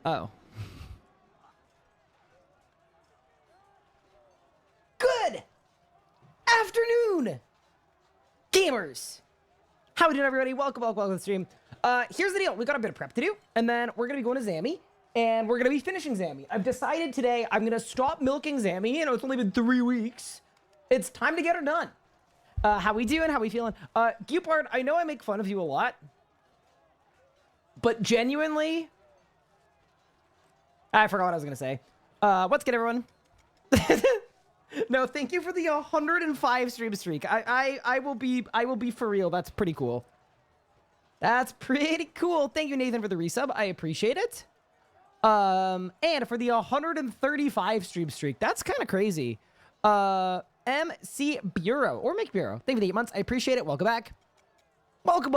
Oh. Good afternoon, gamers. How we doing, everybody? Welcome to the stream. Here's the deal. We got a bit of prep to do, and then we're going to be going to Zamy, and we're going to be finishing Zamy. I've decided today I'm going to stop milking Zamy. You know, it's only been 3 weeks. It's time to get her done. How we doing? How we feeling? Gupard, I know I make fun of you a lot, but genuinely, I forgot what I was going to say. What's good, everyone? No, thank you for the 105 stream streak. I will be for real. That's pretty cool. That's pretty cool. Thank you, Nathan, for the resub. I appreciate it. And for the 135 stream streak. That's kind of crazy. MC Bureau or Make Bureau. Thank you for the 8 months. I appreciate it. Welcome back. Welcome.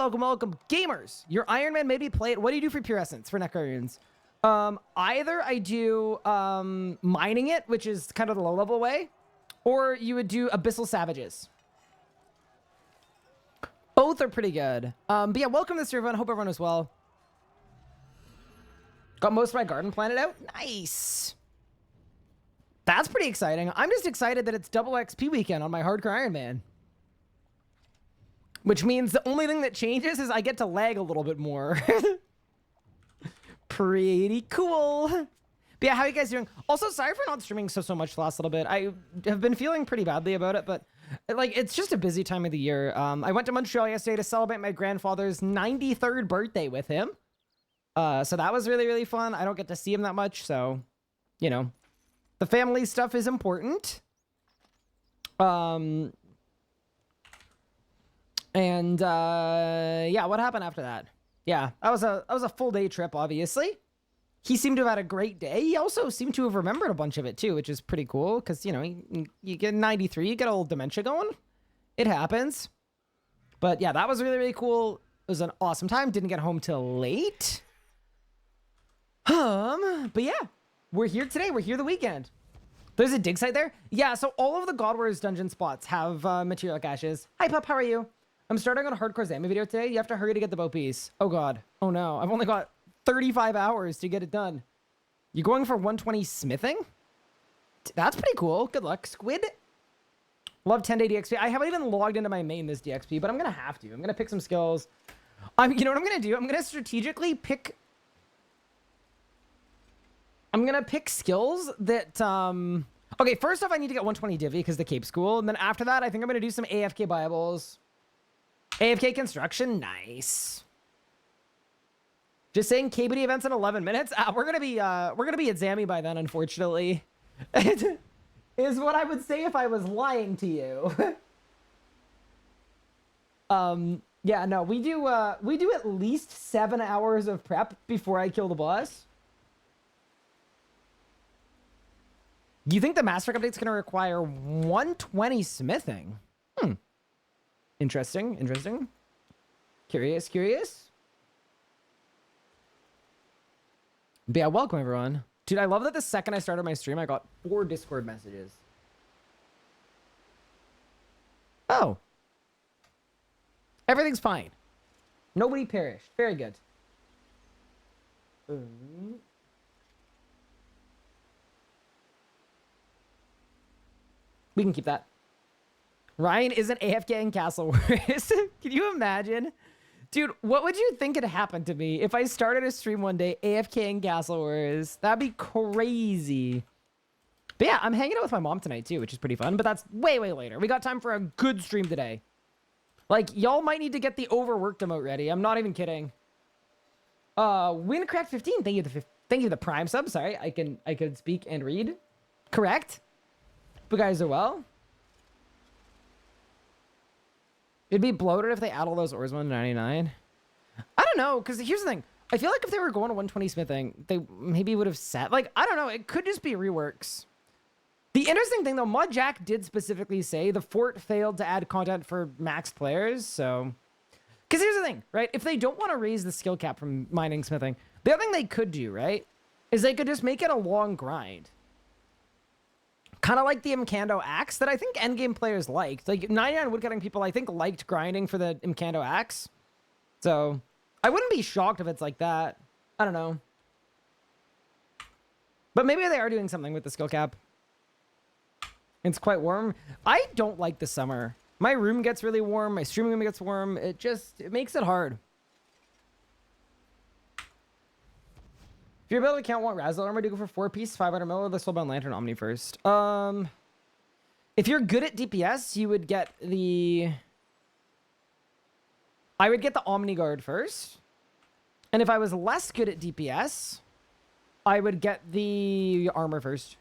Gamers, your Ironman made me play it. What do you do for Pure Essence for Necrarians? Either I do mining it, which is kind of the low level way, or you would do Abyssal Savages. Both are pretty good. But yeah, welcome to the server. Hope everyone is well. Got most of my garden planted out. Nice. That's pretty exciting. I'm just excited that it's double XP weekend on my hardcore Ironman. Which means the only thing that changes is I get to lag a little bit more. Pretty cool. But yeah, how are you guys doing? Also, sorry for not streaming so much the last little bit. I have been feeling pretty badly about it, but like, it's just a busy time of the year. I went to Montreal yesterday to celebrate my grandfather's 93rd birthday with him. So that was really, really fun. I don't get to see him that much, so, you know, the family stuff is important. Yeah, what happened after that? Yeah, that was a full day trip, obviously. He seemed to have had a great day. He also seemed to have remembered a bunch of it too, which is pretty cool because, you know, you get 93, you get a little dementia going. It happens. But yeah, that was really, really cool. It was an awesome time. Didn't get home till late. But yeah, we're here today. We're here the weekend. There's a dig site there. Yeah, so all of the God Wars dungeon spots have material caches. Hi, Pup. How are you? I'm starting on a hardcore Zamy video today. You have to hurry to get the bow piece. Oh, God. Oh, no. I've only got 35 hours to get it done. You're going for 120 smithing? That's pretty cool. Good luck. Squid. Love 10-day DXP. I haven't even logged into my main this DXP, but I'm going to have to. I'm going to pick some skills. You know what I'm going to do? I'm going to strategically pick... I'm going to pick skills that... Okay, first off, I need to get 120 Divvy because the Cape School. And then after that, I think I'm going to do some AFK Bibles. AFK construction, nice. Just saying, KBD events in 11 minutes. We're gonna be at Zamy by then, unfortunately. Is what I would say if I was lying to you. Yeah, no, we do at least 7 hours of prep before I kill the boss. Do you think the Master update's gonna require 120 smithing? Interesting. Curious. But yeah, welcome everyone. Dude, I love that the second I started my stream, I got 4 Discord messages. Oh. Everything's fine. Nobody perished. Very good. We can keep that. Ryan isn't AFK in Castle Wars. Can you imagine? Dude, what would you think had happened to me if I started a stream one day AFK in Castle Wars? That'd be crazy. But yeah, I'm hanging out with my mom tonight too, which is pretty fun, but that's way, way later. We got time for a good stream today. Like, y'all might need to get the overworked emote ready. I'm not even kidding. Windcraft 15, thank you for the Prime sub. Sorry, I can speak and read. Correct. You guys are well. It'd be bloated if they add all those ores 199. I don't know, because here's the thing. I feel like if they were going to 120 smithing, they maybe would have set... Like, I don't know. It could just be reworks. The interesting thing, though, Mudjack did specifically say the fort failed to add content for max players, so... Because here's the thing, right? If they don't want to raise the skill cap from mining smithing, the other thing they could do, right, is they could just make it a long grind. Kind of like the Imcando axe that I think endgame players liked. Like 99 woodcutting people, I think, liked grinding for the Imcando axe. So I wouldn't be shocked if it's like that. I don't know. But maybe they are doing something with the skill cap. It's quite warm. I don't like the summer. My room gets really warm. My streaming room gets warm. It makes it hard. If you're able to count want Razzle armor, do go for 4-piece, 500 mil, or the Soulbound Lantern Omni first. If you're good at DPS, you would get the... I would get the Omni Guard first. And if I was less good at DPS, I would get the armor first.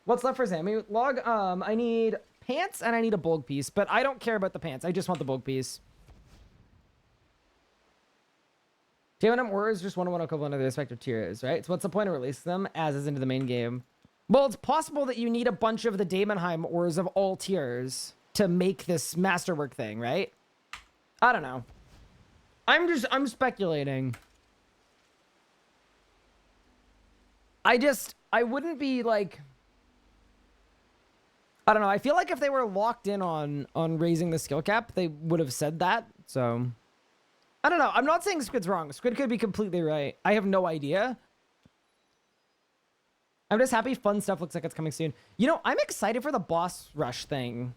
What's left for Zamy? Log, I need pants and I need a bulk piece, but I don't care about the pants. I just want the bulk piece. J1M Ore is just 1-1 equivalent of the respective tiers, right? So what's the point of releasing them as is into the main game? Well, it's possible that you need a bunch of the Daemonheim ores of all tiers to make this masterwork thing, right? I don't know. I'm speculating. I wouldn't be like... I don't know. I feel like if they were locked in on raising the skill cap, they would have said that. So, I don't know. I'm not saying Squid's wrong. Squid could be completely right. I have no idea. I'm just happy fun stuff looks like it's coming soon. You know, I'm excited for the boss rush thing.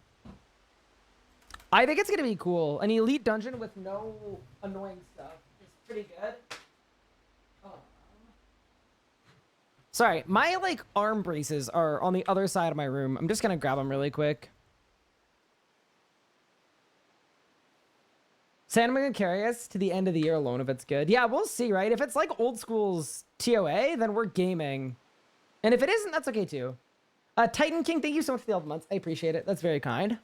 I think it's going to be cool. An elite dungeon with no annoying stuff is pretty good. Sorry, my, like, arm braces are on the other side of my room. I'm just gonna grab them really quick. Santa gonna carry us to the end of the year alone if it's good. Yeah, we'll see, right? If it's like old school's TOA, then we're gaming. And if it isn't, that's okay too. Titan King, thank you so much for the 11 months. I appreciate it. That's very kind.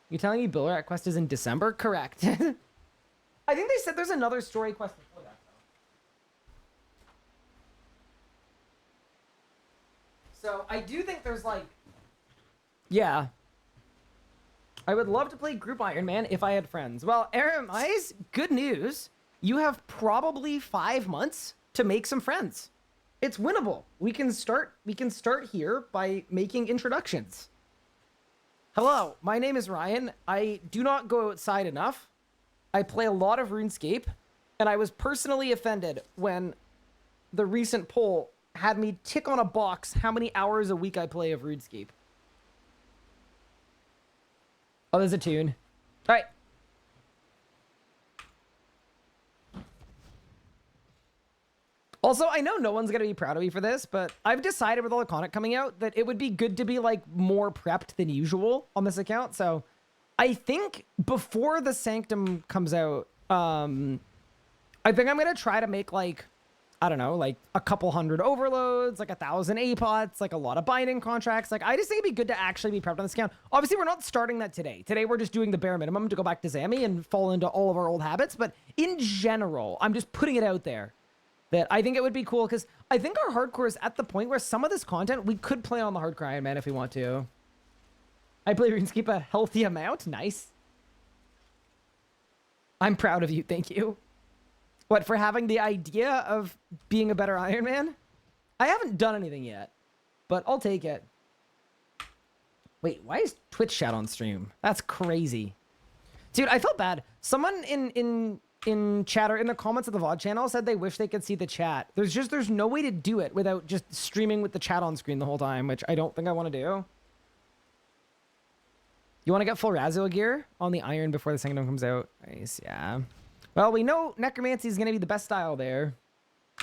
You telling me Billrat quest is in December? Correct. I think they said there's another story quest before that. So I do think there's like, yeah. I would love to play group Ironman if I had friends. Well, Aaron Mize, good news. You have probably 5 months to make some friends. It's winnable. We can start here by making introductions. Hello, my name is Ryan. I do not go outside enough. I play a lot of RuneScape, and I was personally offended when the recent poll had me tick on a box how many hours a week I play of RuneScape. Oh, there's a tune. All right. Also, I know no one's going to be proud of me for this, but I've decided with all the content coming out that it would be good to be like more prepped than usual on this account. So I think before the Sanctum comes out, I think I'm going to try to make like, I don't know, like a couple hundred overloads, like 1,000 APOTs, like a lot of binding contracts. Like, I just think it'd be good to actually be prepped on this account. Obviously, we're not starting that today. Today, we're just doing the bare minimum to go back to Zamy and fall into all of our old habits. But in general, I'm just putting it out there that I think it would be cool because I think our hardcore is at the point where some of this content we could play on the hardcore Iron Man if we want to. I play RuneScape a healthy amount. Nice. I'm proud of you. Thank you. What, for having the idea of being a better Iron Man? I haven't done anything yet, but I'll take it. Wait, why is Twitch chat on stream? That's crazy. Dude, I felt bad. Someone in chat or in the comments of the VOD channel said they wish they could see the chat. There's no way to do it without just streaming with the chat on screen the whole time, which I don't think I want to do. You want to get full Razzo gear on the Iron before the Sanctum comes out? Nice, yeah. Well, we know Necromancy is going to be the best style there.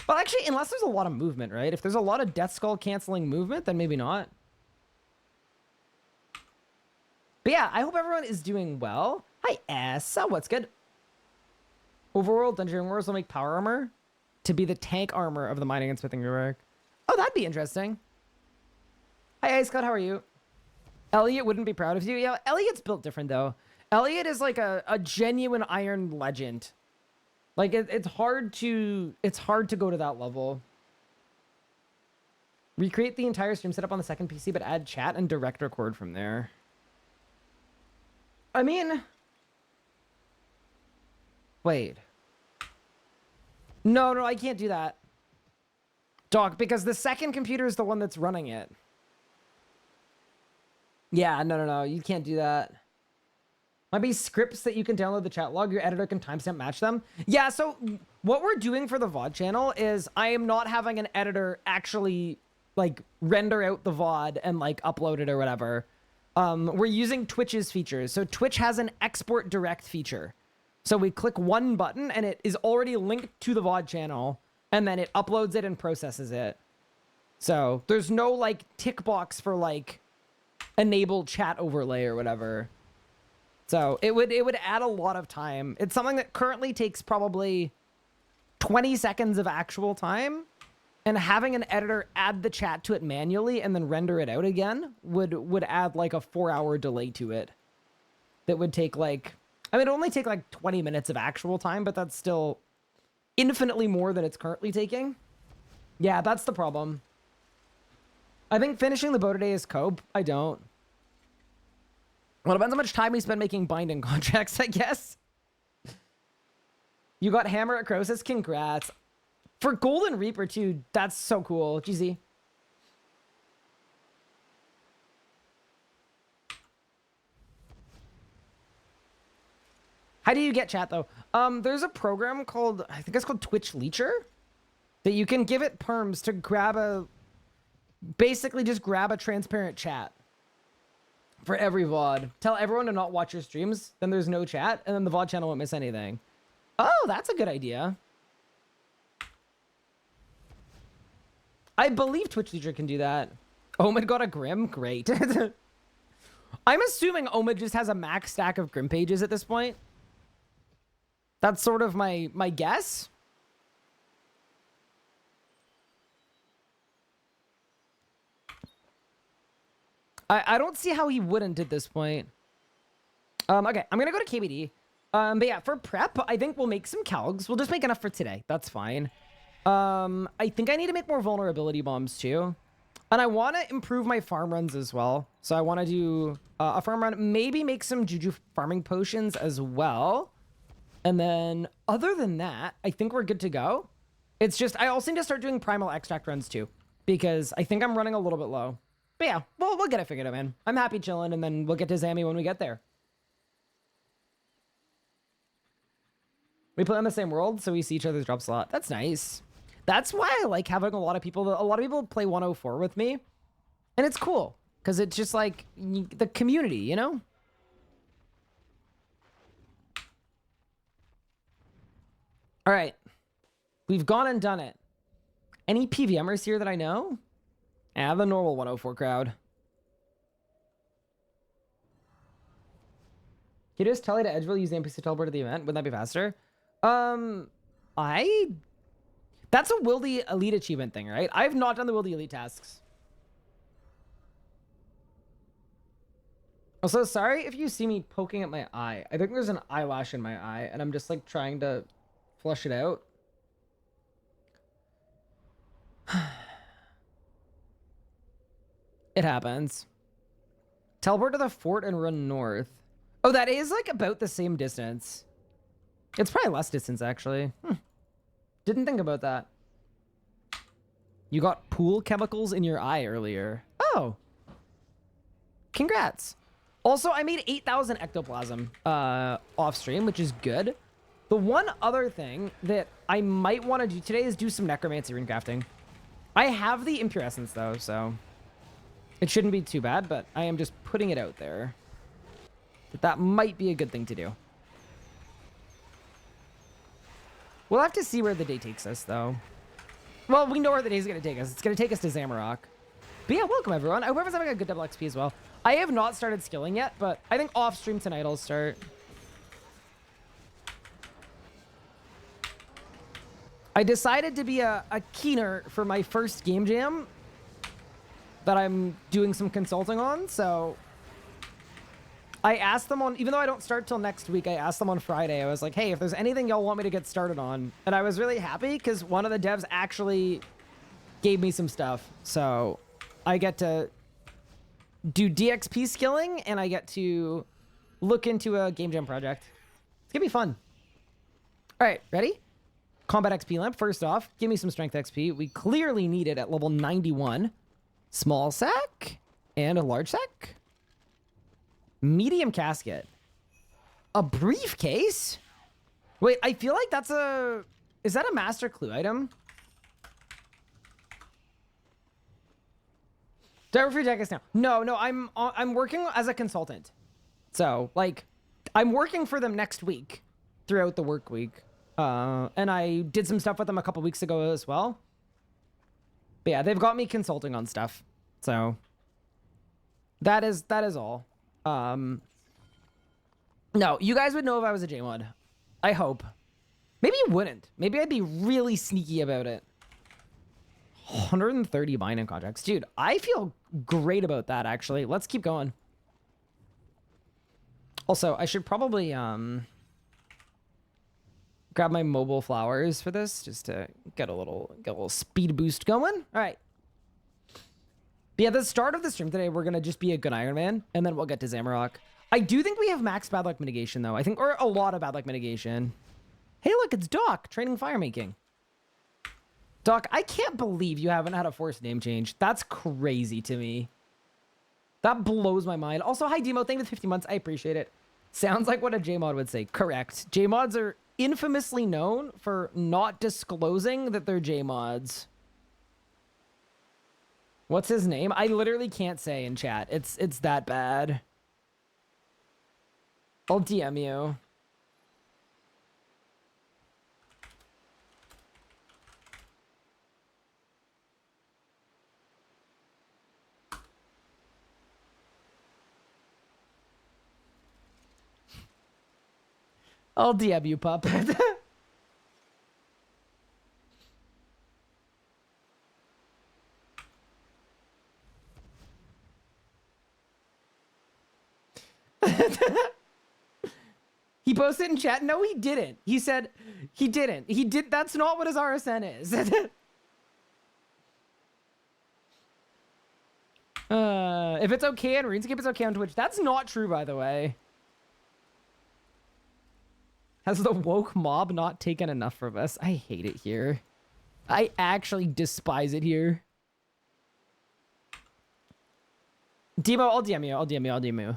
Well, actually, unless there's a lot of movement, right? If there's a lot of Death Skull canceling movement, then maybe not. But yeah, I hope everyone is doing well. Hi, Essa. What's good? Overworld Dungeon Wars will make power armor to be the tank armor of the mining and smithing rework. Oh, that'd be interesting. Hi, Ice Cloud. How are you? Elliot wouldn't be proud of you. Yeah, Elliot's built different, though. Elliot is like a genuine iron legend. Like, it's hard to go to that level. Recreate the entire stream setup on the second PC, but add chat and direct record from there. I mean... Wait. No, I can't do that. Doc, because the second computer is the one that's running it. Yeah, no, you can't do that. Might be scripts that you can download the chat log. Your editor can timestamp match them. Yeah, so what we're doing for the VOD channel is I am not having an editor actually like render out the VOD and like upload it or whatever. We're using Twitch's features. So Twitch has an export direct feature. So we click one button and it is already linked to the VOD channel, and then it uploads it and processes it. So there's no like tick box for like enable chat overlay or whatever. So it would add a lot of time. It's something that currently takes probably 20 seconds of actual time, and having an editor add the chat to it manually and then render it out again would add like a 4-hour delay to it. That would take like, I mean, it would only take like 20 minutes of actual time, but that's still infinitely more than it's currently taking. Yeah, that's the problem. I think finishing the bow today is cope. I don't. Well, it depends how much time we spend making binding contracts, I guess. You got Hammer at Croesus? Congrats. For Golden Reaper, too. That's so cool. GZ. How do you get chat, though? There's a program called, I think it's called Twitch Leecher, that you can give it perms to grab a, basically just grab a transparent chat for every VOD. Tell everyone to not watch your streams, then there's no chat, and then the VOD channel won't miss anything. Oh, that's a good idea. I believe Twitch Leecher can do that. Omid got a Grim? Great. I'm assuming Omid just has a max stack of Grim pages at this point. That's sort of my guess. I don't see how he wouldn't at this point. Okay, I'm gonna go to KBD. But yeah, for prep, I think we'll make some calgs. We'll just make enough for today. That's fine. I think I need to make more vulnerability bombs too. And I want to improve my farm runs as well. So I want to do a farm run, maybe make some juju farming potions as well. And then other than that, I think we're good to go. It's just, I also need to start doing primal extract runs too, because I think I'm running a little bit low. But yeah, we'll get it figured out, man. I'm happy chilling, and then we'll get to Zamy when we get there. We play on the same world, so we see each other's drop slot. That's nice. That's why I like having a lot of people play 104 with me. And it's cool, because it's just like the community, you know? All right. We've gone and done it. Any PVMers here that I know? Yeah, the normal 104 crowd. Can you just tell me to Edgeville use the NPC teleport at the event? Wouldn't that be faster? That's a Wildy Elite achievement thing, right? I've not done the Wildy Elite tasks. Also, sorry if you see me poking at my eye. I think there's an eyelash in my eye, and I'm just like trying to flush it out. It happens. Teleport to the fort and run north. Oh, that is like about the same distance. It's probably less distance, actually. Didn't think about that. You got pool chemicals in your eye earlier. Oh. Congrats. Also, I made 8,000 ectoplasm off stream, which is good. The one other thing that I might want to do today is do some necromancy rune crafting. I have the impure essence, though, so it shouldn't be too bad, but I am just putting it out there. That might be a good thing to do. We'll have to see where the day takes us, though. Well, we know where the day's going to take us. It's going to take us to Zamorak. But yeah, welcome, everyone. I hope everyone's having a good double XP as well. I have not started skilling yet, but I think off stream tonight I'll start. I decided to be a keener for my first game jam that I'm doing some consulting on, so I asked them on, even though I don't start till next week, I asked them on Friday. I was like, hey, if there's anything y'all want me to get started on. And I was really happy because one of the devs actually gave me some stuff. So I get to do DXP skilling and I get to look into a game jam project. It's gonna be fun. All right, ready? Combat XP lamp. First off, give me some strength XP. We clearly need it at level 91. Small sack and a large sack. Medium casket. A briefcase? Wait, I feel like that's a... Is that a master clue item? Do I work for Jagex now? No, I'm working as a consultant. So, like, I'm working for them next week throughout the work week. And I did some stuff with them a couple weeks ago as well. But yeah, they've got me consulting on stuff. So that is all. No, you guys would know if I was a JMod. I hope. Maybe you wouldn't. Maybe I'd be really sneaky about it. 130 binding contracts. Dude, I feel great about that, actually. Let's keep going. Also, I should probably grab my mobile flowers for this just to get a little speed boost going. All right. But yeah, the start of the stream today, we're going to just be a good Ironman, and then we'll get to Zamorak. I do think we have max bad luck mitigation, though. I think, or a lot of bad luck mitigation. Hey, look, it's Doc, training fire making. Doc, I can't believe you haven't had a forced name change. That's crazy to me. That blows my mind. Also, hi, Demo. Thank you for 50 months. I appreciate it. Sounds like what a JMod would say. Correct. JMods are infamously known for not disclosing that they're JMods. What's his name? I literally can't say in chat. It's that bad. I'll DM you. I'll DM you, pup. He posted in chat. No, he didn't. He said he didn't. He did. That's not what his RSN is. If it's okay on RuneScape, it's okay on Twitch. That's not true, by the way. Has the woke mob not taken enough from us? I hate it here. I actually despise it here. Demo, I'll DM you. I'll DM you. I'll DM you.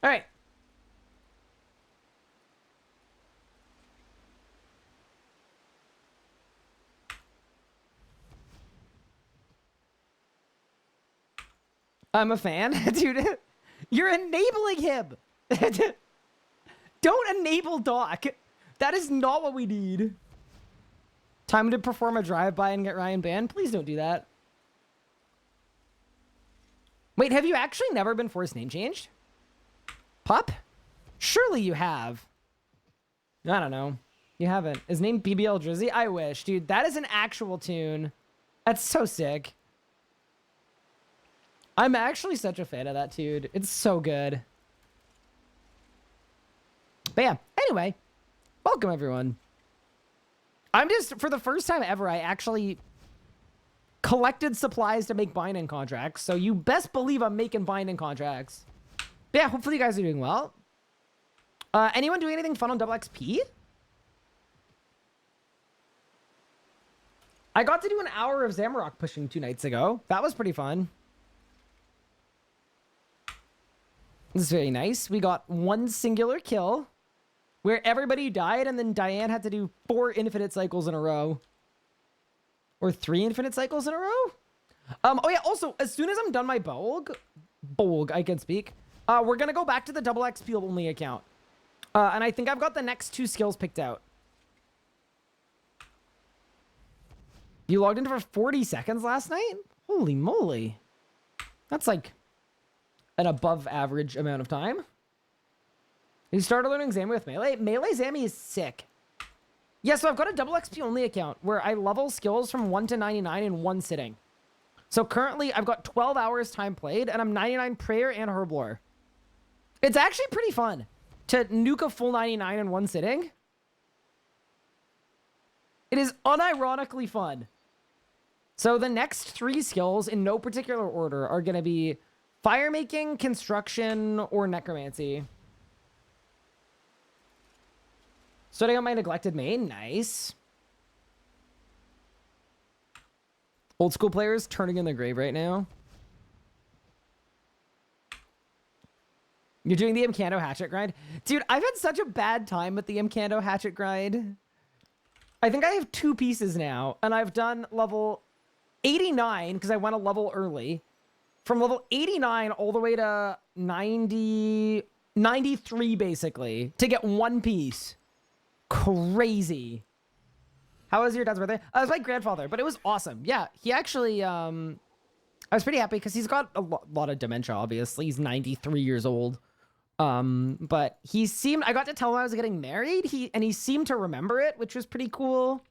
All right. I'm a fan. Dude, you're enabling him. Don't enable Doc. That is not what we need. Time to perform a drive-by and get Ryan banned? Please don't do that. Wait, have you actually never been forced name changed? Pup? Surely you have. I don't know. You haven't. His name BBL Drizzy? I wish, dude. That is an actual tune. That's so sick. I'm actually such a fan of that, dude. It's so good. But yeah, anyway. Welcome, everyone. I'm just, for the first time ever, I actually collected supplies to make binding contracts. So you best believe I'm making binding contracts. But yeah, hopefully you guys are doing well. Anyone doing anything fun on double XP? I got to do an hour of Zamorak pushing 2 nights ago. That was pretty fun. This is very nice. We got 1 singular kill where everybody died, and then Diane had to do 4 infinite cycles in a row. Or 3 infinite cycles in a row? Oh yeah, also, as soon as I'm done my Bolg, I can speak. We're gonna go back to the double XP only account. And I think I've got the next 2 skills picked out. You logged in for 40 seconds last night? Holy moly. That's like an above average amount of time. You started learning Zamy with Melee? Melee Zamy is sick. Yeah, so I've got a double XP only account where I level skills from 1 to 99 in 1 sitting. So currently I've got 12 hours time played and I'm 99 prayer and herblore. It's actually pretty fun to nuke a full 99 in 1 sitting. It is unironically fun. So the next 3 skills in no particular order are going to be fire making, construction, or necromancy. Sorting out my neglected main. Nice. Old school players turning in the grave right now. You're doing the Mkando hatchet grind? Dude, I've had such a bad time with the Mkando hatchet grind. I think I have 2 pieces now, and I've done level 89 because I went a level early. From level 89 all the way to 93 basically to get 1 piece. Crazy. How was your dad's birthday? It was my grandfather, but it was awesome. Yeah, he actually, I was pretty happy because he's got a lot of dementia, obviously. He's 93 years old. But he seemed, I got to tell him I was getting married. He seemed to remember it, which was pretty cool.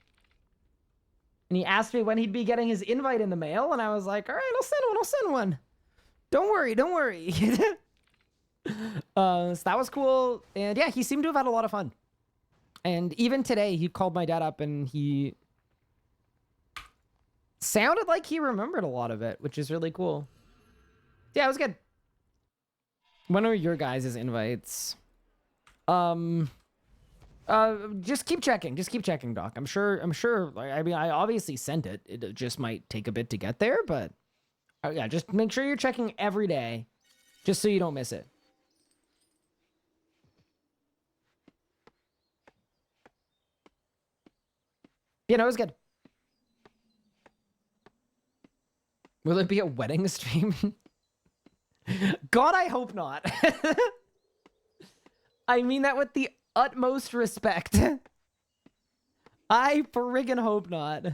And he asked me when he'd be getting his invite in the mail. And I was like, all right, I'll send one. Don't worry. So that was cool. And yeah, he seemed to have had a lot of fun. And even today, he called my dad up and he sounded like he remembered a lot of it, which is really cool. Yeah, it was good. When are your guys' invites? Just keep checking. Just keep checking, Doc. I'm sure. I mean, I obviously sent it. It just might take a bit to get there, but yeah, just make sure you're checking every day, just so you don't miss it. You know, it was good. Will it be a wedding stream? God, I hope not. I mean that with the utmost respect. I friggin' hope not.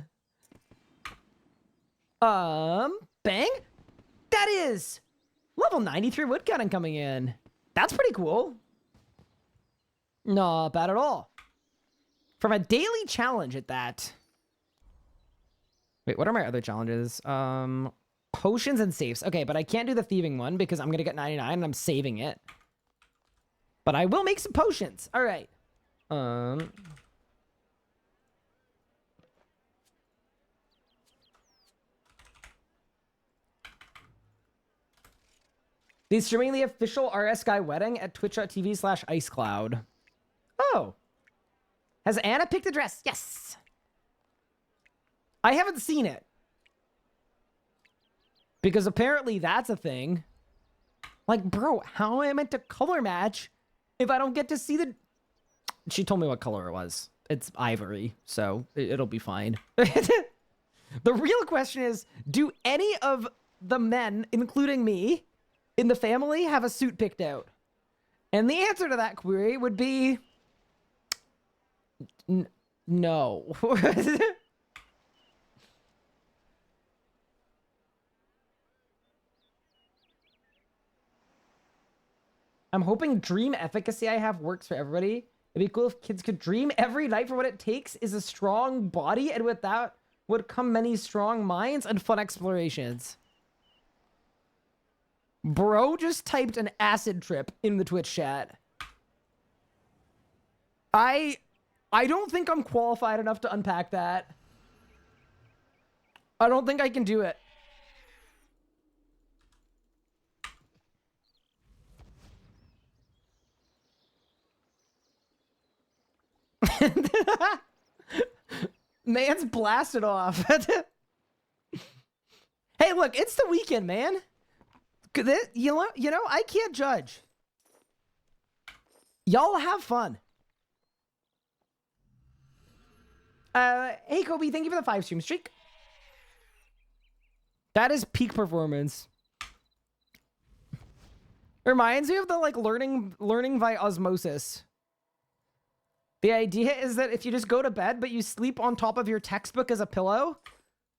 Bang? That is level 93 woodcutting coming in. That's pretty cool. Not bad at all. From a daily challenge at that. Wait, what are my other challenges? Potions and safes. Okay, but I can't do the thieving one because I'm gonna get 99 and I'm saving it. But I will make some potions. All right. He's streaming the official RS Guy wedding at twitch.tv/icecloud. Oh. Has Anna picked a dress? Yes. I haven't seen it. Because apparently that's a thing. Like, bro, how am I meant to color match if I don't get to see the... She told me what color it was. It's ivory, so it'll be fine. The real question is, do any of the men, including me, in the family have a suit picked out? And the answer to that query would be... no. I'm hoping dream efficacy I have works for everybody. It'd be cool if kids could dream every night, for what it takes is a strong body, and with that would come many strong minds and fun explorations. Bro just typed an acid trip in the Twitch chat. I don't think I'm qualified enough to unpack that. I don't think I can do it. Man's blasted off. Hey, look, it's the weekend, man. You know, I can't judge. Y'all have fun. Hey, Kobe, thank you for the 5 stream streak. That is peak performance. Reminds me of the, like, learning by osmosis. The idea is that if you just go to bed, but you sleep on top of your textbook as a pillow,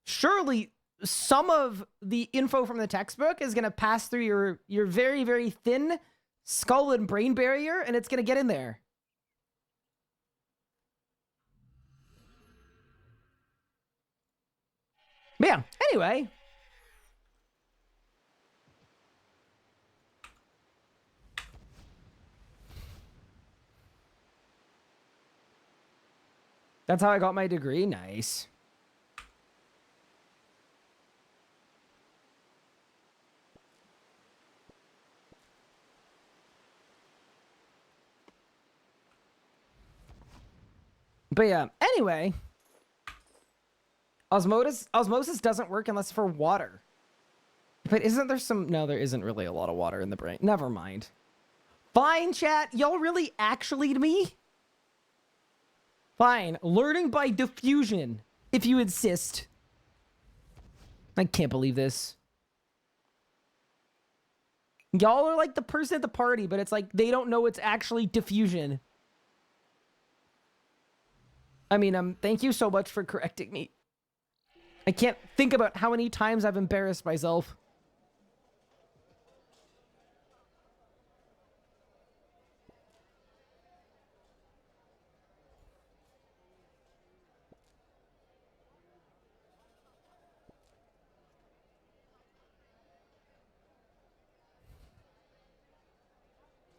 surely some of the info from the textbook is going to pass through your very, very thin skull and brain barrier, and it's going to get in there. But yeah, anyway. That's how I got my degree. Nice. But yeah, anyway. Osmosis doesn't work unless for water. But isn't there some... No, there isn't really a lot of water in the brain. Never mind. Fine, chat. Y'all really actually to me? Fine. Learning by diffusion, if you insist. I can't believe this. Y'all are like the person at the party, but it's like they don't know it's actually diffusion. I mean, thank you so much for correcting me. I can't think about how many times I've embarrassed myself.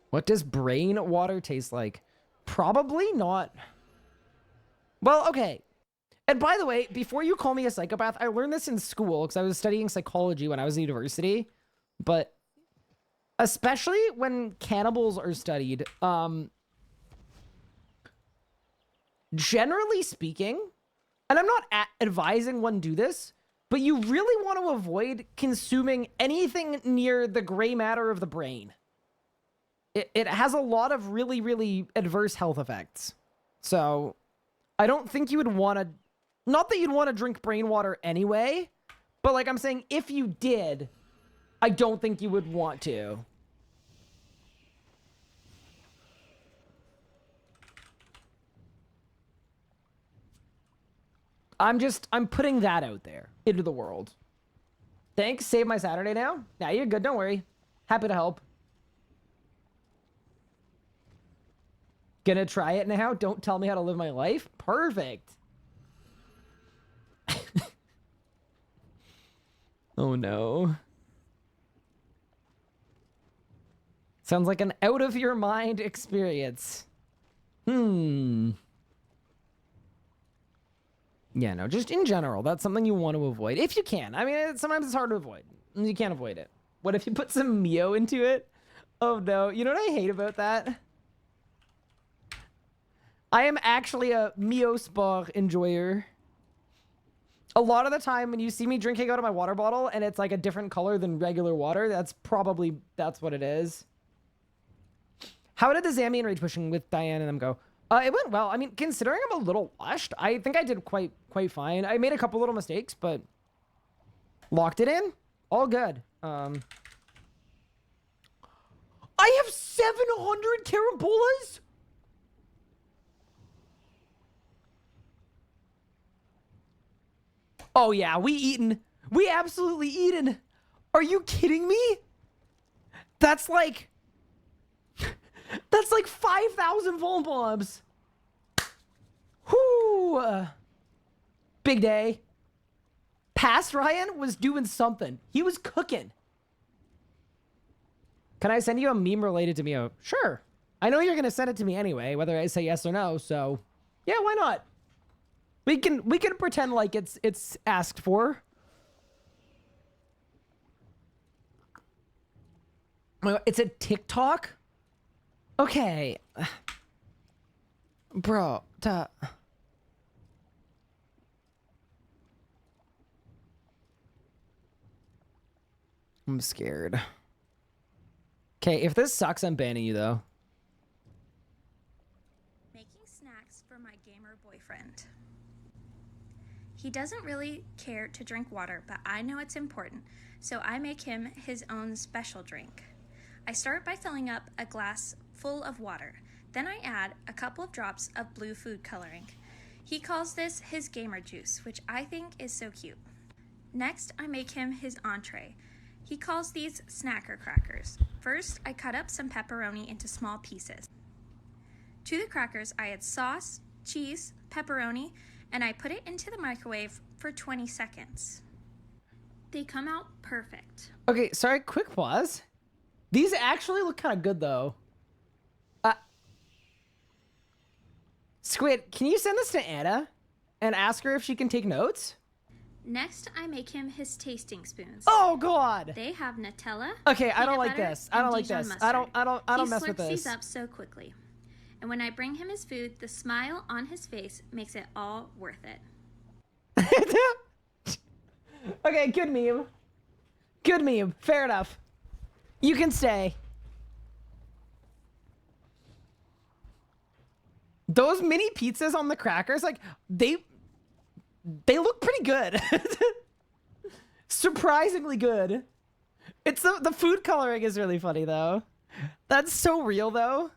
What does brain water taste like? Probably not. Well, okay. And by the way, before you call me a psychopath, I learned this in school because I was studying psychology when I was in university. But especially when cannibals are studied, generally speaking, and I'm not advising one do this, but you really want to avoid consuming anything near the gray matter of the brain. It has a lot of really, really adverse health effects. So I don't think you would want to... Not that you'd want to drink brain water anyway, but like I'm saying, if you did, I don't think you would want to. I'm putting that out there into the world. Thanks. Save my Saturday now. Nah, you're good. Don't worry. Happy to help. Gonna try it now. Don't tell me how to live my life. Perfect. Oh no. Sounds like an out of your mind experience. Yeah, no, just in general, that's something you want to avoid if you can. I mean, sometimes it's hard to avoid. You can't avoid it. What if you put some Mio into it? Oh no. You know what I hate about that? I am actually a Mio Sport enjoyer. A lot of the time when you see me drinking out of my water bottle and it's like a different color than regular water, that's what it is. How did the Zamy and rage pushing with Diane and them go? It went well. I mean, considering I'm a little washed, I think I did quite fine. I made a couple little mistakes, but locked it in. All good. I have 700 carambolas? Oh yeah, we absolutely eaten. Are you kidding me? That's like 5,000 vol bombs. Whoo! Big day. Past Ryan was doing something. He was cooking. Can I send you a meme related to Mio? Sure. I know you're gonna send it to me anyway, whether I say yes or no. So, yeah, why not? We can pretend like it's asked for. It's a TikTok? Okay. Bro, I'm scared. Okay, if this sucks, I'm banning you though. Making snacks for my gamer boyfriend. He doesn't really care to drink water, but I know it's important, so I make him his own special drink. I start by filling up a glass full of water. Then I add a couple of drops of blue food coloring. He calls this his gamer juice, which I think is so cute. Next, I make him his entree. He calls these snacker crackers. First, I cut up some pepperoni into small pieces. To the crackers, I add sauce, cheese, pepperoni, and I put it into the microwave for 20 seconds. They come out perfect. Okay, sorry, quick pause. These actually look kind of good though. Squid, can you send this to Anna and ask her if she can take notes? Next, I make him his tasting spoons. Oh God! They have Nutella. Okay, I don't like this. I don't like this. I don't mess with this. He slurps these up so quickly. And when I bring him his food, the smile on his face makes it all worth it. Okay, good meme. Good meme. Fair enough. You can stay. Those mini pizzas on the crackers, like, they look pretty good. Surprisingly good. It's the food coloring is really funny, though. That's so real, though.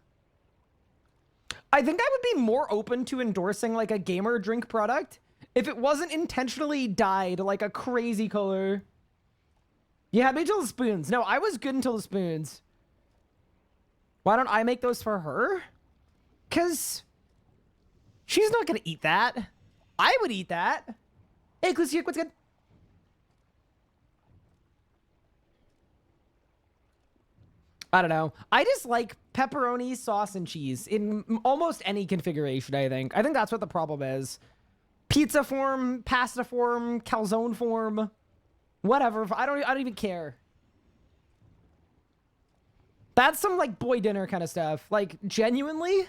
I think I would be more open to endorsing, like, a gamer drink product if it wasn't intentionally dyed like a crazy color. You had me till the spoons. No, I was good until the spoons. Why don't I make those for her? Because she's not going to eat that. I would eat that. Hey, Klusiuk, what's good? I don't know. I just like pepperoni, sauce, and cheese in almost any configuration, I think. I think that's what the problem is. Pizza form, pasta form, calzone form, whatever. I don't even care. That's some, like, boy dinner kind of stuff. Like, genuinely?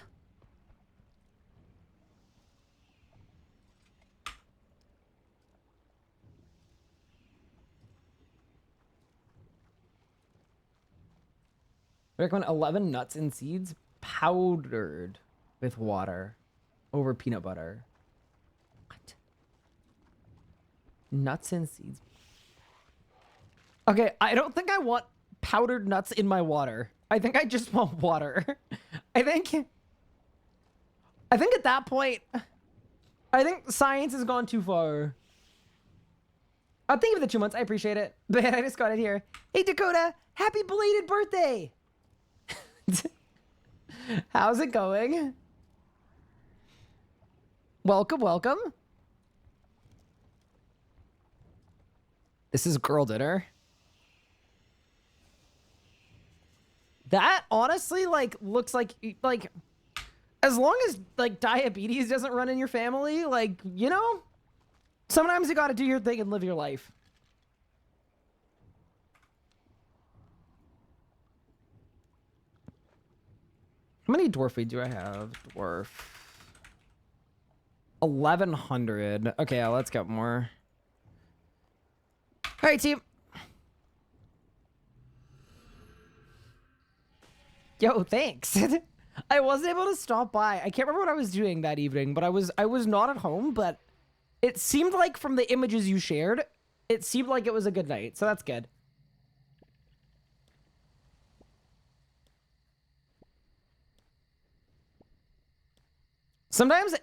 I recommend 11 nuts and seeds powdered with water over peanut butter. What? Nuts and seeds. Okay, I don't think I want powdered nuts in my water. I think I just want water. I think at that point, I think science has gone too far. Thank you for the 2 months. I appreciate it. But I just got it here. Hey, Dakota, happy belated birthday. How's it going? Welcome, welcome. This is girl dinner. That honestly, like, looks like, as long as, like, diabetes doesn't run in your family, like, you know, sometimes you gotta do your thing and live your life. How many dwarf feed do I have? Dwarf. 1,100. Okay, yeah, let's get more. All right, team. Yo, thanks. I wasn't able to stop by. I can't remember what I was doing that evening, but I was not at home, but it seemed like from the images you shared, it seemed like it was a good night, so that's good. Sometimes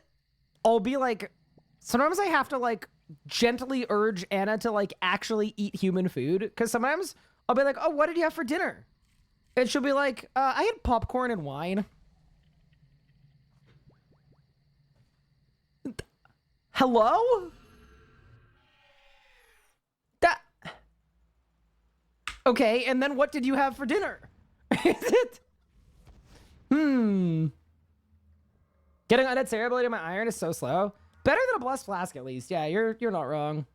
I'll be like, sometimes I have to, like, gently urge Anna to, like, actually eat human food. Because sometimes I'll be like, oh, what did you have for dinner? And she'll be like, I had popcorn and wine. Hello? That. Okay, and then what did you have for dinner? Getting undead cerebrally to my iron is so slow. Better than a blessed flask, at least. Yeah, you're not wrong.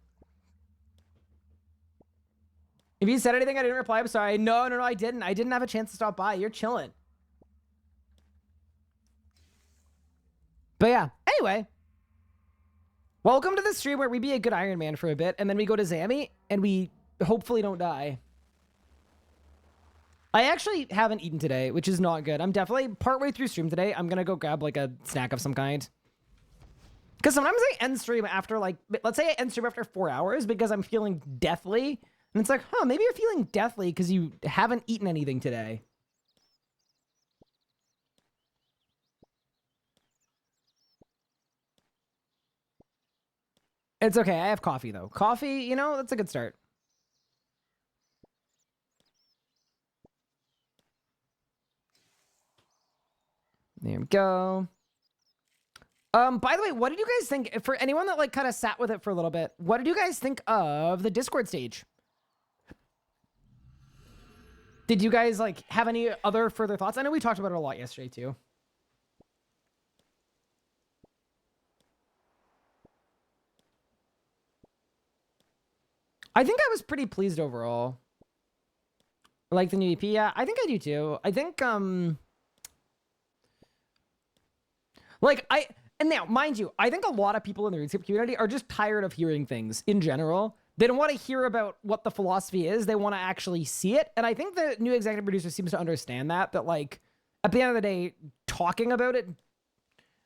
If you said anything I didn't reply, I'm sorry. No, I didn't. I didn't have a chance to stop by. You're chilling. But yeah, anyway. Welcome to the stream where we be a good Iron Man for a bit, and then we go to Zamy, and we hopefully don't die. I actually haven't eaten today, which is not good. I'm definitely partway through stream today. I'm gonna go grab, like, a snack of some kind. Because sometimes I end stream after, like, let's say I end stream after 4 hours because I'm feeling deathly. And it's like, huh, maybe you're feeling deathly because you haven't eaten anything today. It's okay. I have coffee, though. Coffee, you know, that's a good start. There we go. By the way, what did you guys think, for anyone that, like, kind of sat with it for a little bit, what did you guys think of the Discord stage? Did you guys, like, have any other further thoughts? I know we talked about it a lot yesterday, too. I think I was pretty pleased overall. I like the new EP. Yeah, I think I do, too. I think, Like, and now, mind you, I think a lot of people in the RuneScape community are just tired of hearing things in general. They don't want to hear about what the philosophy is. They want to actually see it. And I think the new executive producer seems to understand that like, at the end of the day, talking about it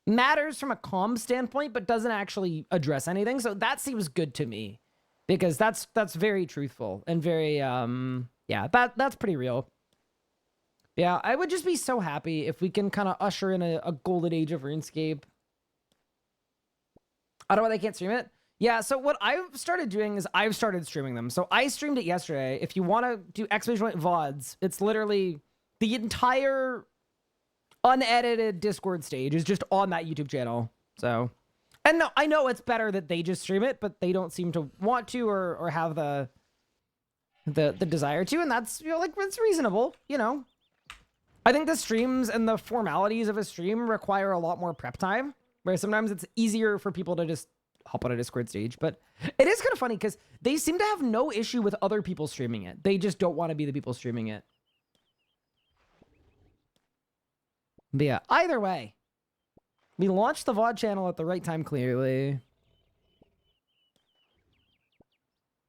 matters from a comm standpoint, but doesn't actually address anything. So that seems good to me, because that's very truthful and very, yeah, that's pretty real. Yeah, I would just be so happy if we can kind of usher in a golden age of RuneScape. I don't know why they can't stream it. Yeah, so what I've started doing is I've started streaming them. So I streamed it yesterday. If you want to do exclamation VODs, it's literally the entire unedited Discord stage is just on that YouTube channel. So, and no, I know it's better that they just stream it, but they don't seem to want to or have the desire to, and that's, you know, like, it's reasonable, you know. I think the streams and the formalities of a stream require a lot more prep time, where sometimes it's easier for people to just hop on a Discord stage. But it is kind of funny because they seem to have no issue with other people streaming it. They just don't want to be the people streaming it. But yeah, either way, we launched the VOD channel at the right time, clearly.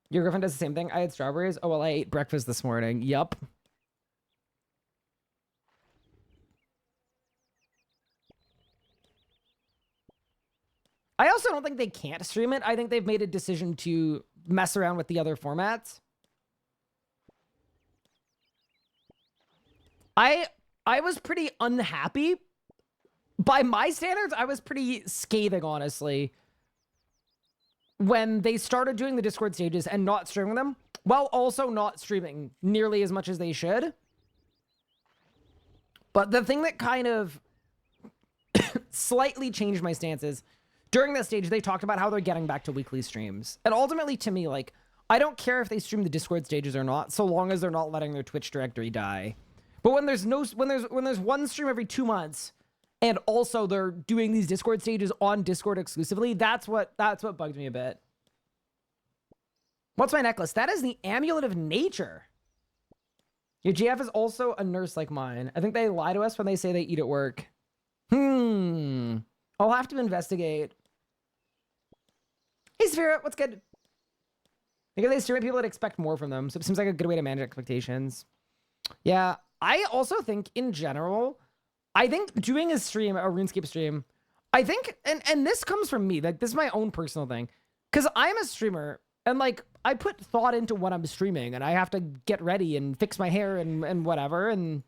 Your girlfriend does the same thing. I had strawberries. Oh, well, I ate breakfast this morning. Yup. I also don't think they can't stream it. I think they've made a decision to mess around with the other formats. I was pretty unhappy. By my standards, I was pretty scathing, honestly, when they started doing the Discord stages and not streaming them, while also not streaming nearly as much as they should. But the thing that kind of slightly changed my stance is, during that stage, they talked about how they're getting back to weekly streams. And ultimately, to me, like, I don't care if they stream the Discord stages or not, so long as they're not letting their Twitch directory die. But when there's one stream every 2 months, and also they're doing these Discord stages on Discord exclusively, that's what bugged me a bit. What's my necklace? That is the Amulet of Nature. Your GF is also a nurse like mine. I think they lie to us when they say they eat at work. I'll have to investigate. Hey, Spirit, what's good? Because they stream at people that expect more from them, so it seems like a good way to manage expectations. Yeah, I also think, in general, I think doing a stream, a RuneScape stream, I think, and this comes from me, like, this is my own personal thing, because I'm a streamer, and, like, I put thought into what I'm streaming, and I have to get ready and fix my hair and whatever, and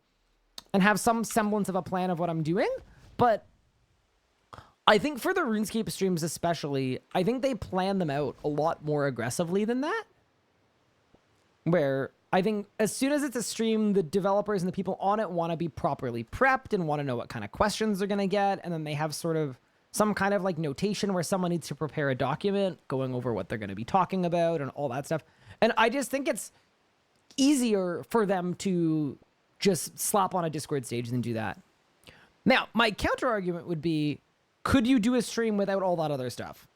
have some semblance of a plan of what I'm doing, but I think for the RuneScape streams especially, I think they plan them out a lot more aggressively than that. Where I think as soon as it's a stream, the developers and the people on it want to be properly prepped and want to know what kind of questions they're going to get. And then they have sort of some kind of like notation where someone needs to prepare a document going over what they're going to be talking about and all that stuff. And I just think it's easier for them to just slap on a Discord stage than do that. Now, my counter argument would be, could you do a stream without all that other stuff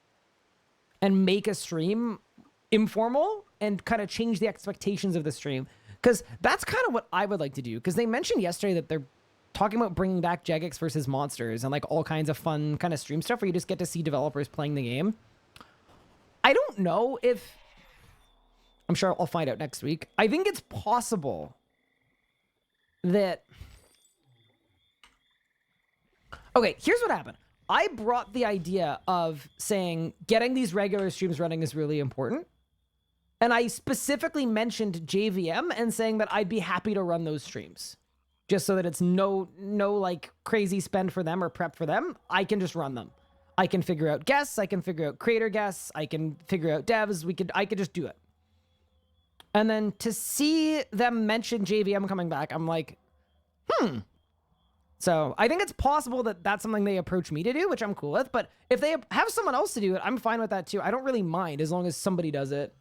and make a stream informal and kind of change the expectations of the stream? Because that's kind of what I would like to do. Because they mentioned yesterday that they're talking about bringing back Jagex versus monsters and like all kinds of fun kind of stream stuff where you just get to see developers playing the game. I don't know if, I'm sure I'll find out next week. I think it's possible that, okay, here's what happened. I brought the idea of saying getting these regular streams running is really important. And I specifically mentioned JVM and saying that I'd be happy to run those streams. Just so that it's no like crazy spend for them or prep for them. I can just run them. I can figure out guests. I can figure out creator guests. I can figure out devs. I could just do it. And then to see them mention JVM coming back, I'm like, So I think it's possible that that's something they approach me to do, which I'm cool with. But if they have someone else to do it, I'm fine with that too. I don't really mind as long as somebody does it.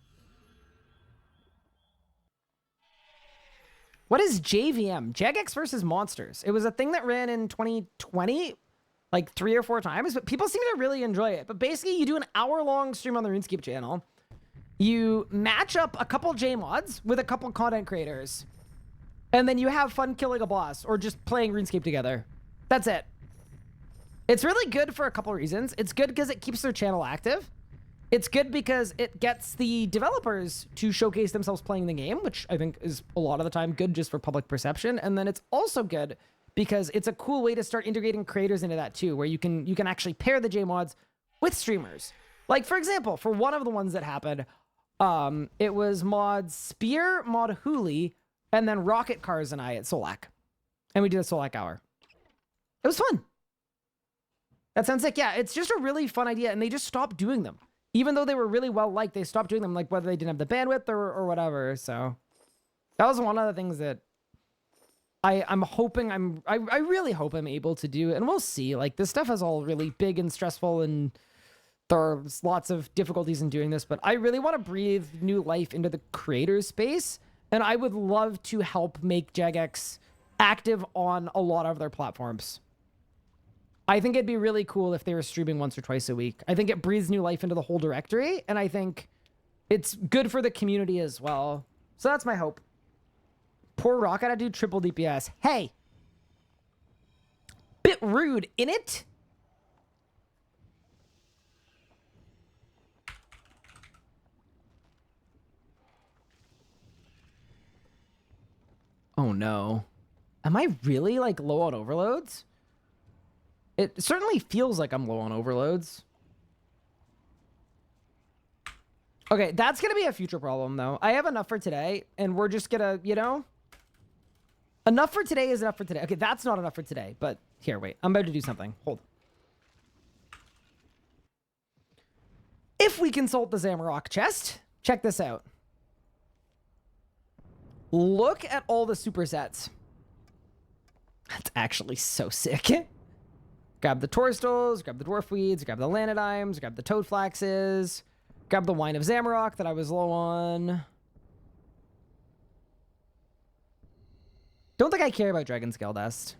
What is JVM? Jagex versus monsters. It was a thing that ran in 2020, like 3 or 4 times, but people seem to really enjoy it. But basically, you do an hour-long stream on the RuneScape channel. You match up a couple JMods with a couple content creators. And then you have fun killing a boss or just playing RuneScape together. That's it. It's really good for a couple reasons. It's good because it keeps their channel active. It's good because it gets the developers to showcase themselves playing the game, which I think is a lot of the time good just for public perception. And then it's also good because it's a cool way to start integrating creators into that too, where you can actually pair the JMods with streamers. Like, for example, for one of the ones that happened, it was mod Spear, mod Hooli, and then Rocket Cars and I at Solak. And we did a Solak hour. It was fun. That sounds sick. Yeah, it's just a really fun idea, and they just stopped doing them. Even though they were really well liked, they stopped doing them, like whether they didn't have the bandwidth or whatever. So that was one of the things that I'm hoping I really hope I'm able to do. And we'll see. Like, this stuff is all really big and stressful, and there's lots of difficulties in doing this. But I really want to breathe new life into the creator space. And I would love to help make Jagex active on a lot of their platforms. I think it'd be really cool if they were streaming once or twice a week. I think it breathes new life into the whole directory, and I think it's good for the community as well. So that's my hope. Poor Rocket, I do triple DPS. Hey! Bit rude, innit? Oh no. Am I really, like, low on overloads? It certainly feels like I'm low on overloads. Okay, that's going to be a future problem, though. I have enough for today, and we're just going to, you know... Enough for today is enough for today. Okay, that's not enough for today, but... Here, wait. I'm about to do something. Hold. If we consult the Zamorak chest, check this out. Look at all the supersets. That's actually so sick. Grab the Torstals, grab the Dwarf Weeds, grab the Lanidimes, grab the Toad Flaxes, grab the Wine of Zamorak that I was low on. Don't think I care about Dragon Scale Dust.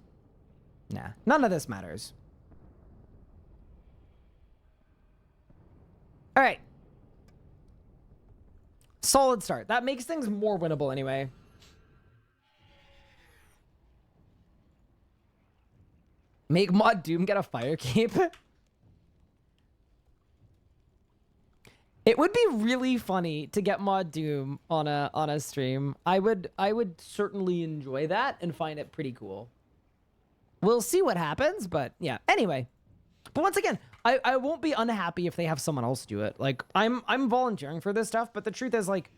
Nah, none of this matters. All right. Solid start. That makes things more winnable anyway. Make Mod Doom get a fire cape. It would be really funny to get Mod Doom on a stream. I would certainly enjoy that and find it pretty cool. We'll see what happens, but yeah. Anyway. But once again, I won't be unhappy if they have someone else do it. Like, I'm volunteering for this stuff, but the truth is, like,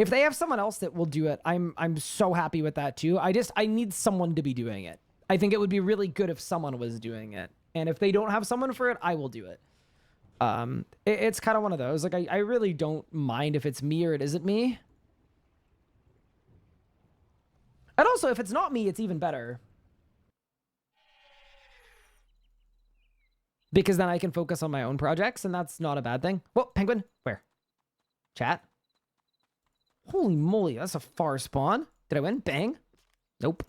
if they have someone else that will do it, I'm so happy with that too. I need someone to be doing it. I think it would be really good if someone was doing it. And if they don't have someone for it, I will do it. It's kind of one of those. Like, I really don't mind if it's me or it isn't me. And also, if it's not me, it's even better. Because then I can focus on my own projects, and that's not a bad thing. Whoa, penguin. Where? Chat? Holy moly, that's a far spawn. Did I win? Bang. Nope.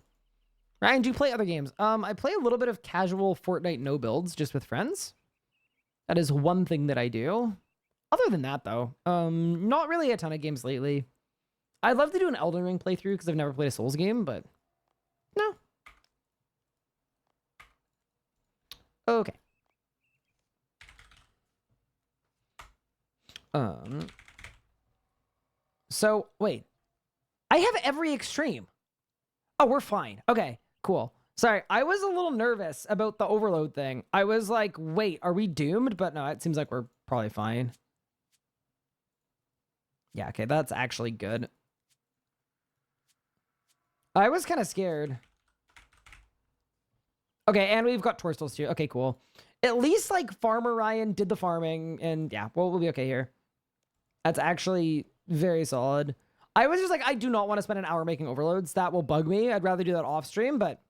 Ryan, do you play other games? I play a little bit of casual Fortnite no builds just with friends. That is one thing that I do. Other than that, though, not really a ton of games lately. I'd love to do an Elden Ring playthrough because I've never played a Souls game, but no. Okay. So, wait. I have every extreme. Oh, we're fine. Okay, cool. Sorry, I was a little nervous about the overload thing. I was like, wait, are we doomed? But no, it seems like we're probably fine. Yeah, okay, that's actually good. I was kind of scared. Okay, and we've got Torstals too. Okay, cool. At least, like, Farmer Ryan did the farming, and yeah, well, we'll be okay here. That's actually very solid. I was just like, I do not want to spend an hour making overloads. That will bug me. I'd rather do that off stream, but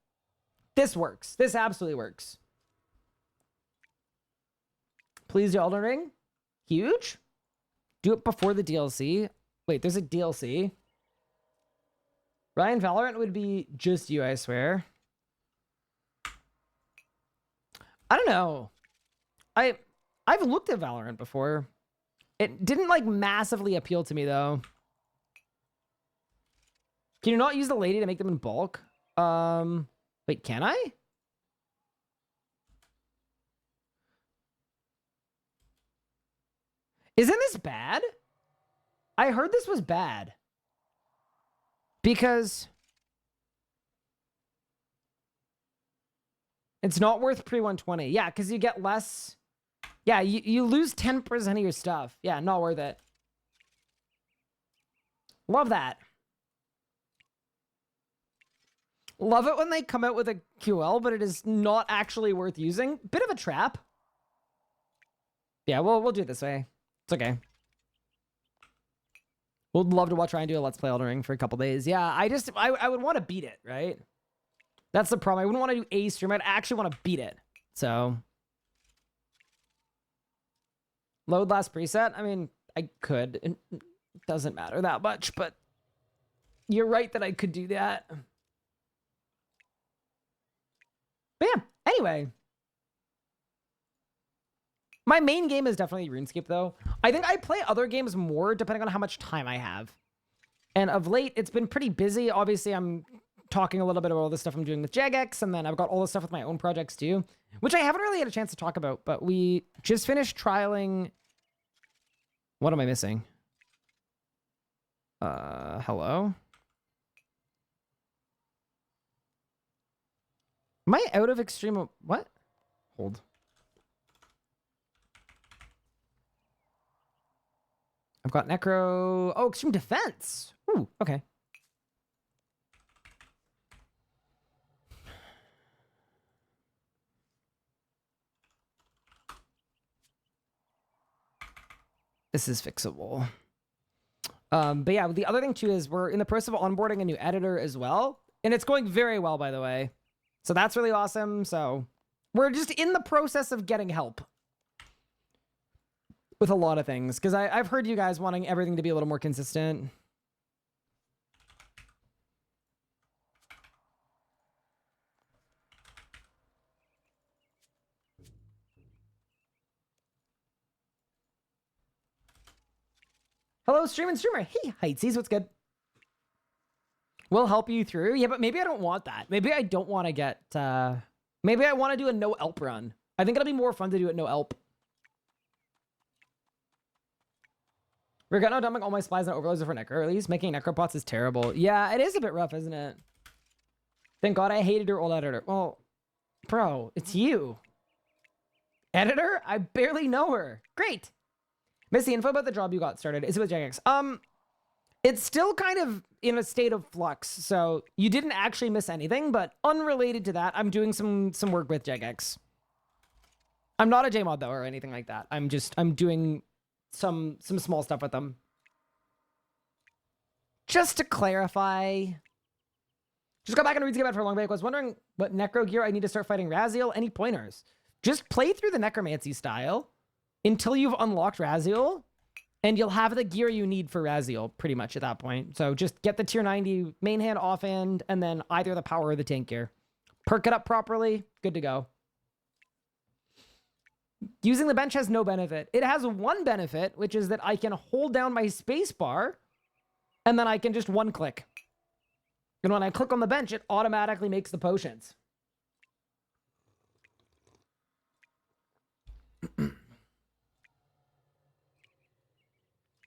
this works. This absolutely works. Please do Elden Ring. Huge. Do it before the DLC. Wait, there's a DLC. Ryan, Valorant would be just you, I swear. I don't know. I've looked at Valorant before. It didn't, like, massively appeal to me, though. Can you not use the lady to make them in bulk? Wait, can I? Isn't this bad? I heard this was bad. Because it's not worth pre-120. Yeah, because you get less. Yeah, you lose 10% of your stuff. Yeah, not worth it. Love that. Love it when they come out with a QL, but it is not actually worth using. Bit of a trap. Yeah, we'll do it this way. It's okay. Would love to try and do a Let's Play Elden Ring for a couple days. Yeah, I would want to beat it, right? That's the problem. I wouldn't want to do a stream. I'd actually want to beat it. So. Load last preset? I mean, I could. It doesn't matter that much, but you're right that I could do that. But yeah, anyway. My main game is definitely RuneScape, though. I think I play other games more depending on how much time I have. And of late, it's been pretty busy. Obviously, I'm talking a little bit about all the stuff I'm doing with Jagex, and then I've got all the stuff with my own projects, too, which I haven't really had a chance to talk about, but we just finished trialing... What am I missing? Hello? Am I out of extreme... What? Hold. I've got Necro... Oh, extreme defense! Ooh, okay. This is fixable. But yeah, the other thing too is we're in the process of onboarding a new editor as well. And it's going very well, by the way. So that's really awesome. So we're just in the process of getting help with a lot of things. Because I've heard you guys wanting everything to be a little more consistent. Hello, stream and streamer. Hey, Heightsy, what's good? We'll help you through. Yeah, but maybe I don't want that. Maybe I don't want to get... maybe I want to do a no-elp run. I think it'll be more fun to do it no-elp. We're gonna dumping all my supplies and overloads for necro release. Making necropots is terrible. Yeah, it is a bit rough, isn't it? Thank God I hated your old editor. Well, bro, it's you. Editor? I barely know her. Great. Miss the info about the job you got started. Is it with Jagex? It's still kind of in a state of flux, so you didn't actually miss anything, but unrelated to that, I'm doing some work with Jagex. I'm not a JMod though or anything like that. I'm doing some small stuff with them. Just to clarify, just got back into RuneScape for a long break. I was wondering what necro gear I need to start fighting Raziel. Any pointers? Just play through the necromancy style until you've unlocked Raziel, and you'll have the gear you need for Raziel pretty much at that point. So just get the tier 90 main hand, off hand, and then either the power or the tank gear. Perk it up properly, good to go. Using the bench has no benefit. It has one benefit, which is that I can hold down my space bar, and then I can just one click. And when I click on the bench, it automatically makes the potions.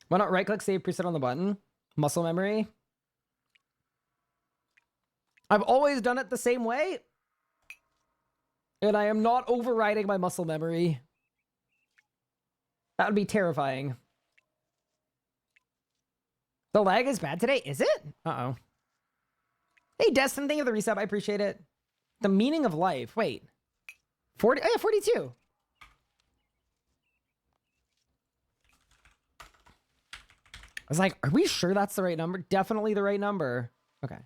Why not right-click, save preset on the button? Muscle memory. I've always done it the same way. And I am not overriding my muscle memory. That would be terrifying. The lag is bad today, is it? Uh-oh. Hey, Destin, thank you for the resub. I appreciate it. The meaning of life. Wait. 40? Oh, yeah, 42. I was like, are we sure that's the right number? Definitely the right number. Okay.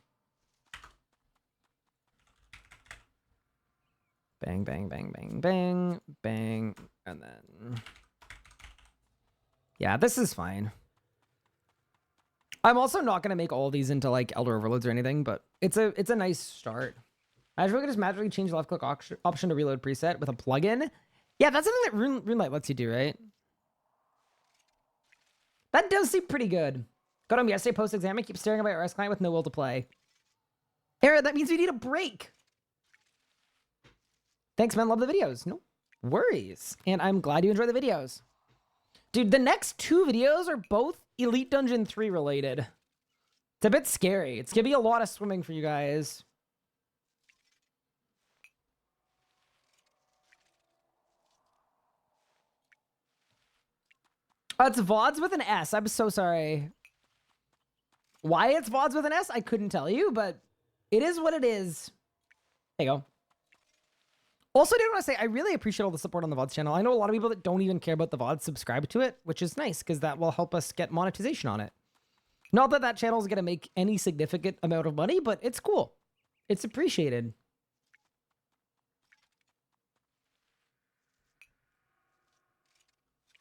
Bang, bang, bang, bang, bang, bang. And then... yeah, this is fine. I'm also not going to make all these into like Elder Overloads or anything, but it's a nice start. I actually just magically change the left click option to reload preset with a plugin. Yeah, that's something that RuneLite lets you do, right? That does seem pretty good. Got home yesterday post-exam and keep staring at my RS client with no will to play. Era, that means we need a break. Thanks, man. Love the videos. No worries. And I'm glad you enjoy the videos. Dude, the next 2 videos are both Elite Dungeon 3 related. It's a bit scary. It's gonna be a lot of swimming for you guys. It's VODs with an S. I'm so sorry. Why it's VODs with an S, I couldn't tell you, but it is what it is. There you go. Also, I did want to say, I really appreciate all the support on the VODs channel. I know a lot of people that don't even care about the VODs subscribe to it, which is nice, because that will help us get monetization on it. Not that that channel is going to make any significant amount of money, but it's cool. It's appreciated.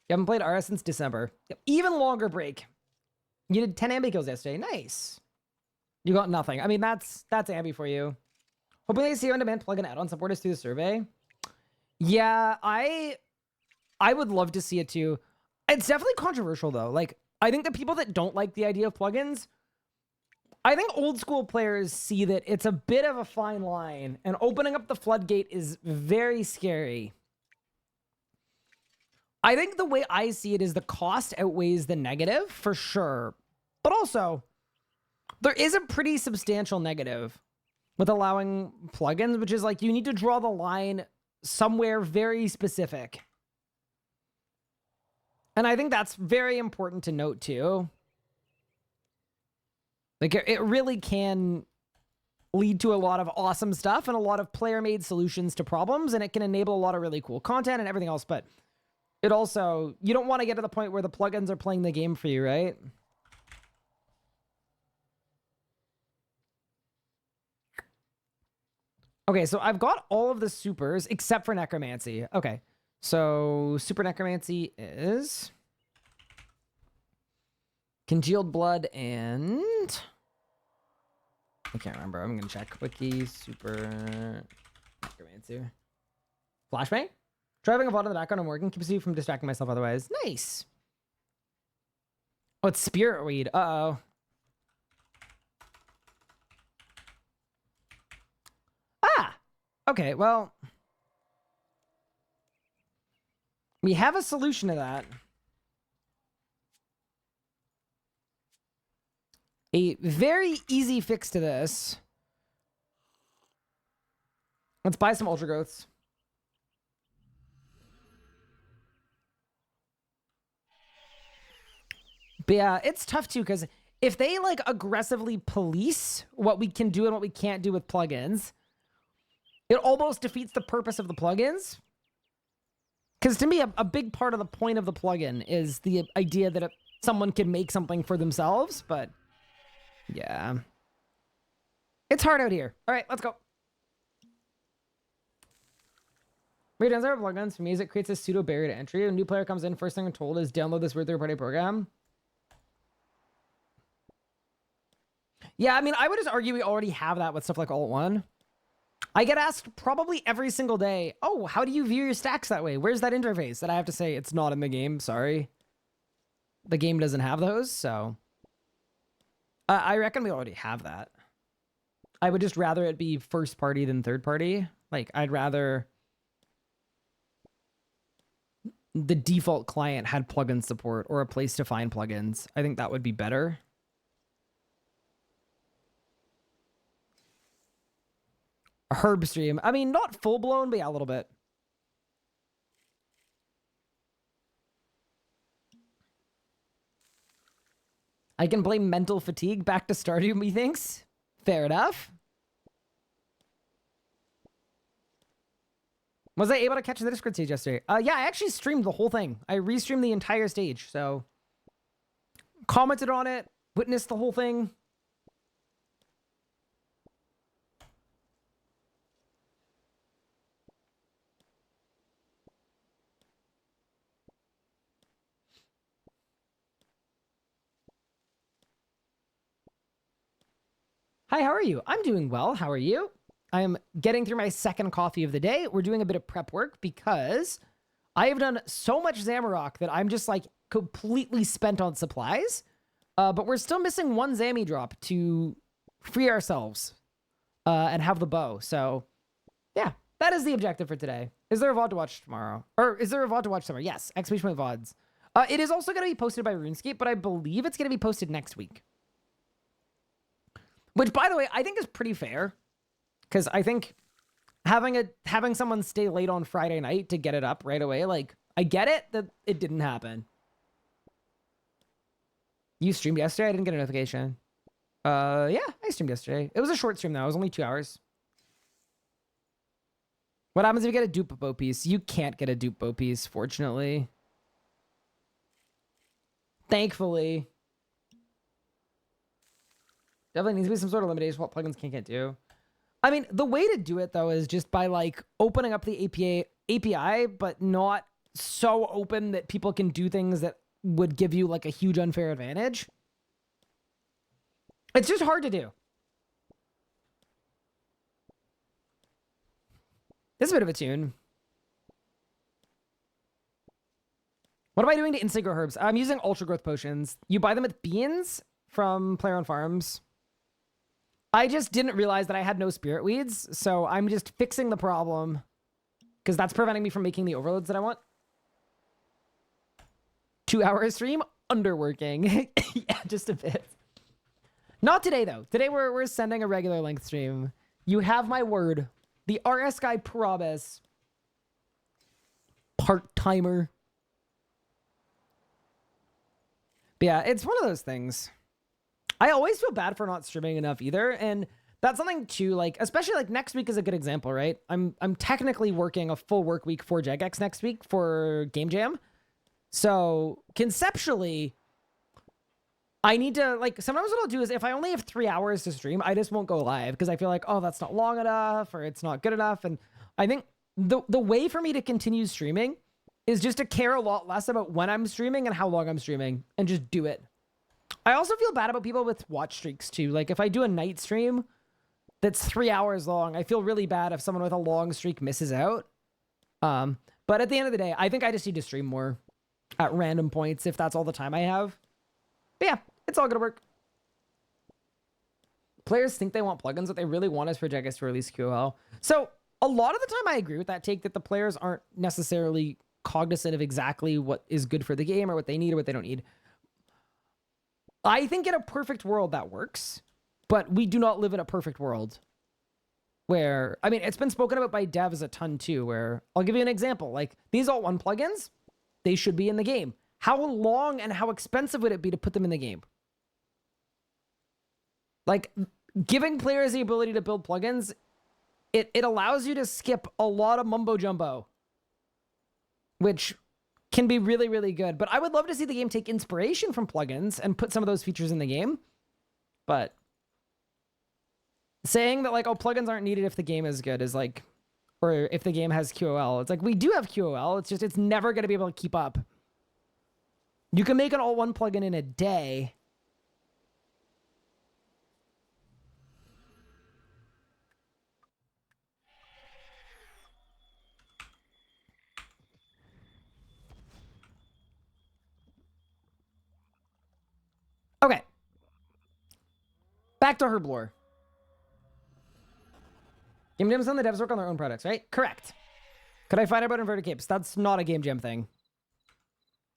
You haven't played RS since December. Yep. Even longer break. You did 10 ambi kills yesterday. Nice. You got nothing. I mean, that's ambi for you. Hoping they see you on demand plug an add-on supporters through the survey. Yeah, I would love to see it too. It's definitely controversial though. Like, I think the people that don't like the idea of plugins, I think old school players see that it's a bit of a fine line, and opening up the floodgate is very scary. I think the way I see it is the cost outweighs the negative for sure. But also, there is a pretty substantial negative with allowing plugins, which is like you need to draw the line somewhere very specific. And I think that's very important to note too. Like it really can lead to a lot of awesome stuff and a lot of player-made solutions to problems, and it can enable a lot of really cool content and everything else, but it also, you don't want to get to the point where the plugins are playing the game for you, right? Okay, so I've got all of the supers except for necromancy. Okay, so super necromancy is congealed blood and I can't remember. I'm gonna check. Wiki super necromancy. Flashbang? Driving a VOD in the background, I'm working. Keeps you from distracting myself otherwise. Nice. Oh, it's spirit weed. Uh-oh. Ah! Okay, well. We have a solution to that. A very easy fix to this. Let's buy some ultra growths. But yeah, it's tough too, because if they like aggressively police what we can do and what we can't do with plugins, it almost defeats the purpose of the plugins. Because to me, a big part of the point of the plugin is the idea that someone can make something for themselves. But yeah, it's hard out here. All right, let's go. Weird answer of plugins. For me, is it creates a pseudo barrier to entry. When a new player comes in, first thing I'm told is download this weird third-party program. Yeah, I mean, I would just argue we already have that with stuff like Alt1. I get asked probably every single day, oh, how do you view your stacks that way? Where's that interface? That I have to say, it's not in the game, sorry. The game doesn't have those, so. I reckon we already have that. I would just rather it be first party than third party. Like, I'd rather the default client had plugin support or a place to find plugins. I think that would be better. Herb stream. I mean, not full blown, but yeah, a little bit. I can blame mental fatigue back to Stardew, methinks. Fair enough. Was I able to catch the Discord stage yesterday? Yeah, I actually streamed the whole thing. I restreamed the entire stage, so commented on it, witnessed the whole thing. Hi, how are you? I'm doing well. How are you? I am getting through my second coffee of the day. We're doing a bit of prep work because I have done so much Zamorak that I'm just like completely spent on supplies. But we're still missing one Zamy drop to free ourselves and have the bow. So yeah, that is the objective for today. Is there a VOD to watch tomorrow? Or is there a VOD to watch tomorrow? Yes, exclamation point VODs. It is also going to be posted by RuneScape, but I believe it's going to be posted next week. Which, by the way, I think is pretty fair. Because I think having someone stay late on Friday night to get it up right away, like, I get it that it didn't happen. You streamed yesterday? I didn't get a notification. Yeah, I streamed yesterday. It was a short stream, though. It was only 2 hours. What happens if you get a dupe bow piece? You can't get a dupe bow piece, fortunately. Thankfully. Definitely needs to be some sort of limitation what plugins can't do. I mean, the way to do it, though, is just by, like, opening up the API, but not so open that people can do things that would give you, like, a huge unfair advantage. It's just hard to do. This is a bit of a tune. What am I doing to instant grow herbs? I'm using ultra growth potions. You buy them with beans from Player on Farms. I just didn't realize that I had no spirit weeds, so I'm just fixing the problem because that's preventing me from making the overloads that I want. 2 hour stream, underworking. Yeah, just a bit. Not today though. Today we're sending a regular length stream. You have my word. The RS guy promise. Part-timer. But yeah, it's one of those things. I always feel bad for not streaming enough either, and that's something too, like, especially like next week is a good example, right? I'm technically working a full work week for Jagex next week for Game Jam. So conceptually, I need to, like, sometimes what I'll do is if I only have 3 hours to stream, I just won't go live because I feel like, oh, that's not long enough or it's not good enough. And I think the way for me to continue streaming is just to care a lot less about when I'm streaming and how long I'm streaming and just do it. I also feel bad about people with watch streaks too. Like if I do a night stream that's 3 hours long, I feel really bad if someone with a long streak misses out. But at the end of the day, I think I just need to stream more at random points if that's all the time I have. But yeah, it's all gonna work. Players think they want plugins. What they really want is for Jagex to release QOL. So a lot of the time I agree with that take that the players aren't necessarily cognizant of exactly what is good for the game or what they need or what they don't need. I think in a perfect world that works, but we do not live in a perfect world where, I mean, it's been spoken about by devs a ton too, where I'll give you an example. Like these alt1 plugins, they should be in the game. How long and how expensive would it be to put them in the game? Like giving players the ability to build plugins, it allows you to skip a lot of mumbo jumbo, which can be really, really good. But I would love to see the game take inspiration from plugins and put some of those features in the game. But saying that like, oh, plugins aren't needed if the game is good is like, or if the game has QOL. It's like, we do have QOL. It's just, it's never going to be able to keep up. You can make an alt1 plugin in a day. Okay. Back to herb lore. Game Jam's on the devs work on their own products, right? Correct. Could I find out about inverted capes? That's not a Game Jam thing.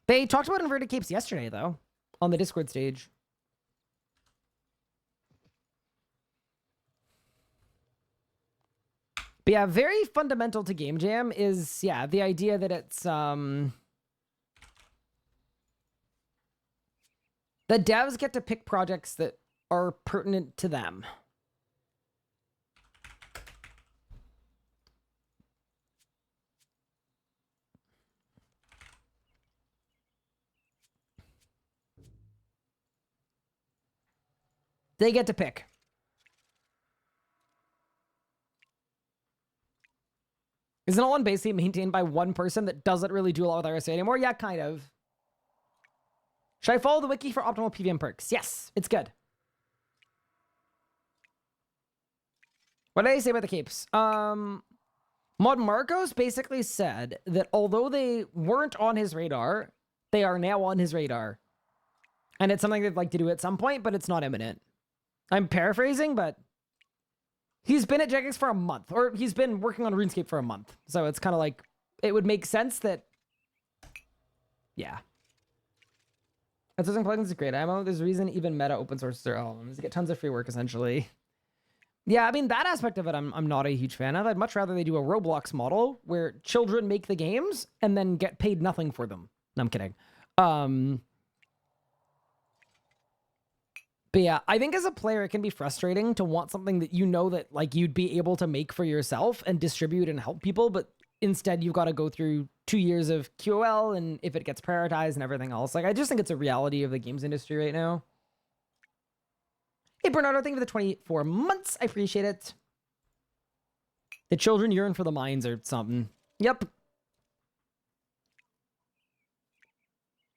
They talked about inverted capes yesterday, though, on the Discord stage. But yeah, very fundamental to Game Jam is, yeah, the idea that it's, the devs get to pick projects that are pertinent to them. They get to pick. Isn't all one basically maintained by one person that doesn't really do a lot with RSA anymore? Yeah, kind of. Should I follow the wiki for optimal PVM perks? Yes, it's good. What did I say about the capes? Mod Marcos basically said that although they weren't on his radar, they are now on his radar. And it's something they'd like to do at some point, but it's not imminent. I'm paraphrasing, but he's been at Jagex for a month, or he's been working on RuneScape for a month. So it's kind of like, it would make sense that, yeah. Assessing plugins is great. There's a reason even meta open sources are LLMs to get tons of free work essentially. Yeah, I mean, that aspect of it I'm not a huge fan of. I'd much rather they do a Roblox model where children make the games and then get paid nothing for them. No, I'm kidding. But yeah, I think as a player, it can be frustrating to want something that you know that like you'd be able to make for yourself and distribute and help people, but instead you've got to go through 2 years of QOL and if it gets prioritized and everything else. Like, I just think it's a reality of the games industry right now. Hey, Bernardo, thank you for the 24 months. I appreciate it. The children yearn for the mines or something. Yep.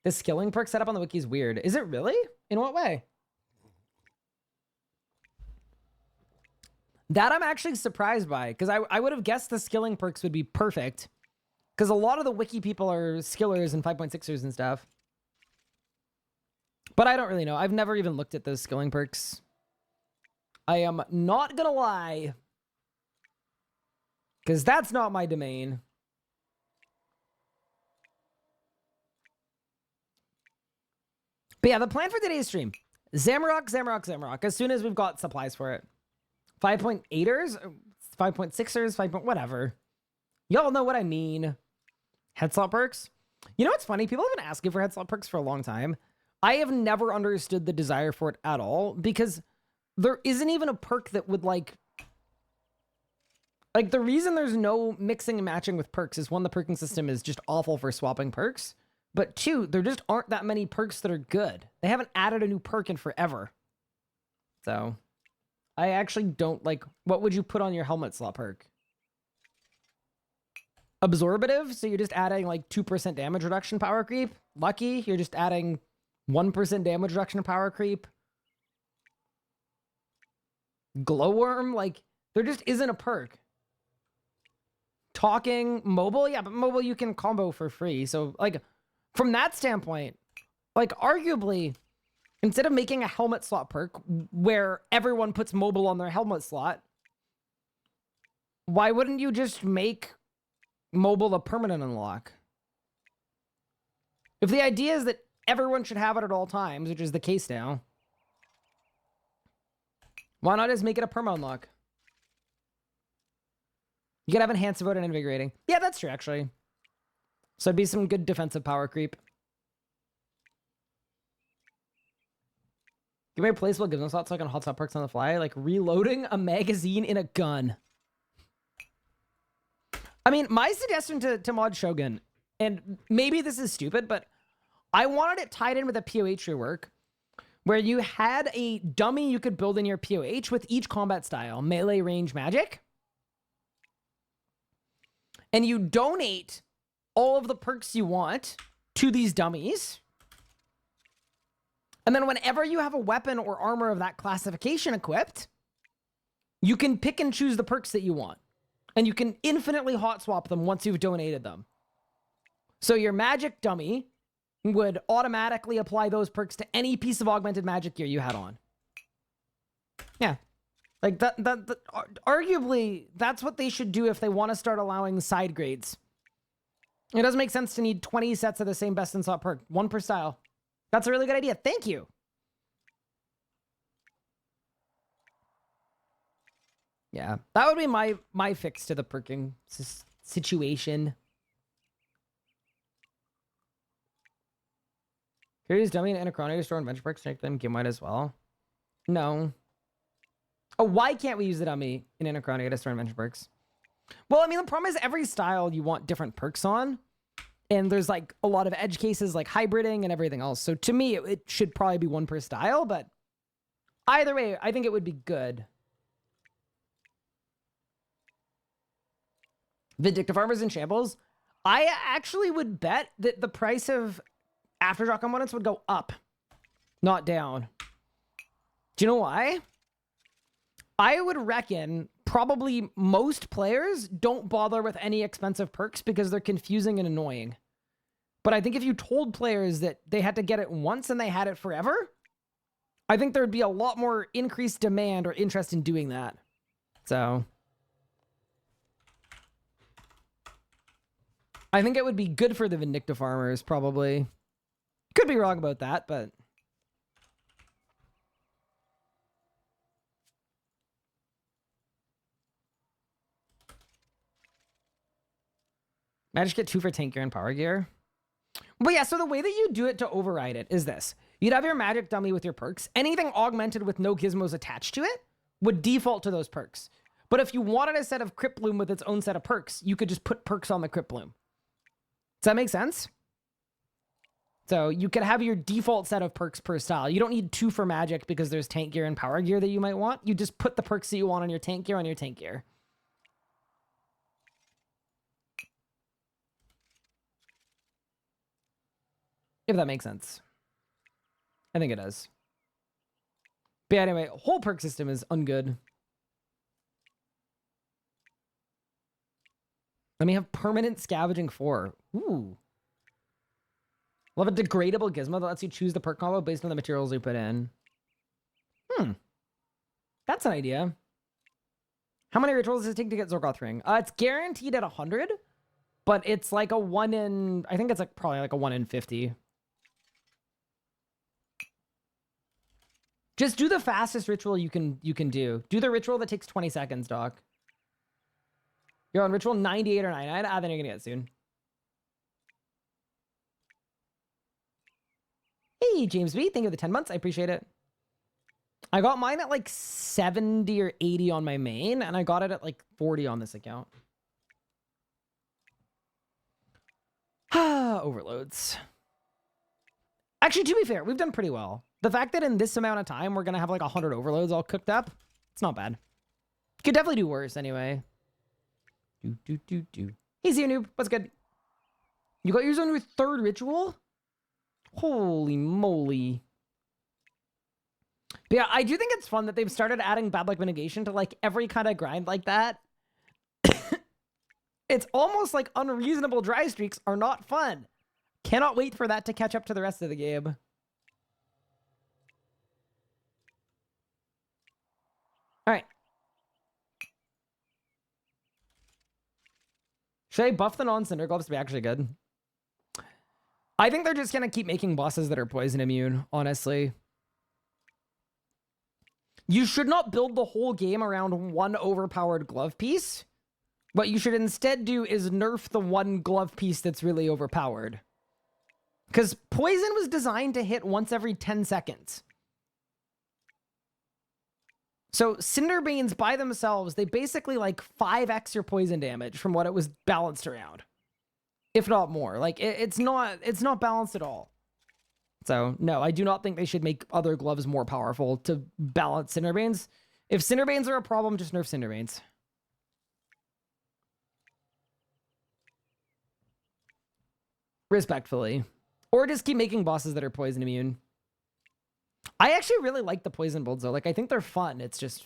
The skilling perk setup on the wiki is weird. Is it really? In what way? That I'm actually surprised by, because I would have guessed the skilling perks would be perfect. Because a lot of the wiki people are skillers and 5.6ers and stuff. But I don't really know. I've never even looked at those skilling perks. I am not gonna lie. Because that's not my domain. But yeah, the plan for today's stream. Zamorak, as soon as we've got supplies for it. 5.8ers, 5.6ers, 5. Whatever. Y'all know what I mean. Head slot perks. You know what's funny? People have been asking for head slot perks for a long time. I have never understood the desire for it at all because there isn't even a perk that would like the reason there's no mixing and matching with perks is one, the perking system is just awful for swapping perks. But two, there just aren't that many perks that are good. They haven't added a new perk in forever. So I actually don't like, what would you put on your helmet slot perk? Absorbative, so you're just adding like 2% damage reduction power creep. Lucky, you're just adding 1% damage reduction power creep. Glowworm, like there just isn't a perk. Talking, mobile, yeah, but mobile you can combo for free. So like from that standpoint, like arguably, instead of making a helmet slot perk where everyone puts mobile on their helmet slot, why wouldn't you just make mobile a permanent unlock? If the idea is that everyone should have it at all times, which is the case now, why not just make it a perma unlock? You could have enhanced vote and invigorating. Yeah, that's true, actually. So it'd be some good defensive power creep. Give me a placeable give them slots so I can hot swap perks on the fly. Like reloading a magazine in a gun. I mean, my suggestion to mod Shogun, and maybe this is stupid, but I wanted it tied in with a POH rework where you had a dummy you could build in your POH with each combat style, melee, range, magic. And you donate all of the perks you want to these dummies. And then whenever you have a weapon or armor of that classification equipped, you can pick and choose the perks that you want. And you can infinitely hot swap them once you've donated them. So your magic dummy would automatically apply those perks to any piece of augmented magic gear you had on. Yeah. Like that arguably, that's what they should do if they want to start allowing side grades. It doesn't make sense to need 20 sets of the same best in slot perk, one per style. That's a really good idea. Thank you. Yeah, that would be my fix to the perking situation. Curious dummy and Anachronia to store adventure perks to make them game wide as well. No. Oh, why can't we use the dummy in Anachronia to store adventure perks? Well, I mean, the problem is every style you want different perks on. And there's like a lot of edge cases like hybriding and everything else. So to me, it should probably be one per style, but either way, I think it would be good. Vindictive Armors in Shambles. I actually would bet that the price of Aftershock components would go up, not down. Do you know why? I would reckon probably most players don't bother with any expensive perks because they're confusing and annoying. But I think if you told players that they had to get it once and they had it forever, I think there'd be a lot more increased demand or interest in doing that. So I think it would be good for the Vindictive Farmers, probably. Could be wrong about that, but... I just get 2 for tank gear and power gear. But yeah, so the way that you do it to override it is this. You'd have your magic dummy with your perks. Anything augmented with no gizmos attached to it would default to those perks. But if you wanted a set of Crypt Bloom with its own set of perks, you could just put perks on the Crypt Bloom. Does that make sense? So you could have your default set of perks per style. You don't need 2 for magic because there's tank gear and power gear that you might want. You just put the perks that you want on your tank gear. If that makes sense. I think it does. But yeah, anyway, whole perk system is ungood. Let me have permanent scavenging 4. Ooh. Love a degradable gizmo that lets you choose the perk combo based on the materials you put in. That's an idea. How many rituals does it take to get Zorgoth Ring? It's guaranteed at 100, but it's like a 1 in... I think it's like probably like a 1 in 50. Just do the fastest ritual you can do. Do the ritual that takes 20 seconds, Doc. You're on ritual 98 or 99. Then you're gonna get it soon. Hey, James B. Thank you for the 10 months. I appreciate it. I got mine at like 70 or 80 on my main, and I got it at like 40 on this account. Overloads. Actually, to be fair, we've done pretty well. The fact that in this amount of time, we're going to have like 100 overloads all cooked up, it's not bad. Could definitely do worse anyway. Hey, Zero Noob. What's good? You got yours on your 3rd ritual? Holy moly. But yeah, I do think it's fun that they've started adding bad luck mitigation to like every kind of grind like that. It's almost like unreasonable dry streaks are not fun. Cannot wait for that to catch up to the rest of the game. All right. Should I buff the non-cinder gloves to be actually good? I think they're just going to keep making bosses that are poison immune, honestly. You should not build the whole game around one overpowered glove piece. What you should instead do is nerf the one glove piece that's really overpowered. Because poison was designed to hit once every 10 seconds. So Cinderbanes by themselves, they basically like 5x your poison damage from what it was balanced around. If not more. Like it's not balanced at all. So no, I do not think they should make other gloves more powerful to balance Cinderbanes. If Cinderbanes are a problem, just nerf Cinderbanes. Respectfully. Or just keep making bosses that are poison immune. I actually really like the poison builds though. Like I think they're fun. It's just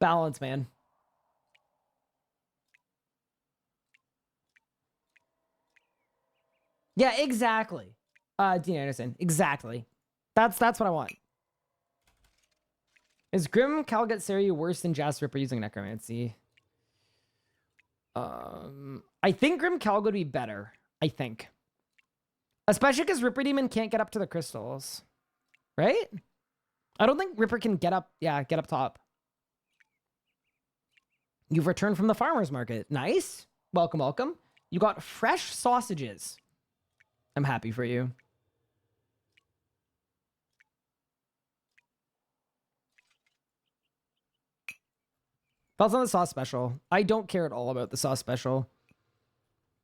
balance, man. Yeah, exactly. Dean Anderson. Exactly. That's what I want. Is Grim Calgut Seri worse than Jas Ripper using Necromancy? I think Grim Calgut would be better. I think. Especially because Ripper Demon can't get up to the crystals. Right? I don't think Ripper can get up. Yeah, get up top. You've returned from the farmer's market. Nice. Welcome, welcome. You got fresh sausages. I'm happy for you. Thoughts on the sauce special? I don't care at all about the sauce special.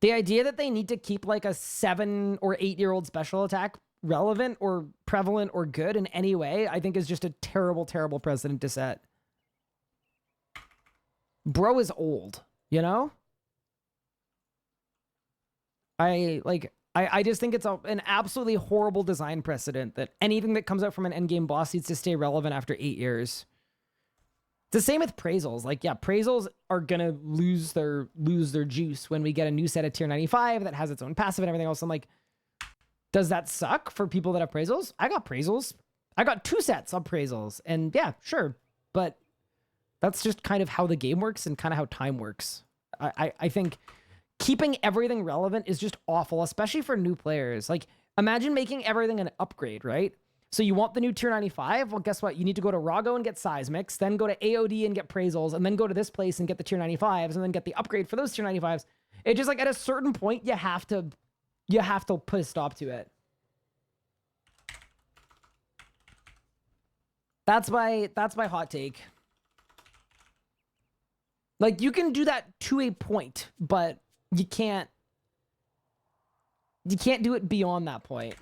The idea that they need to keep like a 7 or 8-year-old special attack relevant or prevalent or good in any way, I think is just a terrible, terrible precedent to set. Bro is old, you know? I just think it's an absolutely horrible design precedent that anything that comes out from an endgame boss needs to stay relevant after 8 years. It's the same with Praisals. Like, yeah, Praisals are gonna lose their juice when we get a new set of tier 95 that has its own passive and everything else. I'm like, does that suck for people that have Praisals? I got Praisals. I got 2 sets of Praisals. And yeah, sure. But that's just kind of how the game works and kind of how time works. I think keeping everything relevant is just awful, especially for new players. Like, Imagine making everything an upgrade, right? So you want the new tier 95? Well, guess what? You need to go to Rago and get Seismics, then go to AOD and get Praisals, and then go to this place and get the tier 95s, and then get the upgrade for those tier 95s. It's just like at a certain point, you have to put a stop to it. That's my hot take. Like, you can do that to a point, but you can't do it beyond that point.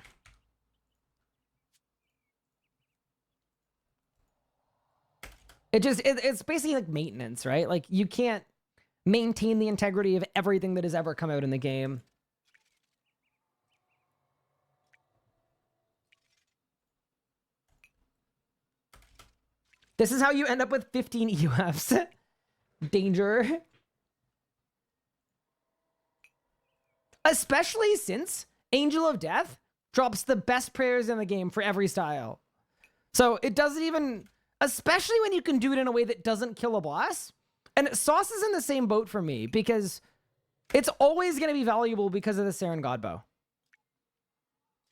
It's basically like maintenance, right? Like, you can't maintain the integrity of everything that has ever come out in the game. This is how you end up with 15 EUFs. Danger. Especially since Angel of Death drops the best prayers in the game for every style. So it doesn't even... Especially when you can do it in a way that doesn't kill a boss. And Sauce is in the same boat for me, because it's always going to be valuable because of the Saren Godbow.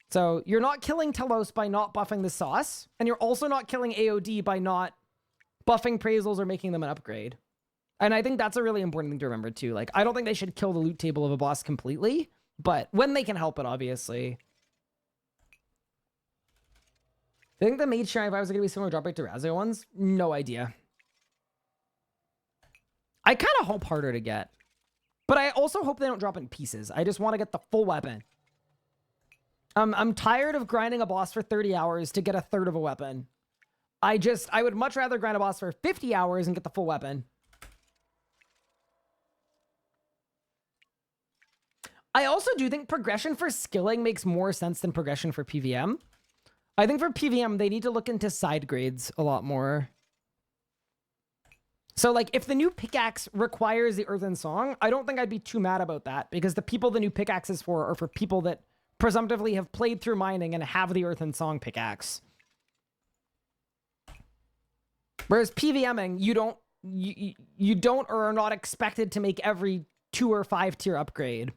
So you're not killing Telos by not buffing the Sauce, and you're also not killing AOD by not buffing Praisals or making them an upgrade. And I think that's a really important thing to remember too. Like, I don't think they should kill the loot table of a boss completely, but when they can help it, obviously. I think the Mage Shine vibes are going to be similar drop rate to Razio ones. No idea. I kind of hope harder to get. But I also hope they don't drop in pieces. I just want to get the full weapon. I'm tired of grinding a boss for 30 hours to get a third of a weapon. I would much rather grind a boss for 50 hours and get the full weapon. I also do think progression for skilling makes more sense than progression for PVM. I think for PVM, they need to look into side grades a lot more. So, like, if the new pickaxe requires the Earthen Song, I don't think I'd be too mad about that, because the people the new pickaxe is for are for people that presumptively have played through mining and have the Earthen Song pickaxe. Whereas PVMing, you don't or are not expected to make every 2 or 5 tier upgrade.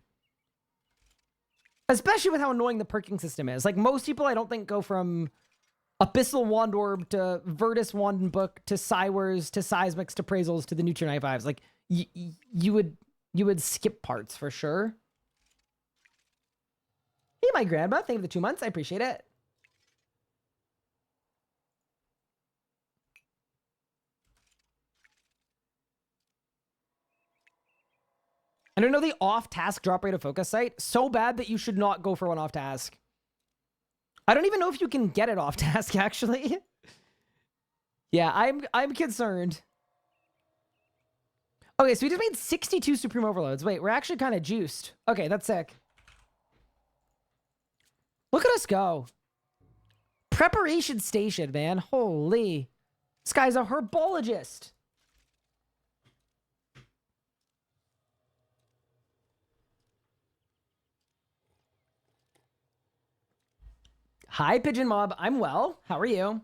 Especially with how annoying the perking system is. Like, most people, I don't think, go from Abyssal Wand Orb to Virtus Wand and Book to Cywers to Seismics to Praisals to the new tier 95s. Like, you would skip parts for sure. Hey, my grandma, thank you for the 2 months. I appreciate it. I don't know the off-task drop rate of focus site. So bad that you should not go for one off-task. I don't even know if you can get it off-task, actually. Yeah, I'm concerned. Okay, so we just made 62 Supreme Overloads. Wait, we're actually kind of juiced. Okay, that's sick. Look at us go. Preparation station, man. Holy. This guy's a herbologist. Hi, Pigeon Mob. I'm well. How are you?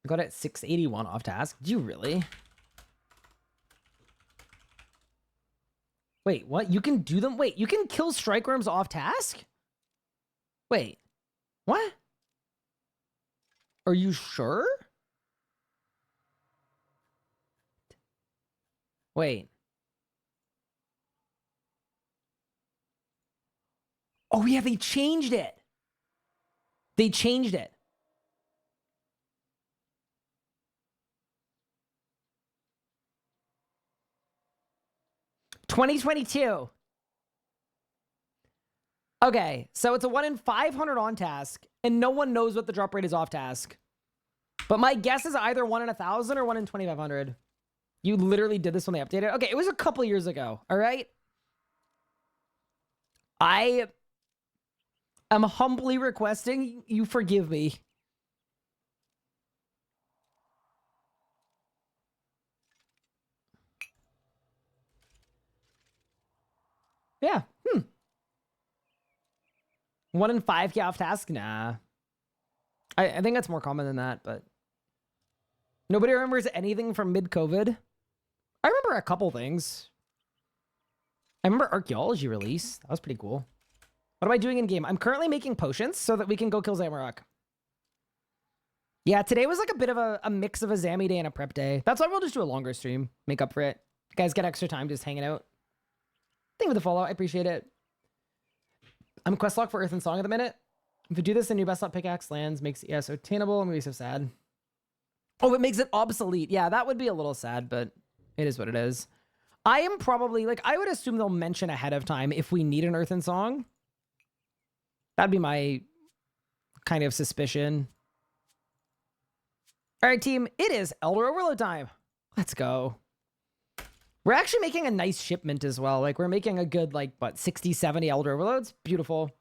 I got it at 681 off task. Do you really? Wait, what? You can do them? Wait, you can kill strike worms off task? Wait, what? Are you sure? Wait. Oh, yeah, they changed it. They changed it. $2022. Okay, so it's a 1 in 500 on task, and no one knows what the drop rate is off task. But my guess is either 1 in 1,000 or 1 in 2,500. You literally did this when they updated it? Okay, it was a couple years ago, all right? I am humbly requesting you forgive me. Yeah, 1 in 5K off task? Nah. I think that's more common than that, but... Nobody remembers anything from mid-COVID. I remember a couple things. I remember archaeology release. That was pretty cool. What am I doing in game? I'm currently making potions so that we can go kill Zamorak. Yeah, today was like a bit of a mix of a Zamy day and a prep day. That's why we'll just do a longer stream. Make up for it. You guys get extra time just hanging out. Thank you for the follow. I appreciate it. I'm quest lock for Earth and Song at the minute. If we do this, the new best slot pickaxe lands makes it so attainable. I'm gonna be so sad. Oh, it makes it obsolete. Yeah, that would be a little sad, but it is what it is. I am probably, like, I would assume they'll mention ahead of time if we need an Earth and Song. That'd be my kind of suspicion. All right, team, it is Elder Overload time. Let's go. We're actually making a nice shipment as well. Like, we're making a good, like, what, 60, 70 Elder Overloads? Beautiful.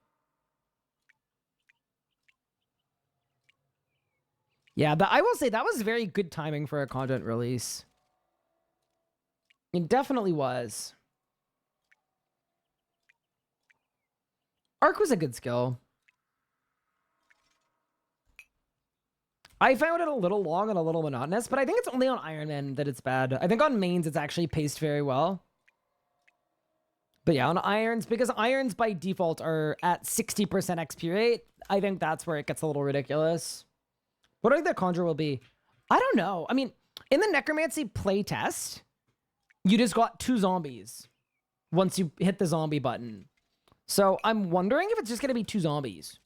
Yeah, but I will say that was very good timing for a content release. It definitely was. Arc was a good skill. I found it a little long and a little monotonous, but I think it's only on Ironman that it's bad. I think on mains it's actually paced very well. But yeah, on irons, because irons by default are at 60% XP rate, I think that's where it gets a little ridiculous. What do I think the Conjure will be? I don't know. I mean, in the Necromancy playtest, you just got 2 zombies once you hit the zombie button. So I'm wondering if it's just going to be 2 zombies.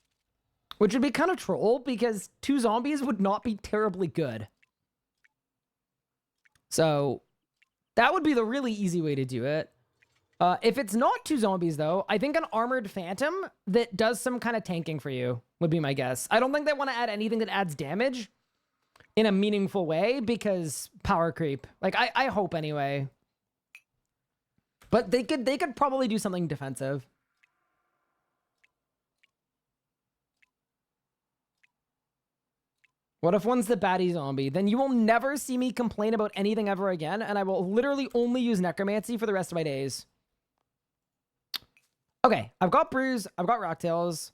Which would be kind of troll, because 2 zombies would not be terribly good. So that would be the really easy way to do it. If it's not 2 zombies, though, I think an Armored Phantom that does some kind of tanking for you would be my guess. I don't think they want to add anything that adds damage in a meaningful way, because power creep. Like, I hope anyway. But they could probably do something defensive. What if one's the baddie zombie? Then you will never see me complain about anything ever again, and I will literally only use Necromancy for the rest of my days. Okay, I've got Bruise, I've got Rocktails.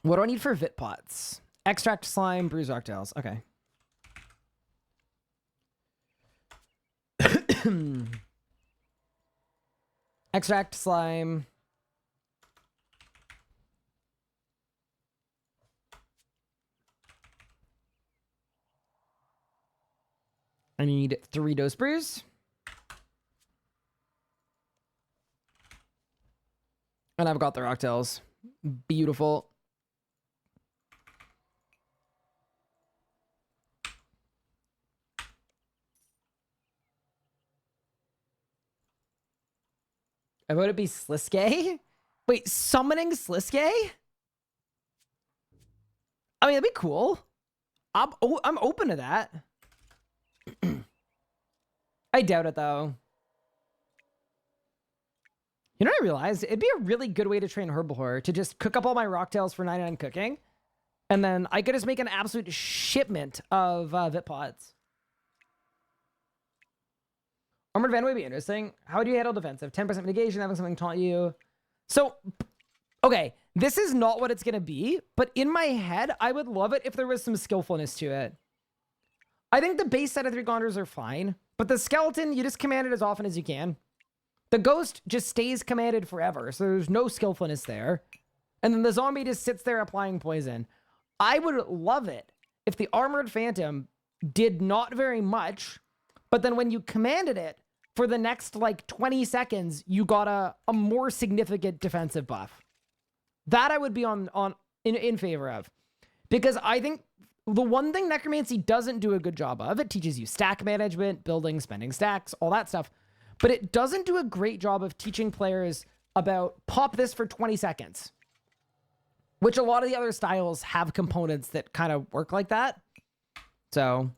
What do I need for Vit Pots? Extract Slime, Bruise, Rocktails. Okay. Extract Slime. I need 3 Dose Brews. And I've got the Rocktails. Beautiful. I vote it be Sliskay? Wait, summoning Sliskay? I mean, that'd be cool. I'm open to that. I doubt it, though. You know what I realized? It'd be a really good way to train Herbivore, to just cook up all my Rocktails for 99 cooking, and then I could just make an absolute shipment of Vit Pods. Armored Van would be interesting. How would you handle defensive? 10% mitigation, having something taunt you. So, okay, this is not what it's going to be, but in my head, I would love it if there was some skillfulness to it. I think the base set of 3 Gondors are fine, but the skeleton, you just command it as often as you can. The ghost just stays commanded forever, so there's no skillfulness there. And then the zombie just sits there applying poison. I would love it if the Armored Phantom did not very much, but then when you commanded it, for the next, like, 20 seconds, you got a more significant defensive buff. That I would be in favor of. Because I think the one thing Necromancy doesn't do a good job of, it teaches you stack management, building, spending stacks, all that stuff. But it doesn't do a great job of teaching players about pop this for 20 seconds. Which a lot of the other styles have components that kind of work like that. So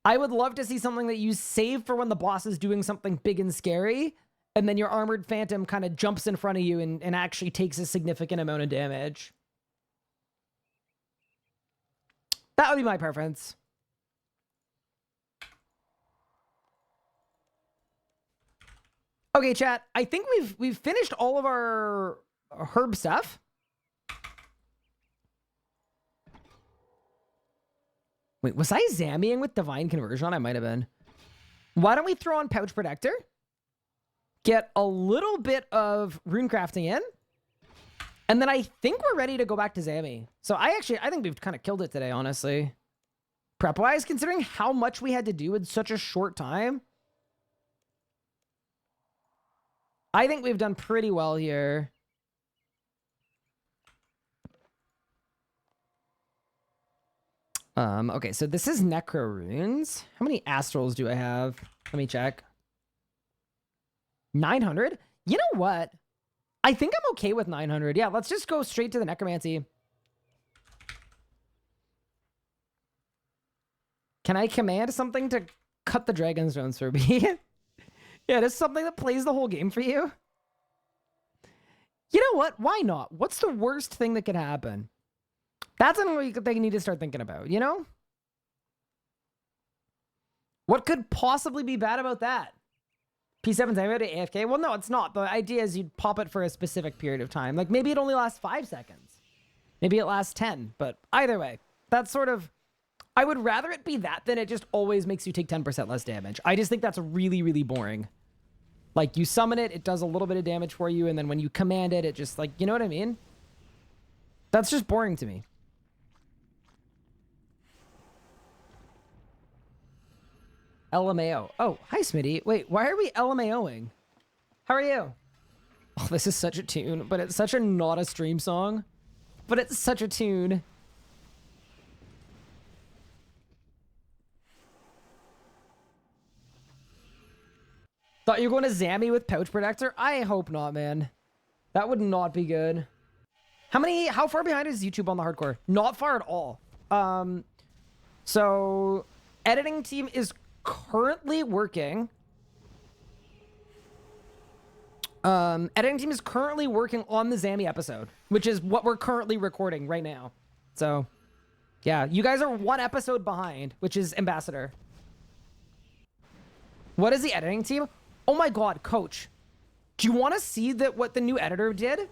I would love to see something that you save for when the boss is doing something big and scary, and then your Armored Phantom kind of jumps in front of you and actually takes a significant amount of damage. That would be my preference. Okay, chat. I think we've finished all of our herb stuff. Wait, was I Zammying with Divine Conversion? I might have been. Why don't we throw on Pouch Protector? Get a little bit of rune crafting in. And then I think we're ready to go back to Zamy. So I think we've kind of killed it today, honestly. Prep-wise, considering how much we had to do in such a short time. I think we've done pretty well here. Okay, so this is Necro Runes. How many Astrals do I have? Let me check. 900? You know what? I think I'm okay with 900. Yeah, let's just go straight to the Necromancy. Can I command something to cut the Dragon Stones for me? Yeah, it is something that plays the whole game for you. You know what? Why not? What's the worst thing that could happen? That's something they need to start thinking about, you know? What could possibly be bad about that? P7's anyway to AFK? Well, no, it's not. The idea is you'd pop it for a specific period of time. Like, maybe it only lasts 5 seconds. Maybe it lasts 10. But either way, that's sort of... I would rather it be that than it just always makes you take 10% less damage. I just think that's really, really boring. Like, you summon it, it does a little bit of damage for you, and then when you command it, it just, like, you know what I mean? That's just boring to me. LMAO. Oh, hi, Smitty. Wait, why are we LMAOing? How are you? Oh, this is such a tune, but it's such a not a stream song. But it's such a tune. Thought you were going to Zamy with Pouch Protector? I hope not, man. That would not be good. How far behind is YouTube on the hardcore? Not far at all. So editing team is currently working. Editing team is currently working on the Zamy episode, which is what we're currently recording right now. So yeah, you guys are 1 episode behind, which is Ambassador. What is the editing team? Oh my God, coach. Do you want to see what the new editor did?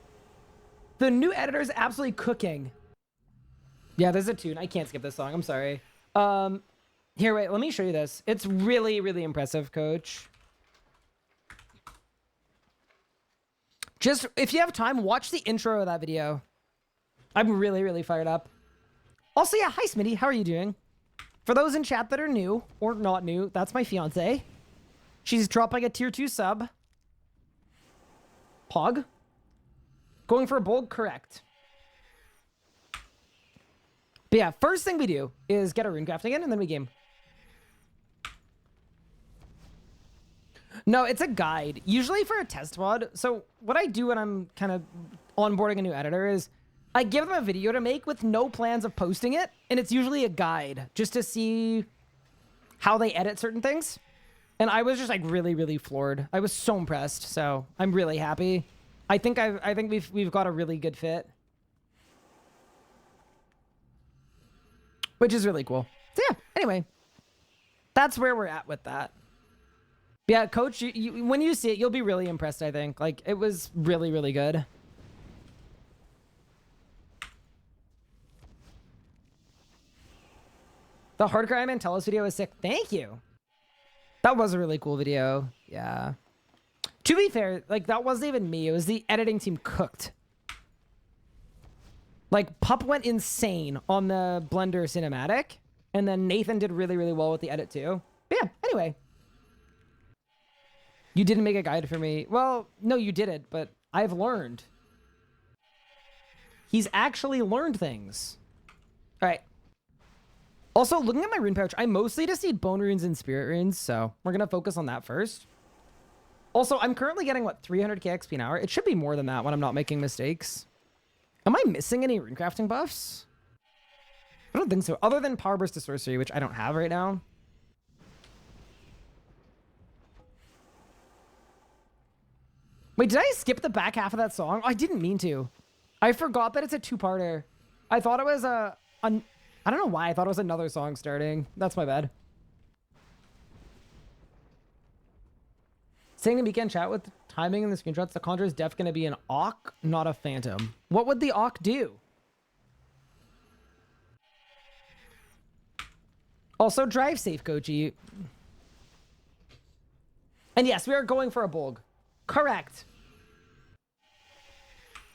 The new editor is absolutely cooking. Yeah, there's a tune. I can't skip this song. I'm sorry. Here, wait, let me show you this. It's really, really impressive, coach. Just, if you have time, watch the intro of that video. I'm really, really fired up. Also, yeah, hi, Smitty. How are you doing? For those in chat that are new or not new, that's my fiance. She's dropping a tier 2 sub. Pog. Going for a bold, correct. But yeah, first thing we do is get a rune crafting in, and then we game. No, it's a guide. Usually for a test VOD. So what I do when I'm kind of onboarding a new editor is I give them a video to make with no plans of posting it, and it's usually a guide just to see how they edit certain things. And I was just like really, really floored. I was so impressed. So I'm really happy. I think we've got a really good fit, which is really cool. So yeah. Anyway, that's where we're at with that. Yeah, coach. When you see it, you'll be really impressed. I think like it was really, really good. The Hardcore Ironman Tell Us video was sick. Thank you. That was a really cool video. Yeah. To be fair, like, that wasn't even me. It was the editing team cooked. Like, Pup went insane on the Blender cinematic. And then Nathan did really, really well with the edit, too. But yeah, anyway. You didn't make a guide for me. Well, no, you didn't, but I've learned. He's actually learned things. All right. Also, looking at my rune pouch, I mostly just need bone runes and spirit runes, so we're going to focus on that first. Also, I'm currently getting, what, 300k XP an hour? It should be more than that when I'm not making mistakes. Am I missing any rune crafting buffs? I don't think so, other than Power Burst to Sorcery, which I don't have right now. Wait, did I skip the back half of that song? Oh, I didn't mean to. I forgot that it's a 2-parter. I thought it was I don't know why. I thought it was another song starting. That's my bad. Saying in weekend chat with timing in the screenshots, the Conjure is def going to be an Auk, not a Phantom. What would the Auk do? Also, drive safe, Koji. And yes, we are going for a Bolg. Correct.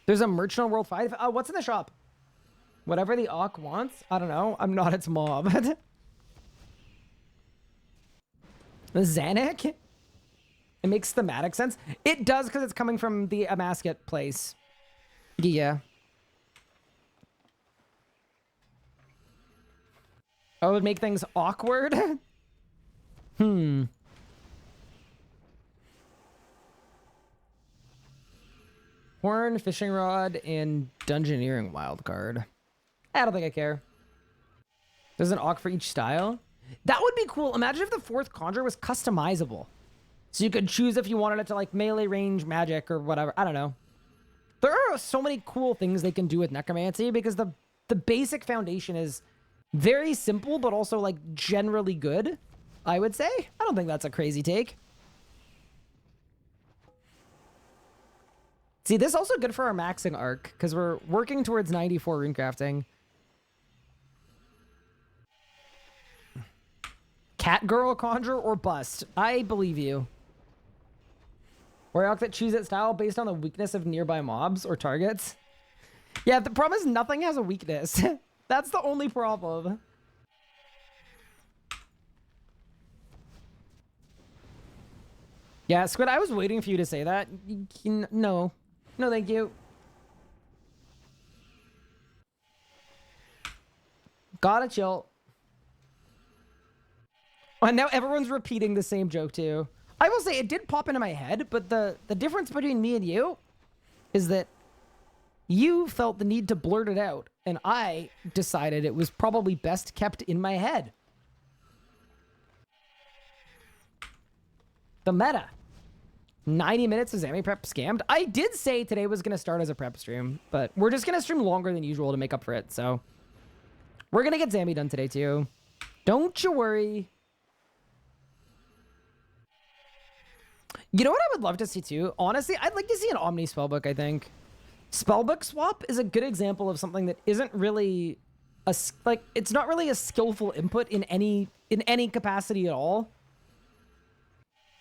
There's a merchant on World 5. What's in the shop? Whatever the Awk wants. I don't know. I'm not its mob. The Zanuck? It makes thematic sense. It does because it's coming from the Amasket place. Yeah. Oh, it would make things awkward? Horn, fishing rod, and dungeoneering wildcard. I don't think I care. There's an Awk for each style. That would be cool. Imagine if the fourth conjure was customizable. So you could choose if you wanted it to like melee range magic or whatever. I don't know. There are so many cool things they can do with necromancy because the basic foundation is very simple, but also like generally good, I would say. I don't think that's a crazy take. See, this is also good for our maxing arc because we're working towards 94 runecrafting. Cat girl conjure or bust. I believe you. Warlock that choose its style based on the weakness of nearby mobs or targets. Yeah, the problem is nothing has a weakness. That's the only problem. Yeah, Squid, I was waiting for you to say that. No. No, thank you. Gotta chill. And now everyone's repeating the same joke too. I will say it did pop into my head, but the difference between me and you is that you felt the need to blurt it out, and I decided it was probably best kept in my head. The meta. 90 minutes of Zamy prep scammed. I did say today was going to start as a prep stream, but we're just going to stream longer than usual to make up for it, so we're going to get Zamy done today too. Don't you worry. You know what I would love to see too? Honestly, I'd like to see an Omni spellbook, I think. Spellbook swap is a good example of something that isn't really it's not really a skillful input in any capacity at all.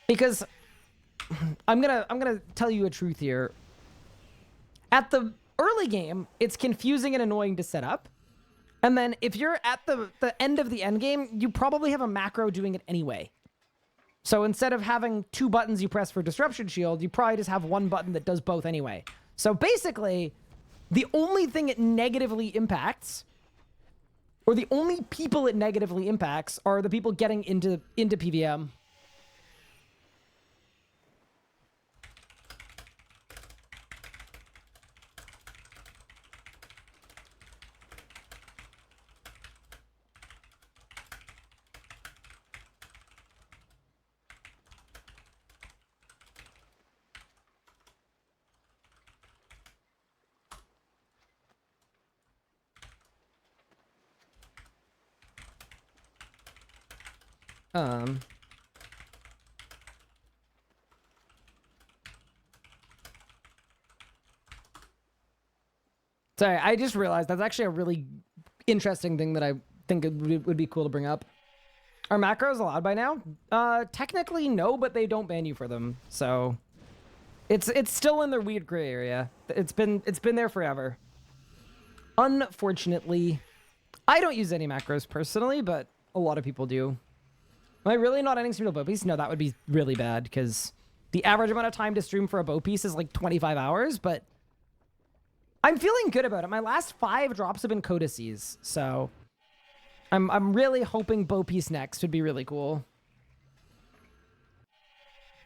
Because I'm gonna tell you a truth here. At the early game, it's confusing and annoying to set up. And then if you're at the end of the end game, you probably have a macro doing it anyway. So instead of having 2 buttons you press for Disruption Shield, you probably just have 1 button that does both anyway. So basically, the only thing it negatively impacts, or the only people it negatively impacts, are the people getting into PVM. Sorry, I just realized that's actually a really interesting thing that I think it would be cool to bring up. Are macros allowed by now? Technically no, but they don't ban you for them. So it's still in their weird gray area. It's been there forever. Unfortunately, I don't use any macros personally, but a lot of people do. Am I really not ending stream to bow piece? No, that would be really bad because the average amount of time to stream for a bow piece is like 25 hours, but I'm feeling good about it. My last 5 drops have been codices, so I'm really hoping bow piece next would be really cool.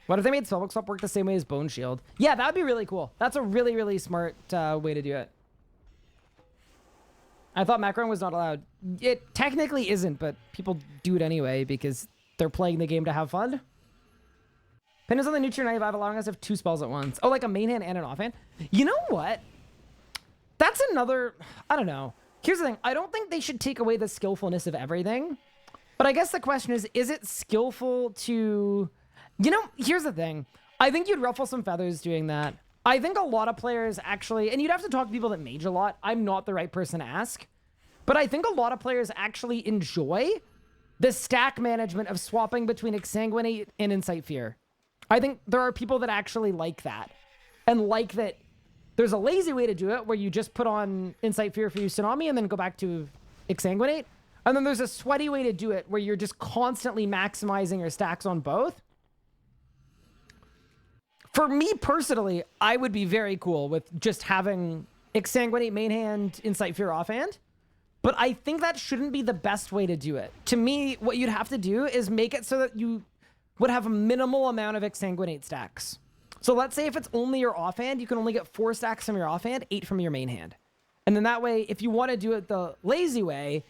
What if they made Spellbook Swap work the same way as Bone Shield? Yeah, that would be really cool. That's a really, really smart way to do it. I thought macroing was not allowed. It technically isn't, but people do it anyway because they're playing the game to have fun. Pin is on the Nutrient 95, allowing us to have 2 spells at once. Oh, like a main hand and an offhand? You know what? That's another... I don't know. Here's the thing. I don't think they should take away the skillfulness of everything. But I guess the question is it skillful to... You know, here's the thing. I think you'd ruffle some feathers doing that. I think a lot of players actually... And you'd have to talk to people that mage a lot. I'm not the right person to ask. But I think a lot of players actually enjoy the stack management of swapping between Exsanguinate and Incite Fear. I think there are people that actually like that. And like that there's a lazy way to do it where you just put on Incite Fear for your Tsunami and then go back to Exsanguinate. And then there's a sweaty way to do it where you're just constantly maximizing your stacks on both. For me personally, I would be very cool with just having Exsanguinate main hand, Incite Fear offhand. But I think that shouldn't be the best way to do it. To me, what you'd have to do is make it so that you would have a minimal amount of Exsanguinate stacks. So let's say if it's only your offhand, you can only get 4 stacks from your offhand, 8 from your main hand. And then that way, if you want to do it the lazy way,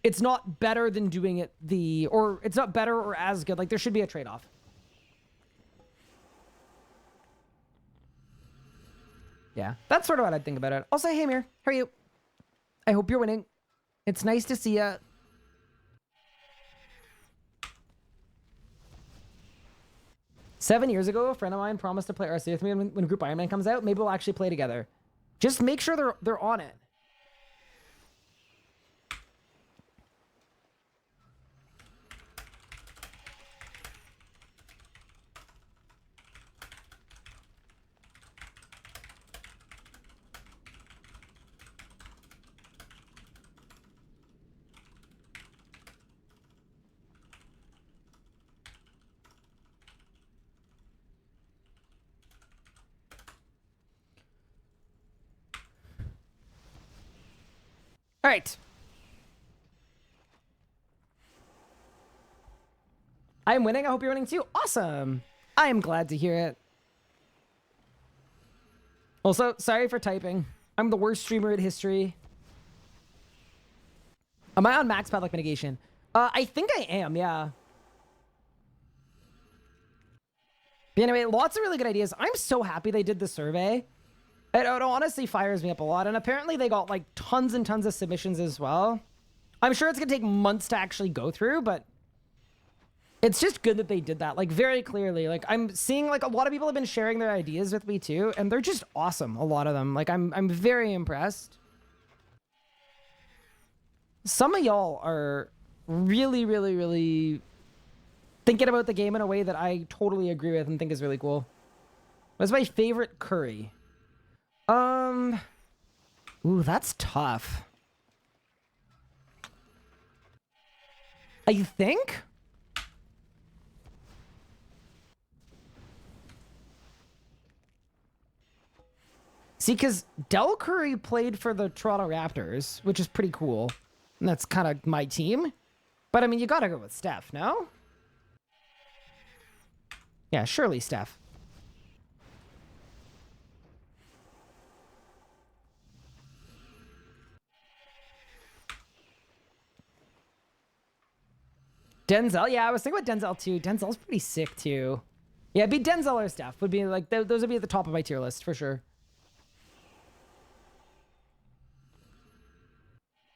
it's not better than doing it or it's not better or as good. Like there should be a trade-off. Yeah, that's sort of what I'd think about it. Also, hey, Mir, how are you? I hope you're winning. It's nice to see ya. Seven years ago, a friend of mine promised to play RC with me when Group Ironman comes out. Maybe we'll actually play together. Just make sure they're on it. All right. I'm winning. I hope you're winning too. Awesome. I am glad to hear it. Also, sorry for typing. I'm the worst streamer in history. Am I on max padlock mitigation? I think I am, yeah. But anyway, lots of really good ideas. I'm so happy they did the survey. It honestly fires me up a lot. And apparently they got like tons and tons of submissions as well. I'm sure it's going to take months to actually go through, but it's just good that they did that. Like very clearly, like I'm seeing like a lot of people have been sharing their ideas with me too. And they're just awesome. A lot of them. Like I'm very impressed. Some of y'all are really, really, really thinking about the game in a way that I totally agree with and think is really cool. What's my favorite curry? Ooh, that's tough. I think? See, because Del Curry played for the Toronto Raptors, which is pretty cool. And that's kind of my team. But, I mean, you gotta go with Steph, no? Yeah, surely Steph. Denzel, yeah, I was thinking about Denzel too. Denzel's pretty sick too. Yeah, it'd be Denzel or Steph. Would be like those would be at the top of my tier list for sure.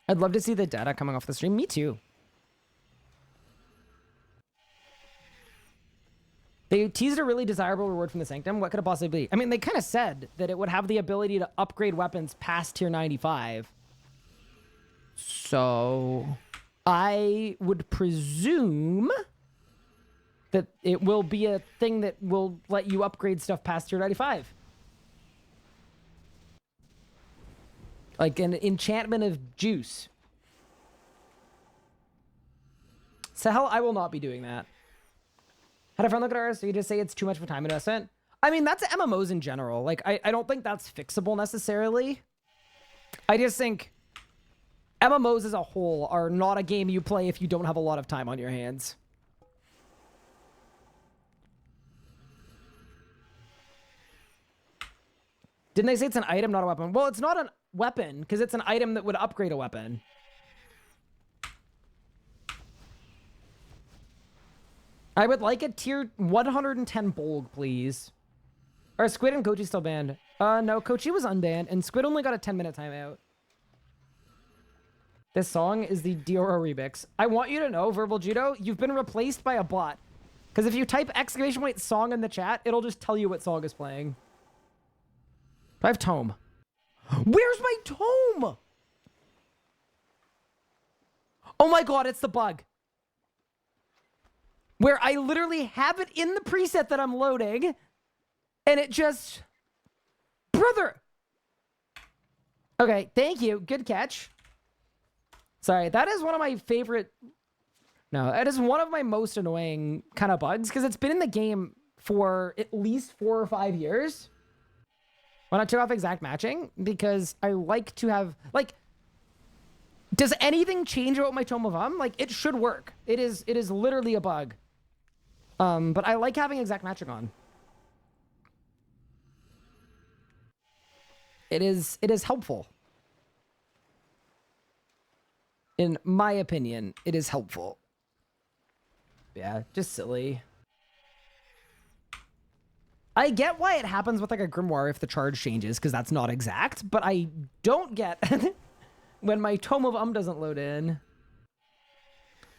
I'd love to see the data coming off the stream. Me too. They teased a really desirable reward from the Sanctum. What could it possibly be? I mean, they kind of said that it would have the ability to upgrade weapons past tier 95. So I would presume that it will be a thing that will let you upgrade stuff past tier 95. Like an enchantment of juice. Sahel, I will not be doing that. Had a friend look at ours, so you just say it's too much of a time investment. I mean, that's MMOs in general. Like, I don't think that's fixable necessarily. I just think MMOs as a whole are not a game you play if you don't have a lot of time on your hands. Didn't they say it's an item, not a weapon? Well, it's not a weapon, because it's an item that would upgrade a weapon. I would like a tier 110 Bolg, please. Are Squid and Kochi still banned? No, Kochi was unbanned, and Squid only got a 10-minute timeout. This song is the Diora remix. I want you to know, Verbal Judo, you've been replaced by a bot. Because if you type ! song in the chat, it'll just tell you what song is playing. Do I have Tome? Where's my Tome? Oh my god, it's the bug. where I literally have it in the preset that I'm loading, and it just... Brother! Okay, thank you. Good catch. Sorry, that is one of my favorite... No, it is one of my most annoying kind of bugs, because it's been in the game for at least 4 or 5 years. When I took off exact matching, because I like to have... Like, does anything change about my Tome of Like, it should work. It is literally a bug. But I like having exact matching on. It is helpful. In my opinion, it is helpful. Yeah, just silly. I get why it happens with like a grimoire if the charge changes, because that's not exact, but I don't get when my Tome of doesn't load in.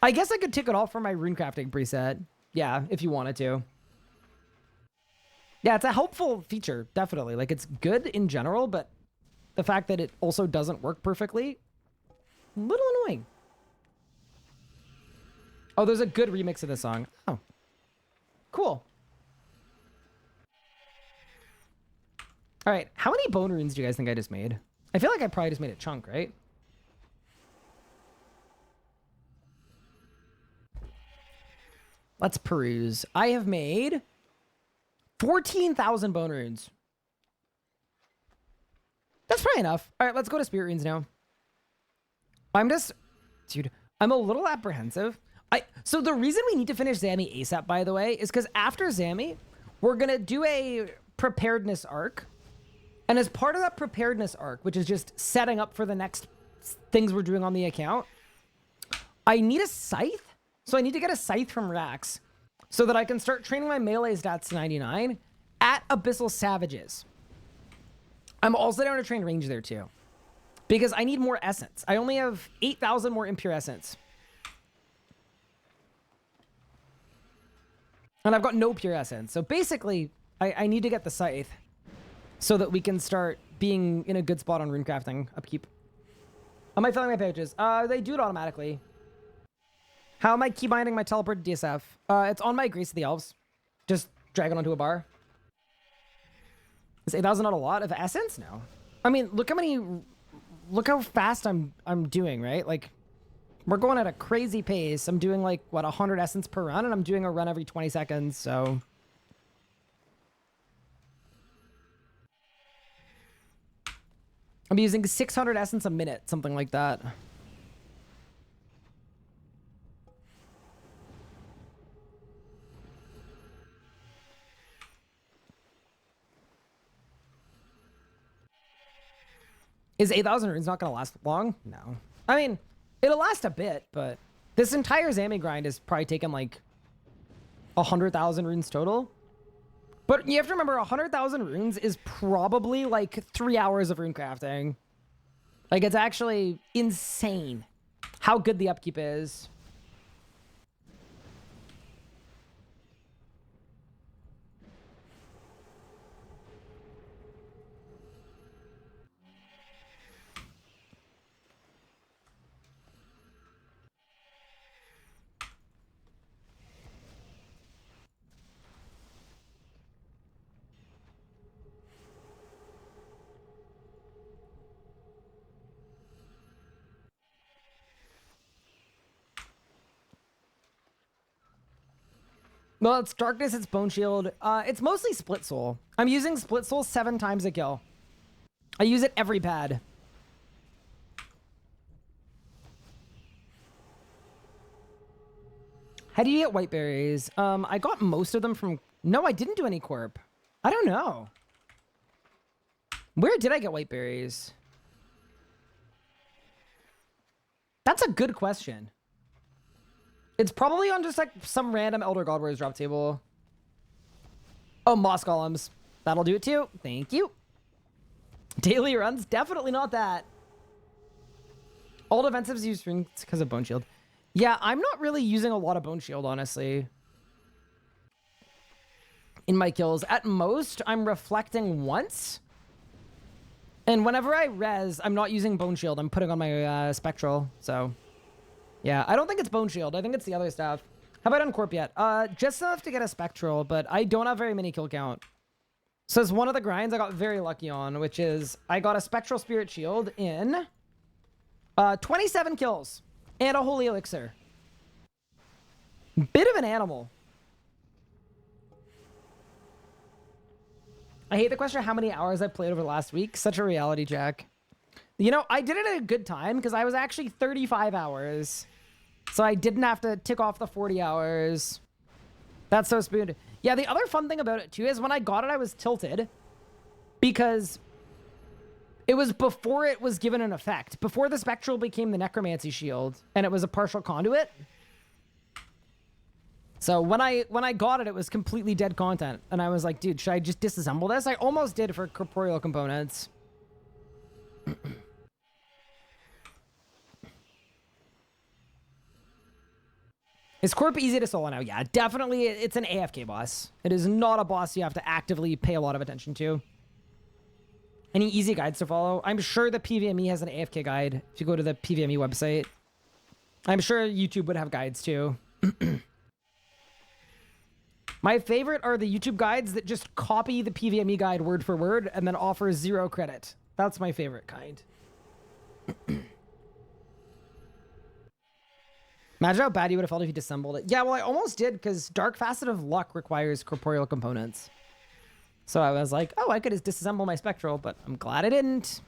I guess I could take it off from my runecrafting preset. Yeah, if you wanted to. Yeah, it's a helpful feature, definitely. Like, it's good in general, but the fact that it also doesn't work perfectly, a little annoying. Oh, there's a good remix of this song. Oh, cool. All right, how many bone runes do you guys think I just made? I feel like I probably just made a chunk, right? Let's peruse. I have made 14,000 bone runes. That's probably enough. All right, let's go to spirit runes now. Dude, I'm a little apprehensive. So the reason we need to finish Zamy ASAP, by the way, is because after Zamy, we're going to do a preparedness arc. And as part of that preparedness arc, which is just setting up for the next things we're doing on the account, I need a scythe. So I need to get a scythe from Rax so that I can start training my melee stats to 99 at Abyssal Savages. I'm also down to train range there too, because I need more essence. I only have 8,000 more impure essence. And I've got no pure essence. So basically, I need to get the scythe so that we can start being in a good spot on runecrafting upkeep. Am I filling my pages? They do it automatically. How am I keybinding my teleport to DSF? It's on my Grace of the Elves. Just drag it onto a bar. Is 8,000 not a lot of essence? No. I mean, look how fast I'm doing, right? Like, we're going at a crazy pace. I'm doing like, what, 100 essence per run, and I'm doing a run every 20 seconds, so... I'm using 600 essence a minute, something like that. Is 8,000 runes not going to last long? No. I mean, it'll last a bit, but this entire Zamy grind is probably taken like 100,000 runes total. But you have to remember, 100,000 runes is probably like 3 hours of rune crafting. Like, it's actually insane how good the upkeep is. Well, it's Darkness, it's Bone Shield. It's mostly Split Soul. I'm using Split Soul 7 times a kill. I use it every pad. How do you get white berries? I got most of them from... No, I didn't do any corp. I don't know. Where did I get white berries? That's a good question. It's probably on just like some random Elder God Warriors drop table. Oh, Moss Golems. That'll do it too. Thank you. Daily runs? Definitely not that. All defensives use rings because of Bone Shield. Yeah, I'm not really using a lot of Bone Shield, honestly. In my kills. At most, I'm reflecting once. And whenever I res, I'm not using Bone Shield. I'm putting on my Spectral, so... Yeah, I don't think it's Bone Shield. I think it's the other stuff. Have I done Corp yet? Just enough to get a Spectral, but I don't have very many kill count. So it's one of the grinds I got very lucky on, which is I got a Spectral Spirit Shield in 27 kills and a Holy Elixir. Bit of an animal. I hate the question of how many hours I played over the last week. Such a reality check. You know, I did it at a good time because I was actually 35 hours. So I didn't have to tick off the 40 hours. That's so smooth. Yeah, the other fun thing about it too is when I got it, I was tilted because it was before it was given an effect. Before the Spectral became the Necromancy Shield and it was a partial conduit. So when I got it, it was completely dead content. And I was like, dude, should I just disassemble this? I almost did for corporeal components. Is Corp easy to solo now? Yeah, definitely. It's an AFK boss. It is not a boss you have to actively pay a lot of attention to. Any easy guides to follow? I'm sure the PVME has an AFK guide. If you go to the PVME website, I'm sure YouTube would have guides too. My favorite are the YouTube guides that just copy the PVME guide word for word and then offer 0 credit. That's my favorite kind. Imagine how bad you would have felt if you disassembled it. Yeah, well, I almost did because Dark Facet of Luck requires corporeal components. So I was like, oh, I could just disassemble my Spectral, but I'm glad I didn't.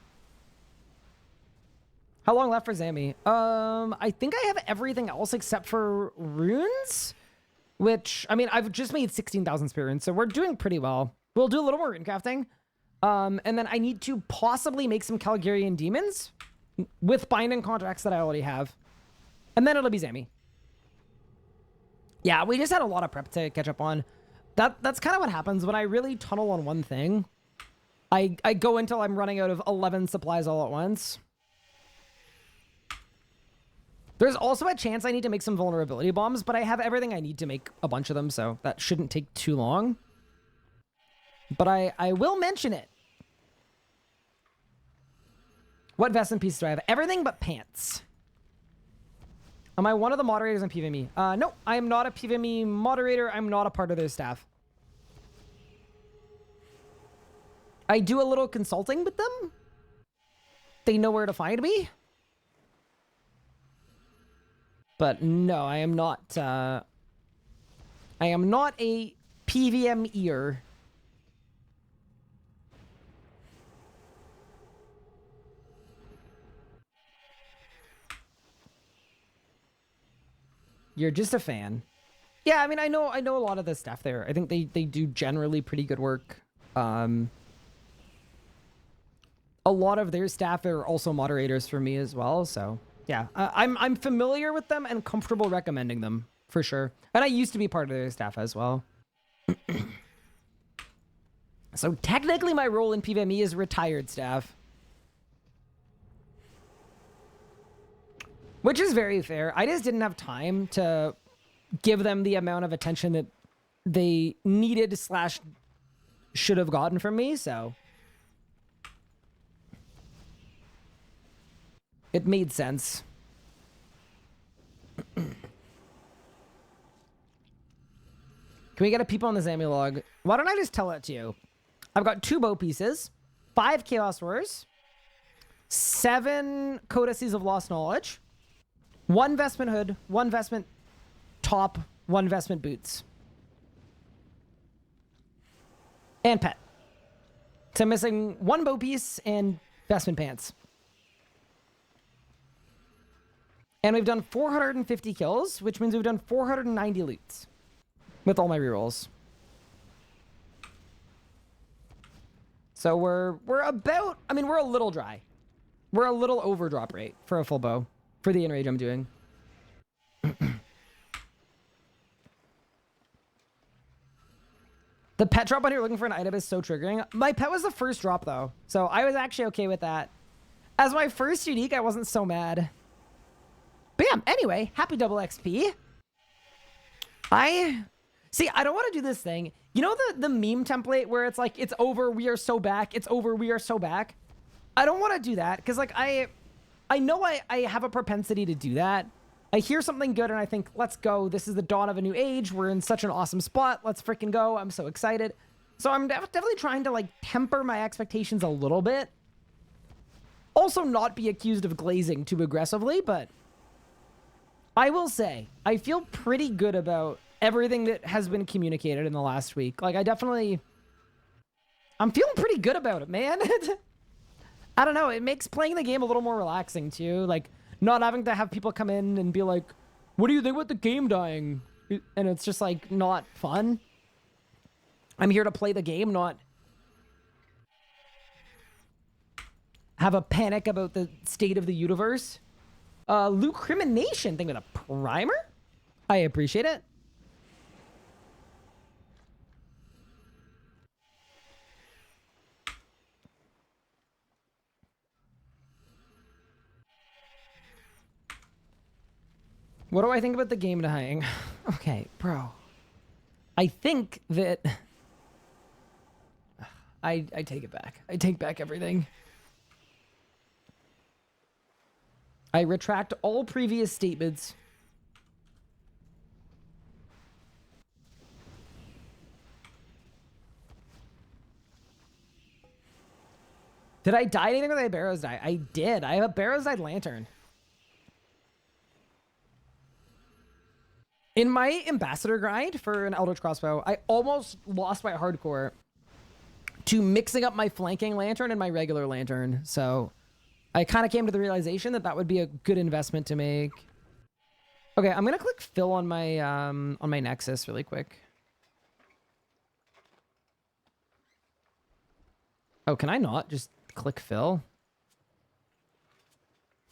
How long left for Zamy? I think I have everything else except for runes, which, I mean, I've just made 16,000 spirit runes, so we're doing pretty well. We'll do a little more rune crafting. And then I need to possibly make some Caligarian demons with binding contracts that I already have. And then it'll be Zamy. Yeah, we just had a lot of prep to catch up on. That's kind of what happens when I really tunnel on one thing. I go until I'm running out of 11 supplies all at once. There's also a chance I need to make some vulnerability bombs, but I have everything I need to make a bunch of them, so that shouldn't take too long. But I will mention it. What vest pieces do I have? Everything but pants. Am I one of the moderators on PVME? No, I am not a PVME moderator. I'm not a part of their staff. I do a little consulting with them. They know where to find me. But no, I am not a PVMeer. You're just a fan. Yeah, I mean, I know a lot of the staff there. I think they do generally pretty good work. A lot of their staff are also moderators for me as well. So yeah, I'm familiar with them and comfortable recommending them for sure. And I used to be part of their staff as well. So technically my role in PVME is retired staff. Which is very fair. I just didn't have time to give them the amount of attention that they needed / should have gotten from me, so it made sense. Can we get a peep on the Zamy log? Why don't I just tell it to you? I've got 2 bow pieces, 5 Chaos Roars, 7 Codices of Lost Knowledge, 1 vestment hood, 1 vestment top, 1 vestment boots. And pet. So I'm missing 1 bow piece and vestment pants. And we've done 450 kills, which means we've done 490 loots with all my rerolls. So we're about, I mean, we're a little dry. We're a little over drop rate for a full bow. For the enrage I'm doing. The pet drop when you're looking for an item is so triggering. My pet was the first drop though, so I was actually okay with that. As my first unique, I wasn't so mad. Bam! Anyway, happy double XP. I don't want to do this thing. You know the meme template where it's like, it's over, we are so back. It's over, we are so back. I don't want to do that because like I know I have a propensity to do that, I hear something good and I think, let's go. This is the dawn of a new age. We're in such an awesome spot. Let's freaking go. I'm so excited. So I'm definitely trying to like temper my expectations a little bit. Also not be accused of glazing too aggressively, but I will say I feel pretty good about everything that has been communicated in the last week. Like I'm feeling pretty good about it, man. I don't know. It makes playing the game a little more relaxing too. Like not having to have people come in and be like, what do you think about the game dying? And it's just like not fun. I'm here to play the game, not have a panic about the state of the universe. Lucrimination thing with a primer? I appreciate it. What do I think about the game dying? Okay, bro. I think that... I take it back. I take back everything. I retract all previous statements. Did I dye anything with a Barrow's dye? I did. I have a Barrow's dyed lantern. In my ambassador grind for an Eldritch crossbow, I almost lost my hardcore to mixing up my flanking lantern and my regular lantern. So I kind of came to the realization that that would be a good investment to make. Okay, I'm gonna click fill on my Nexus really quick. Oh, can I not just click fill?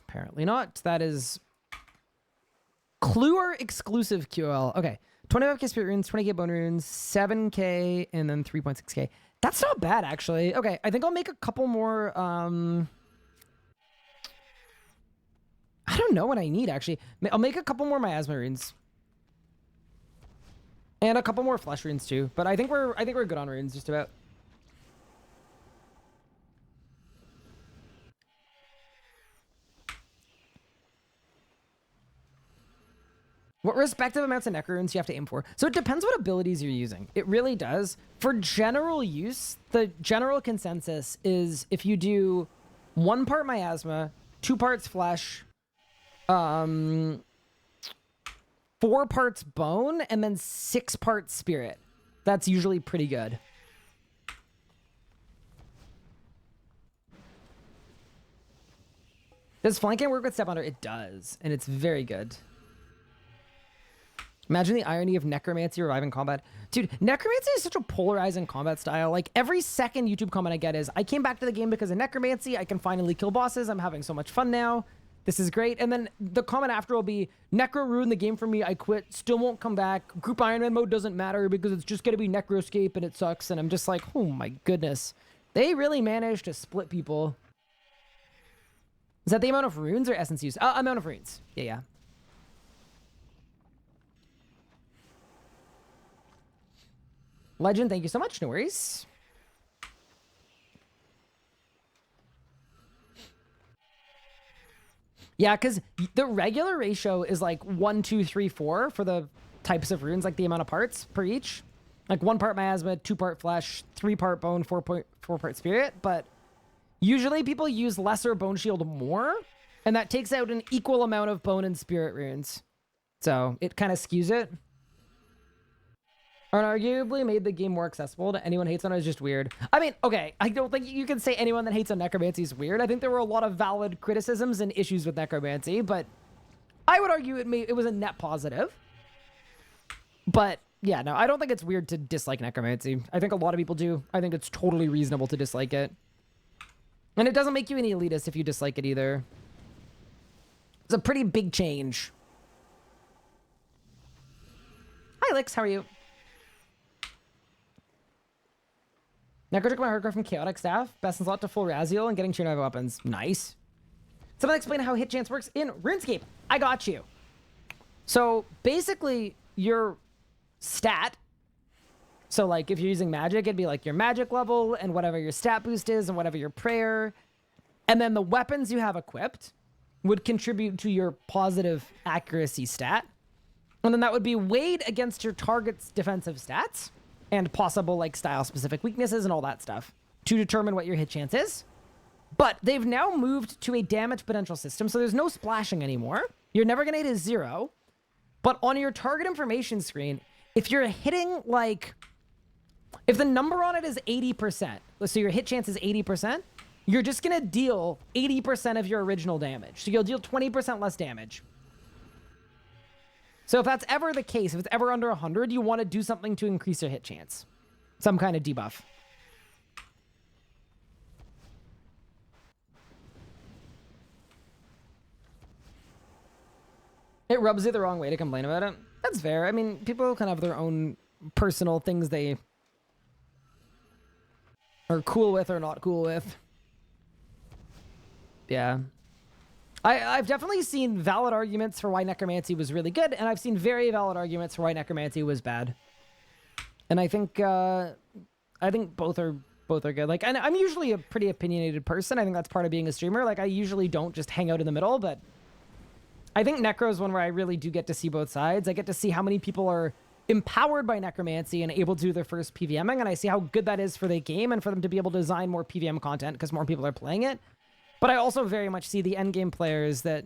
Apparently not. That is Cluer exclusive QL. Okay, 25k spirit runes, 20k bone runes, 7k, and then 3.6k. That's not bad, actually. Okay, I think I'll make a couple more, I don't know what I need, actually. I'll make a couple more miasma runes. And a couple more flesh runes, too. But I think we're good on runes, just about. What respective amounts of necro runes you have to aim for? So it depends what abilities you're using. It really does. For general use, the general consensus is if you do 1 part miasma, 2 parts flesh, 4 parts bone, and then 6 parts spirit. That's usually pretty good. Does flanking work with Step Under? It does, and it's very good. Imagine the irony of necromancy reviving combat. Dude, necromancy is such a polarizing combat style. Like, every second YouTube comment I get is, I came back to the game because of necromancy. I can finally kill bosses. I'm having so much fun now. This is great. And then the comment after will be, necro ruined the game for me. I quit. Still won't come back. Group Ironman mode doesn't matter because it's just going to be necroscape and it sucks. And I'm just like, oh my goodness. They really managed to split people. Is that the amount of runes or essence use? Amount of runes. Yeah. Legend, thank you so much. No worries. Yeah, because the regular ratio is like 1, 2, 3, 4 for the types of runes, like the amount of parts per each. Like 1 part miasma, 2 part flesh, 3 part bone, 4 part spirit. But usually people use lesser bone shield more, and that takes out an equal amount of bone and spirit runes. So it kind of skews it. Arguably made the game more accessible to anyone who hates on it is just weird. I mean, okay, I don't think you can say anyone that hates on necromancy is weird. I think there were a lot of valid criticisms and issues with necromancy, but I would argue it was a net positive. But yeah, no, I don't think it's weird to dislike necromancy. I think a lot of people do. I think it's totally reasonable to dislike it. And it doesn't make you any elitist if you dislike it either. It's a pretty big change. Hi, Lix, how are you? Necro took my hardcore from Chaotic Staff. Best in slot to full Raziel and getting tier 9 weapons. Nice. Someone explain how hit chance works in RuneScape. I got you. So basically your stat. So like if you're using magic, it'd be like your magic level and whatever your stat boost is and whatever your prayer. And then the weapons you have equipped would contribute to your positive accuracy stat. And then that would be weighed against your target's defensive stats and possible like style-specific weaknesses and all that stuff to determine what your hit chance is. But they've now moved to a damage potential system, so there's no splashing anymore. You're never going to hit a 0. But on your target information screen, if you're hitting like... If the number on it is 80%, so your hit chance is 80%, you're just going to deal 80% of your original damage. So you'll deal 20% less damage. So if that's ever the case, if it's ever under 100, you want to do something to increase your hit chance. Some kind of debuff. It rubs you the wrong way to complain about it. That's fair. I mean, people kind of have their own personal things they are cool with or not cool with. Yeah. I've definitely seen valid arguments for why Necromancy was really good, and I've seen very valid arguments for why Necromancy was bad. And I think both are good. Like, and I'm usually a pretty opinionated person. I think that's part of being a streamer. Like, I usually don't just hang out in the middle, but I think Necro is one where I really do get to see both sides. I get to see how many people are empowered by Necromancy and able to do their first PVMing, and I see how good that is for the game and for them to be able to design more PVM content because more people are playing it. But I also very much see the endgame players that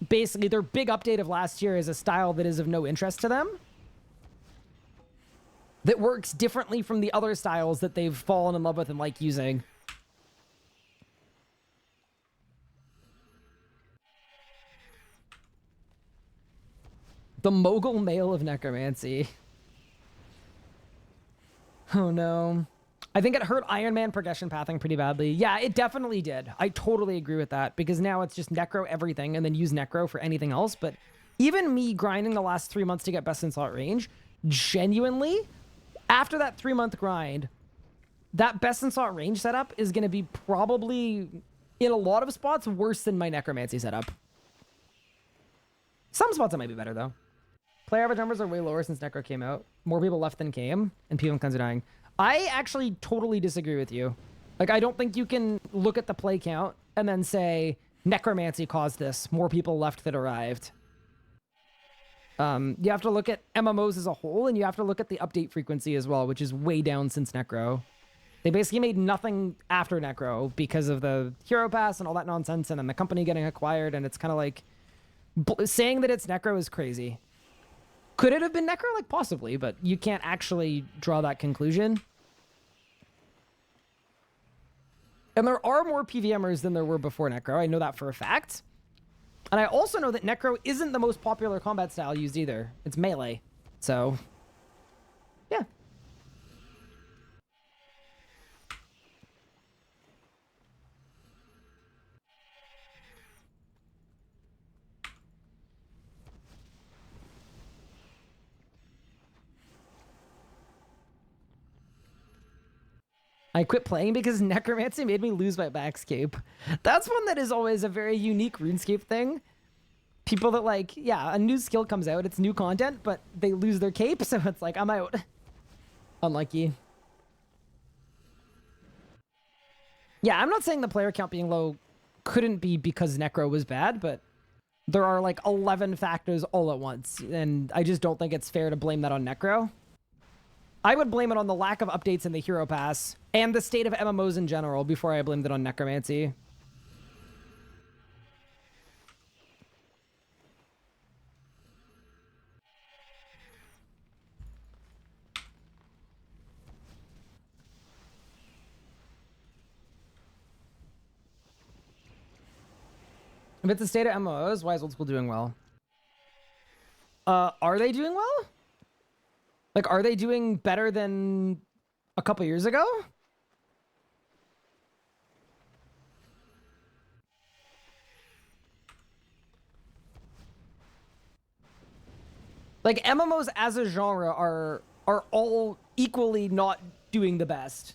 basically their big update of last year is a style that is of no interest to them, that works differently from the other styles that they've fallen in love with and like using. The mogul male of Necromancy. Oh no. I think it hurt Ironman progression pathing pretty badly. Yeah, it definitely did. I totally agree with that, because now it's just Necro everything and then use Necro for anything else. But even me grinding the last 3 months to get best in slot range, genuinely, after that 3-month grind, that best in slot range setup is going to be probably, in a lot of spots, worse than my Necromancy setup. Some spots it might be better, though. Player average numbers are way lower since Necro came out. More people left than came, and people are dying. I actually totally disagree with you. Like, I don't think you can look at the play count and then say, Necromancy caused this. More people left that arrived. You have to look at MMOs as a whole, and you have to look at the update frequency as well, which is way down since Necro. They basically made nothing after Necro because of the Hero Pass and all that nonsense, and then the company getting acquired, and it's kind of like... saying that it's Necro is crazy. Could it have been Necro? Like, possibly, but you can't actually draw that conclusion. And there are more PVMers than there were before Necro. I know that for a fact. And I also know that Necro isn't the most popular combat style used either. It's melee. So, yeah. I quit playing because Necromancy made me lose my backscape. That's one that is always a very unique RuneScape thing. People that, like, yeah, a new skill comes out, it's new content, but they lose their cape, so it's like, I'm out. Unlucky. Yeah, I'm not saying the player count being low couldn't be because Necro was bad, but there are like 11 factors all at once, and I just don't think it's fair to blame that on Necro. I would blame it on the lack of updates in the Hero Pass and the state of MMOs in general before I blamed it on Necromancy. If it's the state of MMOs, why is Old School doing well? Are they doing well? Like, are they doing better than a couple years ago? Like, MMOs as a genre are all equally not doing the best.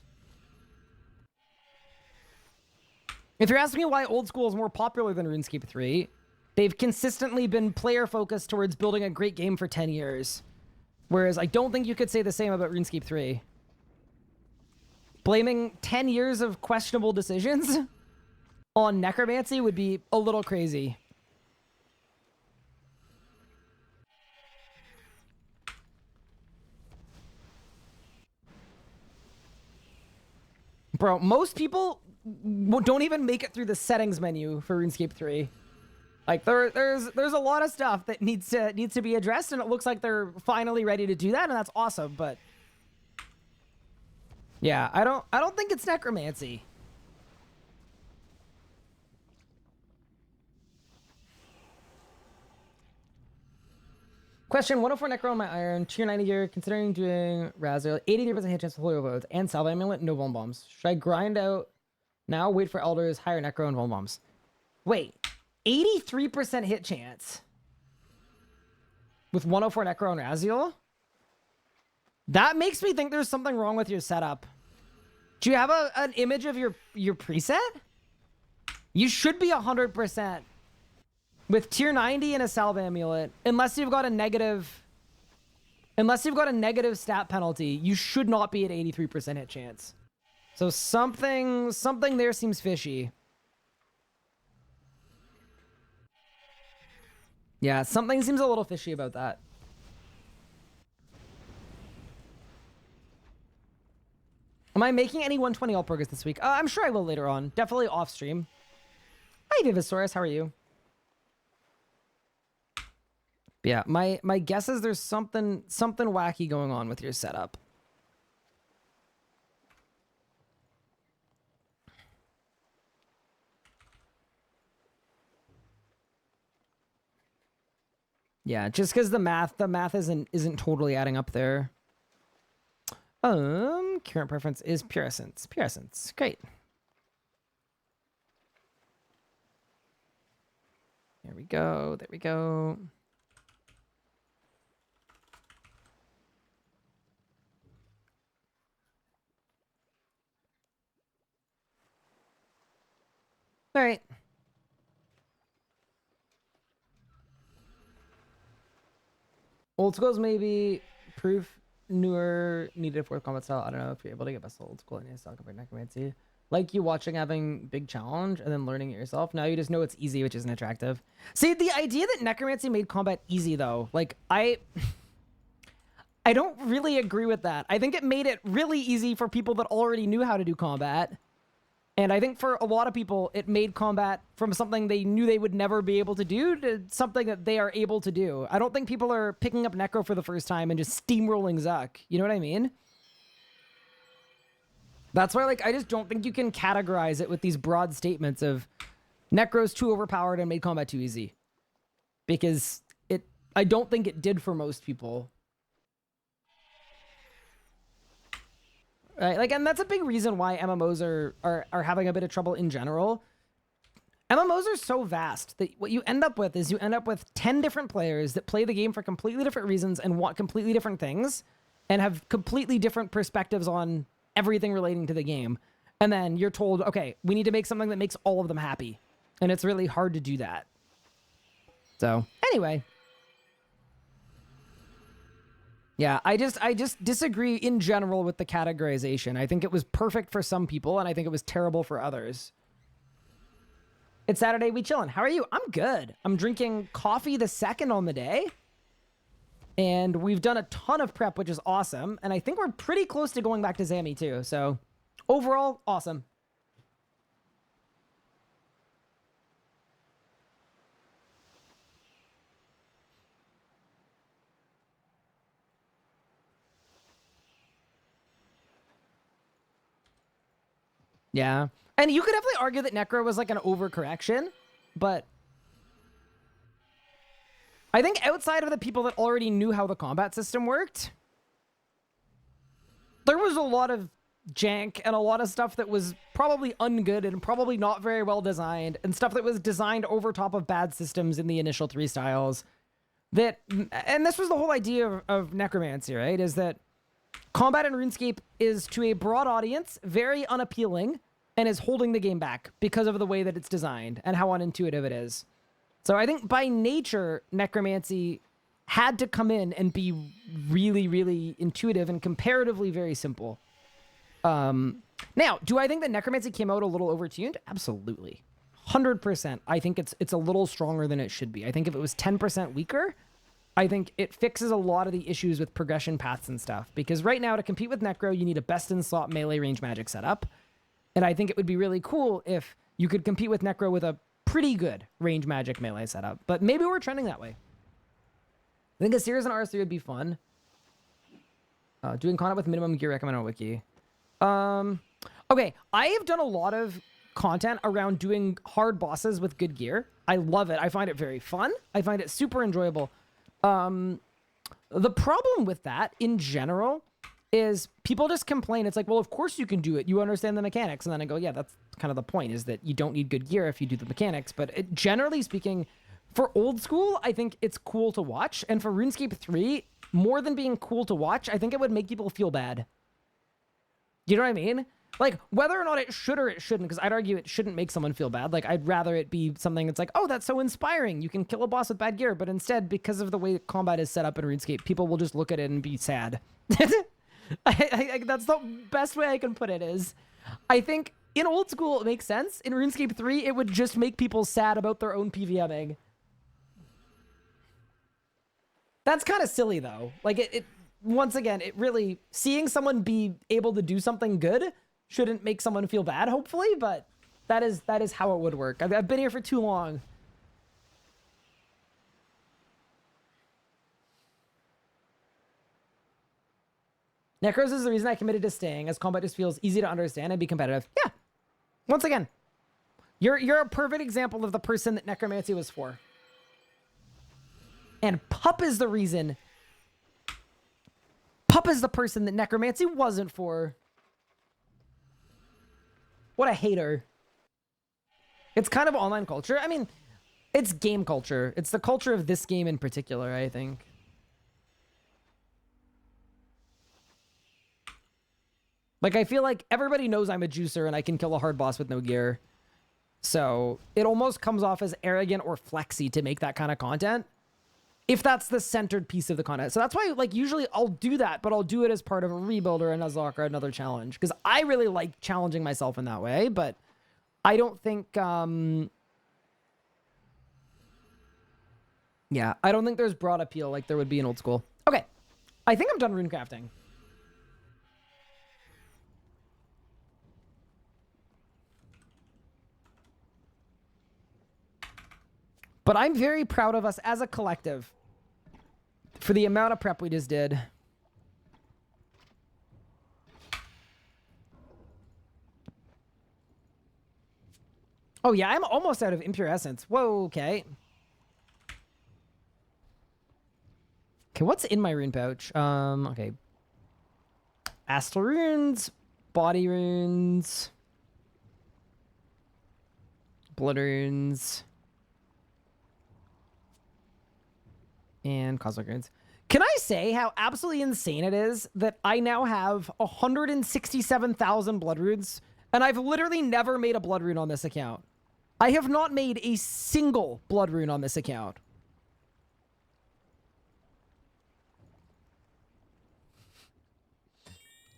If you're asking me why Old School is more popular than RuneScape 3, they've consistently been player-focused towards building a great game for 10 years. Whereas I don't think you could say the same about RuneScape 3. Blaming 10 years of questionable decisions? on necromancy would be a little crazy. Bro, most people don't even make it through the settings menu for RuneScape 3. Like there's a lot of stuff that needs to be addressed, and it looks like they're finally ready to do that, and that's awesome. But yeah, I don't think it's necromancy. Question: 104 necro on my iron, tier 90 gear, considering doing Razor, 83% hit chance with holy votes, and salve amulet, no vuln bombs. Should I grind out now, wait for elders, higher necro, and vuln bombs? Wait, 83% hit chance with 104 necro and Raziel? That makes me think there's something wrong with your setup. Do you have an image of your preset? You should be 100%. With tier 90 and a salve amulet, unless you've got a negative stat penalty, you should not be at 83% hit chance. So something there seems fishy. Yeah, something seems a little fishy about that. Am I making any 120 all progress this week? I'm sure I will later on. Definitely off stream. Hi Vivisaurus, how are you? Yeah, my guess is there's something wacky going on with your setup. Yeah, just because the math isn't totally adding up there. Current preference is Pure Essence. Pure Essence, great. There we go. There we go. All right. Old schools maybe proof newer needed fourth combat style. I don't know if you're able to get best old school and style compared to necromancy. Like you watching having big challenge and then learning it yourself. Now you just know it's easy, which isn't attractive. See, the idea that necromancy made combat easy though, like I don't really agree with that. I think it made it really easy for people that already knew how to do combat. And I think for a lot of people, it made combat from something they knew they would never be able to do to something that they are able to do. I don't think people are picking up Necro for the first time and just steamrolling Zuck. You know what I mean? That's why, like, I just don't think you can categorize it with these broad statements of Necro's too overpowered and made combat too easy. Because I don't think it did for most people. Right, like, and that's a big reason why MMOs are having a bit of trouble in general. MMOs are so vast that what you end up with is you end up with 10 different players that play the game for completely different reasons and want completely different things and have completely different perspectives on everything relating to the game. And then you're told, okay, we need to make something that makes all of them happy. And it's really hard to do that. So, anyway. Yeah, I just disagree in general with the categorization. I think it was perfect for some people, and I think it was terrible for others. It's Saturday, we chillin'. How are you? I'm good. I'm drinking coffee the second on the day. And we've done a ton of prep, which is awesome. And I think we're pretty close to going back to Zamy too. So, overall, awesome. Yeah. And you could definitely argue that Necro was like an overcorrection, but I think outside of the people that already knew how the combat system worked, there was a lot of jank and a lot of stuff that was probably ungood and probably not very well designed, and stuff that was designed over top of bad systems in the initial 3 styles. And this was the whole idea of Necromancy, right? Is that combat in RuneScape is, to a broad audience, very unappealing and is holding the game back because of the way that it's designed and how unintuitive it is. So I think by nature, Necromancy had to come in and be really, really intuitive and comparatively very simple. Now, do I think that Necromancy came out a little overtuned? Absolutely. 100%. I think it's a little stronger than it should be. I think if it was 10% weaker, I think it fixes a lot of the issues with progression paths and stuff. Because right now, to compete with Necro, you need a best-in-slot melee range magic setup. And I think it would be really cool if you could compete with Necro with a pretty good range magic melee setup. But maybe we're trending that way. I think a series on RS3 would be fun. Doing content with minimum gear recommended on Wiki. Okay, I have done a lot of content around doing hard bosses with good gear. I love it. I find it very fun. I find it super enjoyable. The problem with that in general is people just complain. It's like, well, of course you can do it. You understand the mechanics. And then I go, yeah, that's kind of the point, is that you don't need good gear if you do the mechanics. But generally speaking, for old school, I think it's cool to watch. And for RuneScape 3, more than being cool to watch, I think it would make people feel bad. You know what I mean? Like, whether or not it should or it shouldn't, because I'd argue it shouldn't make someone feel bad. Like, I'd rather it be something that's like, oh, that's so inspiring. You can kill a boss with bad gear. But instead, because of the way combat is set up in RuneScape, people will just look at it and be sad. That's the best way I can put it is, I think in old school, it makes sense. In RuneScape 3, it would just make people sad about their own PVMing. That's kind of silly, though. Like, once again, it really, seeing someone be able to do something good shouldn't make someone feel bad, hopefully, but that is how it would work. I've been here for too long. Necros is the reason I committed to staying, as combat just feels easy to understand and be competitive. Yeah. Once again, you're a perfect example of the person that necromancy was for. And Pup is the reason. Pup is the person that necromancy wasn't for. What a hater. It's kind of online culture. I mean, it's game culture. It's the culture of this game in particular, I think. Like, I feel like everybody knows I'm a juicer and I can kill a hard boss with no gear. So it almost comes off as arrogant or flexy to make that kind of content, if that's the centered piece of the content. So that's why, like, usually I'll do that, but I'll do it as part of a rebuild or a Nuzlocke or another challenge. Because I really like challenging myself in that way, but I don't think, yeah, I don't think there's broad appeal like there would be in old school. Okay, I think I'm done rune crafting. But I'm very proud of us as a collective for the amount of prep we just did. Oh yeah, I'm almost out of impure essence. Whoa, okay. Okay, what's in my rune pouch? Okay. Astal runes, body runes, blood runes, and cosmic runes. Can I say how absolutely insane it is that I now have 167,000 blood runes, and I've literally never made a blood rune on this account. I have not made a single blood rune on this account.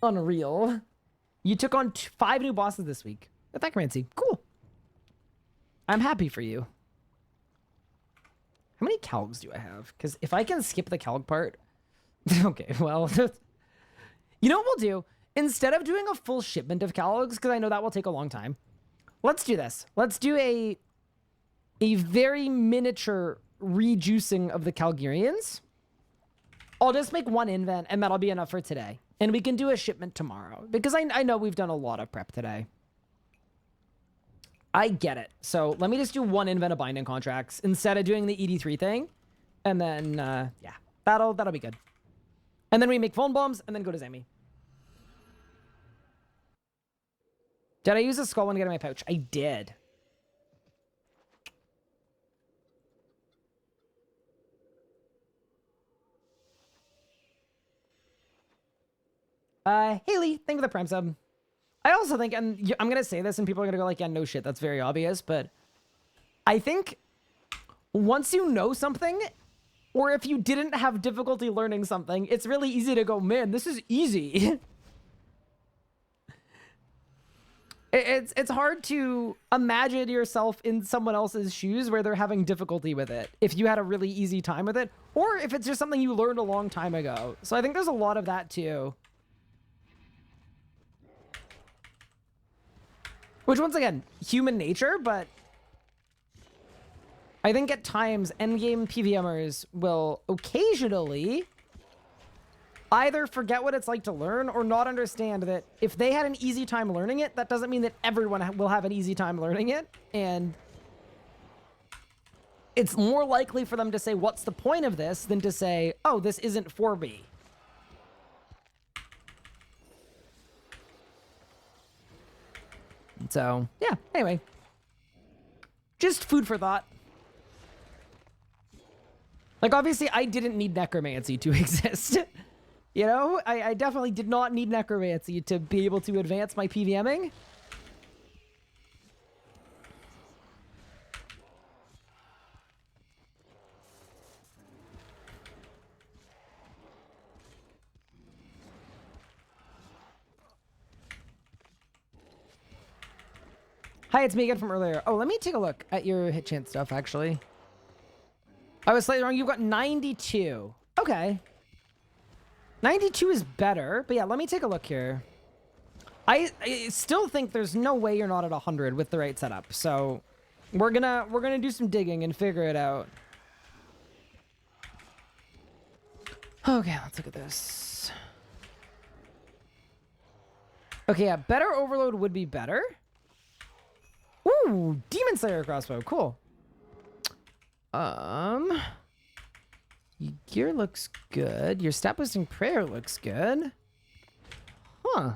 Unreal. You took on 5 new bosses this week. Thank you, Rancy. Cool. I'm happy for you. How many calgs do I have? Because if I can skip the calg part... Okay, well... You know what we'll do? Instead of doing a full shipment of calgs, because I know that will take a long time, let's do this. Let's do a very miniature rejuicing of the Calgarians. I'll just make one invent, and that'll be enough for today. And we can do a shipment tomorrow, because I know we've done a lot of prep today. I get it. So let me just do one invent of binding contracts instead of doing the ED3 thing. And then, yeah, that'll be good. And then we make phone bombs and then go to Zamy. Did I use a skull one to get in my pouch? I did. Haley, thank you for the Prime sub. I also think, and I'm going to say this and people are going to go like, yeah, no shit, that's very obvious. But I think once you know something, or if you didn't have difficulty learning something, it's really easy to go, man, this is easy. It's hard to imagine yourself in someone else's shoes where they're having difficulty with it if you had a really easy time with it, or if it's just something you learned a long time ago. So I think there's a lot of that too. Which, once again, human nature, but I think at times endgame PVMers will occasionally either forget what it's like to learn or not understand that if they had an easy time learning it, that doesn't mean that everyone will have an easy time learning it. And it's more likely for them to say, what's the point of this, than to say, oh, this isn't for me. So, yeah, anyway. Just food for thought. Like, obviously, I didn't need necromancy to exist. You know, I definitely did not need necromancy to be able to advance my PVMing. Hi, it's me again from earlier. Oh, let me take a look at your hit chance stuff, actually. I was slightly wrong. You've got 92. Okay. 92 is better, but yeah, let me take a look here. I still think there's no way you're not at 100 with the right setup. So we're gonna do some digging and figure it out. Okay, let's look at this. Okay, yeah, better overload would be better. Ooh, Demon Slayer crossbow, cool. Your gear looks good. Your stat boosting prayer looks good. Huh.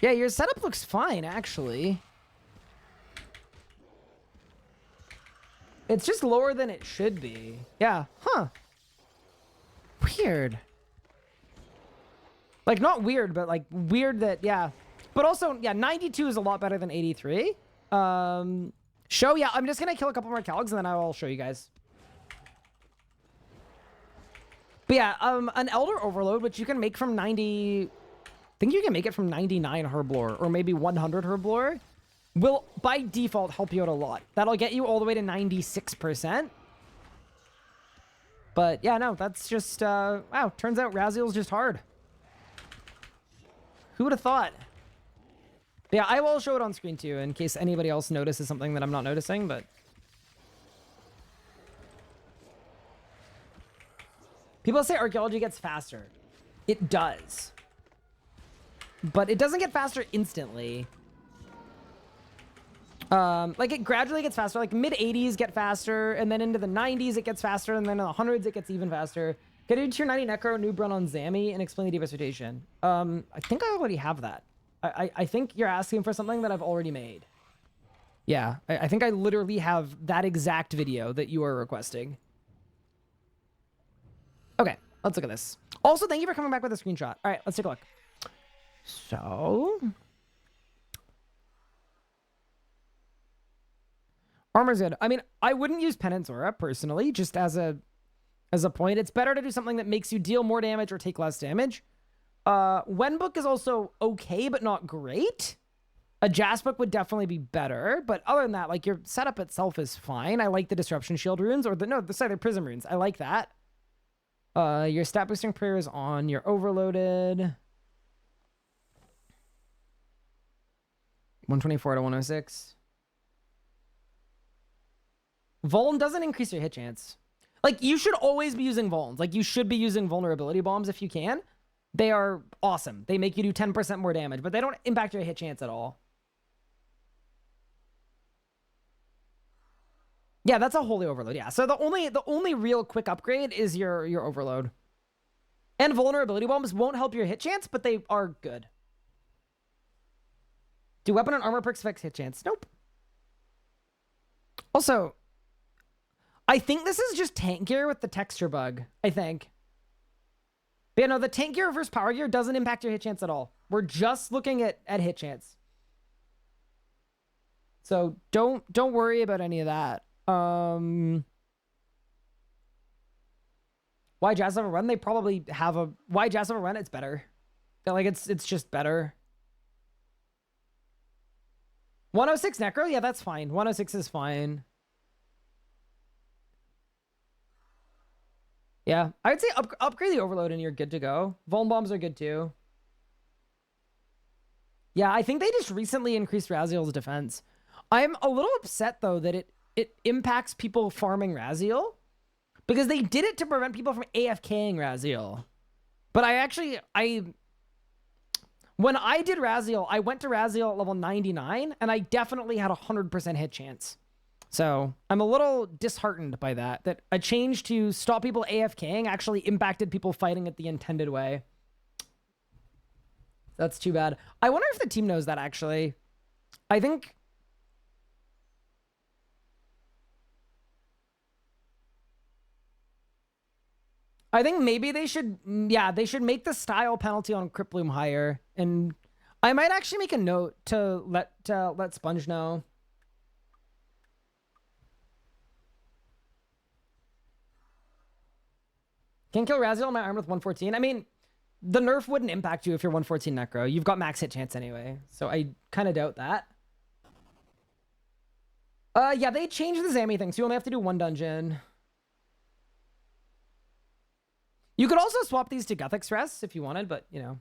Yeah, your setup looks fine, actually. It's just lower than it should be. Yeah, huh. Weird. Like, not weird, but like weird that, yeah. But also, yeah, 92 is a lot better than 83. Show, yeah, I'm just gonna kill a couple more Caligs and then I'll show you guys. But yeah, an Elder Overload, which you can make from 90... I think you can make it from 99 Herblore, or maybe 100 Herblore, will, by default, help you out a lot. That'll get you all the way to 96%. But yeah, no, that's just, wow, turns out Raziel's just hard. Who would have thought? But yeah, I will show it on screen too, in case anybody else notices something that I'm not noticing, but... People say archaeology gets faster. It does. But it doesn't get faster instantly. Like, it gradually gets faster. Like, mid-80s get faster, and then into the 90s it gets faster, and then in the 100s it gets even faster. Get a tier 90 Necro noob run on Zamy and explain the deep rotation. I think I already have that. I think you're asking for something that I've already made. Yeah, I think I literally have that exact video that you are requesting. Okay, let's look at this. Also, thank you for coming back with a screenshot. All right, let's take a look. So... Armor's good. I mean, I wouldn't use Penance Aura, personally, just as a point. It's better to do something that makes you deal more damage or take less damage. Wenbook is also okay, but not great. A Jas book would definitely be better, but other than that, like, your setup itself is fine. I like the Disruption Shield runes, or the Prism runes. I like that. Your stat boosting prayer is on. You're overloaded. 124 to 106. Vuln doesn't increase your hit chance. Like, you should always be using Vulns. Like, you should be using vulnerability bombs if you can. They are awesome. They make you do 10% more damage, but they don't impact your hit chance at all. Yeah, that's a holy overload. Yeah, so the only real quick upgrade is your overload. And vulnerability bombs won't help your hit chance, but they are good. Do weapon and armor perks affect hit chance? Nope. Also, I think this is just tank gear with the texture bug, I think. But yeah, no, the tank gear versus power gear doesn't impact your hit chance at all. We're just looking at hit chance. So don't worry about any of that. Why Jazz have a run? They probably have a... Why Jazz have a run? It's better. Like, it's just better. 106 Necro? Yeah, that's fine. 106 is fine. Yeah, I would say upgrade the Overload and you're good to go. Vuln Bombs are good too. Yeah, I think they just recently increased Raziel's defense. I'm a little upset though that it impacts people farming Raziel because they did it to prevent people from AFKing Raziel. But when I did Raziel, I went to Raziel at level 99 and I definitely had a 100% hit chance. So I'm a little disheartened by that a change to stop people AFKing actually impacted people fighting it the intended way. That's too bad. I wonder if the team knows that, actually. I think maybe they should, yeah, they should make the style penalty on Crypt Bloom higher. And I might actually make a note to let Sponge know. Can kill Raziel on my arm with 114. I mean, the nerf wouldn't impact you if you're 114 Necro. You've got max hit chance anyway. So I kind of doubt that. Yeah, they changed the Zamy thing, so you only have to do one dungeon. You could also swap these to Gothic Stress if you wanted, but, you know.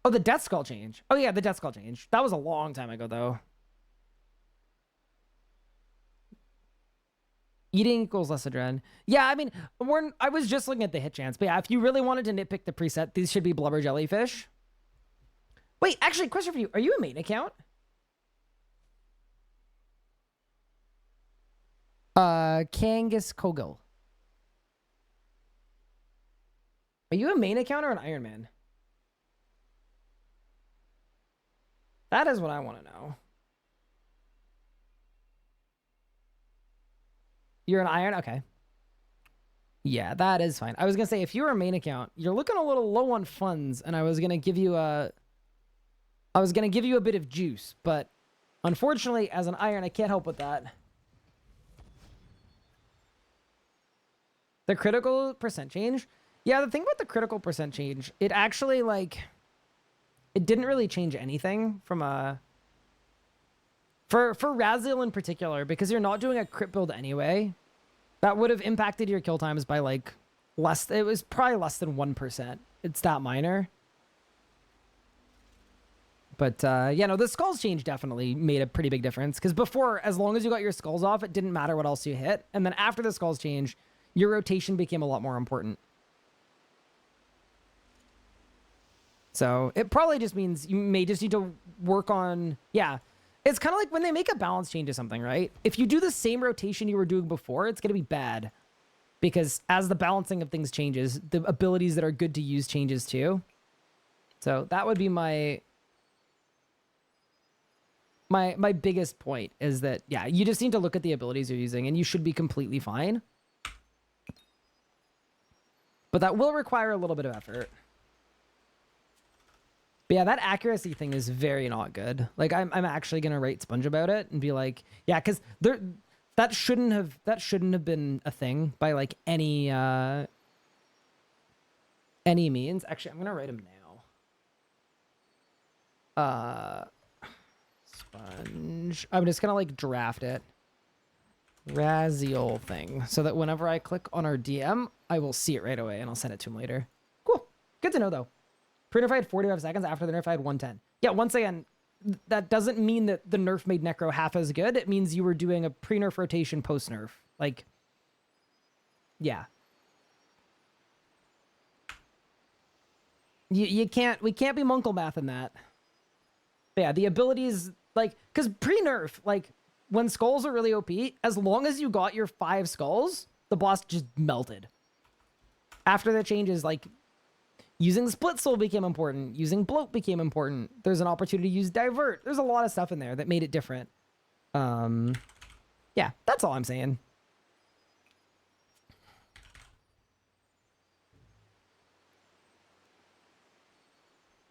Oh, the Death Skull change. Oh, yeah, the Death Skull change. That was a long time ago, though. Eating equals less adrenaline. Yeah, I mean, I was just looking at the hit chance. But yeah, if you really wanted to nitpick the preset, these should be Blubber Jellyfish. Wait, actually, question for you. Are you a main account? Kangas Kogel. Are you a main account or an Ironman? That is what I want to know. You're an Iron? Okay. Yeah, that is fine. I was going to say, if you're a main account, you're looking a little low on funds, and I was going to give you a bit of juice, but unfortunately, as an Iron, I can't help with that. The critical percent change? Yeah, the thing about the critical percent change, it actually, like, it didn't really change anything from a... For Raziel in particular, because you're not doing a crit build anyway, that would have impacted your kill times by, like, less... It was probably less than 1%. It's that minor. But, yeah, no, the skulls change definitely made a pretty big difference. Because before, as long as you got your skulls off, it didn't matter what else you hit. And then after the skulls change, your rotation became a lot more important. So it probably just means you may just need to work on... Yeah, it's kind of like when they make a balance change to something, right? If you do the same rotation you were doing before, it's going to be bad. Because as the balancing of things changes, the abilities that are good to use changes too. So that would be my biggest point, is that, yeah, you just need to look at the abilities you're using and you should be completely fine. But that will require a little bit of effort. But yeah, that accuracy thing is very not good. Like, I'm actually gonna rate Sponge about it and be like, yeah, because that shouldn't have been a thing by like any means. Actually, I'm gonna write him now. Sponge. I'm just gonna like draft it. Raziel thing, so that whenever I click on our DM, I will see it right away and I'll send it to him later. Cool. Good to know though. Pre-nerf I had 45 seconds, after the nerf I had 110. Yeah, once again, that doesn't mean that the nerf made Necro half as good. It means you were doing a pre-nerf rotation post-nerf. Like, yeah. We can't be Munkle math in that. But yeah, the abilities, like, because pre-nerf, like, when skulls are really OP, as long as you got your 5 skulls, the boss just melted. After the changes, like, using Split Soul became important. Using Bloat became important. There's an opportunity to use Divert. There's a lot of stuff in there that made it different. Yeah, that's all I'm saying.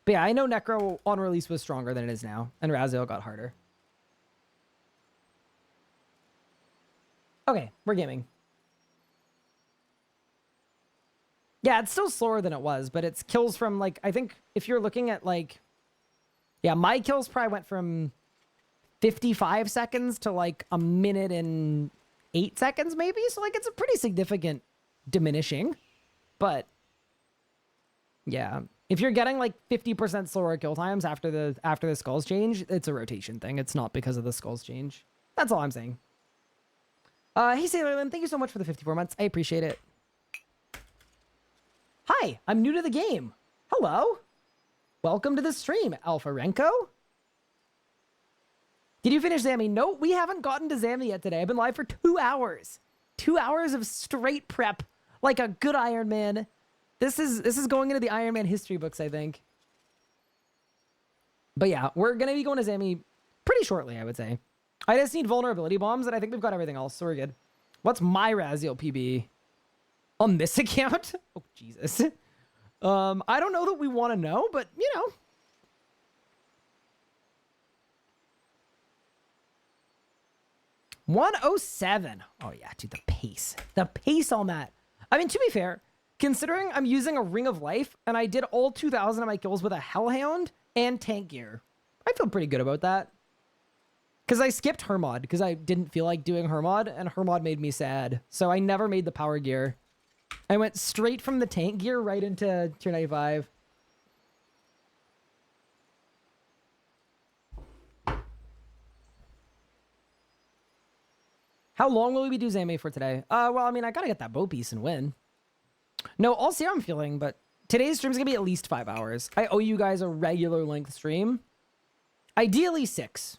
But yeah, I know Necro on release was stronger than it is now, and Raziel got harder. Okay, we're gaming. Yeah, it's still slower than it was, but it's kills from, like, I think if you're looking at, like... Yeah, my kills probably went from 55 seconds to like a minute and 8 seconds maybe. So like it's a pretty significant diminishing. But yeah, if you're getting like 50% slower kill times after the skulls change, it's a rotation thing. It's not because of the skulls change. That's all I'm saying. Hey Sailorland, thank you so much for the 54 months. I appreciate it. Hi, I'm new to the game. Hello. Welcome to the stream, Alpha Renko. Did you finish Zamy? No, we haven't gotten to Zamy yet today. I've been live for 2 hours. 2 hours of straight prep, like a good ironman. This is going into the Ironman history books, I think. But yeah, we're gonna be going to Zamy pretty shortly, I would say. I just need vulnerability bombs, and I think we've got everything else, so we're good. What's my Raziel PB on this account? Oh Jesus. I don't know that we want to know, but you know. $107. Oh yeah, dude, the pace. The pace on that. I mean, to be fair, considering I'm using a Ring of Life and I did all 2,000 of my kills with a Hellhound and tank gear, I feel pretty good about that. Because I skipped Hermod because I didn't feel like doing Hermod, and Hermod made me sad. So I never made the power gear. I went straight from the tank gear right into tier 95. How long will we do Zamy for today? Well, I mean, I gotta get that bow piece and win. No, I'll see how I'm feeling, but today's stream's gonna be at least 5 hours. I owe you guys a regular length stream. Ideally 6.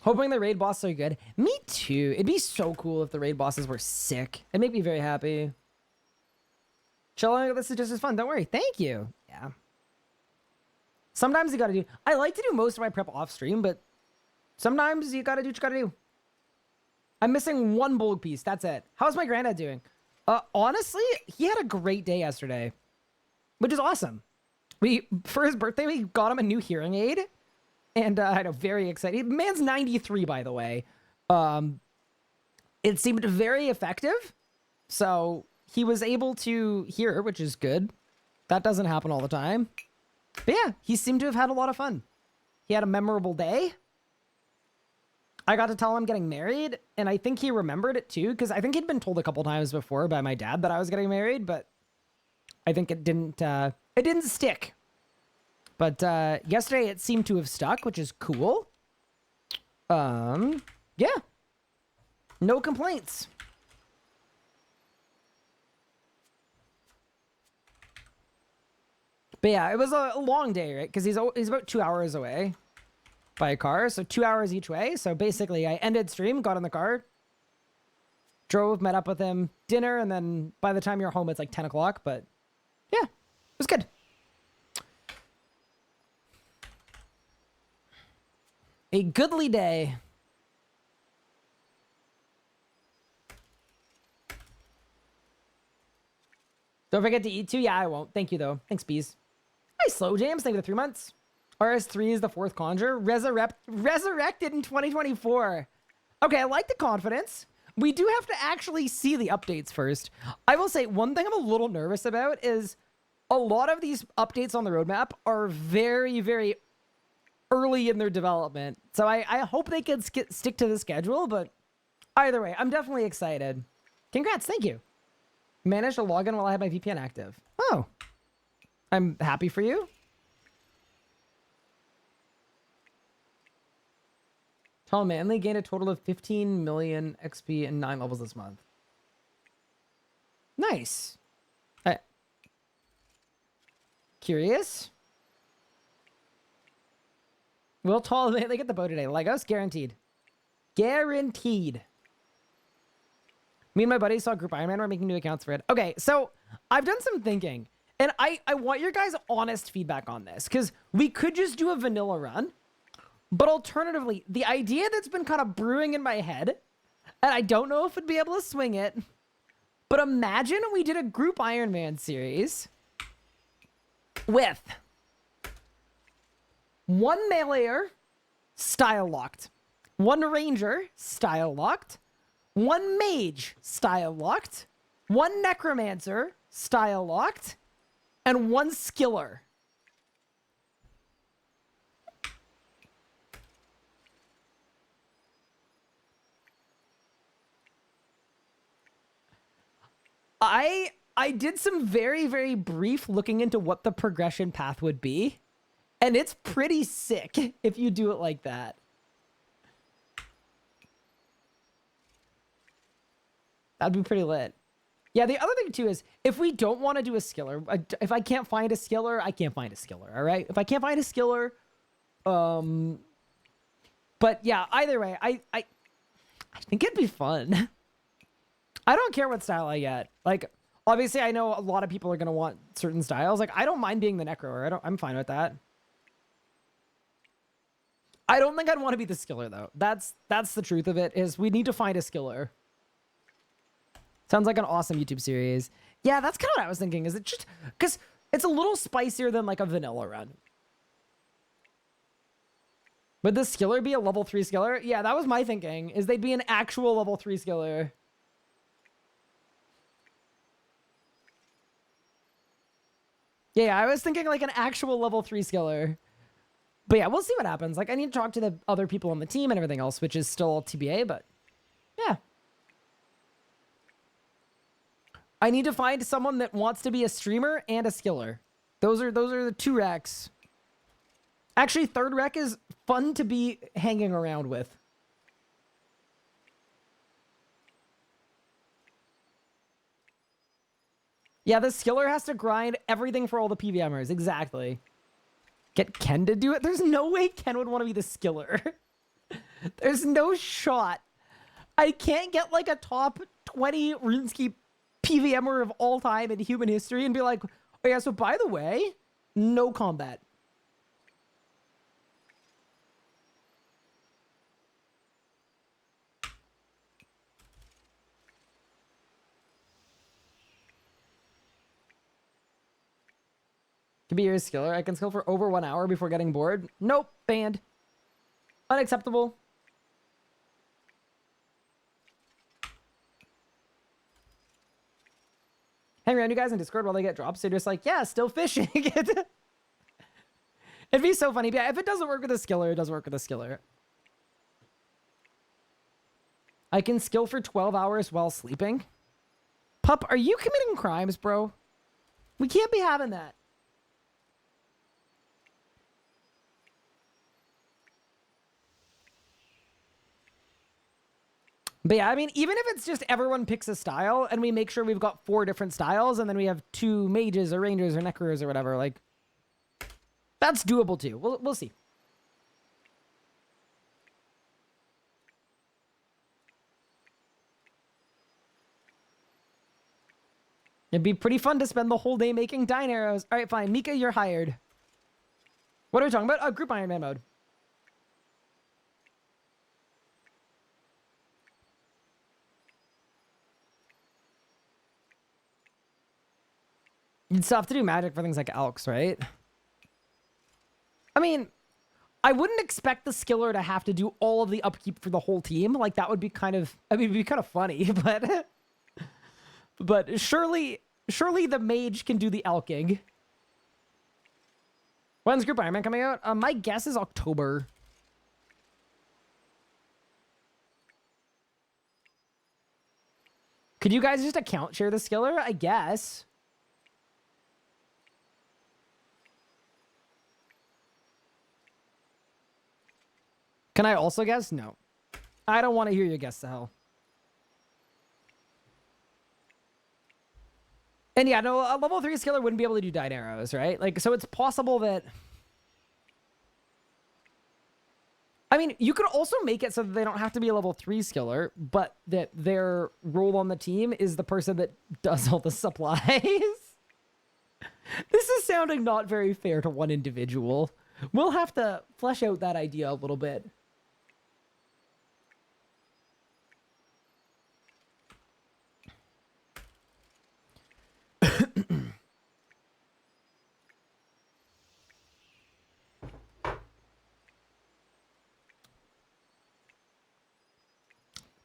Hoping the raid bosses are good. Me too. It'd be so cool if the raid bosses were sick. It'd make me very happy. Chilling, this is just as fun. Don't worry. Thank you. Yeah. Sometimes you gotta do... I like to do most of my prep off stream, but sometimes you gotta do what you gotta do. I'm missing 1 bulk piece. That's it. How's my granddad doing? Honestly, he had a great day yesterday, which is awesome. For his birthday, we got him a new hearing aid. And I know, very excited. Man's 93, by the way. It seemed very effective. So he was able to hear, which is good. That doesn't happen all the time. But yeah, he seemed to have had a lot of fun. He had a memorable day. I got to tell him getting married, and I think he remembered it too, because I think he'd been told a couple times before by my dad that I was getting married, but I think it didn't stick. But yesterday it seemed to have stuck, which is cool. Yeah. No complaints. But yeah, it was a long day, right? Because he's about 2 hours away by a car, so 2 hours each way. So basically, I ended stream, got in the car, drove, met up with him, dinner, and then by the time you're home, it's like 10 o'clock. But yeah, it was good. A goodly day. Don't forget to eat too. Yeah, I won't. Thank you, though. Thanks, bees. Hi, Slow Jams. Thank you for the 3 months. RS3 is the 4th Conjure. Resurrected in 2024. Okay, I like the confidence. We do have to actually see the updates first. I will say one thing I'm a little nervous about is a lot of these updates on the roadmap are very, very early in their development. So I hope they can stick to the schedule, but either way, I'm definitely excited. Congrats, thank you. Managed to log in while I had my VPN active. Oh, I'm happy for you. Tall Manly gained a total of 15 million XP and 9 levels this month. Nice. Curious? Will Tall Manly get the bow today? Legos? Guaranteed. Guaranteed. Me and my buddies saw Group Ironman. We're making new accounts for it. Okay, so I've done some thinking. And I want your guys' honest feedback on this. Because we could just do a vanilla run. But alternatively, the idea that's been kind of brewing in my head, and I don't know if I'd be able to swing it, but imagine we did a group Ironman series with 1 meleeer, style locked, 1 ranger, style locked, 1 mage style locked, 1 necromancer style locked, and 1 skiller. I did some very, very brief looking into what the progression path would be, and it's pretty sick if you do it like that. That'd be pretty lit. Yeah, the other thing too is if we don't want to do a skiller, if I can't find a skiller, I can't find a skiller, all right? If I can't find a skiller, but yeah, either way, I think it'd be fun. I don't care what style I get. Like, obviously, I know a lot of people are going to want certain styles. Like, I don't mind being the necroer. I'm fine with that. I don't think I'd want to be the skiller, though. That's the truth of it, is we need to find a skiller. Sounds like an awesome YouTube series. Yeah, that's kind of what I was thinking. Is it just... Because it's a little spicier than, like, a vanilla run. Would the skiller be a level 3 skiller? Yeah, that was my thinking, is they'd be an actual level 3 skiller. Yeah, I was thinking like an actual level 3 skiller. But yeah, we'll see what happens. Like, I need to talk to the other people on the team and everything else, which is still TBA, but yeah. I need to find someone that wants to be a streamer and a skiller. Those are the 2 recs. Actually, 3rd rec is fun to be hanging around with. Yeah, the skiller has to grind everything for all the PVMers. Exactly. Get Ken to do it? There's no way Ken would want to be the skiller. There's no shot. I can't get like a top 20 RuneScape PVMer of all time in human history and be like, oh yeah, so by the way, no combat. To be your skiller, I can skill for over 1 hour before getting bored. Nope, banned. Unacceptable. Hang around you guys in Discord while they get drops. So you're just like, yeah, still fishing. It'd be so funny. But yeah, if it doesn't work with a skiller, it doesn't work with a skiller. I can skill for 12 hours while sleeping. Pup, are you committing crimes, bro? We can't be having that. But yeah, I mean, even if it's just everyone picks a style and we make sure we've got 4 different styles and then we have 2 mages or rangers or necrors or whatever, like, that's doable too. We'll see. It'd be pretty fun to spend the whole day making dine arrows. All right, fine. Mika, you're hired. What are we talking about? Group Ironman mode. You'd still have to do magic for things like Elks, right? I mean, I wouldn't expect the skiller to have to do all of the upkeep for the whole team. Like, that would be kind of... I mean, it'd be kind of funny, but... But surely the mage can do the elking. When's Group Ironman coming out? My guess is October. Could you guys just account share the skiller? I guess. Can I also guess? No. I don't want to hear your guess, the hell. And yeah, no, a level 3 skiller wouldn't be able to do dine arrows, right? Like, so it's possible that... I mean, you could also make it so that they don't have to be a level 3 skiller, but that their role on the team is the person that does all the supplies. This is sounding not very fair to one individual. We'll have to flesh out that idea a little bit.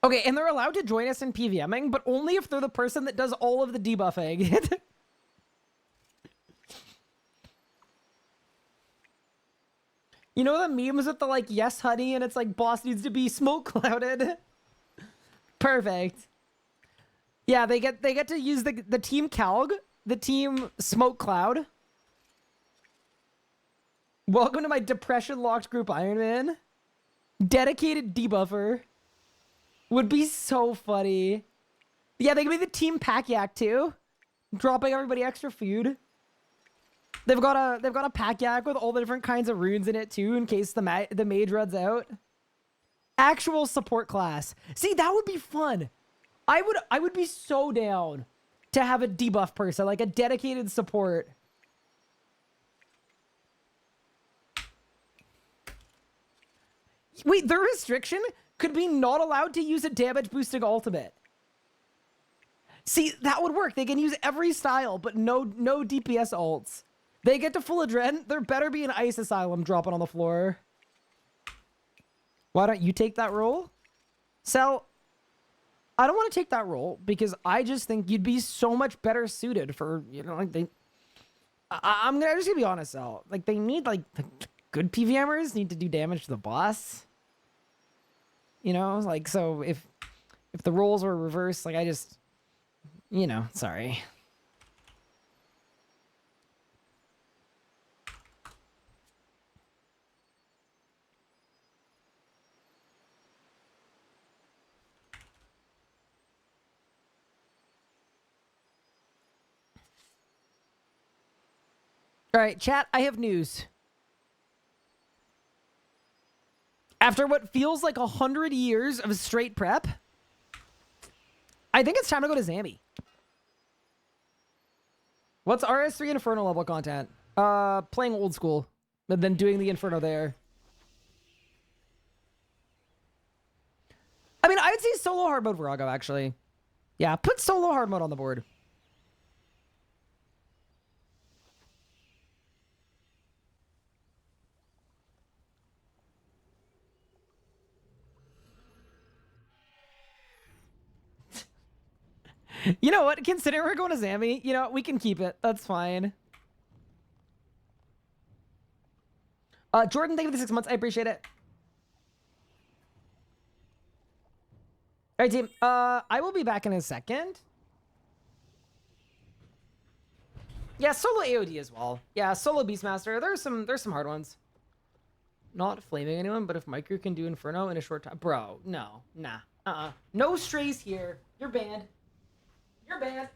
Okay, and they're allowed to join us in PVMing, but only if they're the person that does all of the debuffing. You know the memes with the, like, yes, honey, and it's like, boss needs to be smoke clouded? Perfect. Yeah, they get to use the team Calg, the team smoke cloud. Welcome to my depression locked group, Ironman. Dedicated debuffer. Would be so funny. Yeah, they can be the team pack yak too. Dropping everybody extra food. They've got a pack yak with all the different kinds of runes in it too, in case the mage runs out. Actual support class. See, that would be fun. I would be so down to have a debuff person, like a dedicated support. Wait, their restriction could be not allowed to use a damage boosting ultimate. See, that would work. They can use every style, but no DPS ults. They get to full adren. There better be an ice asylum dropping on the floor. Why don't you take that role? Sel, I don't want to take that role because I just think you'd be so much better suited for, you know, like I'm just gonna be honest, Sel. Like, they need, like, the good PVMers need to do damage to the boss. You know, like, so if the roles were reversed, like, I just, you know, sorry. All right, chat, I have news. After what feels like 100 years of straight prep, I think it's time to go to Zamy. What's RS3 Inferno level content? Playing old school, but then doing the Inferno there. I mean, I'd say solo hard mode Virago, actually. Yeah, put solo hard mode on the board. You know what? Considering we're going to Zamy, you know, we can keep it. That's fine. Jordan, thank you for the 6 months. I appreciate it. All right, team. I will be back in a second. Yeah, solo AOD as well. Yeah, solo Beastmaster. There's some hard ones. Not flaming anyone, but if Micro can do Inferno in a short time, bro, no, nah, no strays here. You're banned. You're banned.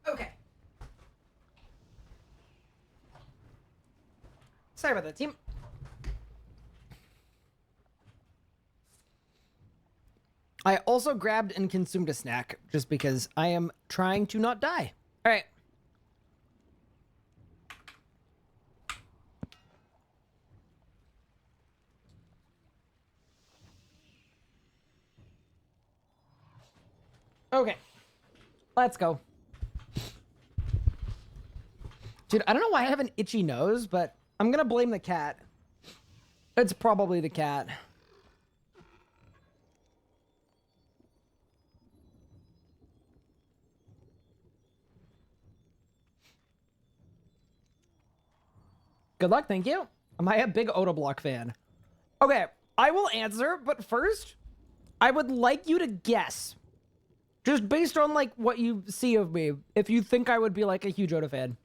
Okay. Sorry about that, team. I also grabbed and consumed a snack just because I am trying to not die. All right. Okay. Let's go. Dude, I don't know why I have an itchy nose, but I'm gonna blame the cat. It's probably the cat. Good luck, thank you. Am I a big Autoblock fan? Okay, I will answer, but first, I would like you to guess. Just based on, like, what you see of me, if you think I would be, like, a huge Oda fan.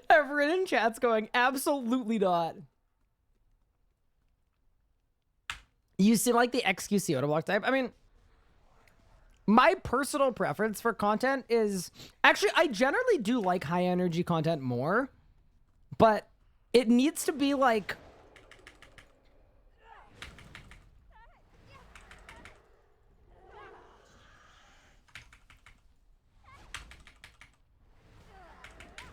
Everyone in chat's going, absolutely not. You seem like the XQC Autoblock type. I mean, my personal preference for content is... Actually, I generally do like high energy content more. But it needs to be like...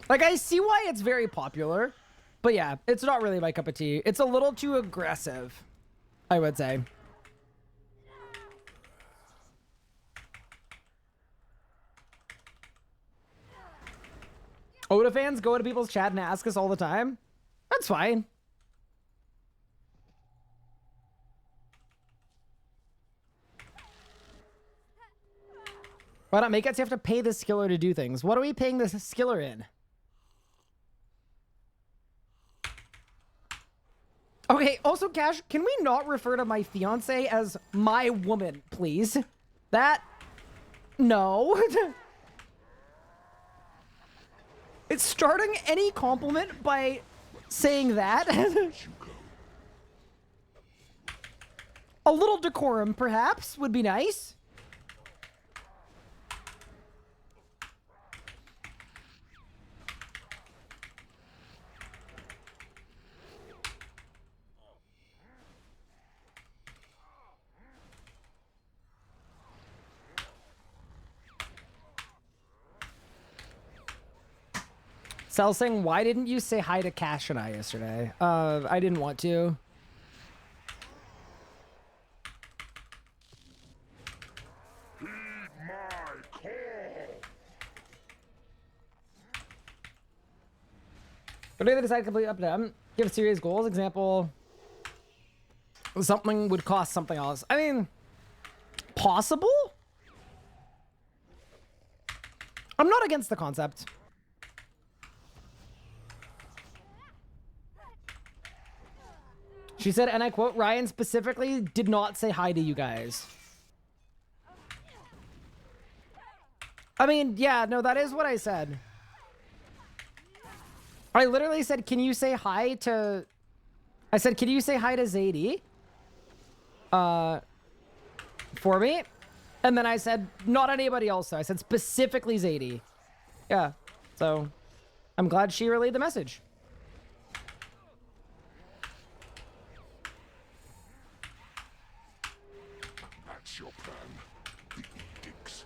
Like, I see why it's very popular. But yeah, it's not really my cup of tea. It's a little too aggressive, I would say. Oda fans go to people's chat and ask us all the time. That's fine. Why not make it so you have to pay the skiller to do things? What are we paying this skiller in? Okay, also, Cash, can we not refer to my fiance as my woman, please? That... No. It's starting any compliment by saying that. A little decorum, perhaps, would be nice. Cell saying, why didn't you say hi to Cash and I yesterday? I didn't want to. Heed my call. What do they decide completely up to them? Give serious goals. Example, something would cost something else. I mean, possible? I'm not against the concept. She said, and I quote, Ryan specifically did not say hi to you guys. I mean, yeah, no, that is what I said. I literally said, can you say hi to... I said, can you say hi to Zadie? For me? And then I said, not anybody else, though. I said specifically Zadie. Yeah, so I'm glad she relayed the message. That's your plan. The edicts.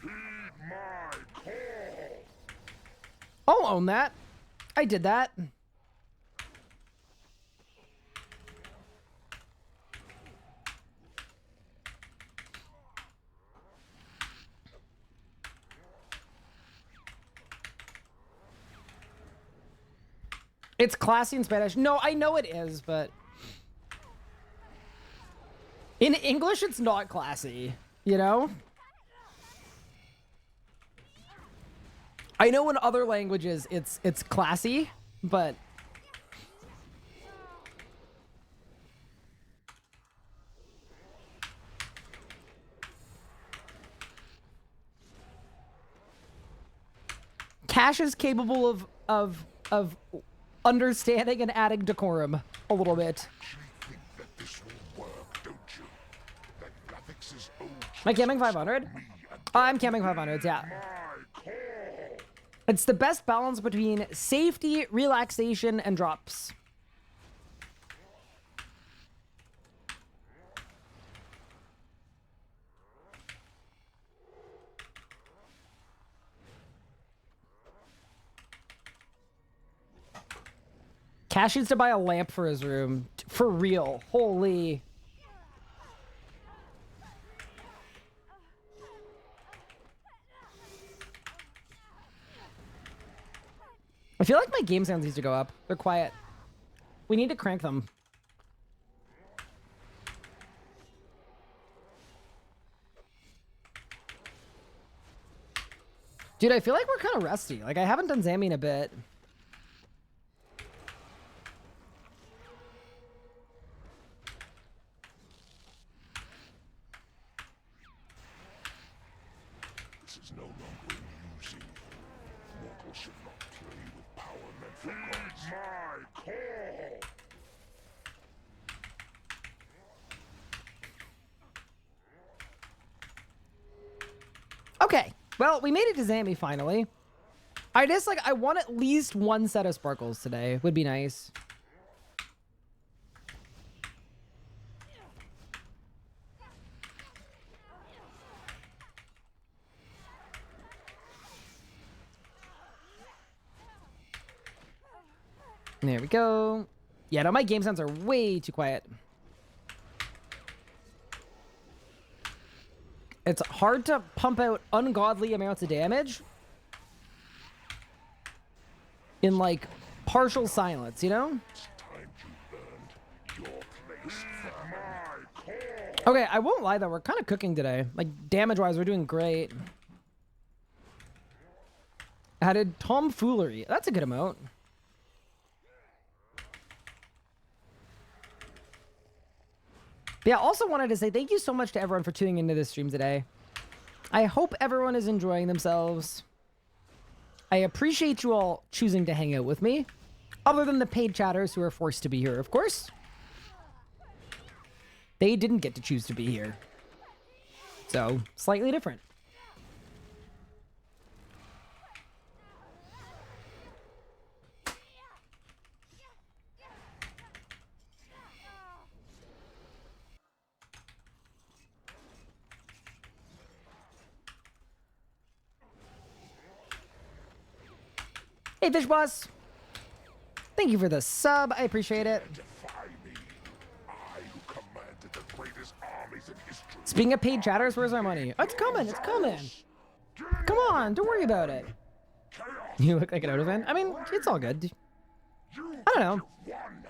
Heed my call. I'll own that. I did that. It's classy in Spanish. No, I know it is, but... in English, it's not classy, you know? I know in other languages it's classy, but... Cash is capable of understanding and adding decorum a little bit. You think that this will work, don't you? That graphics' old Am I camming 500? I'm camming 500s, yeah. my call. It's the best balance between safety, relaxation, and drops. Cash needs to buy a lamp for his room. For real. Holy. I feel like my game sounds need to go up. They're quiet. We need to crank them. Dude, I feel like we're kind of rusty. Like, I haven't done Zamy in a bit. This is no longer amusing. Mortals should not play with power meant for gods. My call. Okay. Well, we made it to Zamy finally. I just, like, I want at least one set of sparkles today. Would be nice. There we go. Yeah, no, my game sounds are way too quiet. It's hard to pump out ungodly amounts of damage in, like, partial silence, you know? Time you earned your place for my call. Okay, I won't lie, though. We're kind of cooking today. Like, damage-wise, we're doing great. Added tomfoolery. That's a good amount. Yeah, also wanted to say thank you so much to everyone for tuning into this stream today. I hope everyone is enjoying themselves. I appreciate you all choosing to hang out with me. Other than the paid chatters who are forced to be here, of course. They didn't get to choose to be here. So, slightly different. Hey, Fish Boss. Thank you for the sub. I appreciate it. Defy me. I who commanded the greatest armies in history. Speaking of paid chatters, where's our money? Oh, it's coming. It's coming. Come on. Don't worry about it. Chaos. You look like an Oda fan. I mean, it's all good. You I don't know. won.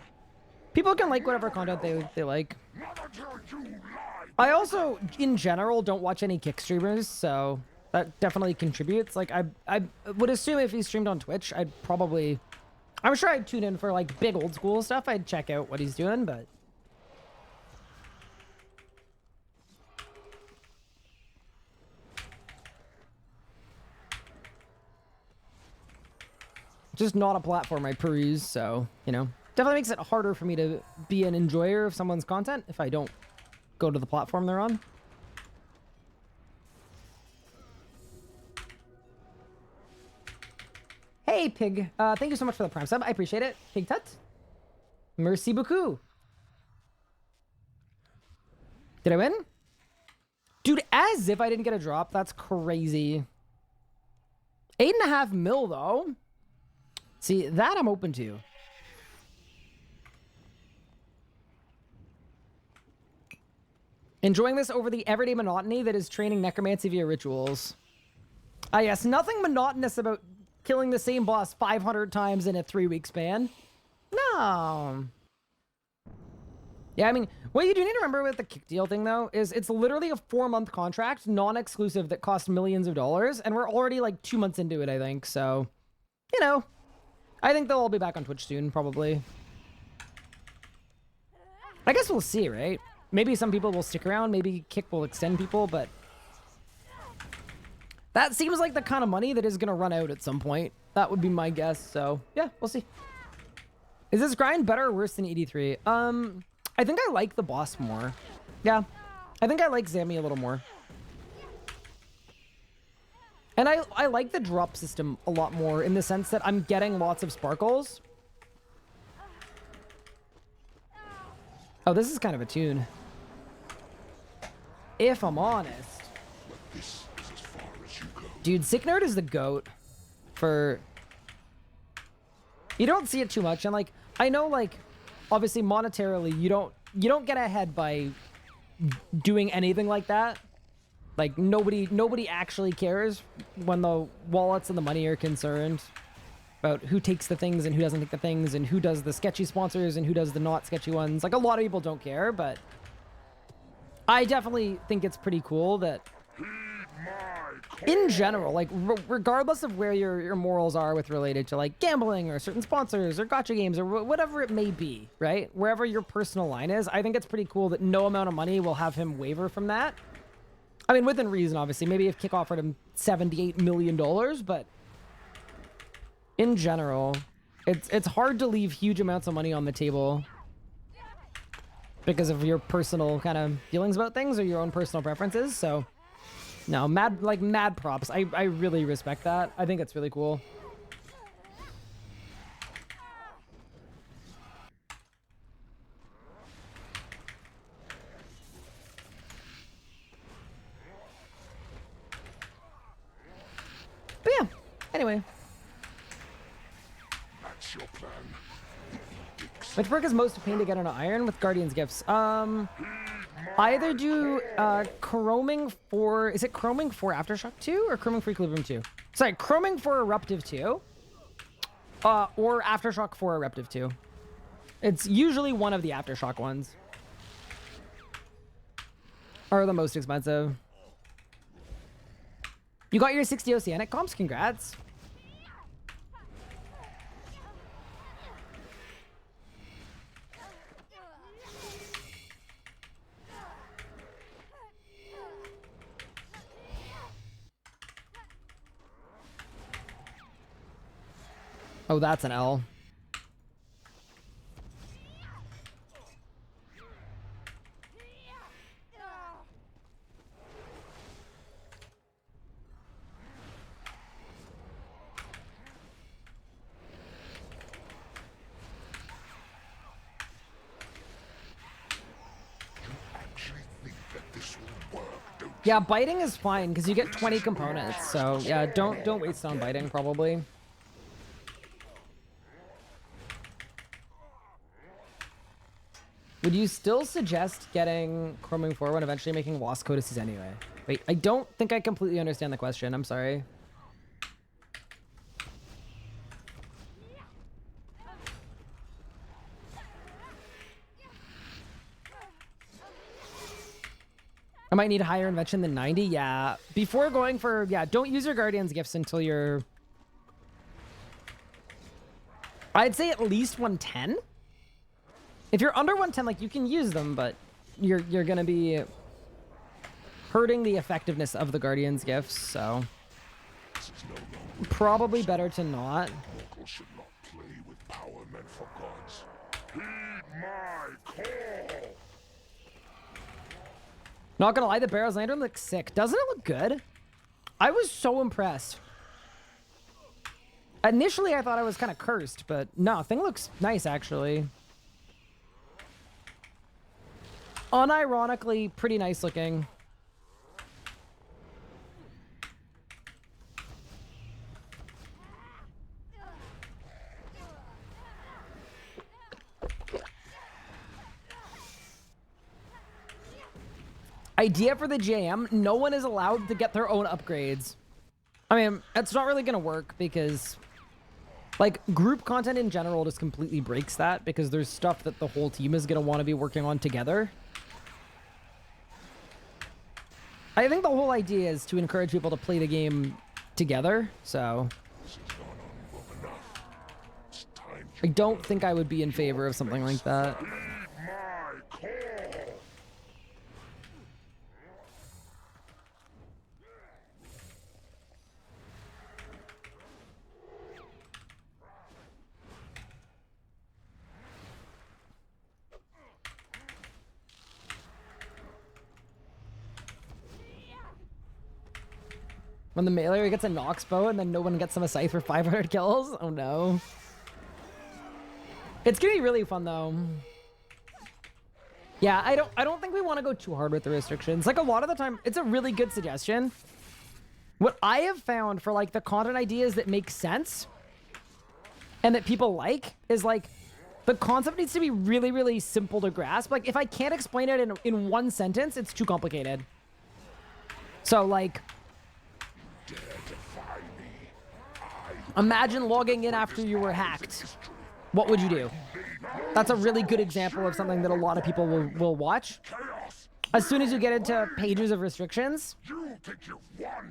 People can like whatever content they like. Not until you lied. I also, in general, don't watch any kick streamers, so that definitely contributes. Like, I would assume if he streamed on Twitch, I'm sure I'd tune in for, like, big old school stuff. I'd check out what he's doing, but... just not a platform I peruse, so, you know. Definitely makes it harder for me to be an enjoyer of someone's content if I don't go to the platform they're on. Hey, Pig. Thank you so much for the Prime sub. I appreciate it. Pig Tut. Merci beaucoup. Did I win? Dude, as if I didn't get a drop. That's crazy. 8.5 mil, though. See, that I'm open to. Enjoying this over the everyday monotony that is training necromancy via rituals. Ah, yes. Nothing monotonous about killing the same boss 500 times in a 3-week span. No. Yeah, I mean, what you do need to remember with the kick deal thing, though, is it's literally a 4-month contract, non-exclusive, that costs millions of dollars, and we're already, like, 2 months into it, I think, so, you know, I think they'll all be back on Twitch soon, probably. I guess we'll see, right? Maybe some people will stick around, maybe kick will extend people, but that seems like the kind of money that is going to run out at some point. That would be my guess, so, yeah, we'll see. Is this grind better or worse than 83? I think I like the boss more. Yeah, I think I like Zamy a little more. And I like the drop system a lot more in the sense that I'm getting lots of sparkles. Oh, this is kind of a tune. If I'm honest. This is as far as you go. Dude, Sick Nerd is the GOAT for... You don't see it too much, and like, I know like, obviously monetarily, you don't get ahead by doing anything like that. Like, nobody actually cares when the wallets and the money are concerned about who takes the things and who doesn't take the things and who does the sketchy sponsors and who does the not sketchy ones. Like, a lot of people don't care, but I definitely think it's pretty cool that in general, like, regardless of where your morals are with related to like gambling or certain sponsors or gacha games or whatever it may be, right? Wherever your personal line is, I think it's pretty cool that no amount of money will have him waver from that. I mean, within reason, obviously. Maybe if Kick offered him $78 million, but in general, it's hard to leave huge amounts of money on the table because of your personal kind of feelings about things or your own personal preferences. So, no, mad props. I really respect that. I think it's really cool. But yeah, anyway. That's your plan. Which perk is most pain to get on an iron with Guardian's Gifts? I either do chroming for... Is it chroming for Aftershock 2 or chroming for Equilibrium 2? Sorry, chroming for Eruptive 2. Or Aftershock for Eruptive 2. It's usually one of the Aftershock ones. Are the most expensive. You got your 60 Oceanic comps? Congrats. Oh, that's an L. Yeah, biting is fine because you get 20 components. So yeah, don't waste on biting probably. Would you still suggest getting chroming 4 when eventually making lost codices anyway? Wait, I don't think I completely understand the question. I'm sorry. I might need a higher invention than 90. Yeah. Before going for... Yeah, don't use your Guardian's Gifts until you're... I'd say at least 110. If you're under 110, like, you can use them, but you're going to be hurting the effectiveness of the Guardian's Gifts, so... Probably better to not. Mortals should not play with power meant for gods. Heed my call! Not gonna lie, the Barrow's Lantern looks sick. Doesn't it look good? I was so impressed. Initially, I thought I was kind of cursed, but no, thing looks nice, actually. Unironically, pretty nice looking. Idea for the JM, no one is allowed to get their own upgrades. I mean, it's not really going to work because, like, group content in general just completely breaks that because there's stuff that the whole team is going to want to be working on together. I think the whole idea is to encourage people to play the game together, so... I don't think I would be in favor of something like that. When the melee gets a Nox bow and then no one gets him a scythe for 500 kills? Oh no. It's gonna be really fun though. Yeah, I don't think we want to go too hard with the restrictions. Like a lot of the time, it's a really good suggestion. What I have found for like the content ideas that make sense and that people like is like the concept needs to be really, really simple to grasp. Like if I can't explain it in one sentence, it's too complicated. So like, imagine logging in after you were hacked. What would you do? That's a really good example of something that a lot of people will watch. As soon as you get into pages of restrictions,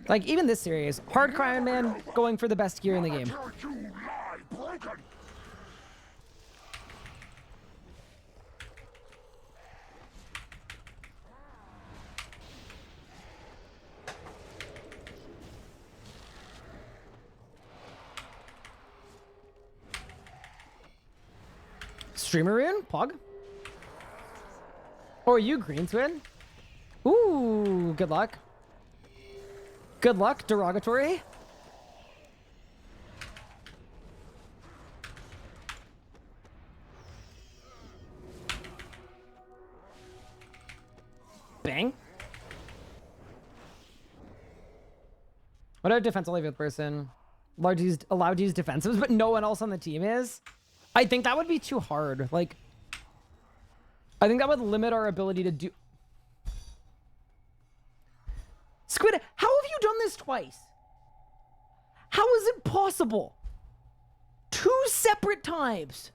like even this series, Hardcore Ironman going for the best gear in the game. Streameroon? Pog? Or you, Green Twin? Ooh, good luck. Good luck, derogatory. Bang. What about defense only fifth person? Allowed to use defensives, but no one else on the team is? I think that would be too hard. Like, I think that would limit our ability to do... Squid, how have you done this twice? How is it possible? 2 separate times.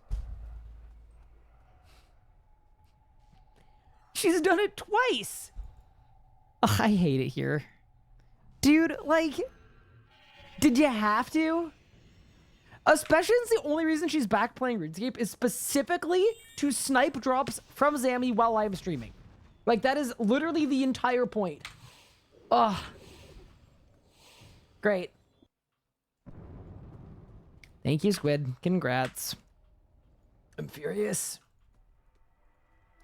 She's done it twice. Ugh, I hate it here. Dude, like, did you have to? Especially since the only reason she's back playing RuneScape is specifically to snipe drops from Zamy while I'm streaming. Like, that is literally the entire point. Ugh. Great. Thank you, Squid. Congrats. I'm furious.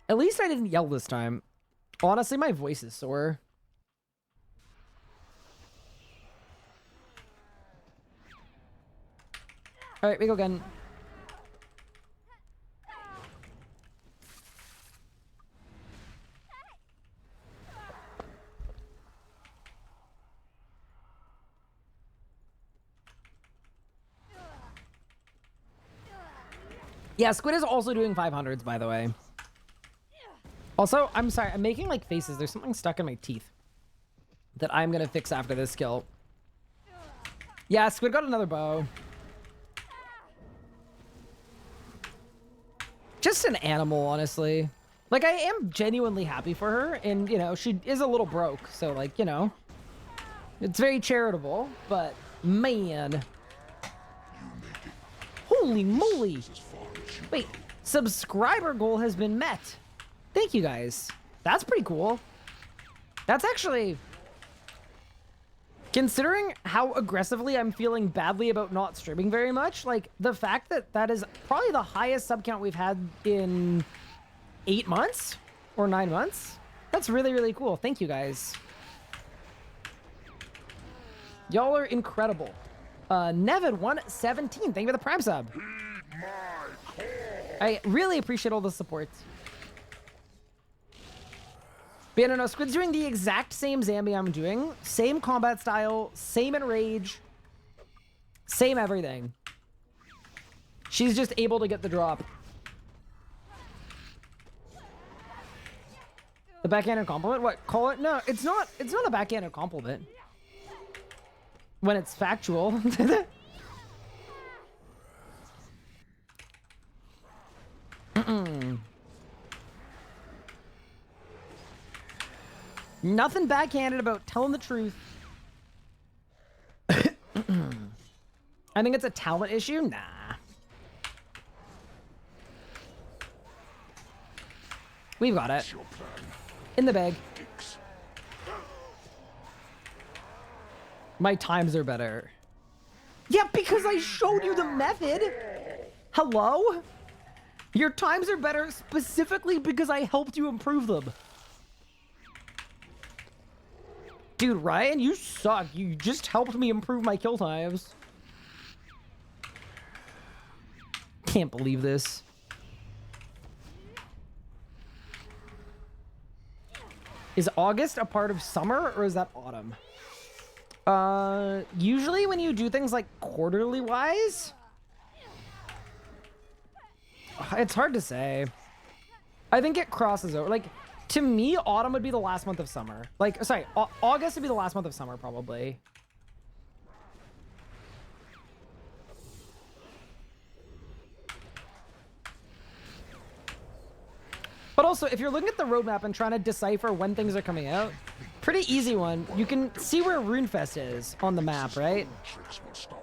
At least I didn't yell this time. Honestly, my voice is sore. All right, we go again. Yeah, Squid is also doing 500s, by the way. Also, I'm sorry, I'm making like faces. There's something stuck in my teeth that I'm gonna fix after this skill. Yeah, Squid got another bow. Just an animal, honestly. Like, I am genuinely happy for her, and, you know, she is a little broke, so, like, you know, it's very charitable, but, man. Holy moly. Wait, subscriber goal has been met. Thank you, guys. That's pretty cool. That's actually... Considering how aggressively I'm feeling badly about not streaming very much, like, the fact that that is probably the highest sub count we've had in 8 months or 9 months, that's really, really cool. Thank you, guys. Y'all are incredible. Nevin117, thank you for the Prime sub. I really appreciate all the support. But yeah, no, Squid's doing the exact same Zamy I'm doing. Same combat style, same enrage, same everything. She's just able to get the drop. The backhanded compliment? What? Call it? No, it's not a backhanded compliment. When it's factual. Nothing backhanded about telling the truth. I think it's a talent issue. Nah. We've got it. In the bag. My times are better. Yeah, because I showed you the method. Hello? Your times are better specifically because I helped you improve them. Dude, Ryan, you suck. You just helped me improve my kill times. Can't believe this. Is August a part of summer or is that autumn? Usually when you do things like quarterly wise, it's hard to say. I think it crosses over. Like, to me, autumn would be the last month of summer. Like, sorry, August would be the last month of summer, probably. But also, if you're looking at the roadmap and trying to decipher when things are coming out, pretty easy one. You can see where RuneFest is on the map, right?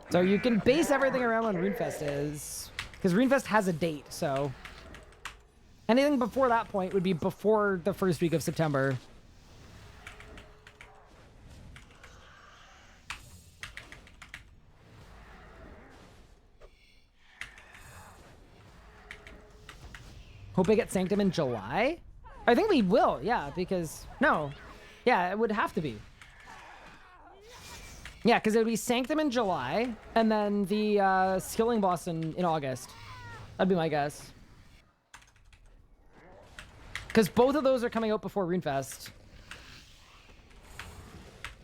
So you can base everything around when RuneFest is. Because RuneFest has a date, so... anything before that point would be before the first week of September. Hope I get Sanctum in July? I think we will, yeah, because... no. Yeah, it would have to be. Yeah, because it would be Sanctum in July, and then the Skilling Boss in August. That'd be my guess. Because both of those are coming out before RuneFest.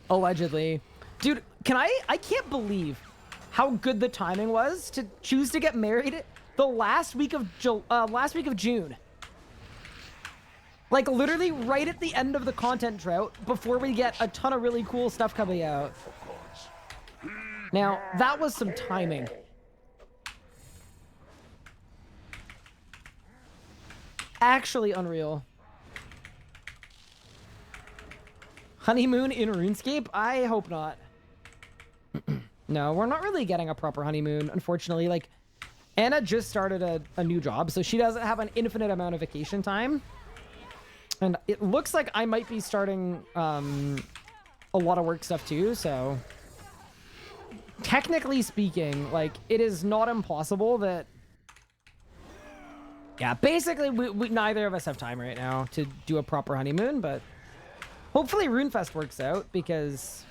Allegedly. Dude, I can't believe how good the timing was to choose to get married the last week of June. Like, literally right at the end of the content drought before we get a ton of really cool stuff coming out. Now, that was some timing. Actually unreal. Honeymoon in RuneScape? I hope not. No, we're not really getting a proper honeymoon, unfortunately. Like, Anna just started a new job, so she doesn't have an infinite amount of vacation time. And it looks like I might be starting a lot of work stuff too, so... technically speaking, like, it is not impossible that... yeah, basically, we neither of us have time right now to do a proper honeymoon, but... hopefully RuneFest works out, because...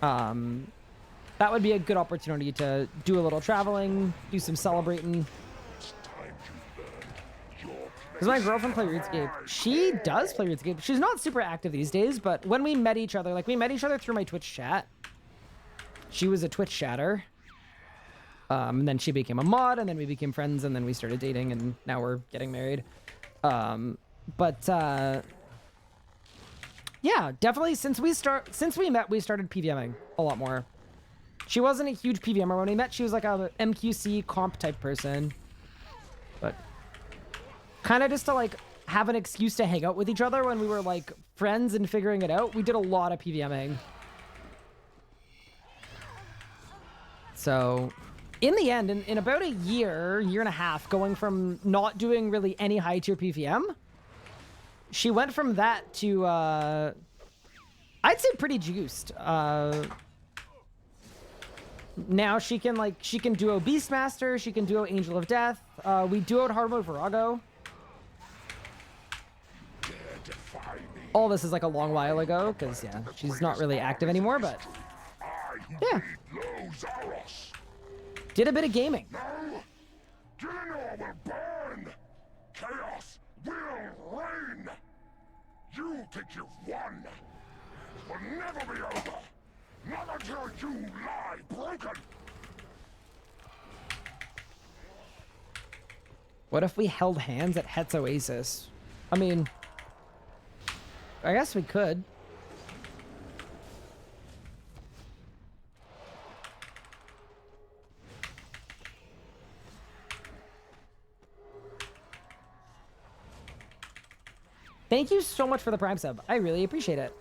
that would be a good opportunity to do a little traveling, do some celebrating. Does my girlfriend play RuneScape? She does play RuneScape. She's not super active these days, but when we met each other, like, we met each other through my Twitch chat. She was a Twitch chatter. And then she became a mod, and then we became friends, and then we started dating, and now we're getting married. Yeah, definitely since we met, we started PVMing a lot more. She wasn't a huge PVMer when we met. She was like a MQC comp type person. But kind of just to like have an excuse to hang out with each other when we were like friends and figuring it out. We did a lot of PVMing. So in the end, in about a year and a half, going from not doing really any high tier PVM, she went from that to, I'd say pretty juiced. Now she can duo Beastmaster, she can duo Angel of Death. We duoed hard mode Virago. All this is like a long while ago, because yeah, she's not really active anymore, but yeah. Did a bit of gaming. Dinner will burn. Chaos will reign. You think you've won. Will never be over. Not until you lie broken. What if we held hands at Het's Oasis? I mean, I guess we could. Thank you so much for the Prime sub. I really appreciate it.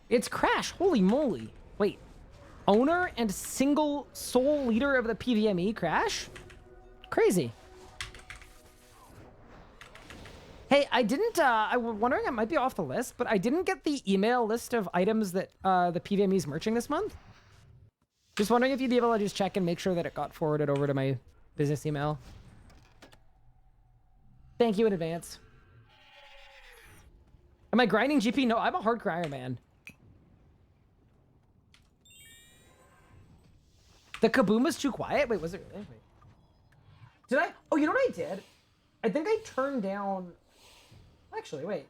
It's Crash. Holy moly. Wait. Owner and single sole leader of the PVME, Crash? Crazy. Hey, I didn't, I was wondering, it might be off the list, but I didn't get the email list of items that the PVME is merching this month. Just wondering if you'd be able to just check and make sure that it got forwarded over to my business email. Thank you in advance. Am I grinding GP? No, I'm a hardcore Iron Man. The kaboom was too quiet? Wait, was it really? Wait. Did I? Oh, you know what I did? I think I turned down... Actually, wait.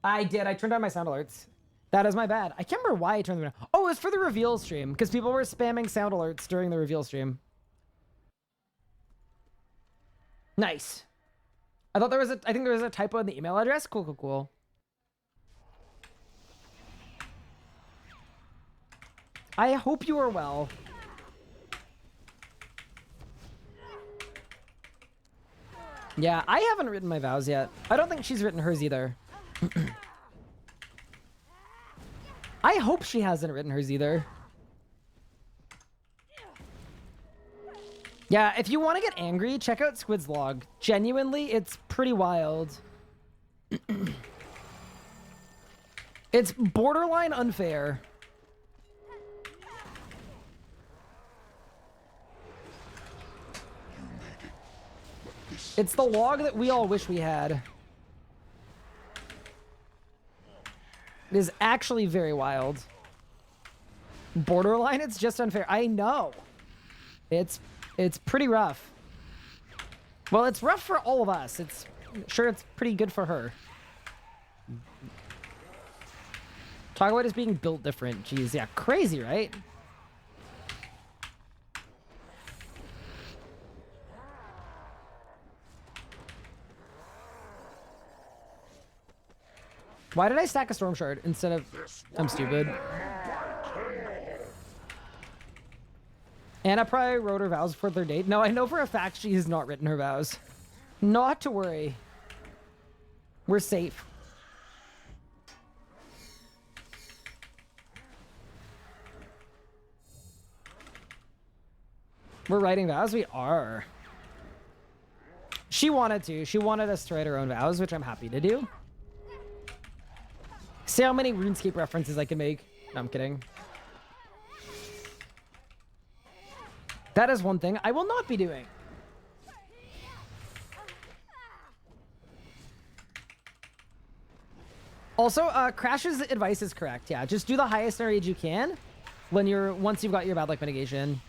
I did. I turned on my sound alerts. That is my bad. I can't remember why I turned them on. Oh, it was for the reveal stream, because people were spamming sound alerts during the reveal stream. Nice. I thought there was I think there was a typo in the email address. Cool, cool, cool. I hope you are well. Yeah, I haven't written my vows yet. I don't think she's written hers either. I hope she hasn't written hers either. Yeah, if you want to get angry, check out Squid's log. Genuinely, it's pretty wild. It's borderline unfair. It's the log that we all wish we had. It is actually very wild. Borderline, it's just unfair. I know. It's pretty rough. Well, it's rough for all of us. It's sure it's pretty good for her. Talk about it as being built different. Jeez, yeah, crazy, right? Why did I stack a storm shard instead of... I'm stupid. Anna probably wrote her vows for their date. No, I know for a fact she has not written her vows. Not to worry. We're safe. We're writing vows? We are. She wanted to. She wanted us to write our own vows, which I'm happy to do. See how many RuneScape references I can make. No, I'm kidding. That is one thing I will not be doing. Also, Crash's advice is correct. Yeah, just do the highest rage you can once you've got your bad luck mitigation.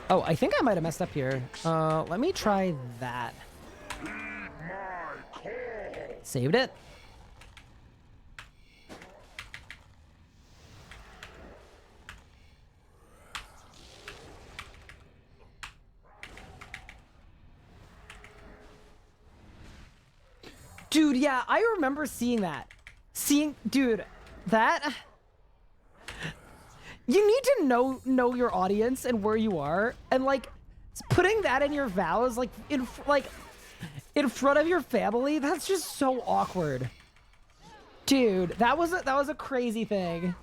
Oh, I think I might have messed up here. Let me try that. Saved it. Dude, yeah, I remember seeing that. Dude, that... You need to know your audience and where you are, and like putting that in your vows, like in front of your family, that's just so awkward. Dude, that was a crazy thing.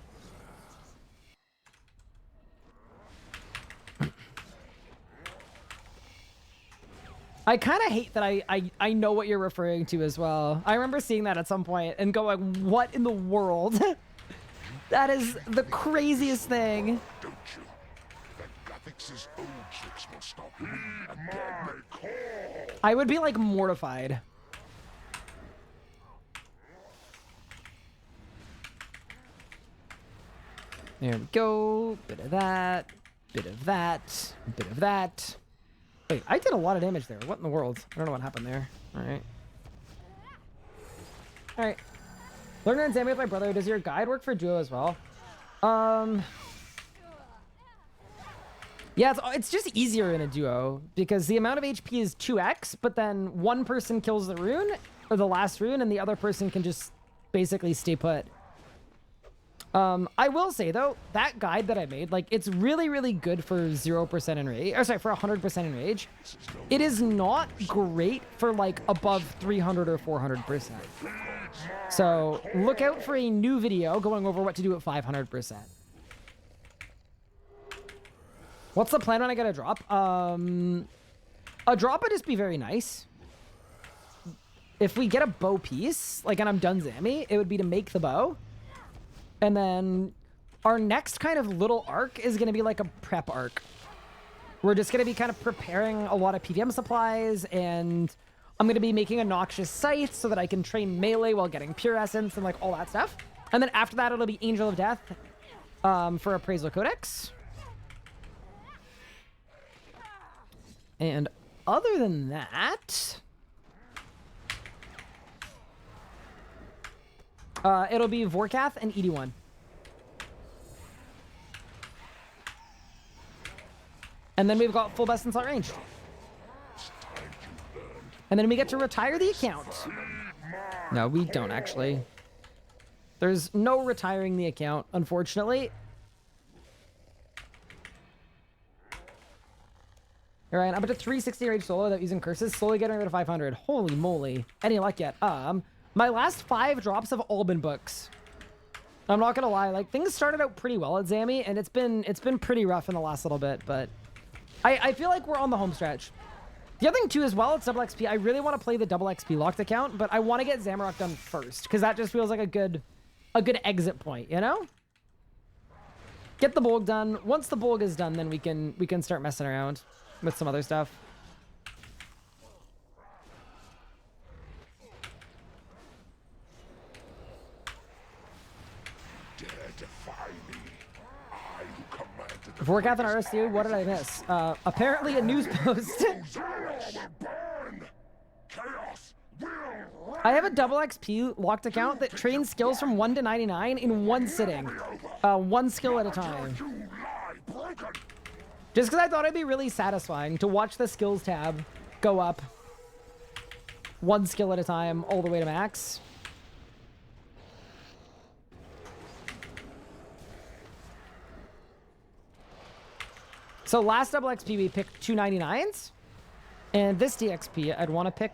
I kind of hate that I know what you're referring to as well. I remember seeing that at some point and going, what in the world? That is the craziest thing. Don't you? That Gavex's old tricks will stop you. My call. I would be like mortified. There we go. Bit of that. Bit of that. Bit of that. Wait, I did a lot of damage there. What in the world? I don't know what happened there. All right. All right. Learner and Zamy with my brother. Does your guide work for duo as well? Yeah, it's just easier in a duo because the amount of HP is 2x, but then one person kills the rune or the last rune and the other person can just basically stay put. I will say though, that guide that I made, like it's really, really good for 0% enrage, or sorry, for 100% enrage. It is not great for like above 300 or 400%. So look out for a new video going over what to do at 500%. What's the plan when I get a drop? A drop would just be very nice. If we get a bow piece, like, and I'm done Zamy, it would be to make the bow. And then our next kind of little arc is going to be like a prep arc. We're just going to be kind of preparing a lot of PVM supplies, and I'm going to be making a Noxious Sight so that I can train melee while getting Pure Essence and like all that stuff. And then after that, it'll be Angel of Death for Appraisal Codex. And other than that, it'll be Vorkath and ED1. And then we've got full best in slot range. And then we get to retire the account. No, we don't actually. There's no retiring the account, unfortunately. All right, I'm up to 360 rage solo without using curses, slowly getting rid of 500. Holy moly. Any luck yet? My last 5 drops have all been books. I'm not gonna lie, like things started out pretty well at Zamy, and it's been pretty rough in the last little bit, but I feel like we're on the home stretch. The other thing too as well, it's double XP. I really want to play the double XP locked account, but I want to get Zamorak done first, because that just feels like a good exit point, you know? Get the Bolg done. Once the Bolg is done, then we can start messing around with some other stuff. Vorkath and RS3, what did I miss? Apparently a news post. I have a double XP locked account that trains skills from 1 to 99 in one sitting. 1 skill at a time. Just because I thought it'd be really satisfying to watch the skills tab go up 1 skill at a time all the way to max. So last double XP we picked 299s, and this DXP I'd want to pick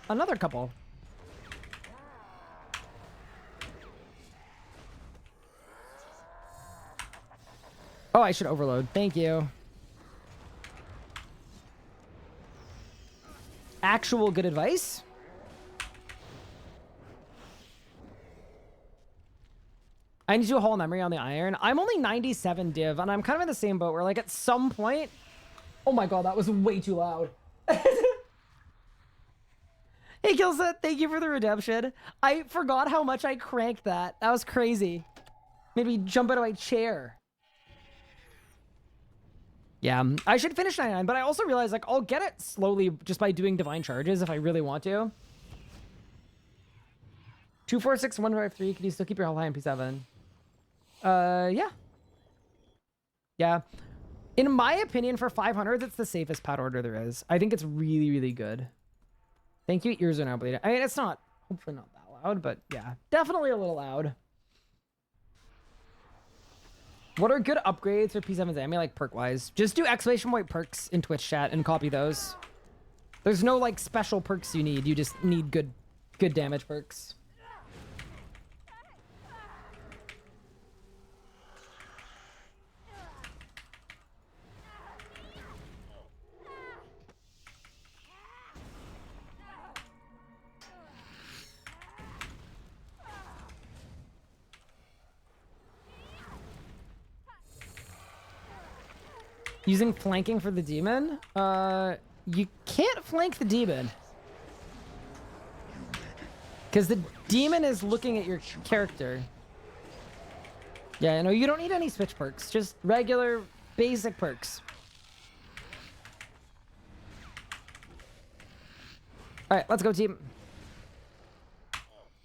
another couple. Oh, I should overload. Thank you. Actual good advice. I need to do a whole memory on the iron. I'm only 97 div, and I'm kind of in the same boat where, like, at some point... Oh my god, that was way too loud. Hey, Killset, thank you for the redemption. I forgot how much I cranked that. That was crazy. Made me jump out of my chair. Yeah, I should finish 99, but I also realized, like, I'll get it slowly just by doing divine charges if I really want to. 246 153. Can you still keep your health high in P7? Yeah. Yeah. In my opinion, for 500s, it's the safest pad order there is. I think it's really, really good. Thank you. Ears are now bleeding. I mean, it's not, hopefully not that loud, but yeah, definitely a little loud. What are good upgrades for P7s? I mean, like perk-wise. Just do exclamation point perks in Twitch chat and copy those. There's no like special perks you need. You just need good damage perks. Using flanking for the demon? You can't flank the demon. Because the demon is looking at your character. Yeah, no, you don't need any switch perks. Just regular, basic perks. Alright, let's go, team.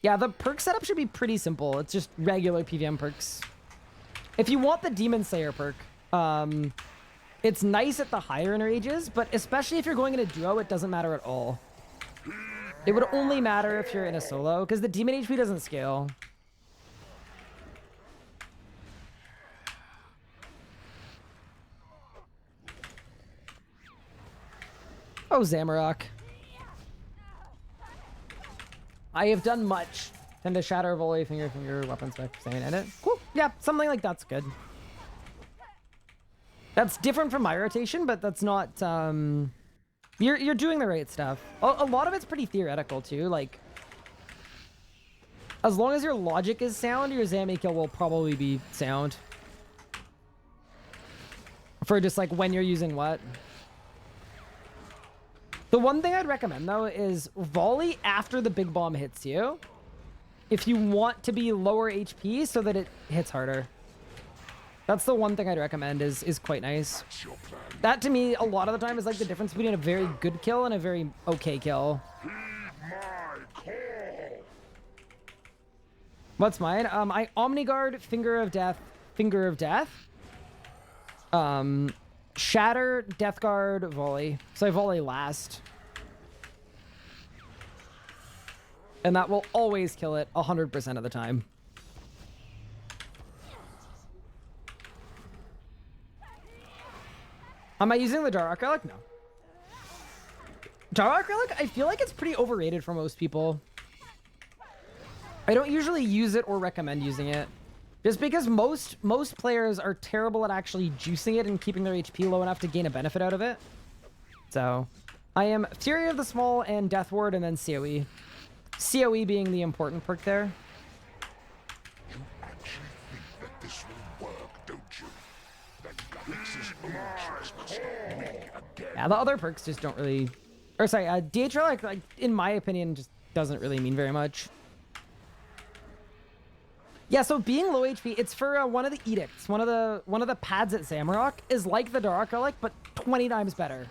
Yeah, the perk setup should be pretty simple. It's just regular PVM perks. If you want the Demon Slayer perk, it's nice at the higher enrages, but especially if you're going in a duo, it doesn't matter at all. It would only matter if you're in a solo, because the demon HP doesn't scale. Oh, Zamorak. I have done much. Tend to shatter, volley, finger, weapon spec, saying in it. Cool. Yeah, something like that's good. That's different from my rotation, but that's not, you're doing the right stuff. A lot of it's pretty theoretical too, like, as long as your logic is sound, your Zamy kill will probably be sound. For just like when you're using what. The one thing I'd recommend though is volley after the big bomb hits you. If you want to be lower HP so that it hits harder. That's the one thing I'd recommend is quite nice. That to me a lot of the time is like the difference between a very good kill and a very okay kill. What's mine? I Omni Guard, Finger of Death, Finger of Death. Shatter, Death Guard, Volley. So I Volley last. And that will always kill it 100% of the time. Am I using the Dark Relic? No. Dark Relic, I feel like it's pretty overrated for most people. I don't usually use it or recommend using it. Just because most players are terrible at actually juicing it and keeping their HP low enough to gain a benefit out of it. So, I am Fury of the Small and Death Ward and then COE. COE being the important perk there. You actually think that this will work, don't you? That Galaxy's arms must not win again. Yeah, the other perks just don't really... Or sorry, DH Relic, like, in my opinion, just doesn't really mean very much. Yeah, so being low HP, it's for one of the edicts. One of the pads at Zamorak is like the Dark Relic, but 20 times better.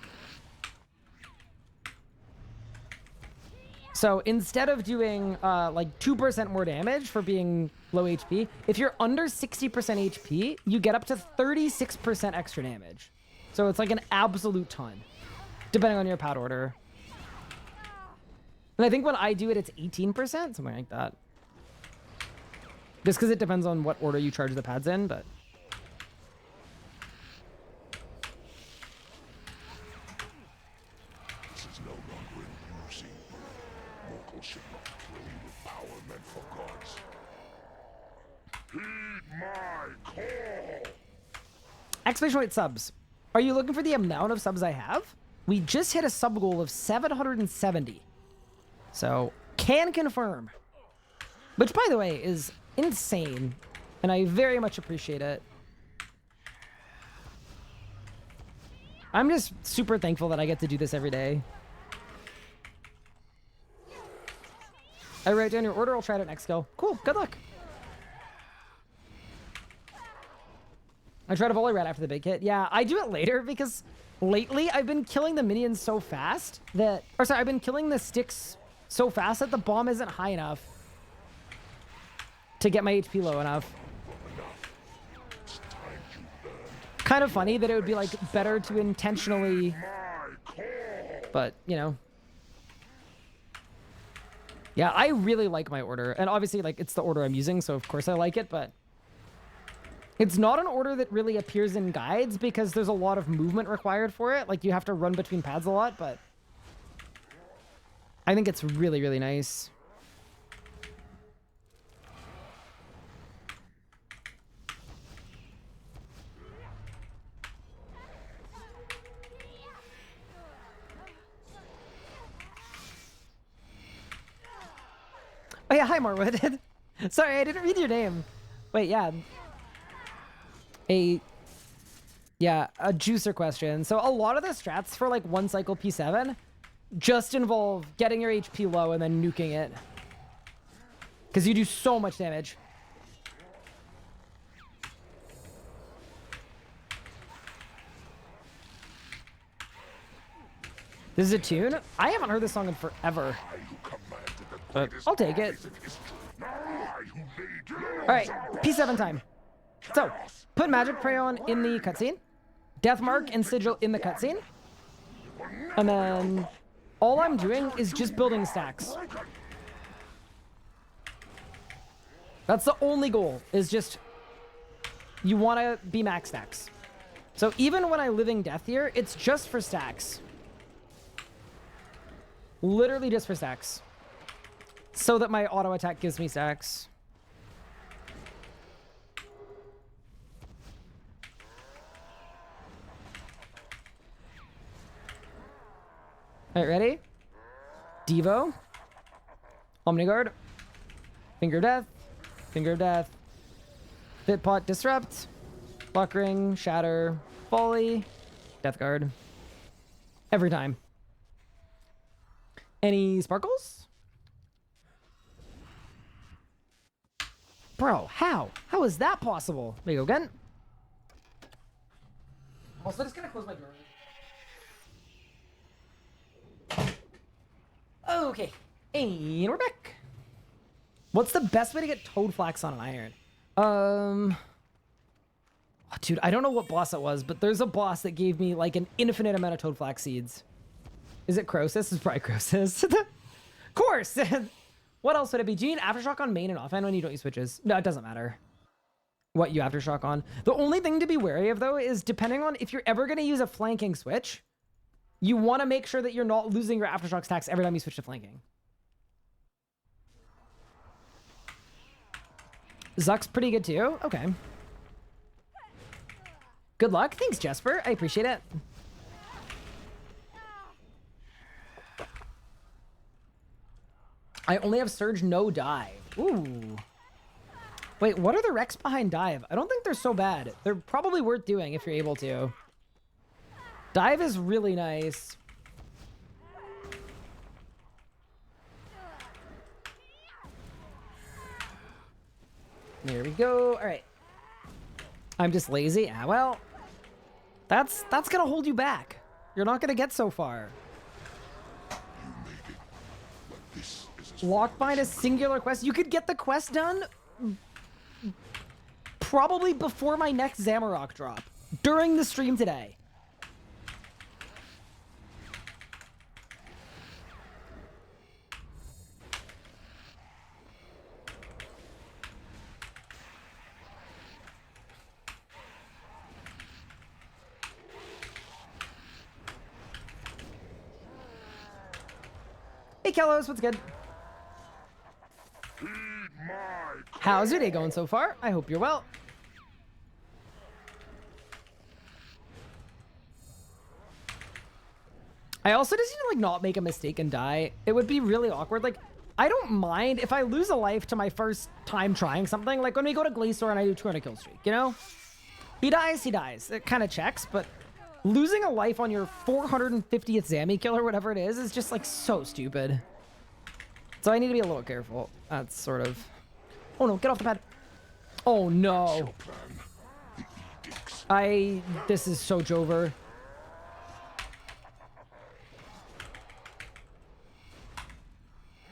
So instead of doing like 2% more damage for being low HP, if you're under 60% HP, you get up to 36% extra damage. So it's like an absolute ton, depending on your pad order. And I think when I do it, it's 18%, something like that. Just because it depends on what order you charge the pads in, but... This is no longer amusing. Mortals should not play with power meant for gods. Heed my call! Exclamation point subs. Are you looking for the amount of subs I have? We just hit a sub goal of 770. So, can confirm. Which, by the way, is insane. And I very much appreciate it. I'm just super thankful that I get to do this every day. I write down your order. I'll try it at next go. Cool. Good luck. I try to volley right after the big hit. Yeah, I do it later because lately I've been killing the minions so fast that... Or sorry, I've been killing the sticks so fast that the bomb isn't high enough to get my HP low enough. Kind of funny that it would be like better to intentionally... But, you know... Yeah, I really like my order. And obviously, like, it's the order I'm using, so of course I like it, but... It's not an order that really appears in guides because there's a lot of movement required for it. Like, you have to run between pads a lot, but... I think it's really, really nice. Oh yeah, hi Marwood. Sorry, I didn't read your name. Wait, yeah. A juicer question. So a lot of the strats for like one cycle P7 just involve getting your HP low and then nuking it. Because you do so much damage. This is a tune? I haven't heard this song in forever. But I'll take it. Alright, P7 time. So, put Magic Crayon in the cutscene. Death Mark and Sigil in the cutscene. And then all I'm doing is just building stacks. That's the only goal, is just you want to be max stacks. So even when I living death here, it's just for stacks. Literally just for stacks. So that my auto attack gives me stacks. Alright, ready? Devo. Omniguard. Finger of Death. Finger of Death. Bitpot Disrupt. Lock Ring. Shatter. Volley. Death Guard. Every time. Any sparkles? Bro, how? How is that possible? There you go again. Also, just gonna close my door. Okay. And we're back. What's the best way to get toad flax on an iron? Oh, dude, I don't know what boss it was, but there's a boss that gave me like an infinite amount of toad flax seeds. Is it Crosis? It's probably Crosis. Of course. What else would it be? Do you need Aftershock on main and offhand when you don't use switches? No, it doesn't matter what you Aftershock on. The only thing to be wary of, though, is depending on if you're ever going to use a flanking switch, you want to make sure that you're not losing your Aftershock stacks every time you switch to flanking. Zuck's pretty good, too? Okay. Good luck. Thanks, Jesper. I appreciate it. I only have Surge, no Dive. Ooh. Wait, what are the recs behind Dive? I don't think they're so bad. They're probably worth doing if you're able to. Dive is really nice. There we go. All right. I'm just lazy. Ah, well, that's gonna hold you back. You're not gonna get so far. Lockbind is singular quest. You could get the quest done probably before my next Zamorak drop during the stream today. Hey, Kellos, what's good? How's your day going so far? I hope you're well. I also just need to, like, not make a mistake and die. It would be really awkward. Like, I don't mind if I lose a life to my first time trying something. Like, when we go to Glacier and I do 200 kill streak, you know? He dies, he dies. It kind of checks, but losing a life on your 450th Zamy kill or whatever it is just, like, so stupid. So I need to be a little careful. That's sort of... Oh, no, get off the pad. Oh, no. This is so Jover.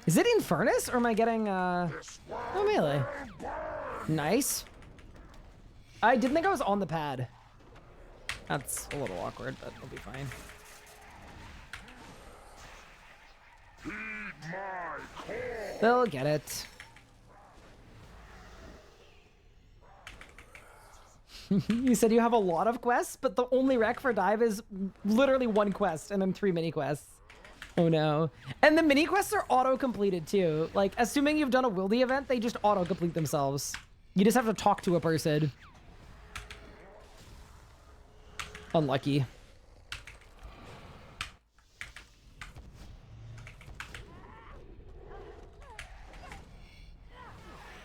Is it Infernus, or am I getting, oh, melee? Nice. I didn't think I was on the pad. That's a little awkward, but it'll be fine. They'll get it. You said you have a lot of quests, but the only rec for dive is literally one quest and then 3 mini quests. Oh no. And the mini quests are auto-completed too. Like, assuming you've done a wildy event, they just auto-complete themselves. You just have to talk to a person. Unlucky.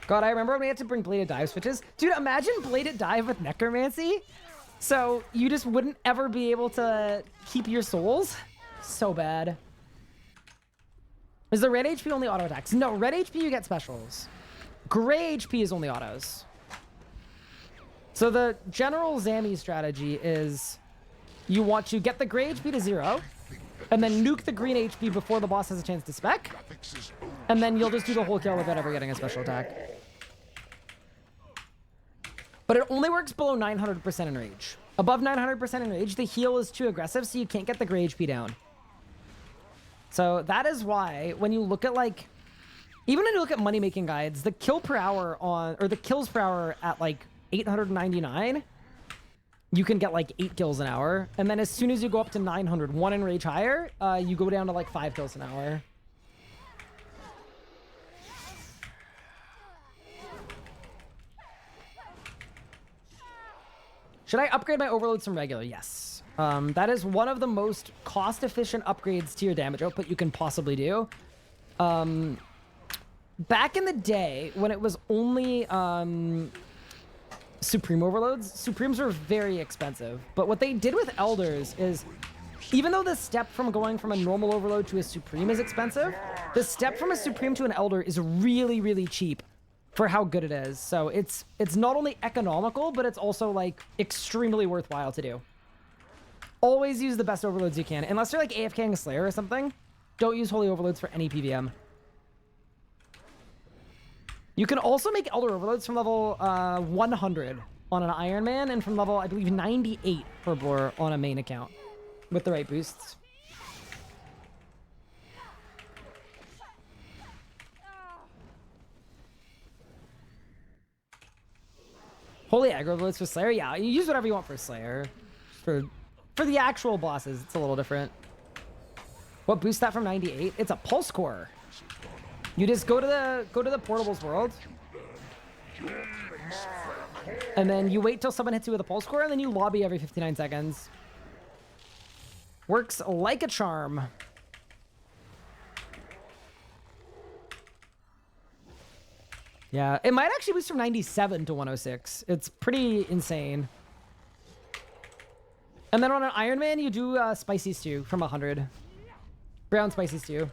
God, I remember when we had to bring bladed dive switches. Dude, imagine bladed dive with necromancy. So you just wouldn't ever be able to keep your souls. So bad. Is the red HP only auto attacks? No, red HP you get specials. Gray HP is only autos. So the general Zamy strategy is you want to get the gray HP to 0 and then nuke the green HP before the boss has a chance to spec. And then you'll just do the whole kill without ever getting a special attack. But it only works below 900% in rage. Above 900% in rage, the heal is too aggressive, so you can't get the gray HP down. So that is why when you look at, like, even when you look at money making guides, the kill per hour on, or the kills per hour at like 899, you can get like 8 kills an hour. And then as soon as you go up to 900, 1 in rage higher, you go down to like 5 kills an hour. Should I upgrade my overloads from regular? Yes. That is one of the most cost-efficient upgrades to your damage output you can possibly do. Back in the day, when it was only Supreme overloads. Supremes are very expensive, but what they did with Elders is, even though the step from going from a normal overload to a Supreme is expensive, the step from a Supreme to an Elder is really, really cheap for how good it is. So it's not only economical, but it's also like extremely worthwhile to do. Always use the best overloads you can. Unless you're like AFKing a Slayer or something, don't use Holy Overloads for any PVM. You can also make Elder Overloads from level 100 on an Ironman and from level, I believe, 98 for Blur on a main account with the right boosts. Holy Aggro Overloads for Slayer? Yeah, you use whatever you want for Slayer. For the actual bosses, it's a little different. What boosts that from 98? It's a Pulse Core. You just go to the Portables world, and then you wait till someone hits you with a Pulse Core, and then you lobby every 59 seconds. Works like a charm. Yeah, it might actually boost from 97 to 106. It's pretty insane. And then on an Ironman, you do Spicy Stew from 100. Brown Spicy Stew.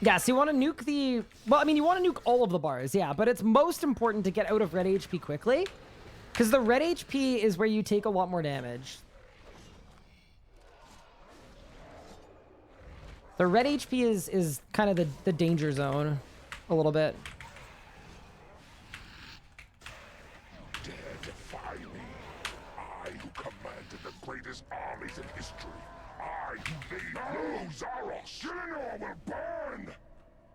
Yeah, so you want to nuke the... Well, I mean, you want to nuke all of the bars, yeah. But it's most important to get out of red HP quickly. Because the red HP is where you take a lot more damage. The red HP is kind of the danger zone a little bit. Dare defy me. I who commanded the greatest armies in history. I who made no Zaros. Gillinor will burn.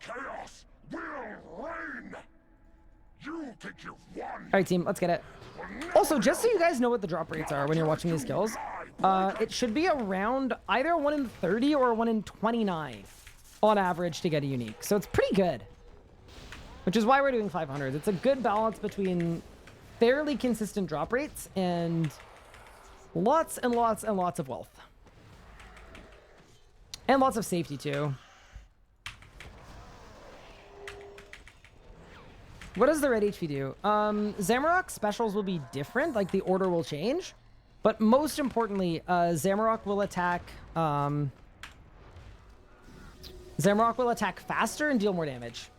Chaos will reign. You think you've won. All right, team, let's get it. Also, just so you guys know what the drop rates are when you're watching these kills, it should be around either a 1 in 30 or a 1 in 29 on average to get a unique. So it's pretty good, which is why we're doing 500s. It's a good balance between fairly consistent drop rates and lots and lots and lots of wealth. And lots of safety, too. What does the red HP do? Zamorak specials will be different, like the order will change. But most importantly, Zamorak will attack... Zamorak will attack faster and deal more damage.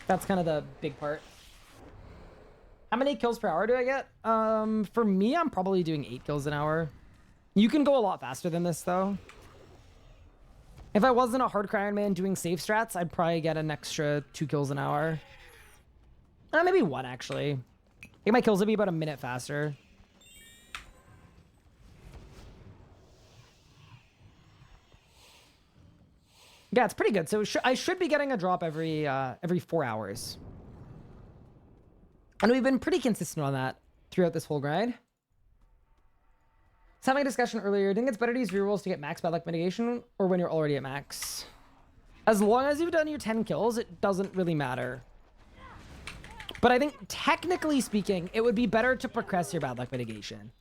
That's kind of the big part. How many kills per hour do I get? For me, I'm probably doing 8 kills an hour. You can go a lot faster than this, though. If I wasn't a hardcore Iron Man doing safe strats, I'd probably get an extra 2 kills an hour. Maybe 1, actually. I think my kills would be about a minute faster. Yeah, it's pretty good. So I should be getting a drop every 4 hours. And we've been pretty consistent on that throughout this whole grind. I was having a discussion earlier. I think it's better to use rerolls to get max bad luck mitigation or when you're already at max. As long as you've done your 10 kills, it doesn't really matter. But I think technically speaking, it would be better to progress your bad luck mitigation.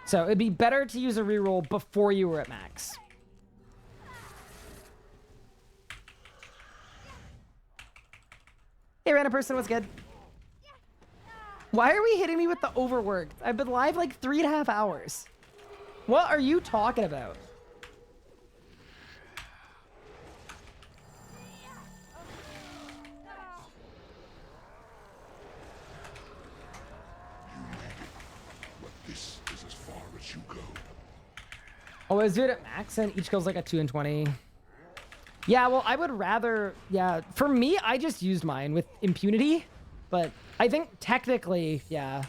So it'd be better to use a reroll before you were at max. Hey, random person, what's good? Why are we hitting me with the overworked? I've been live like 3.5 hours. What are you talking about? But this is as far as you go. Always do it at max and each kill's like a 2 in 20. Yeah, well, I would rather... Yeah, for me, I just used mine with impunity. But I think technically, yeah...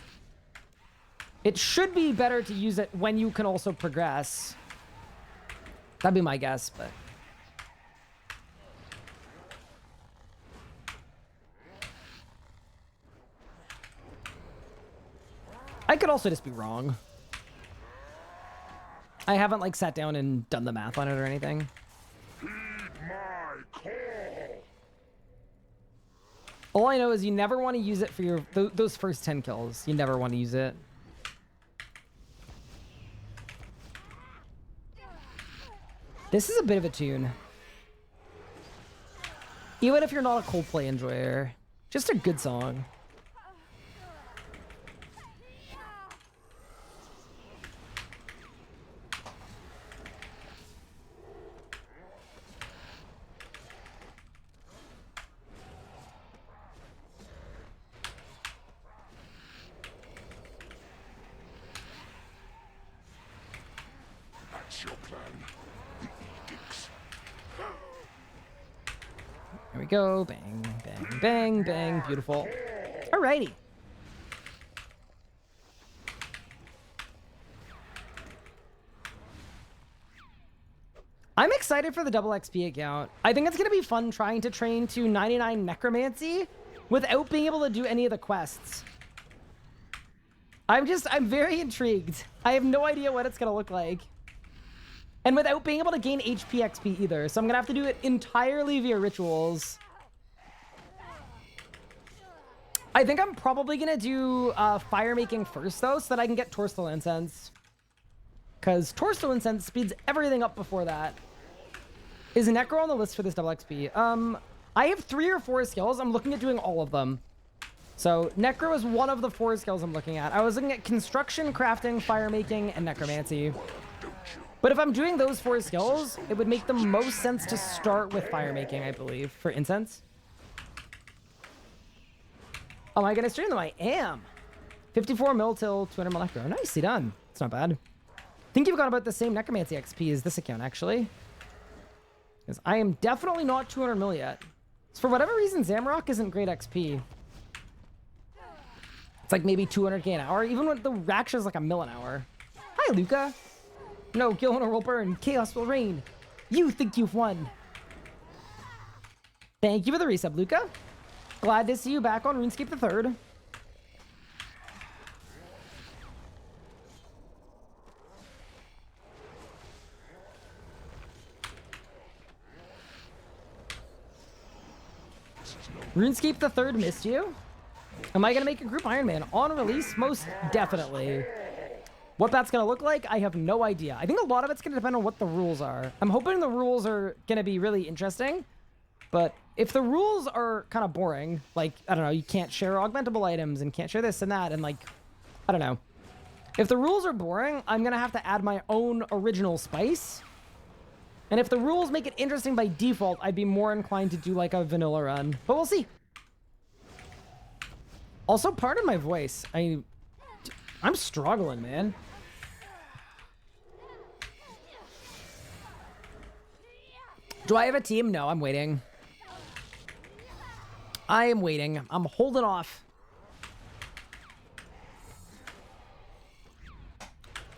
It should be better to use it when you can also progress. That'd be my guess, but... I could also just be wrong. I haven't, like, sat down and done the math on it or anything. Heed my call. All I know is you never want to use it for your those first 10 kills. You never want to use it. This is a bit of a tune. Even if you're not a Coldplay enjoyer, just a good song. That's your plan. The edicts. There we go. Bang, bang, bang, bang. Beautiful. Alrighty. I'm excited for the double XP account. I think it's going to be fun trying to train to 99 necromancy without being able to do any of the quests. I'm very intrigued. I have no idea what it's going to look like. And without being able to gain HP XP either. So I'm going to have to do it entirely via rituals. I think I'm probably going to do fire making first, though, so that I can get Torstal Incense. Because Torstal Incense speeds everything up before that. Is Necro on the list for this double XP? I have 3 or 4 skills. I'm looking at doing all of them. So Necro is one of the 4 skills I'm looking at. I was looking at construction, crafting, fire making, and necromancy. But if I'm doing those 4 skills, it would make the most sense to start with fire making, I believe, for incense. Am I going to stream them? I am. 54 mil till 200 mil necro. Nicely done. It's not bad. I think you've got about the same necromancy XP as this account, actually. Because I am definitely not 200 mil yet. So for whatever reason, Zamorak isn't great XP. It's like maybe 200k an hour. Even when the Raksha is like a mil an hour. Hi, Luca. No, Gilhunter will burn. Chaos will reign. You think you've won. Thank you for the resub, Luca. Glad to see you back on RuneScape the 3rd. RuneScape the 3rd missed you. Am I going to make a group Ironman on release? Most definitely. What that's going to look like, I have no idea. I think a lot of it's going to depend on what the rules are. I'm hoping the rules are going to be really interesting. But if the rules are kind of boring, like, I don't know, you can't share augmentable items and can't share this and that, and like, I don't know. If the rules are boring, I'm going to have to add my own original spice. And if the rules make it interesting by default, I'd be more inclined to do like a vanilla run. But we'll see. Also, pardon my voice. I'm struggling, man. Do I have a team? No, I'm waiting. I am waiting. I'm holding off.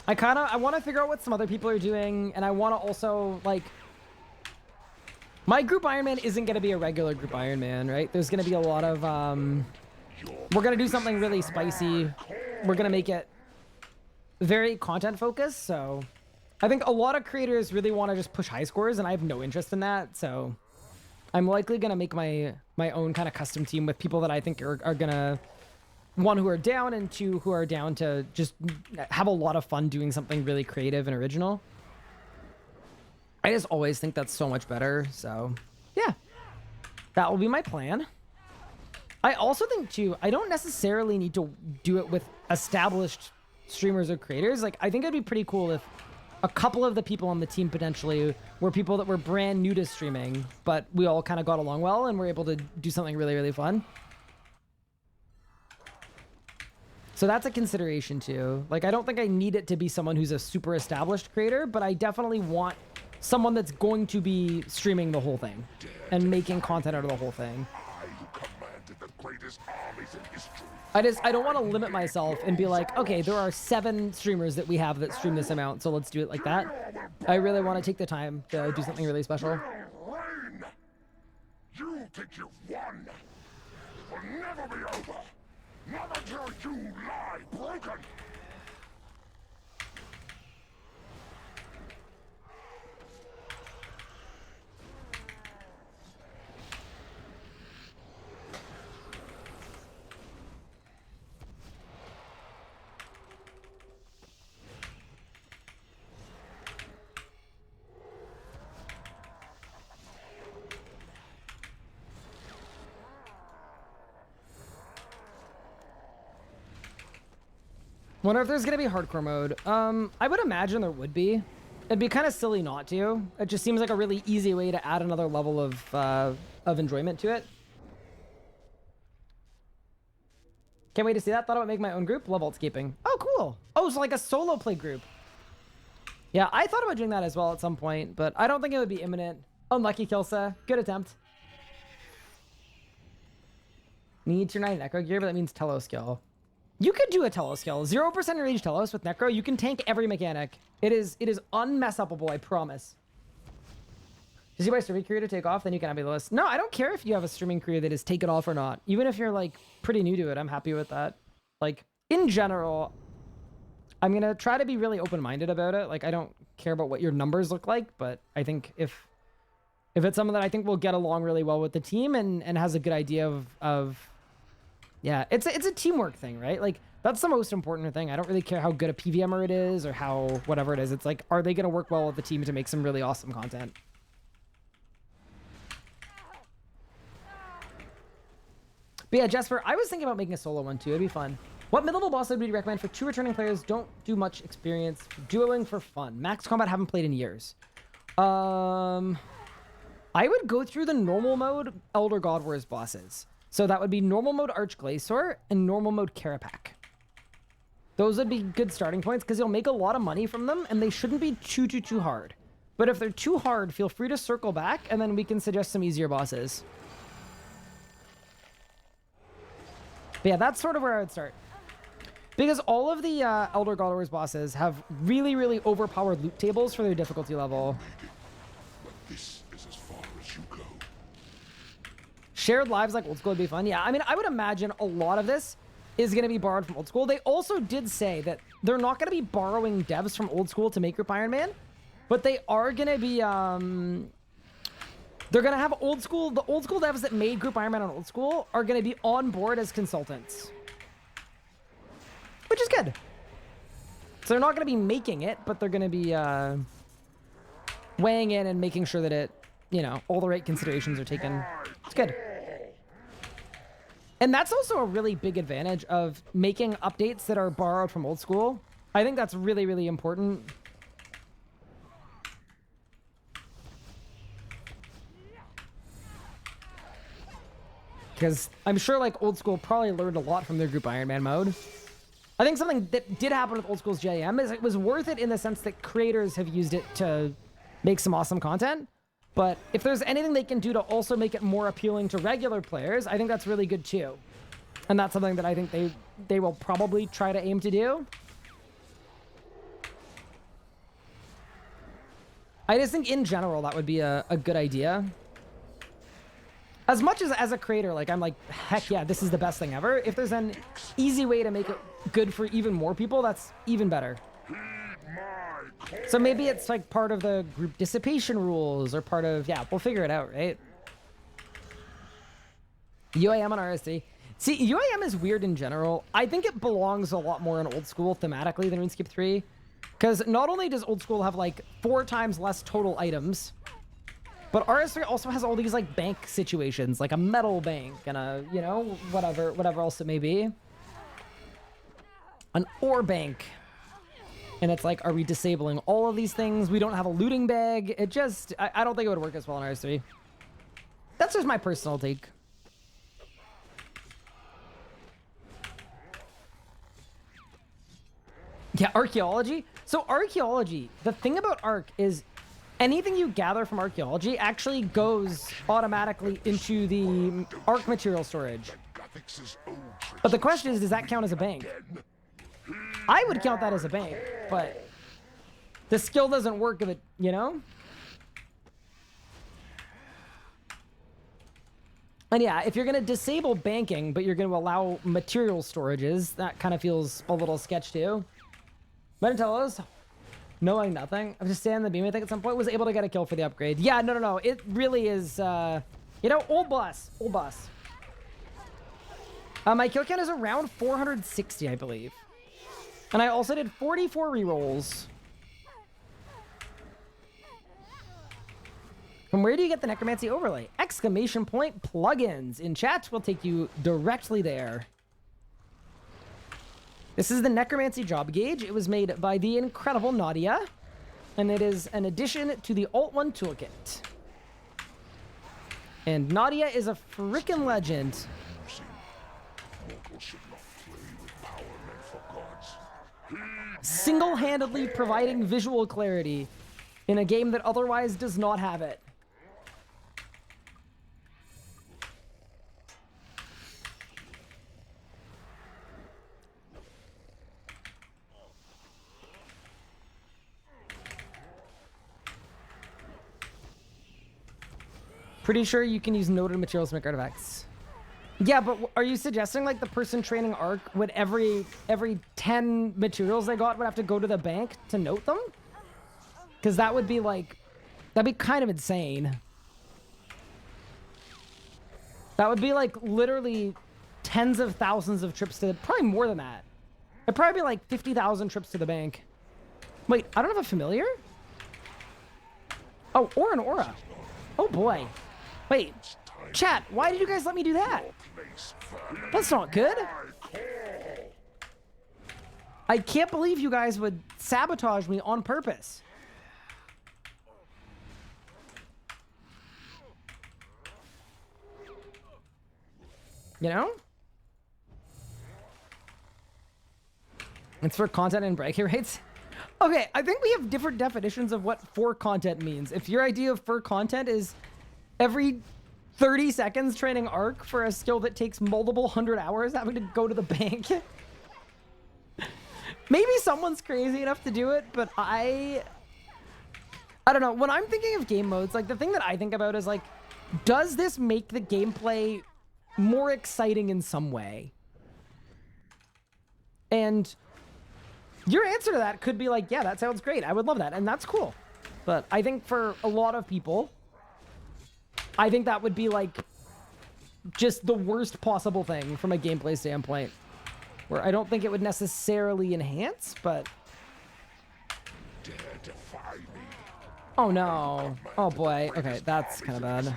I want to figure out what some other people are doing, and I want to also, like... My group Ironman isn't going to be a regular group Ironman, right? There's going to be a lot of, we're going to do something really spicy. We're going to make it very content-focused, so... I think a lot of creators really want to just push high scores, and I have no interest in that, so... I'm likely going to make my own kind of custom team with people that I think are going to... 1, who are down, and 2, who are down to just have a lot of fun doing something really creative and original. I just always think that's so much better, so... Yeah. That will be my plan. I also think, too, I don't necessarily need to do it with established streamers or creators. Like, I think it'd be pretty cool if a couple of the people on the team potentially were people that were brand new to streaming, but we all kind of got along well and were able to do something really, really fun. So that's a consideration too. Like, I don't think I need it to be someone who's a super established creator, but I definitely want someone that's going to be streaming the whole thing and making content out of the whole thing. I who commanded the greatest armies in history. I don't want to limit myself and be like, okay, there are 7 streamers that we have that stream this amount, so let's do it like that. I really want to take the time to do something really special. Reign! You think you've won? Will never be over. Never till you lie broken. Wonder if there's gonna be hardcore mode. I would imagine there would be. It'd be kind of silly not to. It just seems like a really easy way to add another level of enjoyment to it. Can't wait to see that. Thought I would make my own group. Love Altscaping. Oh, cool. Oh, so like a solo play group. Yeah, I thought about doing that as well at some point, but I don't think it would be imminent. Unlucky, Kilsa. Good attempt. Need tier 9 Necro gear, but that means Telos skill. You could do a Telos skill. 0% rage Telos with Necro. You can tank every mechanic. It is unmess-upable, I promise. Does you buy streaming career to take off? Then you can have me the list. No, I don't care if you have a streaming career that is taken off or not. Even if you're like pretty new to it, I'm happy with that. Like in general, I'm gonna try to be really open-minded about it. Like I don't care about what your numbers look like, but I think if it's something that I think will get along really well with the team and has a good idea of yeah, it's a teamwork thing, right? Like that's the most important thing. I don't really care how good a PVMer it is or how whatever it is. It's like, are they gonna work well with the team to make some really awesome content? But yeah, Jesper, I was thinking about making a solo one too. It'd be fun. What mid-level boss would you recommend for 2 returning players? Don't do much experience. Dueling for fun. Max Combat haven't played in years. I would go through the normal mode Elder God Wars bosses. So that would be normal mode Archglacior and normal mode Carapac. Those would be good starting points because you'll make a lot of money from them and they shouldn't be too hard. But if they're too hard, feel free to circle back and then we can suggest some easier bosses. But yeah, that's sort of where I would start. Because all of the Elder God Wars bosses have really overpowered loot tables for their difficulty level. But this is as far as you go. Shared lives like Old School would be fun. Yeah, I mean, I would imagine a lot of this is going to be borrowed from Old School. They also did say that they're not going to be borrowing devs from Old School to make Group Iron Man, but they are going to be... They're going to have the old school devs that made Group Iron Man on Old School are going to be on board as consultants. Which is good. So they're not going to be making it, but they're going to be weighing in and making sure that it, you know, all the right considerations are taken. It's good. And that's also a really big advantage of making updates that are borrowed from Old School. I think that's really important. Because I'm sure like Old School probably learned a lot from their Group Iron Man mode. I think something that did happen with Old School's JM is it was worth it in the sense that creators have used it to make some awesome content. But if there's anything they can do to also make it more appealing to regular players, I think that's really good too. And that's something that I think they will probably try to aim to do. I just think in general that would be a good idea. As much as a creator, like I'm like, heck yeah, this is the best thing ever. If there's an easy way to make it good for even more people, that's even better. So maybe it's like part of the group dissipation rules or part of, yeah, we'll figure it out, right? UAM on RS3. See, UAM is weird in general. I think it belongs a lot more in Old School thematically than RuneScape 3. Because not only does Old School have like 4 times less total items, but RS3 also has all these like bank situations, like a metal bank and a, you know, whatever else it may be. An ore bank. And it's like, are we disabling all of these things? We don't have a looting bag. It just, I don't think it would work as well in RS3. That's just my personal take. Yeah, archaeology. So archaeology, the thing about Arc is anything you gather from archaeology actually goes automatically into the Arc material storage. But the question is, does that count as a bank? I would count that as a bank, but the skill doesn't work if it, you know? And yeah, if you're going to disable banking, but you're going to allow material storages, that kind of feels a little sketch too. Menatellos, knowing nothing. I'm just standing the beam, I think at some point was able to get a kill for the upgrade. Yeah, no. It really is, you know, old boss. My kill count is around 460, I believe. And I also did 44 rerolls. From where do you get the Necromancy overlay? Exclamation point plugins. In chat, will take you directly there. This is the Necromancy job gauge. It was made by the incredible Nadia, and it is an addition to the Alt 1 toolkit. And Nadia is a freaking legend. Single-handedly providing visual clarity in a game that otherwise does not have it. Pretty sure you can use noted materials to make artifacts. Yeah, but are you suggesting like the person training Arc would every 10 materials they got would have to go to the bank to note them? Because that would be like, that'd be kind of insane. That would be like literally tens of thousands of trips to, probably more than that. It'd probably be like 50,000 trips to the bank. Wait, I don't have a familiar? Oh, or an aura. Oh boy. Wait, chat, why did you guys let me do that? That's not good. I can't believe you guys would sabotage me on purpose. You know? It's for content and break rates. Okay, I think we have different definitions of what for content means. If your idea of for content is every 30 seconds training Arc for a skill that takes multiple 100 hours having to go to the bank. Maybe someone's crazy enough to do it, but I don't know. When I'm thinking of game modes, like the thing that I think about is like, does this make the gameplay more exciting in some way? And your answer to that could be like, yeah, that sounds great. I would love that. And that's cool. But I think for a lot of people, I think that would be like just the worst possible thing from a gameplay standpoint, where I don't think it would necessarily enhance, but... Oh no. Oh boy. Okay, that's kind of bad.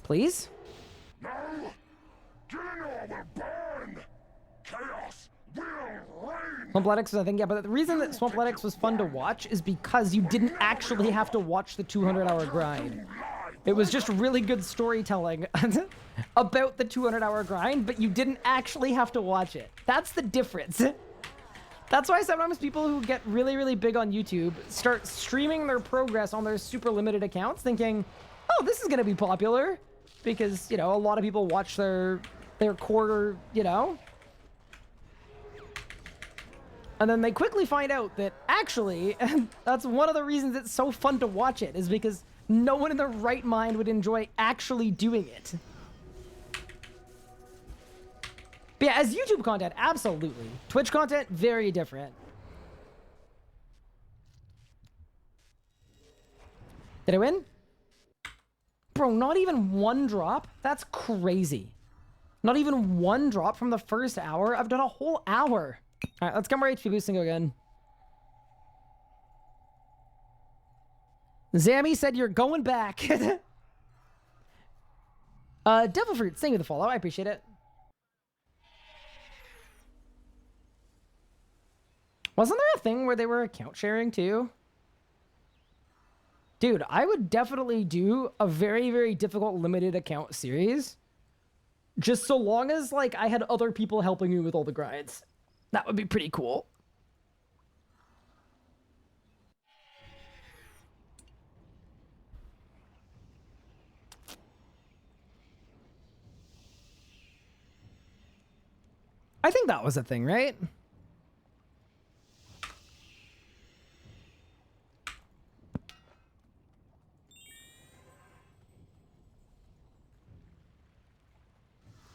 Please? No! Gillinor will burn! Chaos will reign! Swampletics, I think, yeah, but the reason that Swampletics was fun to watch is because you didn't actually have to watch the 200-hour grind. It was just really good storytelling about the 200-hour grind, but you didn't actually have to watch it. That's the difference. That's why sometimes people who get really, really big on YouTube start streaming their progress on their super limited accounts thinking, oh, this is going to be popular because, you know, a lot of people watch their quarter, you know. And then they quickly find out that actually, that's one of the reasons it's so fun to watch it, is because no one in their right mind would enjoy actually doing it. But yeah, as YouTube content, absolutely. Twitch content, very different. Did I win? Bro, not even one drop? That's crazy. Not even one drop from the first hour? I've done a whole hour. All right, let's get more HP boost and go again. Zamy said you're going back. Devil Fruit, thank you for the follow. I appreciate it. Wasn't there a thing where they were account sharing too? Dude, I would definitely do a very, very difficult limited account series. Just so long as, like, I had other people helping me with all the grinds. That would be pretty cool. I think that was a thing, right?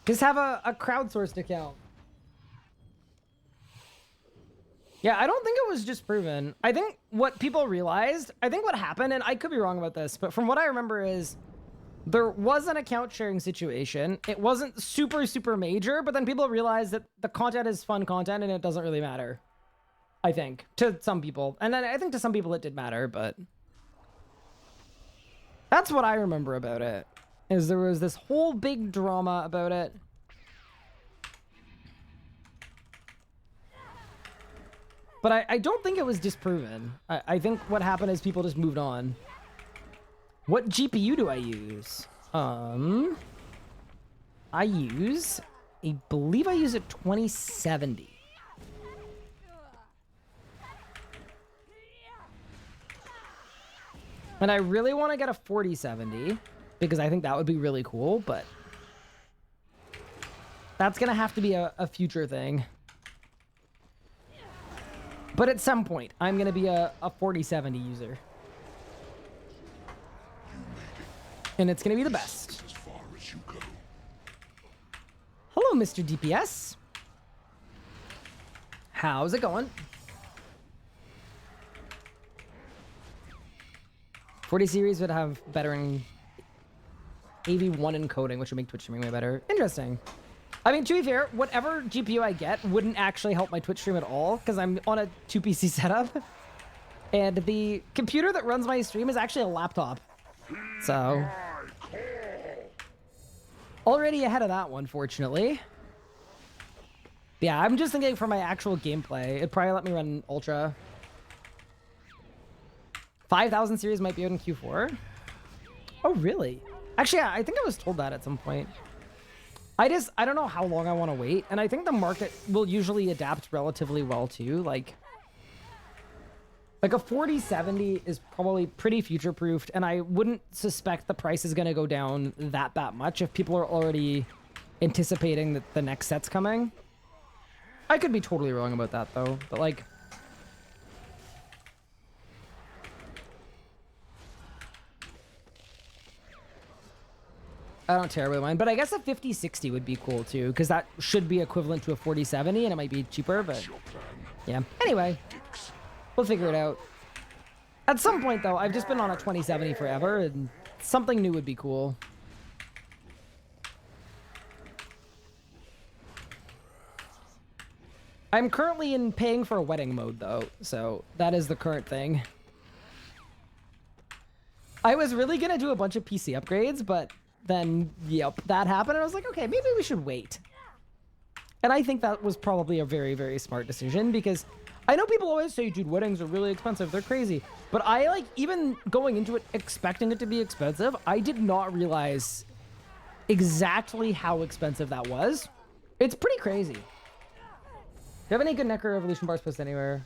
Just have a crowdsourced account. Yeah, I don't think it was just proven. I think what people realized, I think what happened, and I could be wrong about this, but from what I remember is there was an account sharing situation. It wasn't super, super major, but then people realized that the content is fun content and it doesn't really matter. I think, to some people. And then I think to some people it did matter, but that's what I remember about it. Is there was this whole big drama about it. But I don't think it was disproven. I think what happened is people just moved on. What GPU do I use? I believe I use a 2070. And I really want to get a 4070 because I think that would be really cool, but that's going to have to be a future thing. But at some point, I'm going to be a 4070 user. And it's going to be the best. As far as you go. Hello, Mr. DPS. How's it going? 40 series would have better AV1 encoding, which would make Twitch streaming way better. Interesting. I mean, to be fair, whatever GPU I get wouldn't actually help my Twitch stream at all because I'm on a 2 PC setup. And the computer that runs my stream is actually a laptop. So already ahead of that one, fortunately. Yeah, I'm just thinking for my actual gameplay, it'd probably let me run Ultra. 5000 series might be out in Q4. Oh, really? Actually, yeah, I think I was told that at some point. I don't know how long I want to wait. And I think the market will usually adapt relatively well too. Like a 4070 is probably pretty future-proofed, and I wouldn't suspect the price is going to go down that much if people are already anticipating that the next set's coming. I could be totally wrong about that, though, but like... I don't terribly mind, but I guess a 5060 would be cool, too, because that should be equivalent to a 4070, and it might be cheaper, but... Yeah. Anyway... We'll figure it out. At some point, though, I've just been on a 2070 forever, and something new would be cool. I'm currently in paying for a wedding mode, though, so that is the current thing. I was really gonna do a bunch of PC upgrades, but then, yep, that happened, and I was like, okay, maybe we should wait. And I think that was probably a very, very smart decision, because... I know people always say, dude, weddings are really expensive. They're crazy. But I, like, even going into it expecting it to be expensive, I did not realize exactly how expensive that was. It's pretty crazy. Do you have any good Necro Evolution bars posted anywhere?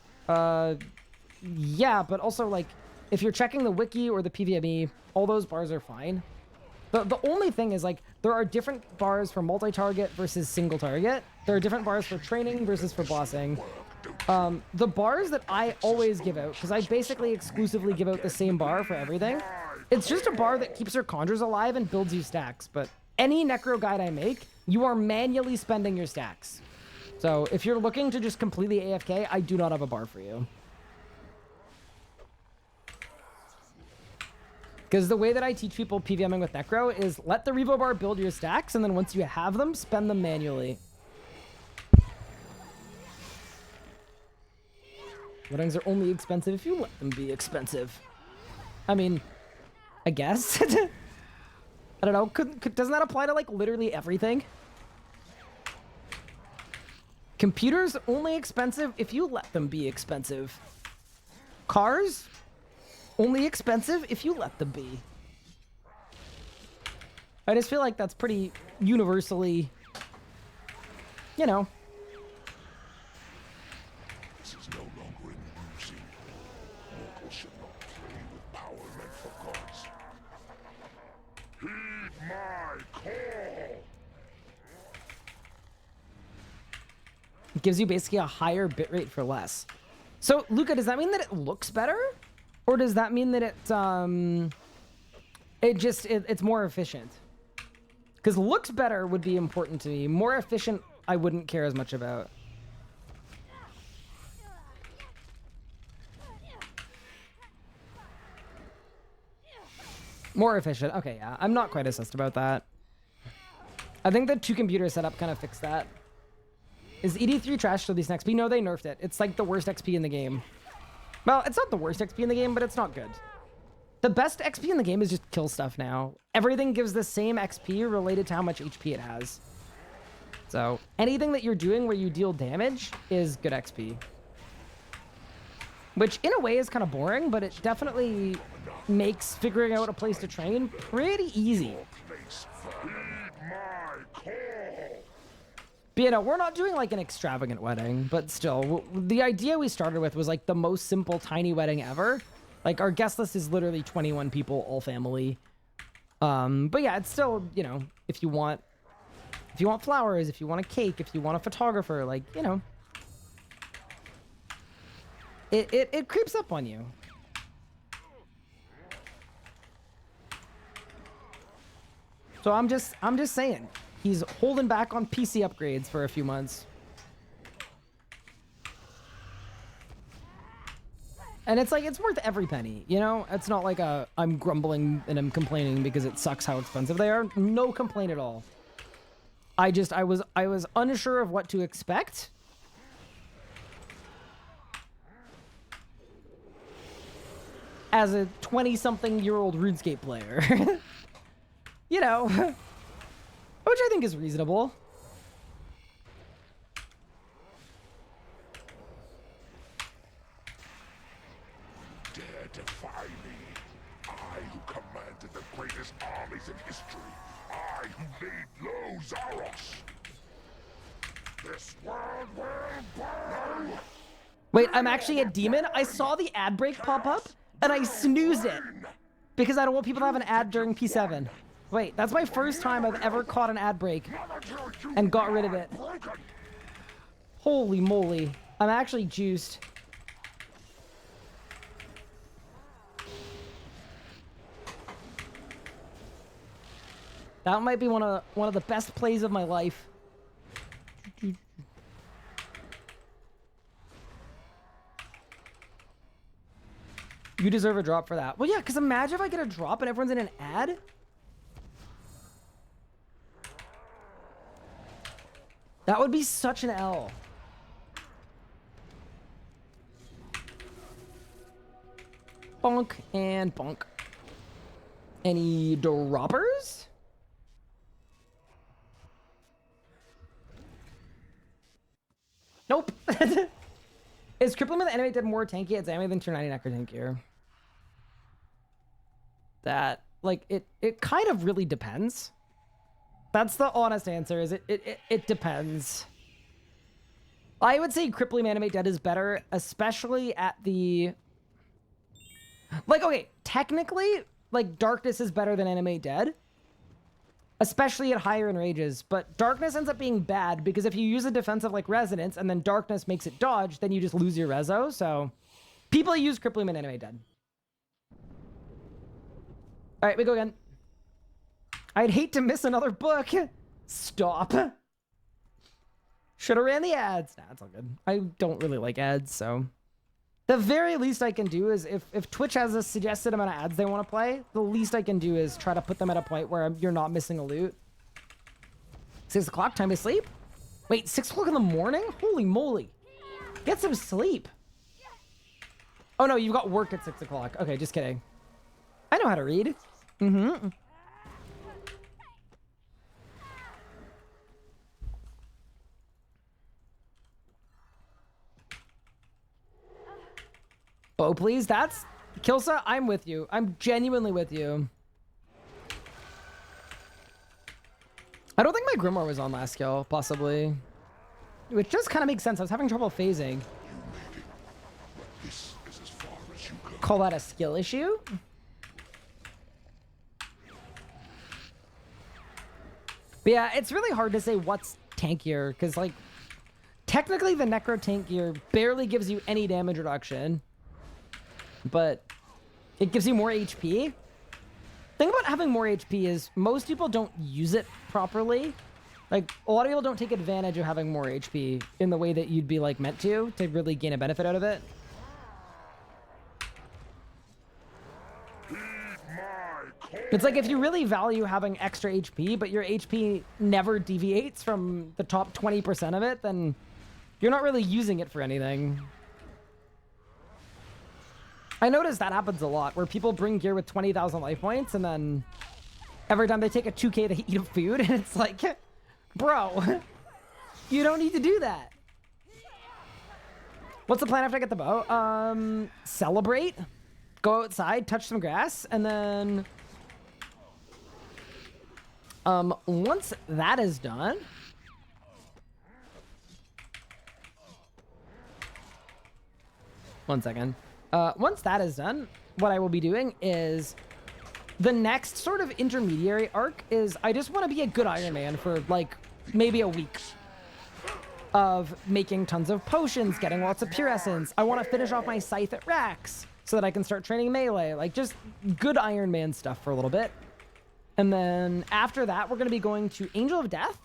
Yeah, but also, like, if you're checking the wiki or the PVME, all those bars are fine. The only thing is, like, there are different bars for multi-target versus single target. There are different bars for training versus for bossing. The bars that I always give out, because I basically exclusively give out the same bar for everything, it's just a bar that keeps your conjures alive and builds you stacks. But any necro guide I make, you are manually spending your stacks. So if you're looking to just completely AFK, I do not have a bar for you. Because the way that I teach people PVMing with necro is let the revo bar build your stacks, and then once you have them, spend them manually. Weddings are only expensive if you let them be expensive. I mean, I guess. I don't know. Doesn't that apply to, like, literally everything? Computers only expensive if you let them be expensive. Cars only expensive if you let them be. I just feel like that's pretty universally, you know. It gives you basically a higher bitrate for less. So, Luca, does that mean that it looks better? Or does that mean that it's more efficient? Because looks better would be important to me. More efficient, I wouldn't care as much about. More efficient. Okay, yeah. I'm not quite assessed about that. I think the 2-computer setup kind of fixed that. Is ED3 trash to these XP? No, they nerfed it. It's like the worst XP in the game. Well, it's not the worst XP in the game, but it's not good. The best XP in the game is just kill stuff now. Everything gives the same XP related to how much HP it has. So anything that you're doing where you deal damage is good XP. which in a way is kind of boring, but it definitely makes figuring out a place to train pretty easy. But, you know, we're not doing like an extravagant wedding, but still, the idea we started with was like the most simple, tiny wedding ever. Like our guest list is literally 21 people, all family. But yeah, it's still, you know, if you want flowers, if you want a cake, if you want a photographer, like, you know, it creeps up on you. So I'm just saying, he's holding back on PC upgrades for a few months. And it's like, it's worth every penny, you know? It's not like I'm grumbling and I'm complaining because it sucks how expensive they are. No complaint at all. I was unsure of what to expect. As a 20-something-year-old RuneScape player. You know, which I think is reasonable. Dare defy me. I who commanded the greatest armies in history. I who laid low Zaros. This world will burn. Wait, I'm actually a demon? I saw the ad break pop up, and I snoozed it. Because I don't want people to have an ad during P7. Wait, that's my first time I've ever caught an ad break and got rid of it. Holy moly. I'm actually juiced. That might be one of the best plays of my life. You deserve a drop for that. Well, yeah, because imagine if I get a drop and everyone's in an ad. That would be such an L. Bonk and bonk. Any droppers? Nope. Is crippling with animate did more tanky at Zamy than tier 90 necro tankier? That, like, it kind of really depends. That's the honest answer, is it depends. I would say crippling animate dead is better, especially at the... Like, okay, technically, like, darkness is better than animate dead. Especially at higher enrages, but darkness ends up being bad because if you use a defensive like resonance and then darkness makes it dodge, then you just lose your reso. So people use crippling and animate dead. All right, we go again. I'd hate to miss another book. Stop. Should have ran the ads. Nah, it's all good. I don't really like ads, so the very least I can do is if Twitch has a suggested amount of ads they want to play, the least I can do is try to put them at a point where you're not missing a loot. 6 o'clock, time to sleep? Wait, 6 o'clock in the morning? Holy moly. Get some sleep. Oh no, you've got work at 6 o'clock. Okay, just kidding. I know how to read. Mm-hmm. Oh, please. That's... Kilsa, I'm with you. I'm genuinely with you. I don't think my Grimoire was on last kill, possibly. Which just kind of makes sense. I was having trouble phasing. This is as far as you go. Call that a skill issue? But yeah, it's really hard to say what's tankier, because, like, technically the Necro tankier barely gives you any damage reduction. But it gives you more HP. Thing about having more HP is most people don't use it properly. Like, a lot of people don't take advantage of having more HP in the way that you'd be, like, meant to really gain a benefit out of it. It's like if you really value having extra HP, but your HP never deviates from the top 20% of it, then you're not really using it for anything. I notice that happens a lot, where people bring gear with 20,000 life points, and then every time they take a 2k, they eat a food, and it's like, bro, you don't need to do that. What's the plan after I get the bow? Celebrate, go outside, touch some grass, and then once that is done, one second. Once that is done, what I will be doing is the next sort of intermediary arc is I just want to be a good Iron Man for like maybe a week of making tons of potions, getting lots of pure essence. I want to finish off my scythe at Rax so that I can start training melee, like just good Iron Man stuff for a little bit. And then after that, we're going to be going to Angel of Death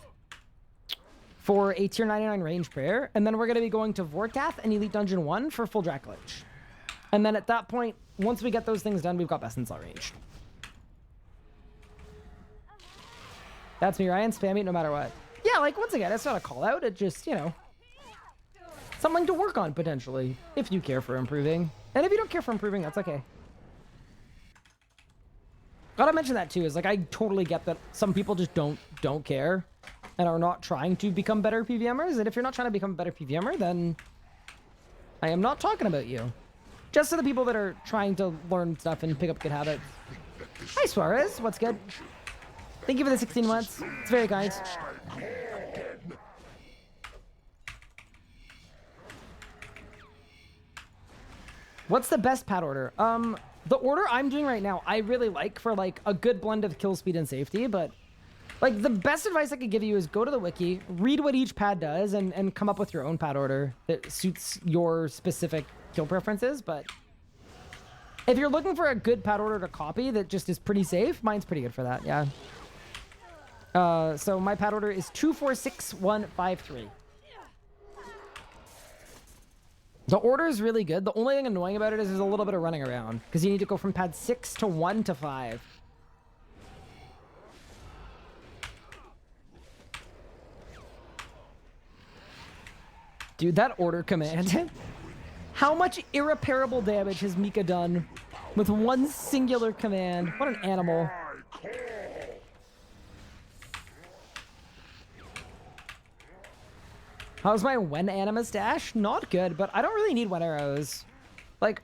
for a tier 99 range prayer. And then we're going to be going to Vorkath and Elite Dungeon 1 for full Dracolich. And then at that point, once we get those things done, we've got Best in Cell range. That's me, Ryan. Spam it no matter what. Yeah, like, once again, it's not a call-out. It just, you know, something to work on, potentially, if you care for improving. And if you don't care for improving, that's okay. Gotta mention that, too, is, like, I totally get that some people just don't care and are not trying to become better PVMers. And if you're not trying to become a better PVMer, then I am not talking about you. Just to the people that are trying to learn stuff and pick up good habits. Hi, Suarez. What's good? Thank you for the 16 months. It's very kind. What's the best pad order? The order I'm doing right now, I really like for like a good blend of kill speed and safety, but like the best advice I could give you is go to the wiki, read what each pad does, and come up with your own pad order that suits your specific kill preferences. But if you're looking for a good pad order to copy that just is pretty safe, mine's pretty good for that, yeah. So my pad order is 246153. The order is really good. The only thing annoying about it is there's a little bit of running around because you need to go from pad 6 to 1 to 5. Dude, that order command. How much irreparable damage has Mika done with one singular command? What an animal. How's my when anima stash? Not good, but I don't really need when arrows. Like,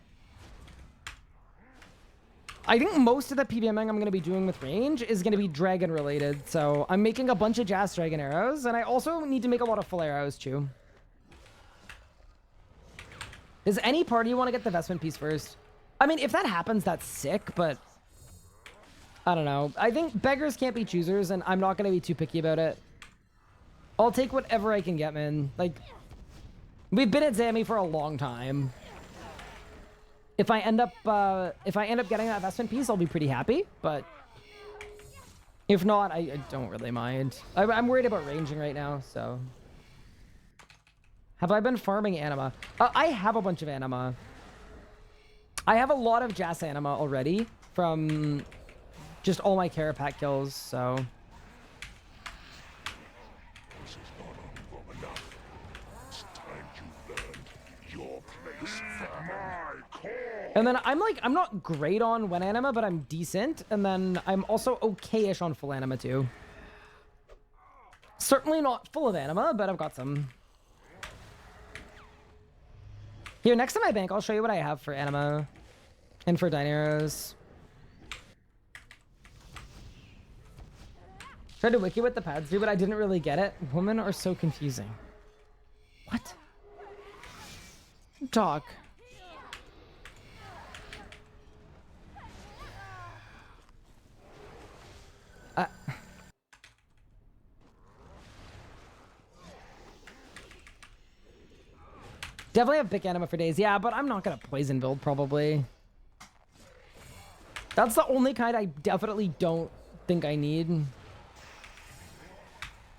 I think most of the PVMing I'm going to be doing with range is going to be dragon related. So I'm making a bunch of Jas dragon arrows, and I also need to make a lot of full arrows too. Does any party want to get the vestment piece first? I mean, if that happens, that's sick, but I don't know. I think beggars can't be choosers, and I'm not going to be too picky about it. I'll take whatever I can get, man. Like, we've been at Zamy for a long time. If I end up getting that investment piece, I'll be pretty happy. But if not, I don't really mind. I'm worried about ranging right now, so. Have I been farming anima? I have a bunch of anima. I have a lot of Jas anima already from just all my Carapac kills, so. And then I'm not great on when anima, but I'm decent. And then I'm also okay-ish on full anima too. Certainly not full of anima, but I've got some. Here, next to my bank, I'll show you what I have for anima and for dineros. Tried to wiki what the pads do, but I didn't really get it. Women are so confusing. What? Dog. Definitely have big anima for days. Yeah, but I'm not going to poison build, probably. That's the only kind I definitely don't think I need.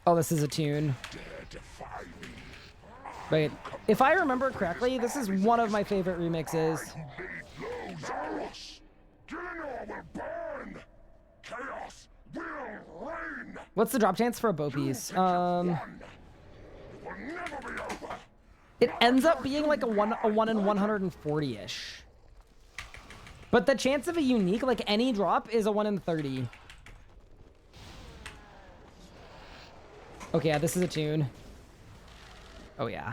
Oh, this is a tune. Wait, if I remember correctly, this is one of my favorite remixes. What's the drop chance for a bow piece? It ends up being like a 1 in 140-ish. But the chance of a unique, like any drop, is a 1 in 30. Okay, yeah, this is a tune. Oh, yeah.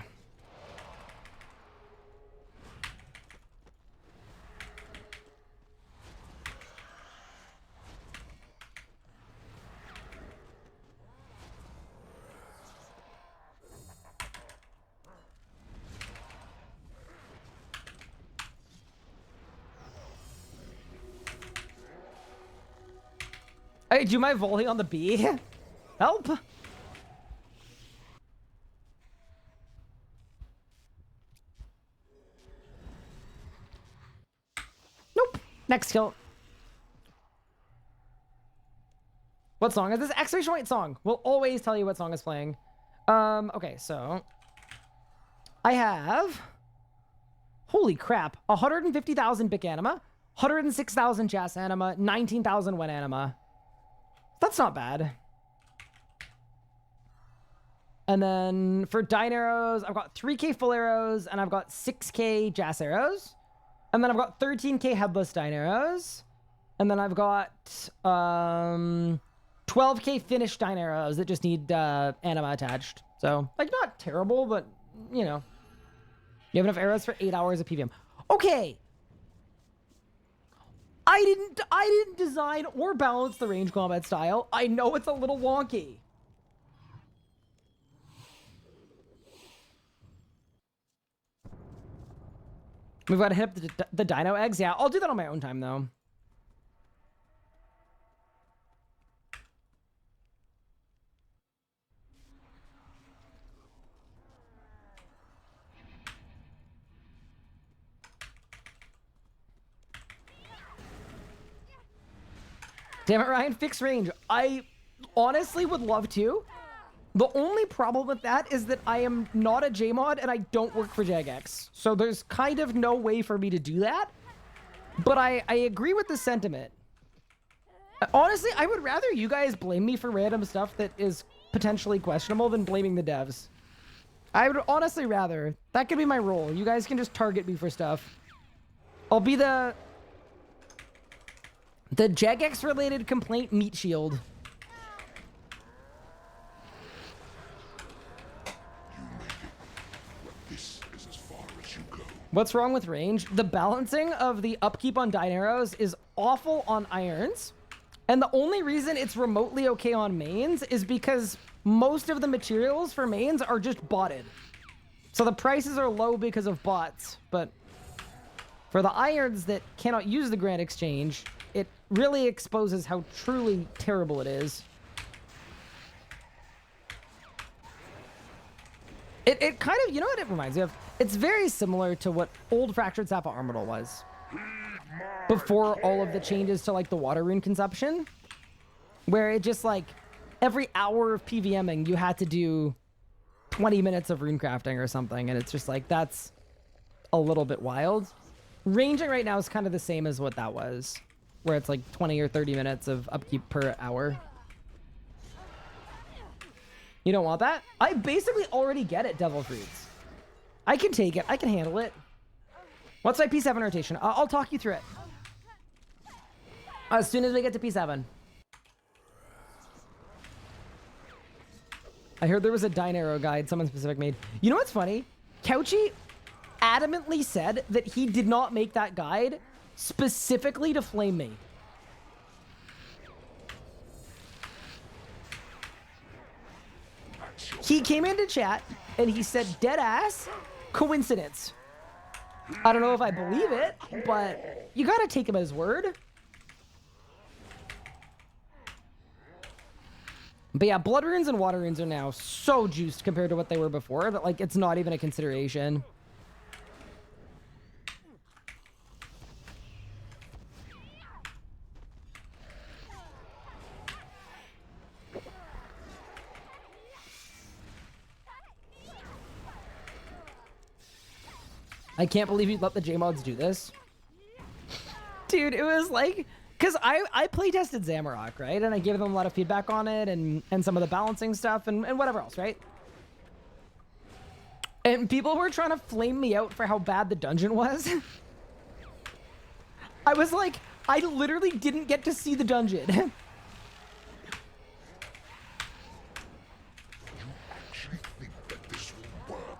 I do my volley on the B. Help. Nope. Next kill. What song is this? Exclamation point song. We'll always tell you what song is playing. Okay, so I have, holy crap, 150,000 Bic Anima, 106,000 Jas Anima, 19,000 Wen Anima. That's not bad. And then for Dyne arrows, I've got 3k full arrows, and I've got 6k Jas arrows. And then I've got 13k headless Dyne arrows. And then I've got 12k finished Dyne arrows that just need anima attached. So, like, not terrible, but, you know. You have enough arrows for 8 hours of PVM. Okay. I didn't design or balance the range combat style. I know it's a little wonky. We've got to hit up the dino eggs. Yeah, I'll do that on my own time, though. Damn it, Ryan, fix range. I honestly would love to. The only problem with that is that I am not a JMod and I don't work for Jagex. So there's kind of no way for me to do that. But I agree with the sentiment. Honestly, I would rather you guys blame me for random stuff that is potentially questionable than blaming the devs. I would honestly rather. That could be my role. You guys can just target me for stuff. I'll be the Jagex related complaint meat shield. What's wrong with range? The balancing of the upkeep on Dyne arrows is awful on irons. And the only reason it's remotely okay on mains is because most of the materials for mains are just botted. So the prices are low because of bots. But for the irons that cannot use the Grand Exchange, it really exposes how truly terrible it is. It kind of, you know what it reminds me of? It's very similar to what old Fractured Sapphire Armador was. Before all of the changes to, like, the water rune consumption. Where it just, like, every hour of PVMing, you had to do 20 minutes of rune crafting or something. And it's just like, that's a little bit wild. Ranging right now is kind of the same as what that was. Where it's like 20 or 30 minutes of upkeep per hour. You don't want that? I basically already get it, Devil Fruits. I can take it. I can handle it. What's my P7 rotation? I'll talk you through it. As soon as we get to P7. I heard there was a Dyne arrow guide someone specific made. You know what's funny? Couchy adamantly said that he did not make that guide specifically to flame me. He came into chat and he said, dead ass, coincidence. I don't know if I believe it, but you gotta take him at his word. But yeah, blood runes and water runes are now so juiced compared to what they were before that, like, it's not even a consideration. I can't believe you'd let the JMods do this. Dude, it was like, because I play tested Zamorak, right? And I gave them a lot of feedback on it and some of the balancing stuff and whatever else, right? And people were trying to flame me out for how bad the dungeon was. I was like, I literally didn't get to see the dungeon.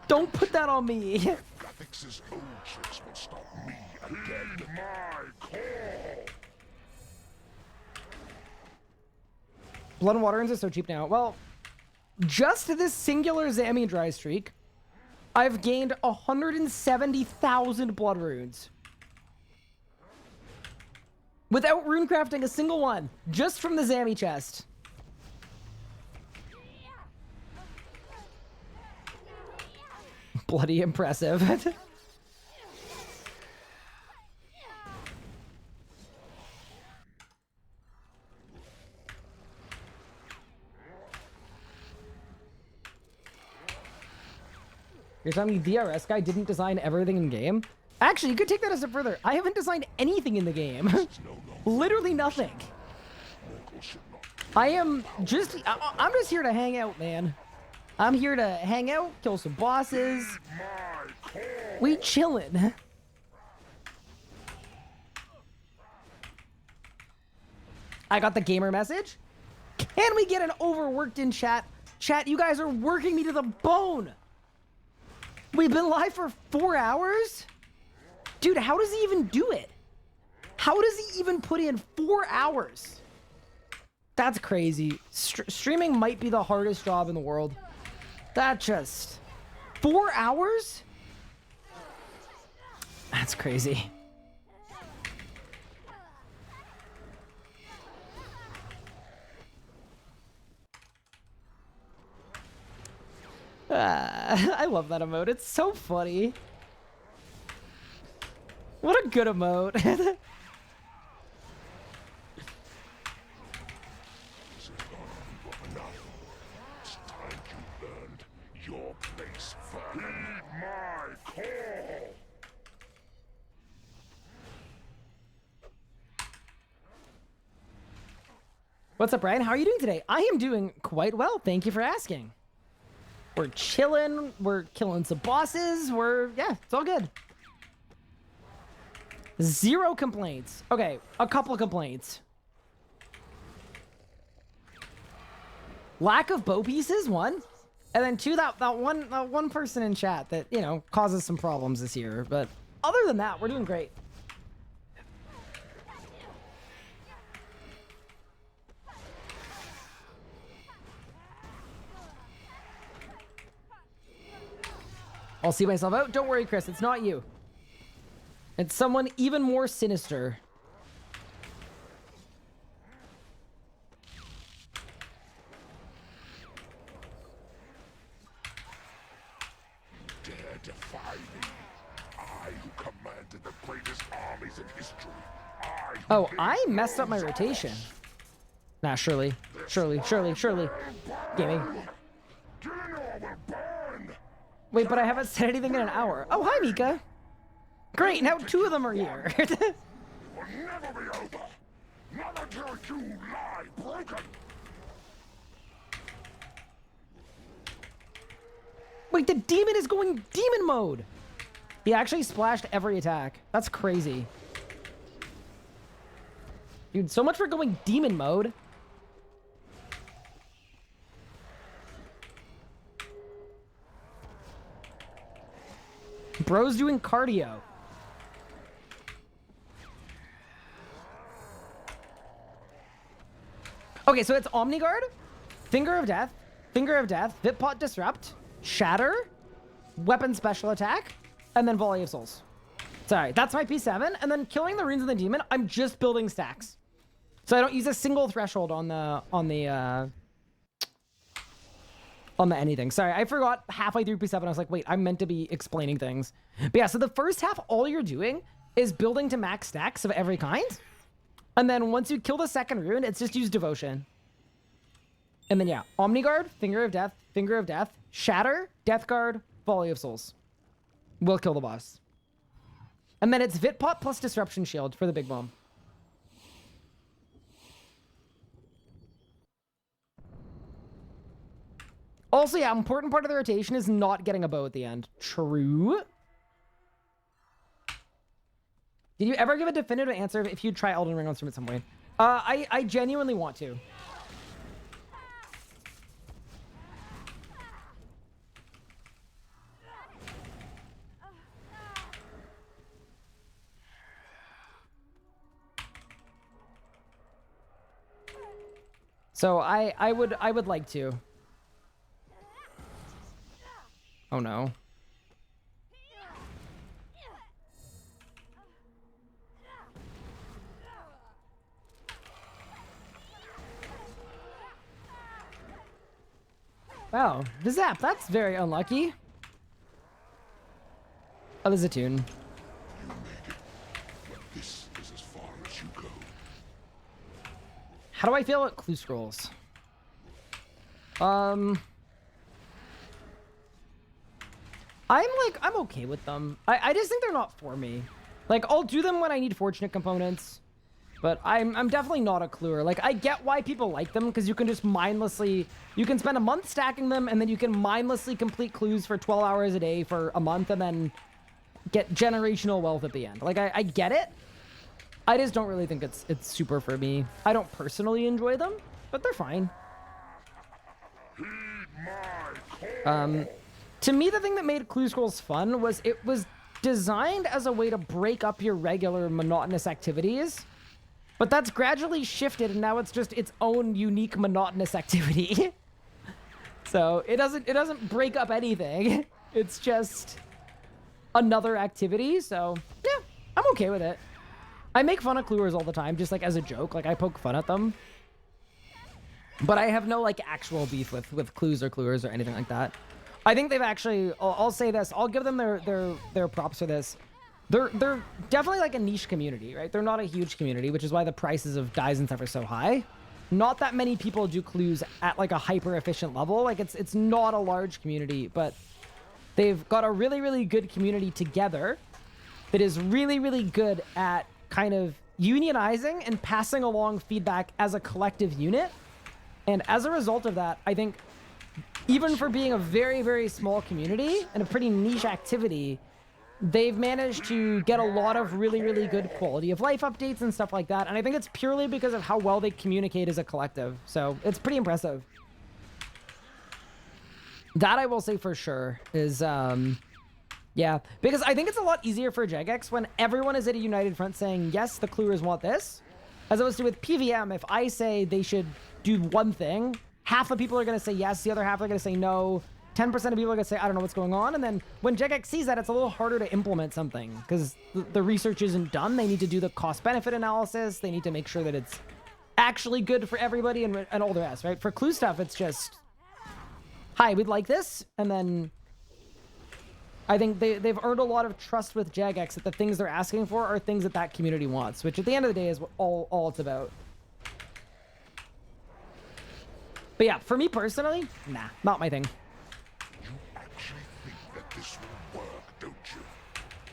Don't put that on me. Graphics' old tricks will stop me again. My call. Blood and water runes are so cheap now. Well, just this singular Zamy dry streak, I've gained 170,000 blood runes. Without runecrafting a single one. Just from the Zamy chest. Bloody impressive. You're telling me the RS guy didn't design everything in game? Actually, you could take that a step further. I haven't designed anything in the game. Literally nothing. I'm just here to hang out, man. I'm here to hang out, kill some bosses. We chillin'. I got the gamer message. Can we get an overworked in chat? Chat, you guys are working me to the bone. We've been live for 4 hours? Dude, how does he even do it? How does he even put in 4 hours? That's crazy. Streaming might be the hardest job in the world. That just... 4 hours? That's crazy. I love that emote. It's so funny. What a good emote. Your place for heed my call. What's up, Brian? How are you doing today? I am doing quite well. Thank you for asking. We're chilling. We're killing some bosses. Yeah, it's all good. 0 complaints. Okay, a couple of complaints. Lack of bow pieces, 1. And then 2, that one person in chat that, you know, causes some problems this year. But other than that, we're doing great. I'll see myself out. Don't worry, Chris. It's not you. It's someone even more sinister. Dare defy me. I who commanded the greatest armies in history. Oh, I messed up my rotation. Nah, surely. Gaming. Wait, but I haven't said anything in an hour. Oh, hi, Mika. Great, now 2 of them are here. Will never be over. Not until you lie broken. Wait, the demon is going demon mode. He actually splashed every attack. That's crazy. Dude, so much for going demon mode. Bro's doing cardio. Okay, so it's Omni Guard, Finger of Death, Vitpot Disrupt, Shatter, Weapon Special Attack, and then Volley of Souls. Sorry, that's my P7, and then killing the runes and the demon, I'm just building stacks. So I don't use a single threshold on the anything. Sorry, I forgot halfway through P7. I was like, wait, I'm meant to be explaining things. But yeah, so the first half, all you're doing is building to max stacks of every kind. And then once you kill the second rune, it's just use Devotion. And then yeah, Omni Guard, Finger of Death, Shatter, Death Guard, Volley of Souls. Will kill the boss. And then it's Vitpot plus Disruption Shield for the big bomb. Also, yeah, important part of the rotation is not getting a bow at the end. True. Did you ever give a definitive answer if you'd try Elden Ring on stream at some point? I genuinely want to. So I would like to. Oh no. Wow, the zap, that's very unlucky. Oh, there's a tune. You made it, but this is as far as you go. How do I feel about clue scrolls? I'm okay with them. I just think they're not for me. Like, I'll do them when I need fortunate components, but I'm definitely not a cluer. Like, I get why people like them, because you can just mindlessly, you can spend a month stacking them, and then you can mindlessly complete clues for 12 hours a day for a month, and then get generational wealth at the end. Like, I get it. I just don't really think it's super for me. I don't personally enjoy them, but they're fine. To me, the thing that made clue scrolls fun was it was designed as a way to break up your regular monotonous activities, but that's gradually shifted, and now it's just its own unique monotonous activity. So it doesn't break up anything. It's just another activity. So yeah, I'm okay with it. I make fun of cluers all the time, just like as a joke. Like, I poke fun at them, but I have no like actual beef with clues or cluers or anything like that. I think they've actually, I'll say this, I'll give them their props for this. They're definitely like a niche community, right? They're not a huge community, which is why the prices of dyes and stuff are so high. Not that many people do clues at like a hyper efficient level. Like, it's not a large community, but they've got a really, really good community together that is really, really good at kind of unionizing and passing along feedback as a collective unit. And as a result of that, I think even for being a very, very small community and a pretty niche activity, they've managed to get a lot of really, really good quality of life updates and stuff like that. And I think it's purely because of how well they communicate as a collective. So it's pretty impressive. That I will say for sure is, yeah, because I think it's a lot easier for Jagex when everyone is at a united front saying, yes, the cluers want this, as opposed to with PVM, if I say they should do one thing, half of people are going to say yes, the other half are going to say no, 10% of people are going to say, I don't know what's going on. And then when Jagex sees that, it's a little harder to implement something because the research isn't done. They need to do the cost-benefit analysis. They need to make sure that it's actually good for everybody and all the rest, right? For clue stuff, it's just, hi, we'd like this. And then I think they've earned a lot of trust with Jagex that the things they're asking for are things that that community wants, which at the end of the day is all it's about. But yeah, for me personally, nah, not my thing. You actually think that this will work, don't you?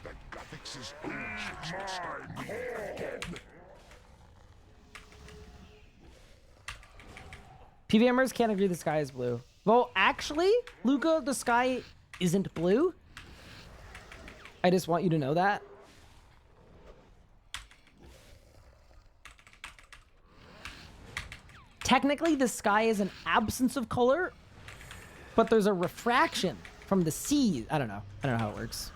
That Jagex' own ships will stop me again. PVMers can't agree the sky is blue. Well, actually, Luca, the sky isn't blue. I just want you to know that. Technically, the sky is an absence of color, but there's a refraction from the sea. I don't know how it works.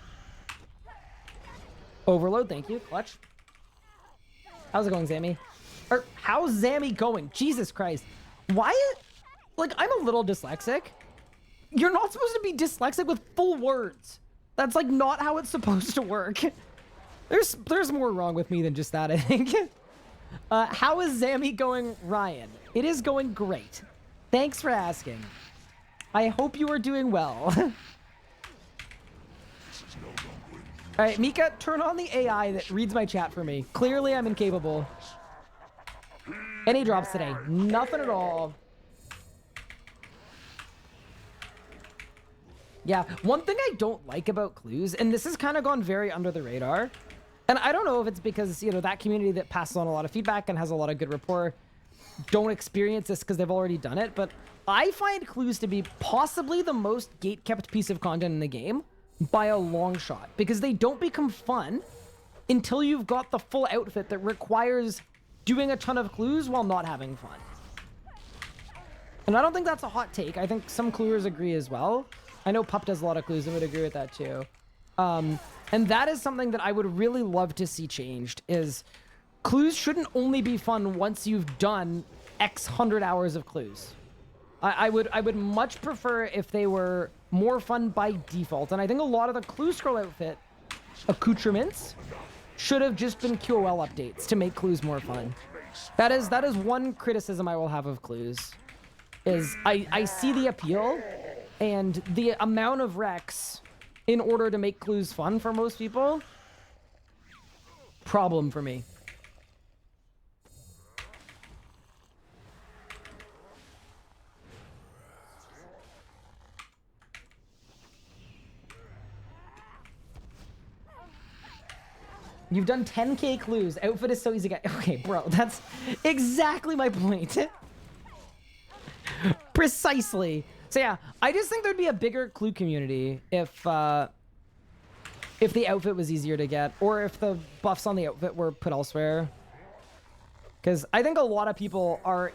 Overload, thank you. Clutch. How's it going, Zamy? Or how's Zamy going? Jesus Christ. Why? Like, I'm a little dyslexic. You're not supposed to be dyslexic with full words. That's like not how it's supposed to work. There's more wrong with me than just that, I think. How is Zamy going, Ryan? It is going great. Thanks for asking. I hope you are doing well. All right, Mika, turn on the AI that reads my chat for me. Clearly, I'm incapable. Any drops today? Nothing at all. Yeah, one thing I don't like about clues, and this has kind of gone very under the radar, and I don't know if it's because, you know, that community that passes on a lot of feedback and has a lot of good rapport don't experience this because they've already done it, but I find clues to be possibly the most gate-kept piece of content in the game by a long shot, because they don't become fun until you've got the full outfit that requires doing a ton of clues while not having fun. And I don't think that's a hot take. I think some cluers agree as well. I know Pup does a lot of clues and would agree with that too. And that is something that I would really love to see changed, is clues shouldn't only be fun once you've done X hundred hours of clues. I would much prefer if they were more fun by default. And I think a lot of the clue scroll outfit accoutrements should have just been QOL updates to make clues more fun. That is one criticism I will have of clues. is I see the appeal and the amount of wrecks in order to make clues fun for most people. Problem for me. You've done 10k clues. Outfit is so easy to get. Okay, bro, that's exactly my point. Precisely. So yeah, I just think there'd be a bigger clue community if the outfit was easier to get, or if the buffs on the outfit were put elsewhere. Because I think a lot of people are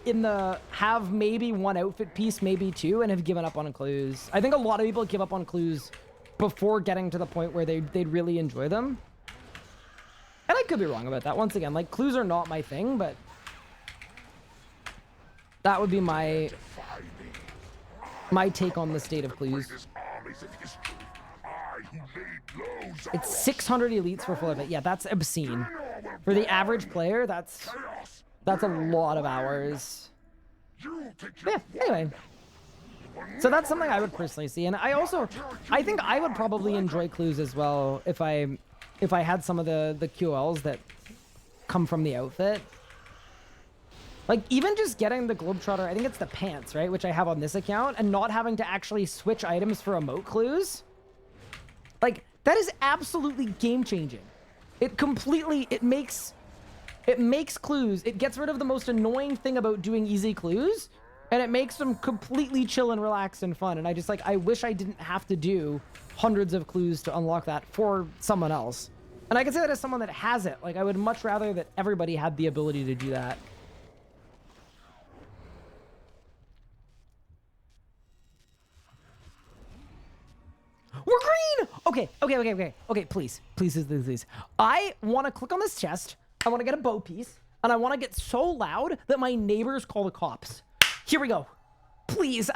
have maybe one outfit piece, maybe two, and have given up on clues. I think a lot of people give up on clues before getting to the point where they'd really enjoy them. And I could be wrong about that. Once again, like, clues are not my thing, but that would be my take on the state of clues. It's 600 elites for full of it. Yeah, that's obscene. For the average player, that's a lot of hours. Yeah, anyway. So that's something I would personally see. And I think I would probably enjoy clues as well if I had some of the QLs that come from the outfit. Like, even just getting the Globetrotter, I think it's the pants, right? Which I have on this account, and not having to actually switch items for emote clues. Like, that is absolutely game-changing. It makes clues. It gets rid of the most annoying thing about doing easy clues, and it makes them completely chill and relaxed and fun. And I wish I didn't have to do hundreds of clues to unlock that for someone else. And I can say that as someone that has it. Like, I would much rather that everybody had the ability to do that. We're green! Okay, please. I want to click on this chest. I want to get a bow piece. And I want to get so loud that my neighbors call the cops. Here we go. Please,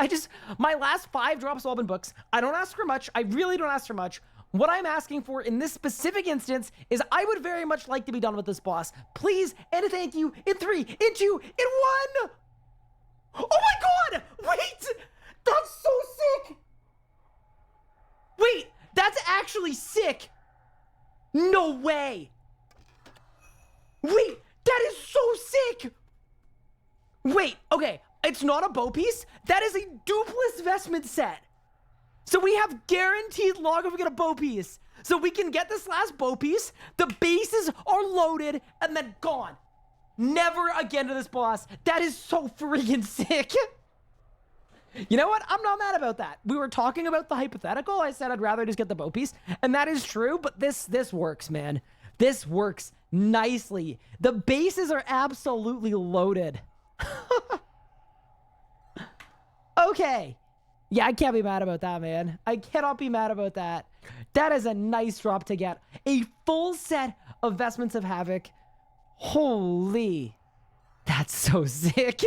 my last 5 drops have all been books. I don't ask for much. I really don't ask for much. What I'm asking for in this specific instance is I would very much like to be done with this boss. Please, and a thank you in 3, in 2, in 1! Oh my god! Wait! That's so sick! Wait, that's actually sick! No way! Wait, that is so sick! Wait, okay, it's not a bow piece. That is a dupless vestment set. So we have guaranteed log if we get a bow piece. So we can get this last bow piece, the bases are loaded, and then gone. Never again to this boss. That is so freaking sick. You know what? I'm not mad about that. We were talking about the hypothetical. I said I'd rather just get the bow piece, and that is true, but this works, man. This works nicely. The bases are absolutely loaded. Okay. Yeah, I can't be mad about that, man. I cannot be mad about that. That is a nice drop to get. A full set of Vestments of Havoc. Holy. That's so sick.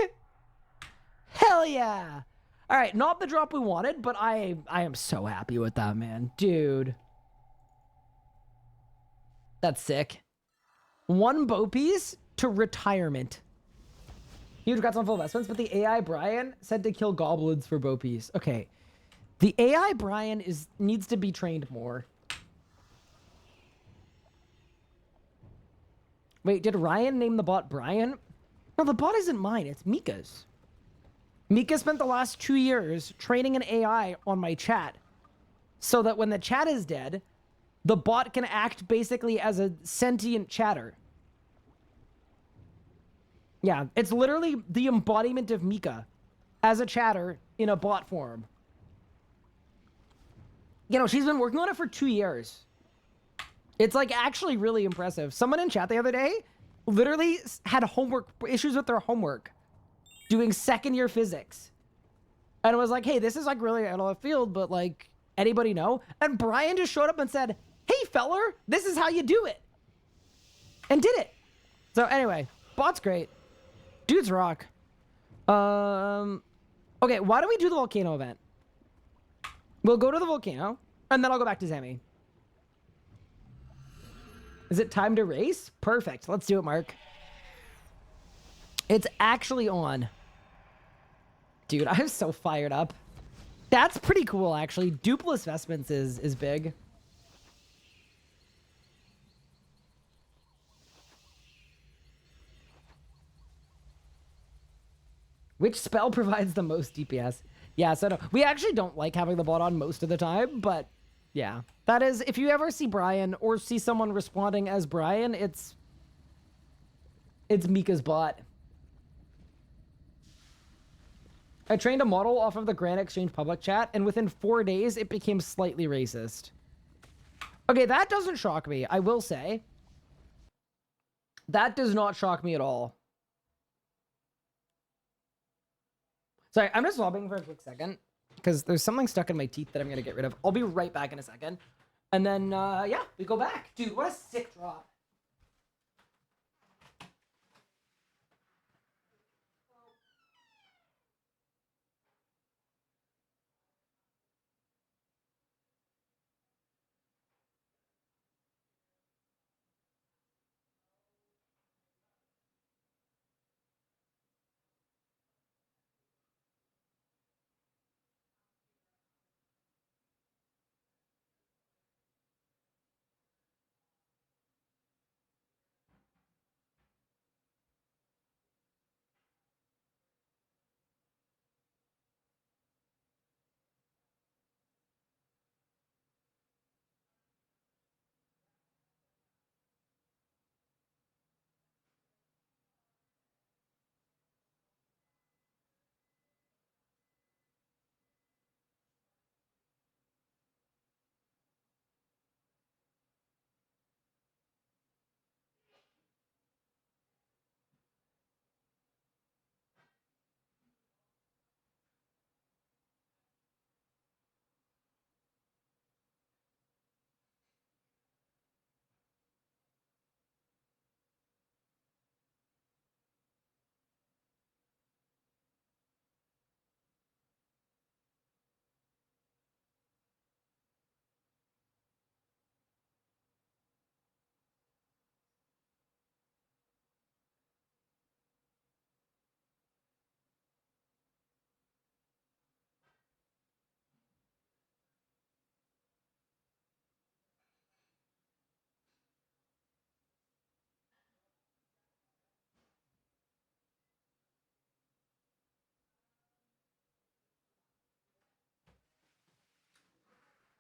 Hell yeah. All right, not the drop we wanted, but I am so happy with that, man. Dude. That's sick. 1 bow piece to retirement. Huge congrats on full investments, but the AI Brian said to kill goblins for bow piece. Okay. The AI Brian needs to be trained more. Wait, did Ryan name the bot Brian? No, the bot isn't mine. It's Mika's. Mika spent the last 2 years training an AI on my chat so that when the chat is dead, the bot can act basically as a sentient chatter. Yeah, it's literally the embodiment of Mika as a chatter in a bot form. You know, she's been working on it for 2 years. It's like actually really impressive. Someone in chat the other day literally had issues with their homework doing 2nd year physics. And it was like, hey, this is like really out of left field, but like, anybody know? And Brian just showed up and said, hey, feller, this is how you do it. And did it. So anyway, bot's great. Dudes rock. Okay, why don't we do the volcano event? We'll go to the volcano, and then I'll go back to Zamy. Is it time to race? Perfect. Let's do it, Mark. It's actually on. Dude, I'm so fired up. That's pretty cool, actually. Dupeless Vestments is big. Which spell provides the most DPS? Yeah, so no, we actually don't like having the bot on most of the time, but yeah. That is, if you ever see Brian or see someone responding as Brian, it's Mika's bot. I trained a model off of the Grand Exchange public chat, and within 4 days, it became slightly racist. Okay, that doesn't shock me, I will say. That does not shock me at all. Sorry, I'm just lobbing for a quick second, because there's something stuck in my teeth that I'm going to get rid of. I'll be right back in a second. And then, yeah, we go back. Dude, what a sick drop.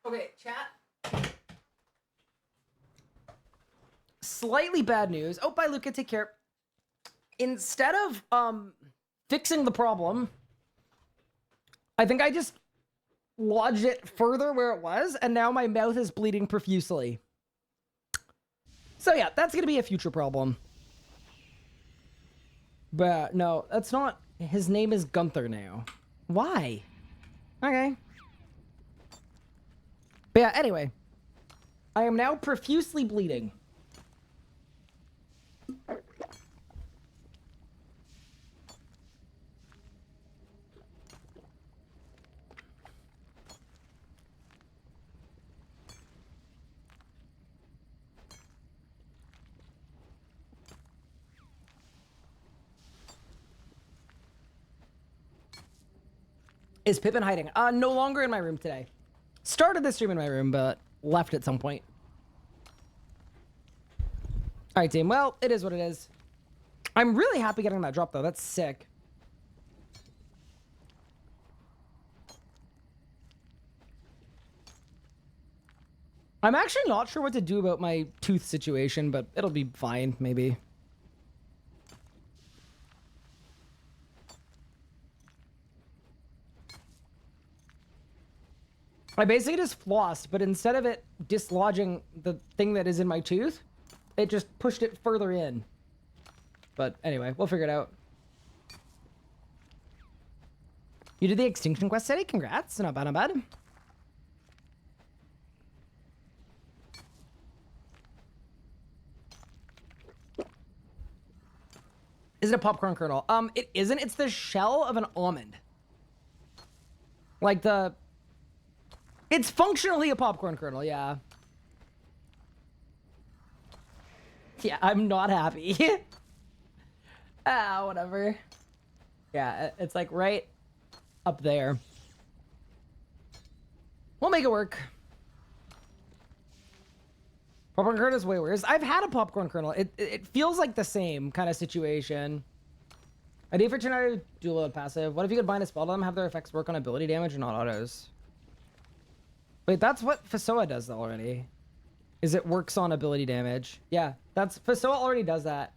Okay, chat. Slightly bad news. Oh, bye, Luca. Take care. Instead of fixing the problem, I think I just lodged it further where it was, and now my mouth is bleeding profusely. So yeah, that's gonna be a future problem. But no, that's not. His name is Gunther now. Why? Okay. But yeah, anyway. I am now profusely bleeding. Is Pippin hiding? No longer in my room today. Started the stream in my room, but left at some point. All right, team. Well, it is what it is. I'm really happy getting that drop, though. That's sick. I'm actually not sure what to do about my tooth situation, but it'll be fine, maybe. I basically just flossed, but instead of it dislodging the thing that is in my tooth, it just pushed it further in. But anyway, we'll figure it out. You did the extinction quest today? Congrats. Not bad, not bad. Is it a popcorn kernel? It isn't. It's the shell of an almond. Like the... It's functionally a popcorn kernel, yeah. Yeah, I'm not happy. Whatever. Yeah, it's like right up there. We'll make it work. Popcorn kernel is way worse. I've had a popcorn kernel. It feels like the same kind of situation. Idea for tonight, dual load passive. What if you could bind a spell to them, have their effects work on ability damage and not autos? Wait, that's what Fasoa does already. Is it works on ability damage. Yeah, Fasoa already does that.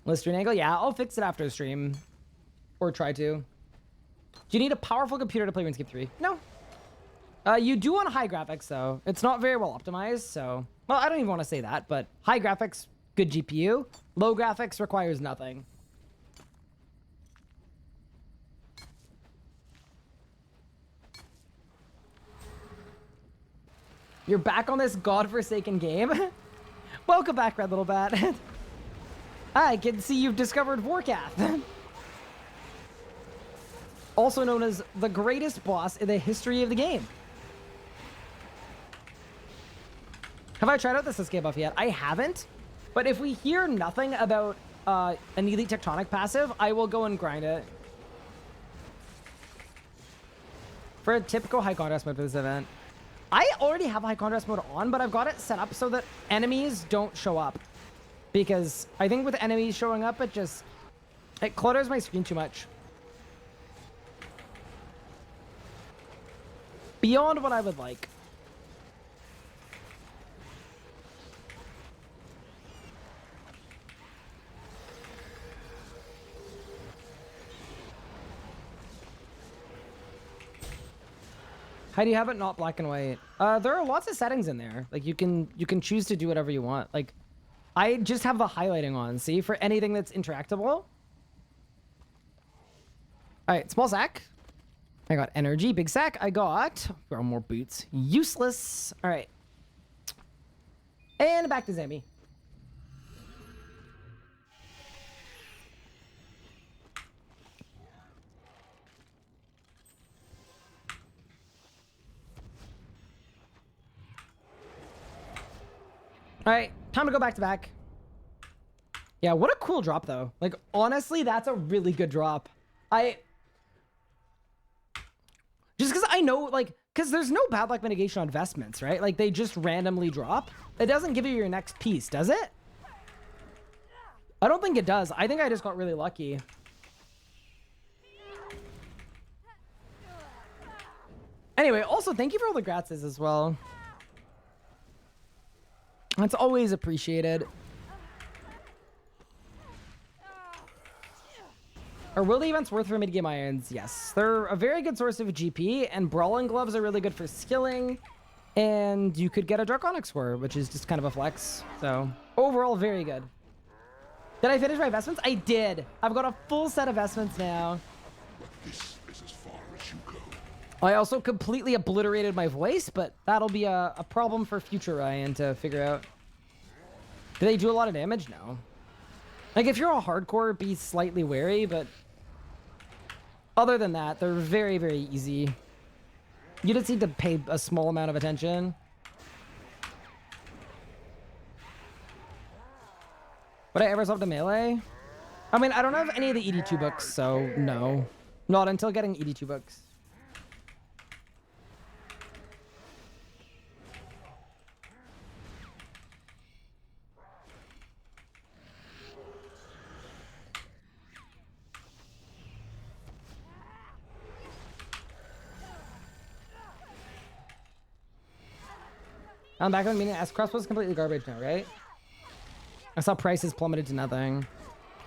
Listerine angle? Yeah, I'll fix it after the stream. Or try to. Do you need a powerful computer to play RuneScape 3? No. You do on high graphics, though. It's not very well optimized, so... Well, I don't even want to say that, but high graphics, good GPU. Low graphics requires nothing. You're back on this godforsaken game? Welcome back, Red Little Bat. I can see you've discovered Vorkath. Also known as the greatest boss in the history of the game. Have I tried out this escape buff yet? I haven't. But if we hear nothing about an Elite Tectonic passive, I will go and grind it. For a typical high contrast mode for this event. I already have high contrast mode on, but I've got it set up so that enemies don't show up. Because I think with enemies showing up, it clutters my screen too much. Beyond what I would like. How do you have it not black and white? There are lots of settings in there. Like you can choose to do whatever you want. Like I just have the highlighting on, see, for anything that's interactable. All right, small sack. I got energy, big sack. I got more boots. Useless. All right. And back to Zamy. All right, time to go back to back. Yeah, what a cool drop though. Like honestly, that's a really good drop. Just because I know, like, because there's no bad luck mitigation on vestments, right? Like they just randomly drop. It doesn't give you your next piece, does it? I don't think it does. I think I just got really lucky. Anyway, also thank you for all the gratis as well. That's always appreciated. Are wildy events worth for mid-game irons? Yes. They're a very good source of GP, and brawling gloves are really good for skilling. And you could get a Draconic score, which is just kind of a flex. So, overall, very good. Did I finish my vestments? I did. I've got a full set of vestments now. This is as far as you go. I also completely obliterated my voice, but that'll be a problem for future Ryan to figure out. Do they do a lot of damage? No. Like, if you're a hardcore, be slightly wary, but other than that, they're very, very easy. You just need to pay a small amount of attention. Would I ever swap to melee? I mean, I don't have any of the ED2 books, so no. Not until getting ED2 books. I'm back on meaning S crossbow's completely garbage now, right? I saw prices plummeted to nothing.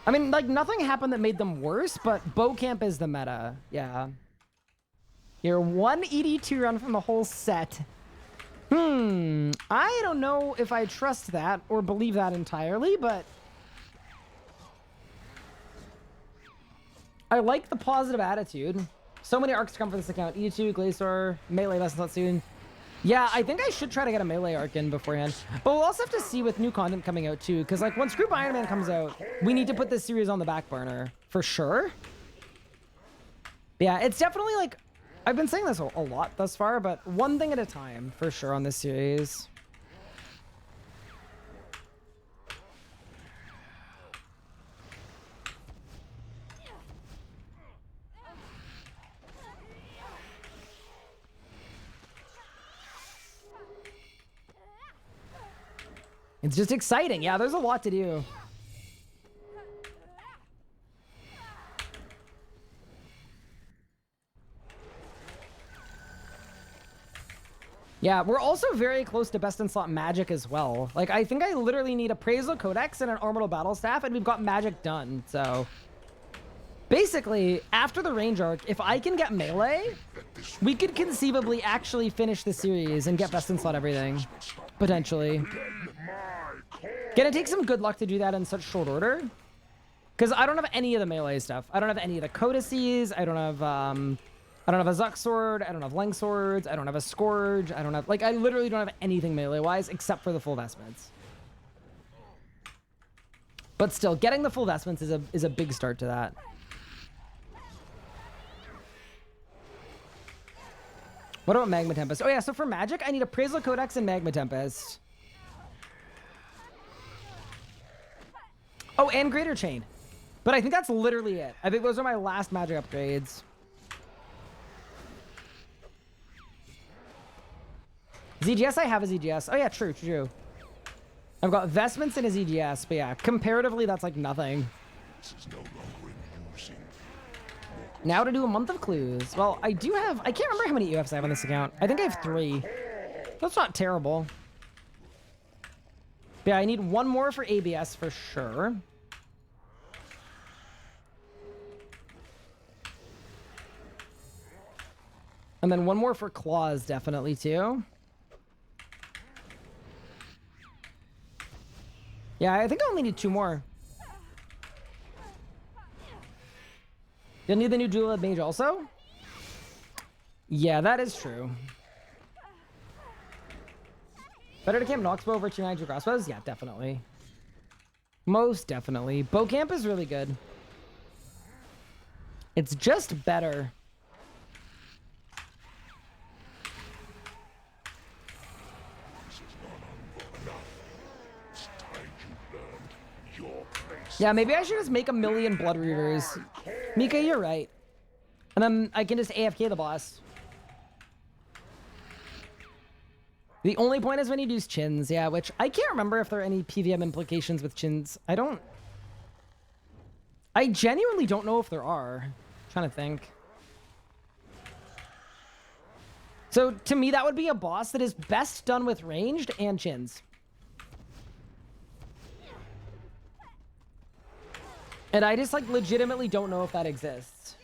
I mean, like, nothing happened that made them worse, but bow camp is the meta. Yeah. You're one ED2 run from the whole set. I don't know if I trust that or believe that entirely, but I like the positive attitude. So many arcs to come for this account. ED2, Glacier, melee lessons not soon. Yeah, I think I should try to get a melee arc in beforehand. But we'll also have to see with new content coming out too. Because like once Group Iron Man comes out, we need to put this series on the back burner. For sure. Yeah, it's definitely like... I've been saying this a lot thus far, but one thing at a time for sure on this series. It's just exciting. Yeah, there's a lot to do. Yeah, we're also very close to best in slot magic as well. Like, I think I literally need Appraisal Codex and an Armortal Battle Staff, and we've got magic done. So, basically, after the range arc, if I can get melee, we could conceivably actually finish the series and get best in slot everything. Potentially. Gonna take some good luck to do that in such short order. Because I don't have any of the melee stuff. I don't have any of the codices. I don't have a Zuck sword. I don't have Leng swords. I don't have a Scourge. I don't have, like, I literally don't have anything melee-wise except for the full vestments. But still, getting the full vestments is a big start to that. What about Magma Tempest? Oh yeah, so for magic, I need Appraisal Codex and Magma Tempest. Oh, and Greater Chain. But I think that's literally it. I think those are my last magic upgrades. ZGS, I have a ZGS. Oh yeah, true. I've got vestments and a ZGS, but yeah, comparatively, that's like nothing. Now to do a month of clues. Well, I do have, I can't remember how many EFs I have on this account. I think I have 3. That's not terrible. But yeah, I need 1 more for ABS for sure. And then 1 more for claws, definitely too. Yeah, I think I only need 2 more. You'll need the new Dual Mage also? Yeah, that is true. Better to camp Noxbow over 2 Niger Crossbows? Yeah, definitely. Most definitely. Bow camp is really good. It's just better. Yeah, maybe I should just make 1,000,000 Blood Reavers. Mika, you're right. And then I can just AFK the boss. The only point is when you use chins, yeah, which I can't remember if there are any PVM implications with chins. I genuinely don't know if there are. I'm trying to think. So to me, that would be a boss that is best done with ranged and chins. And I just, like, legitimately don't know if that exists.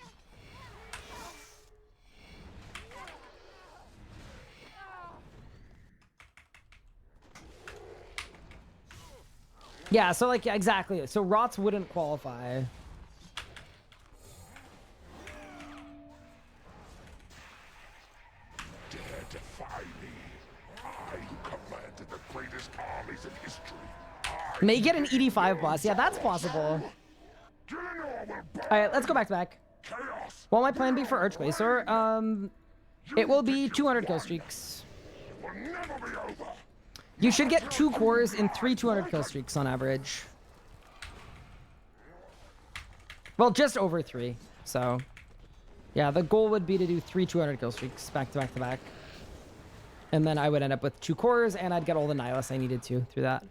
Yeah, so, like, yeah, exactly. So Rots wouldn't qualify. Dare defy me. I who commanded the greatest armies in history. May get an ED5 boss. Yeah, that's possible. Alright, let's go back to back. What will my plan be for Archglacier? It will be 200 kill streaks. You should get 2 cores in 3 200 kill streaks on average. Well, just over 3. So, yeah, the goal would be to do 3 200 kill streaks back to back to back. And then I would end up with 2 cores, and I'd get all the Nihilus I needed to through that.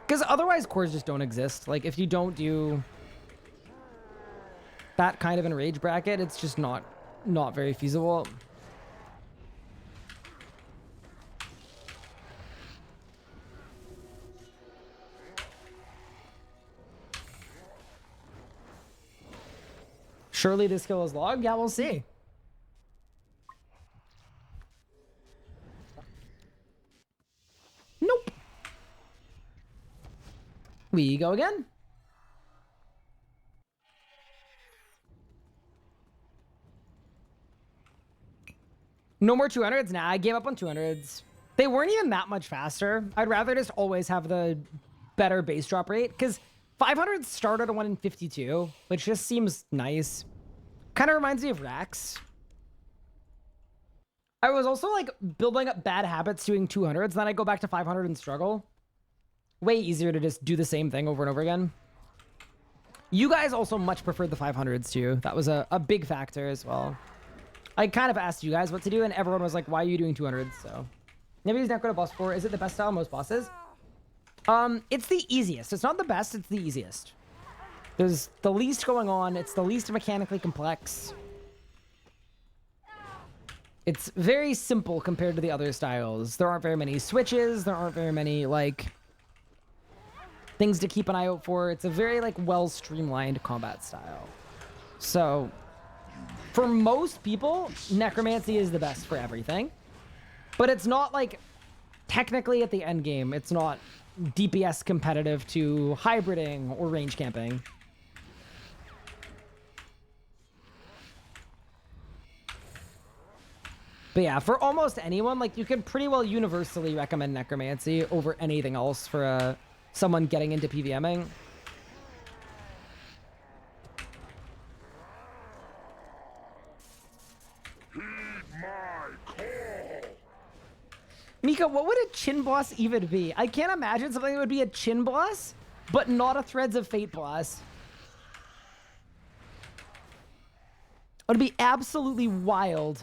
Because otherwise, cores just don't exist. Like, if you don't do that kind of enrage bracket, it's just not very feasible. Surely this kill is log? Yeah, we'll see. Nope. We go again. No more 200s? Nah, I gave up on 200s. They weren't even that much faster. I'd rather just always have the better base drop rate, because 500s start at a 1 in 52, which just seems nice. Kind of reminds me of Rax. I was also, like, building up bad habits doing 200s, then I go back to 500 and struggle. Way easier to just do the same thing over and over again. You guys also much preferred the 500s too. That was a big factor as well. I kind of asked you guys what to do, and everyone was like, why are you doing 200? So, never used Necro to boss 4. Is it the best style most bosses? It's the easiest. It's not the best, it's the easiest. There's the least going on. It's the least mechanically complex. It's very simple compared to the other styles. There aren't very many switches. There aren't very many, like, things to keep an eye out for. It's a very, like, well-streamlined combat style. So, for most people, Necromancy is the best for everything. But it's not, like, technically at the end game. It's not DPS competitive to hybriding or range camping. But yeah, for almost anyone, like, you can pretty well universally recommend Necromancy over anything else for someone getting into PVMing. Heed my call. Mika, what would a chin boss even be? I can't imagine something that would be a chin boss, but not a Threads of Fate boss. It would be absolutely wild.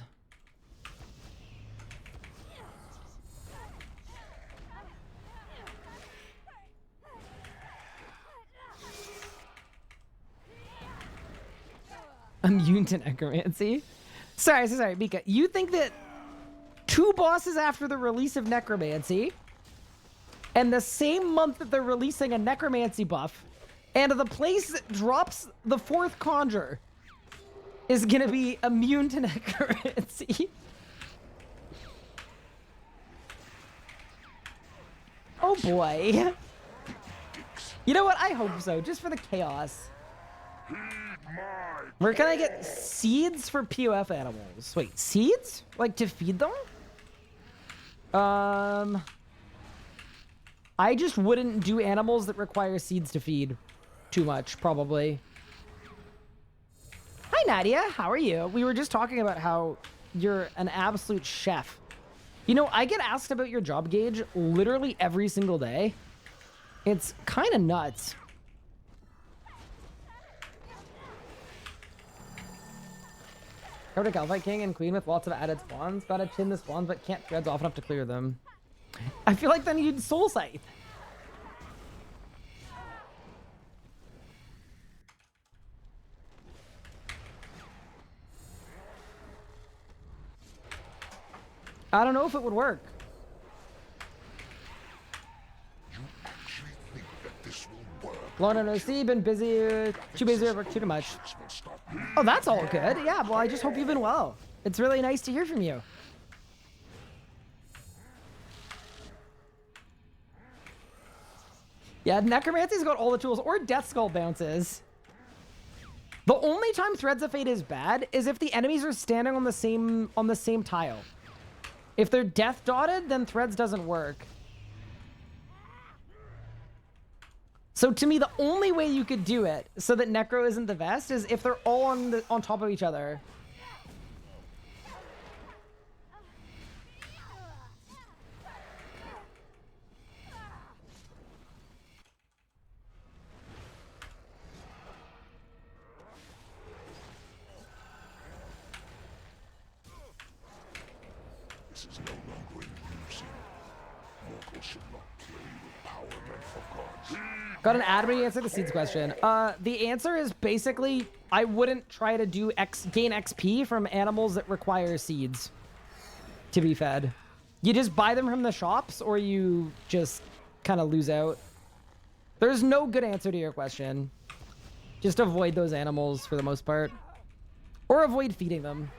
Immune to Necromancy? Sorry, Mika. You think that 2 bosses after the release of Necromancy, and the same month that they're releasing a Necromancy buff, and the place that drops the 4th Conjure is gonna be immune to Necromancy? Oh boy. You know what? I hope so, just for the chaos. Where can I get seeds for POF animals? Wait, seeds? Like to feed them? I just wouldn't do animals that require seeds to feed too much, probably. Hi, Nadia. How are you? We were just talking about how you're an absolute chef. You know, I get asked about your job gauge literally every single day. It's kind of nuts. Covered a Galvite King and Queen with lots of added spawns. Gotta chin the spawns, but can't threads off enough to clear them. I feel like then you'd Soul Scythe. I don't know if it would work. You actually think that this will work? Long no see, been busy, too busy to work too much. Oh, that's all good. Yeah, well, I just hope you've been well. It's really nice to hear from you. Yeah, Necromancy's got all the tools, or Death Skull bounces. The only time Threads of Fate is bad is if the enemies are standing on the same tile. If they're death dotted, then Threads doesn't work. So to me, the only way you could do it so that Necro isn't the best is if they're all on top of each other. This is no longer amusing. Mortals should not play with power meant for gods. Got an admin to answer the seeds question. The answer is basically I wouldn't try to do gain XP from animals that require seeds to be fed. You just buy them from the shops, or you just kind of lose out. There's no good answer to your question. Just avoid those animals for the most part, or avoid feeding them.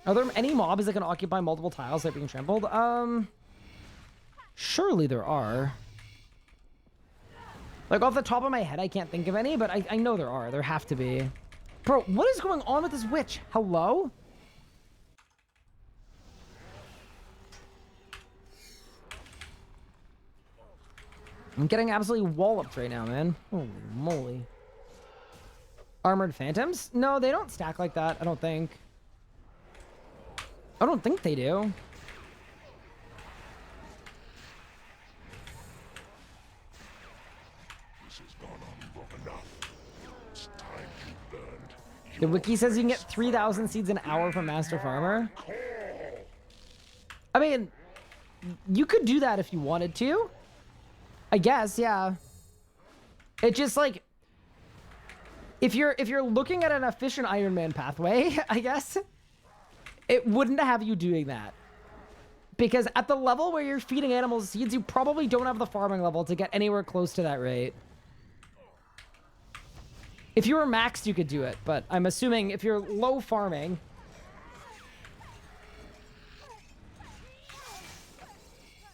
Are there any mobs that can occupy multiple tiles that are being trampled? Surely there are. Like, off the top of my head, I can't think of any, but I know there are. There have to be. Bro, what is going on with this witch? Hello? I'm getting absolutely walloped right now, man. Holy moly. Armored Phantoms? No, they don't stack like that, I don't think. I don't think they do. The wiki says you can get 3,000 seeds an hour from Master Farmer. I mean, you could do that if you wanted to. I guess, yeah. It just like, if you're looking at an efficient Ironman pathway, I guess, it wouldn't have you doing that. Because at the level where you're feeding animals seeds, you probably don't have the farming level to get anywhere close to that rate. If you were maxed, you could do it, but I'm assuming if you're low farming...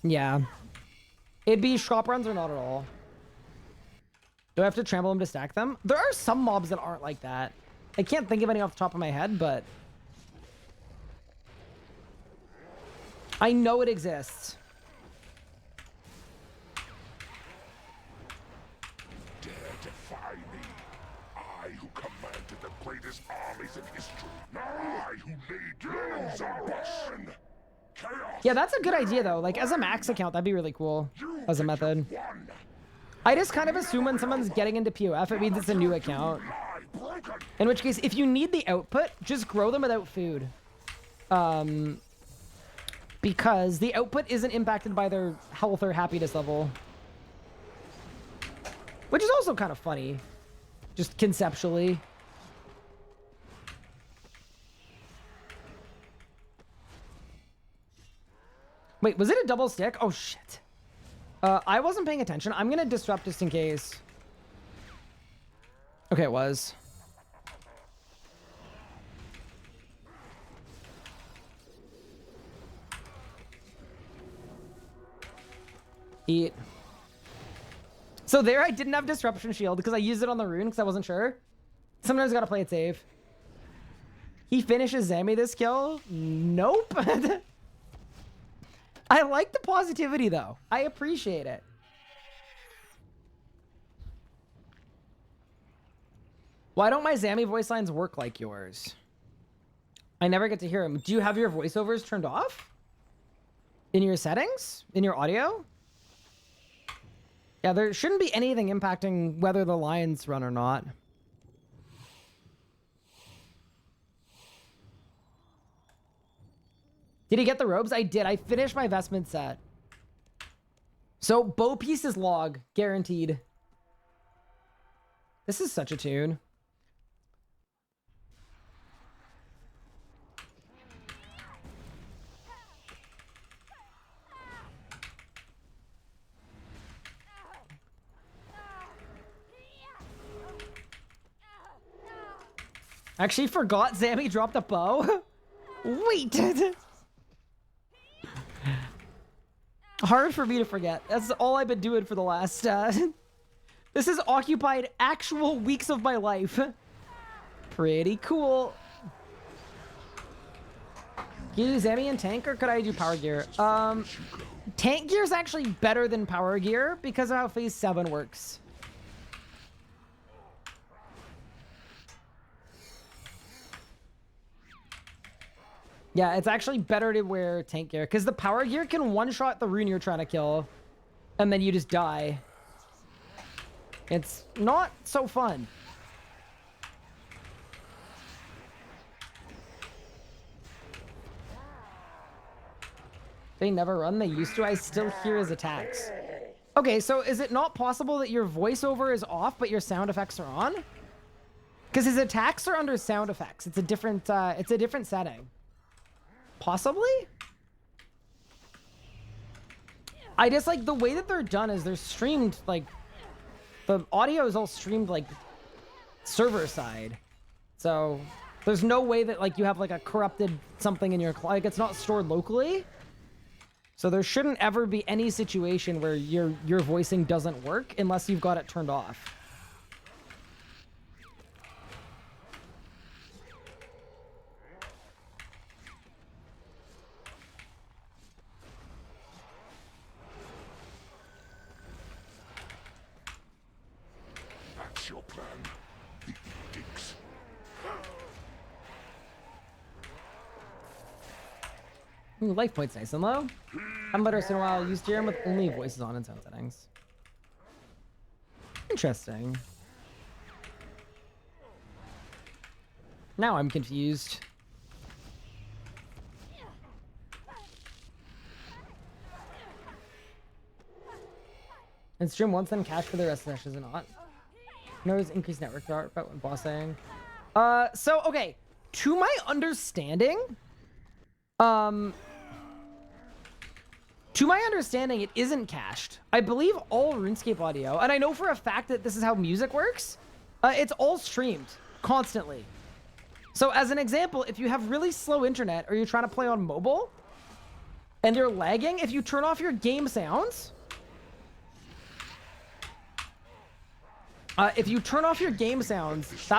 Yeah. It'd be shop runs or not at all. Do I have to trample them to stack them? There are some mobs that aren't like that. I can't think of any off the top of my head, but... I know it exists. Dare defy me. I who commanded the greatest armies in history. I who laid low Zamorak. Chaos. Yeah, that's a good idea, though. Like, as a max account, that'd be really cool as a method. I just kind of assume when someone's getting into POF, it means it's a new account. In which case, if you need the output, just grow them without food. Because the output isn't impacted by their health or happiness level. Which is also kind of funny. Just conceptually. Wait, was it a double stick? Oh, shit. I wasn't paying attention. I'm going to disrupt just in case. Okay, it was. Eat. So there I didn't have disruption shield because I used it on the rune because I wasn't sure. Sometimes gotta play it safe. He finishes Zamy this kill? Nope. I like the positivity though. I appreciate it. Why don't my Zamy voice lines work like yours? I never get to hear them. Do you have your voiceovers turned off? In your settings? In your audio? Yeah, there shouldn't be anything impacting whether the lines run or not. Did he get the robes? I did. I finished my vestment set. So, bow pieces log. Guaranteed. This is such a tune. Actually forgot Zamy dropped a bow. Wait. Hard for me to forget. That's all I've been doing for the last... This has occupied actual weeks of my life. Pretty cool. Can you do Zamy and tank, or could I do power gear? Tank gear is actually better than power gear because of how phase 7 works. Yeah, it's actually better to wear tank gear because the power gear can one-shot the rune you're trying to kill and then you just die. It's not so fun. They never run. They used to. I still hear his attacks. Okay, so is it not possible that your voiceover is off but your sound effects are on? Because his attacks are under sound effects. It's a different setting. Possibly? I just like the way that they're done is they're streamed like the audio is all streamed like server side. So there's no way that like you have like a corrupted something in your like it's not stored locally. So there shouldn't ever be any situation where your voicing doesn't work unless you've got it turned off. Your plan. The edicts. Ooh, life points nice and low. Haven't let her in a while. Use Jerem with only voices on in sound settings. Interesting. Now I'm confused. And stream once, then cash for the rest of the sessions or not. Knows increased network power, but what boss saying. So okay, to my understanding, it isn't cached. I believe all RuneScape audio, and I know for a fact that this is how music works. It's all streamed constantly. So as an example, if you have really slow internet or you're trying to play on mobile and you're lagging, if you turn off your game sounds, that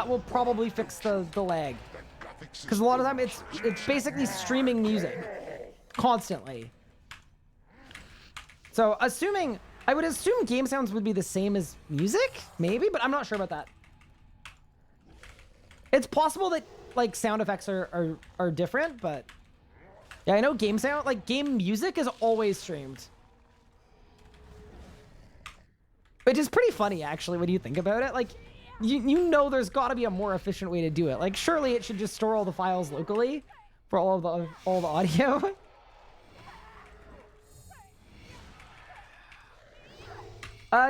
will probably fix the lag. Because a lot of the time it's basically streaming music constantly. So I would assume game sounds would be the same as music, maybe, but I'm not sure about that. It's possible that like sound effects are different, but yeah, I know game music is always streamed. Which is pretty funny actually when you think about it. Like you know there's got to be a more efficient way to do it. Like surely it should just store all the files locally for all the audio.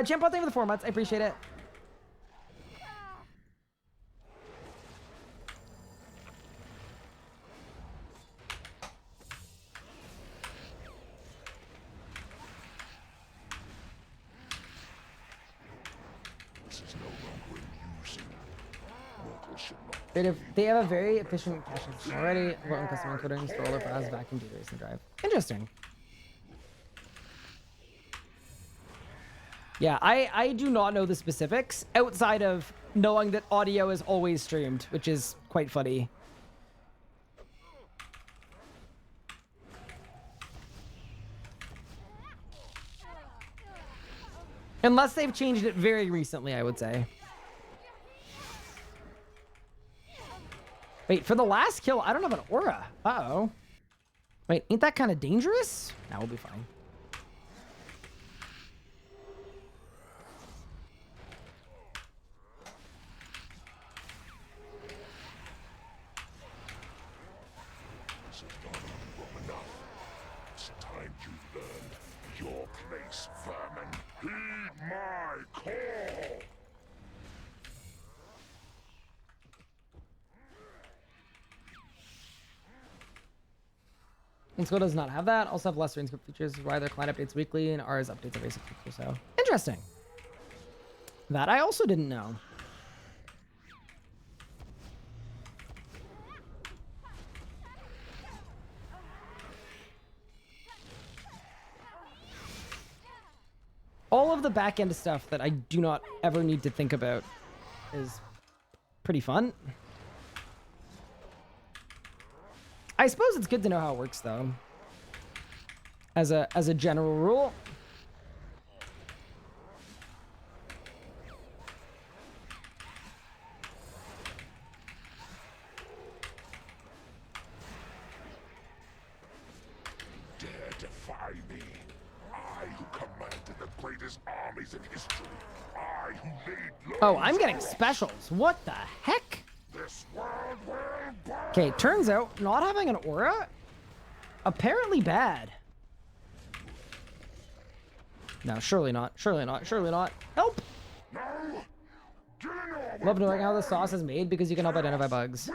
Jump out there for the 4 months. I appreciate it. They have a very efficient caching system already. Well, custom encoding, store all their files, vacuum database, and drive. Interesting. Yeah, I do not know the specifics outside of knowing that audio is always streamed, which is quite funny. Unless they've changed it very recently, I would say. Wait, for the last kill, I don't have an aura. Uh-oh. Wait, ain't that kind of dangerous? Nah, we'll be fine. This is not long enough. It's time you learned your place, vermin. Heed my call! Inksco does not have that. Also have less RuneScape features, why their client updates weekly and ours updates every 6 weeks or so. Interesting. That I also didn't know. All of the back end stuff that I do not ever need to think about is pretty fun. I suppose it's good to know how it works, though. As a general rule. Dare defy me. I who commanded the greatest armies in history. I who laid low. Oh, I'm getting specials. What the heck? This world will burn. Okay, turns out not having an aura, apparently bad. No, surely not. Surely not. Surely not. Help! No. Love knowing how the sauce is made because you can help identify bugs.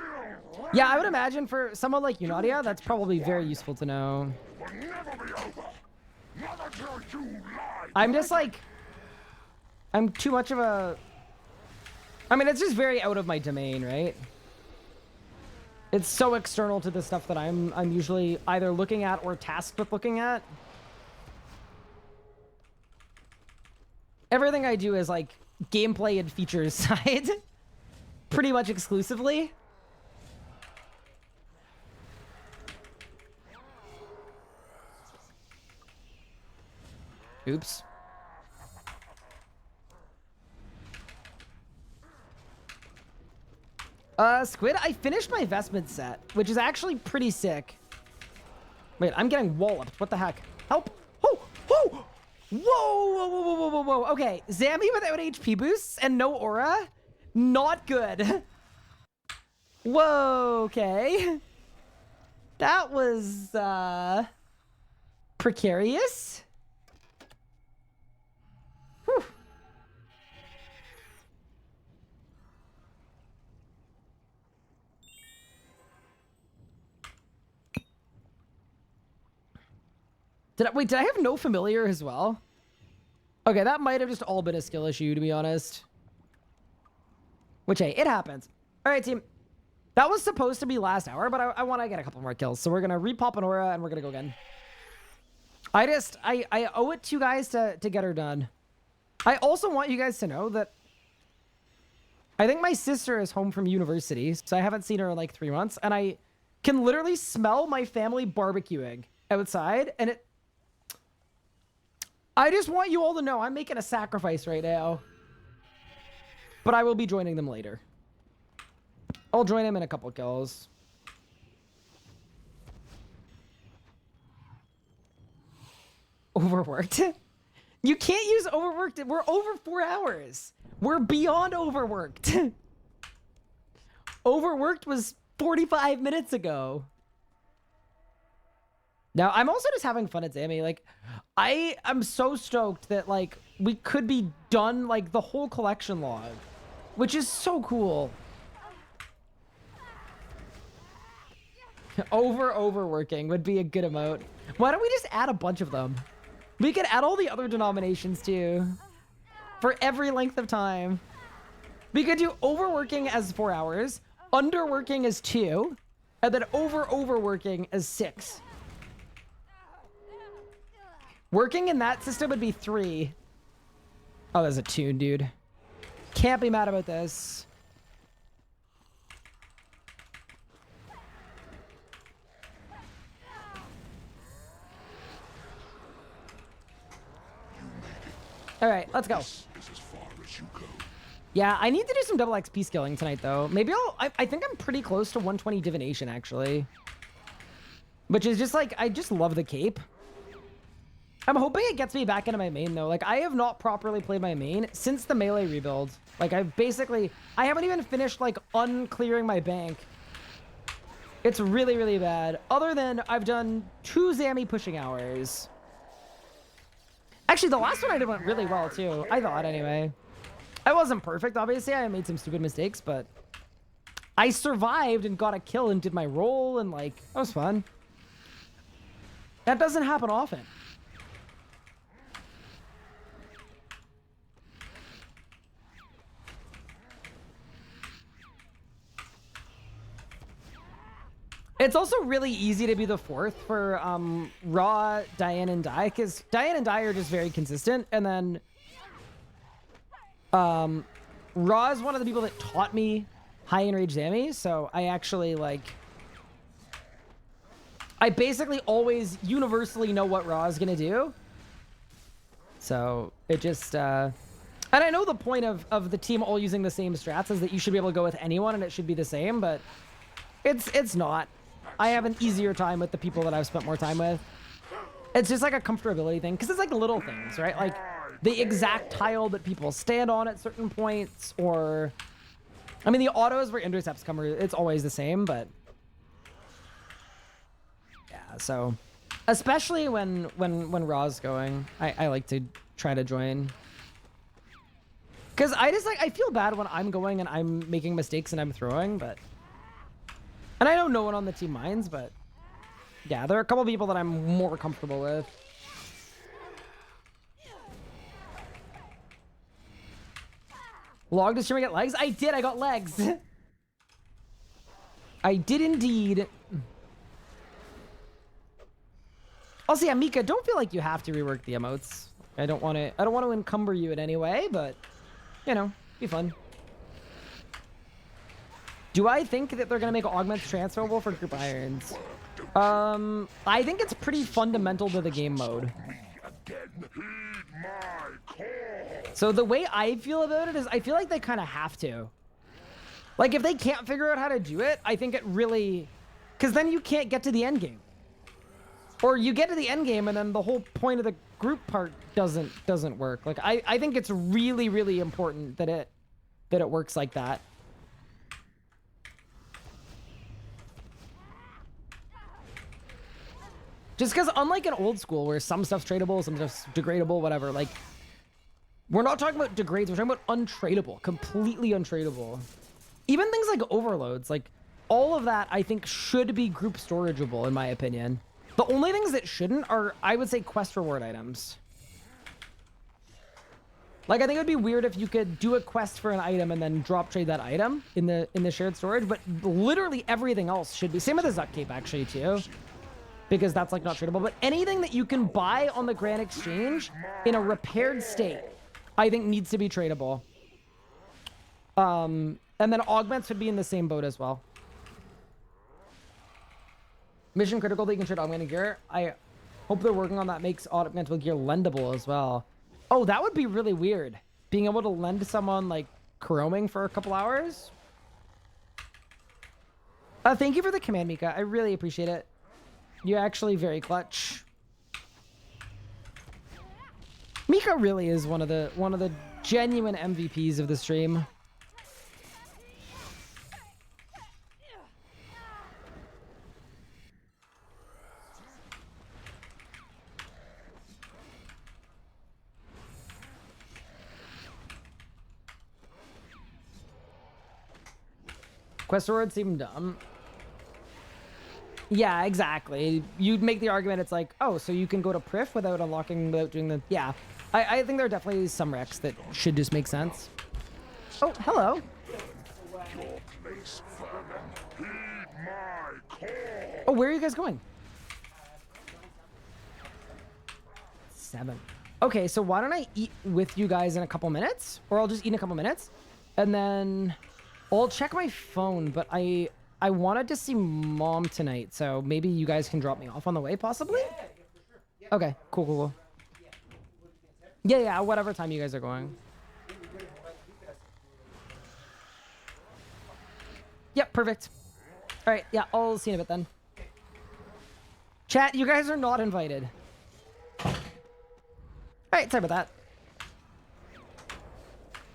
Yeah, I would imagine for someone like you, Nadia, that's probably very useful to know. Will never be over. Not until you lie. I'm just like... I'm too much of a... I mean, it's just very out of my domain, right? It's so external to the stuff that I'm usually either looking at or tasked with looking at. Everything I do is like gameplay and features side. Pretty much exclusively. Oops. Squid, I finished my vestment set, which is actually pretty sick. Wait, I'm getting walloped. What the heck? Help! Oh! Oh! Whoa! Whoa! Whoa! Whoa! Whoa! Whoa! Okay, Zamy without HP boosts and no aura, not good. Whoa, okay. That was, precarious. Whew. Wait, did I have no familiar as well? Okay, that might have just all been a skill issue, to be honest. Which, hey, it happens. All right, team. That was supposed to be last hour, but I want to get a couple more kills. So we're going to repop an aura, and we're going to go again. I owe it to you guys to get her done. I also want you guys to know that I think my sister is home from university, so I haven't seen her in like 3 months, and I can literally smell my family barbecuing outside, and I just want you all to know I'm making a sacrifice right now. But I will be joining them later. I'll join them in a couple kills. Overworked? You can't use overworked. We're over 4 hours. We're beyond overworked. Overworked was 45 minutes ago. Now, I'm also just having fun at Zamy. Like, I am so stoked that, like, we could be done, like, the whole collection log. Which is so cool. Overworking would be a good emote. Why don't we just add a bunch of them? We could add all the other denominations, too. For every length of time. We could do overworking as 4 hours, underworking as 2, and then overworking as 6. Working in that system would be 3. Oh, there's a tune, dude. Can't be mad about this. All right, let's go. Yeah, I need to do some double XP skilling tonight, though. Maybe I think I'm pretty close to 120 divination, actually. Which is just like, I just love the cape. I'm hoping it gets me back into my main, though. Like, I have not properly played my main since the melee rebuild. Like, I haven't even finished, like, unclearing my bank. It's really, really bad. Other than I've done 2 Zamy pushing hours. Actually, the last one I did went really well, too. I thought, anyway. I wasn't perfect, obviously. I made some stupid mistakes, but I survived and got a kill and did my roll, and, like, that was fun. That doesn't happen often. It's also really easy to be the 4th for Raw, Diane, and Dai, because Diane and Dai are just very consistent, and then Raw is one of the people that taught me high enrage Zamy, so I actually, like, I basically always universally know what Raw is going to do. So it just, and I know the point of the team all using the same strats is that you should be able to go with anyone and it should be the same, but it's not. I have an easier time with the people that I've spent more time with. It's just like a comfortability thing, because it's like little things, right? Like the exact tile that people stand on at certain points, or I mean the autos where intercepts come, it's always the same, but yeah, so especially when Raw's going, I like to try to join. Because I just like, I feel bad when I'm going and I'm making mistakes and I'm throwing, but and I know no one on the team minds, but yeah, there are a couple people that I'm more comfortable with. Log to stream, I get legs? I did, I got legs. I did indeed. Also, yeah, Mika, don't feel like you have to rework the emotes. I don't want to encumber you in any way, but you know, be fun. Do I think that they're going to make augments transferable for group irons? I think it's pretty fundamental to the game mode. So the way I feel about it is I feel like they kind of have to. Like, if they can't figure out how to do it, I think it really... Because then you can't get to the end game. Or you get to the end game and then the whole point of the group part doesn't work. Like, I think it's really, really important that it works like that. Just because unlike in old school where some stuff's tradable, some stuff's degradable, whatever, like, we're not talking about degrades, we're talking about untradeable, completely untradeable. Even things like overloads, like, all of that, I think, should be group storageable, in my opinion. The only things that shouldn't are, I would say, quest reward items. Like, I think it would be weird if you could do a quest for an item and then drop trade that item in the shared storage, but literally everything else should be. Same with the Zuck Cape, actually, too. Because that's, like, not tradable. But anything that you can buy on the Grand Exchange in a repaired state, I think needs to be tradable. And then augments would be in the same boat as well. Mission critical that you can trade augmented gear. I hope they're working on that makes augmented gear lendable as well. Oh, that would be really weird. Being able to lend someone, like, chroming for a couple hours. Thank you for the command, Mika. I really appreciate it. You're actually very clutch. Mika really is one of the genuine MVPs of the stream. Quest rewards seem dumb. Yeah, exactly. You'd make the argument it's like, oh, so you can go to Prif without doing the... Yeah. I think there are definitely some recs that should just make sense. Oh, hello. Oh, where are you guys going? 7. Okay, so why don't I eat with you guys in a couple minutes? Or I'll just eat in a couple minutes. And then I'll check my phone, but I wanted to see Mom tonight, so maybe you guys can drop me off on the way, possibly? Okay, cool. Yeah, whatever time you guys are going. Yep, perfect. All right, yeah, I'll see you in a bit then. Chat, you guys are not invited. All right, sorry about that.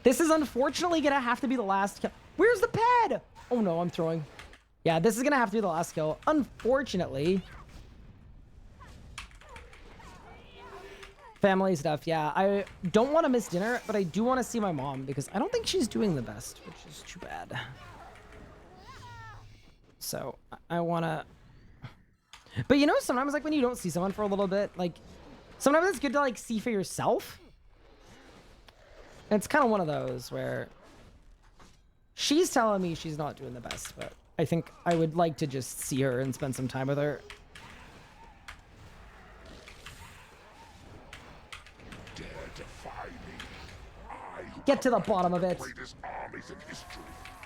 This is unfortunately gonna have to be the last kill. Where's the pad? Oh no, I'm throwing. Yeah, this is gonna have to be the last kill, unfortunately. Family stuff, yeah. I don't want to miss dinner, but I do want to see my mom because I don't think she's doing the best, which is too bad. So I want to... But you know, sometimes like when you don't see someone for a little bit, like sometimes it's good to like see for yourself. And it's kind of one of those where she's telling me she's not doing the best, but I think I would like to just see her and spend some time with her. Get to the bottom of it.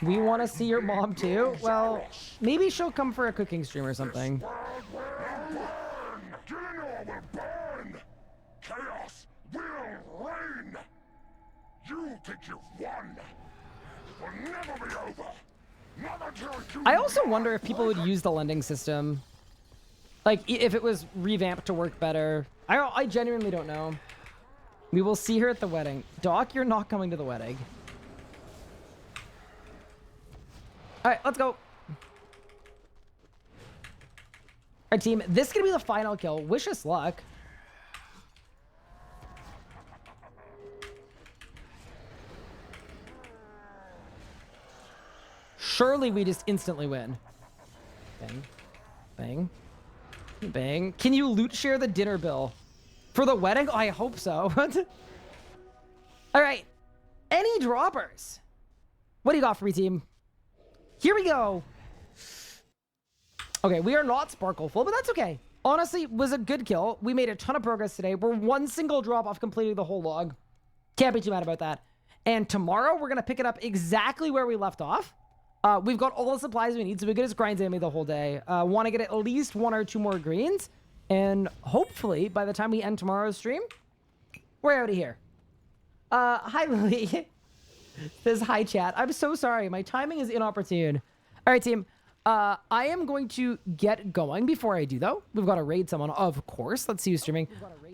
We want to see your mom too? Well, maybe she'll come for a cooking stream or something. Chaos will reign. You think you've won. It will never be over. Not until you... I also wonder if people would use the lending system. Like, if it was revamped to work better. I genuinely don't know. We will see her at the wedding. Doc, you're not coming to the wedding. All right, let's go. All right, team. This is going to be the final kill. Wish us luck. Surely we just instantly win. Bang. Bang. Bang. Can you loot share the dinner bill? For the wedding? Oh, I hope so. All right. Any droppers? What do you got for me, team? Here we go. Okay, we are not sparkle full, but that's okay. Honestly, it was a good kill. We made a ton of progress today. We're one single drop off completing the whole log. Can't be too mad about that. And tomorrow, we're going to pick it up exactly where we left off. We've got all the supplies we need, so we can just grind Zamy the whole day. Want to get at least 1 or 2 more greens. And hopefully, by the time we end tomorrow's stream, we're out of here. Hi, Lily. This hi, chat. I'm so sorry. My timing is inopportune. All right, team. I am going to get going. Before I do, though, we've got to raid someone, of course. Let's see who's streaming.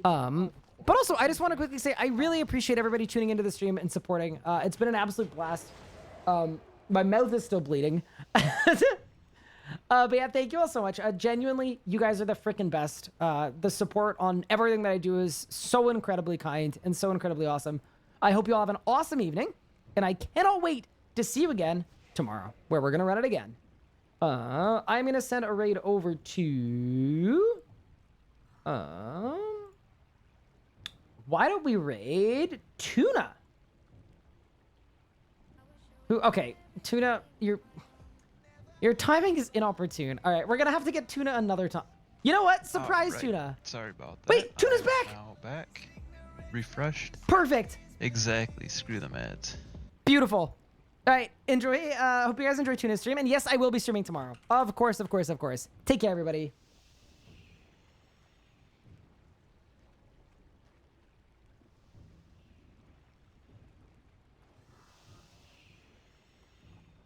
But also, I just want to quickly say I really appreciate everybody tuning into the stream and supporting. It's been an absolute blast. My mouth is still bleeding. But yeah, thank you all so much. Genuinely, you guys are the freaking best. The support on everything that I do is so incredibly kind and so incredibly awesome. I hope you all have an awesome evening, and I cannot wait to see you again tomorrow, where we're gonna run it again. I'm gonna send a raid over to. Why don't we raid Tuna? Okay, Tuna, your timing is inopportune. All right, we're gonna have to get Tuna another time. You know what? Surprise, right. Tuna. Sorry about that. Wait, Tuna's back. Now back. Refreshed. Perfect. Exactly. Screw them ads. Beautiful. All right, enjoy. Hope you guys enjoy Tuna's stream. And yes, I will be streaming tomorrow. Of course. Take care, everybody.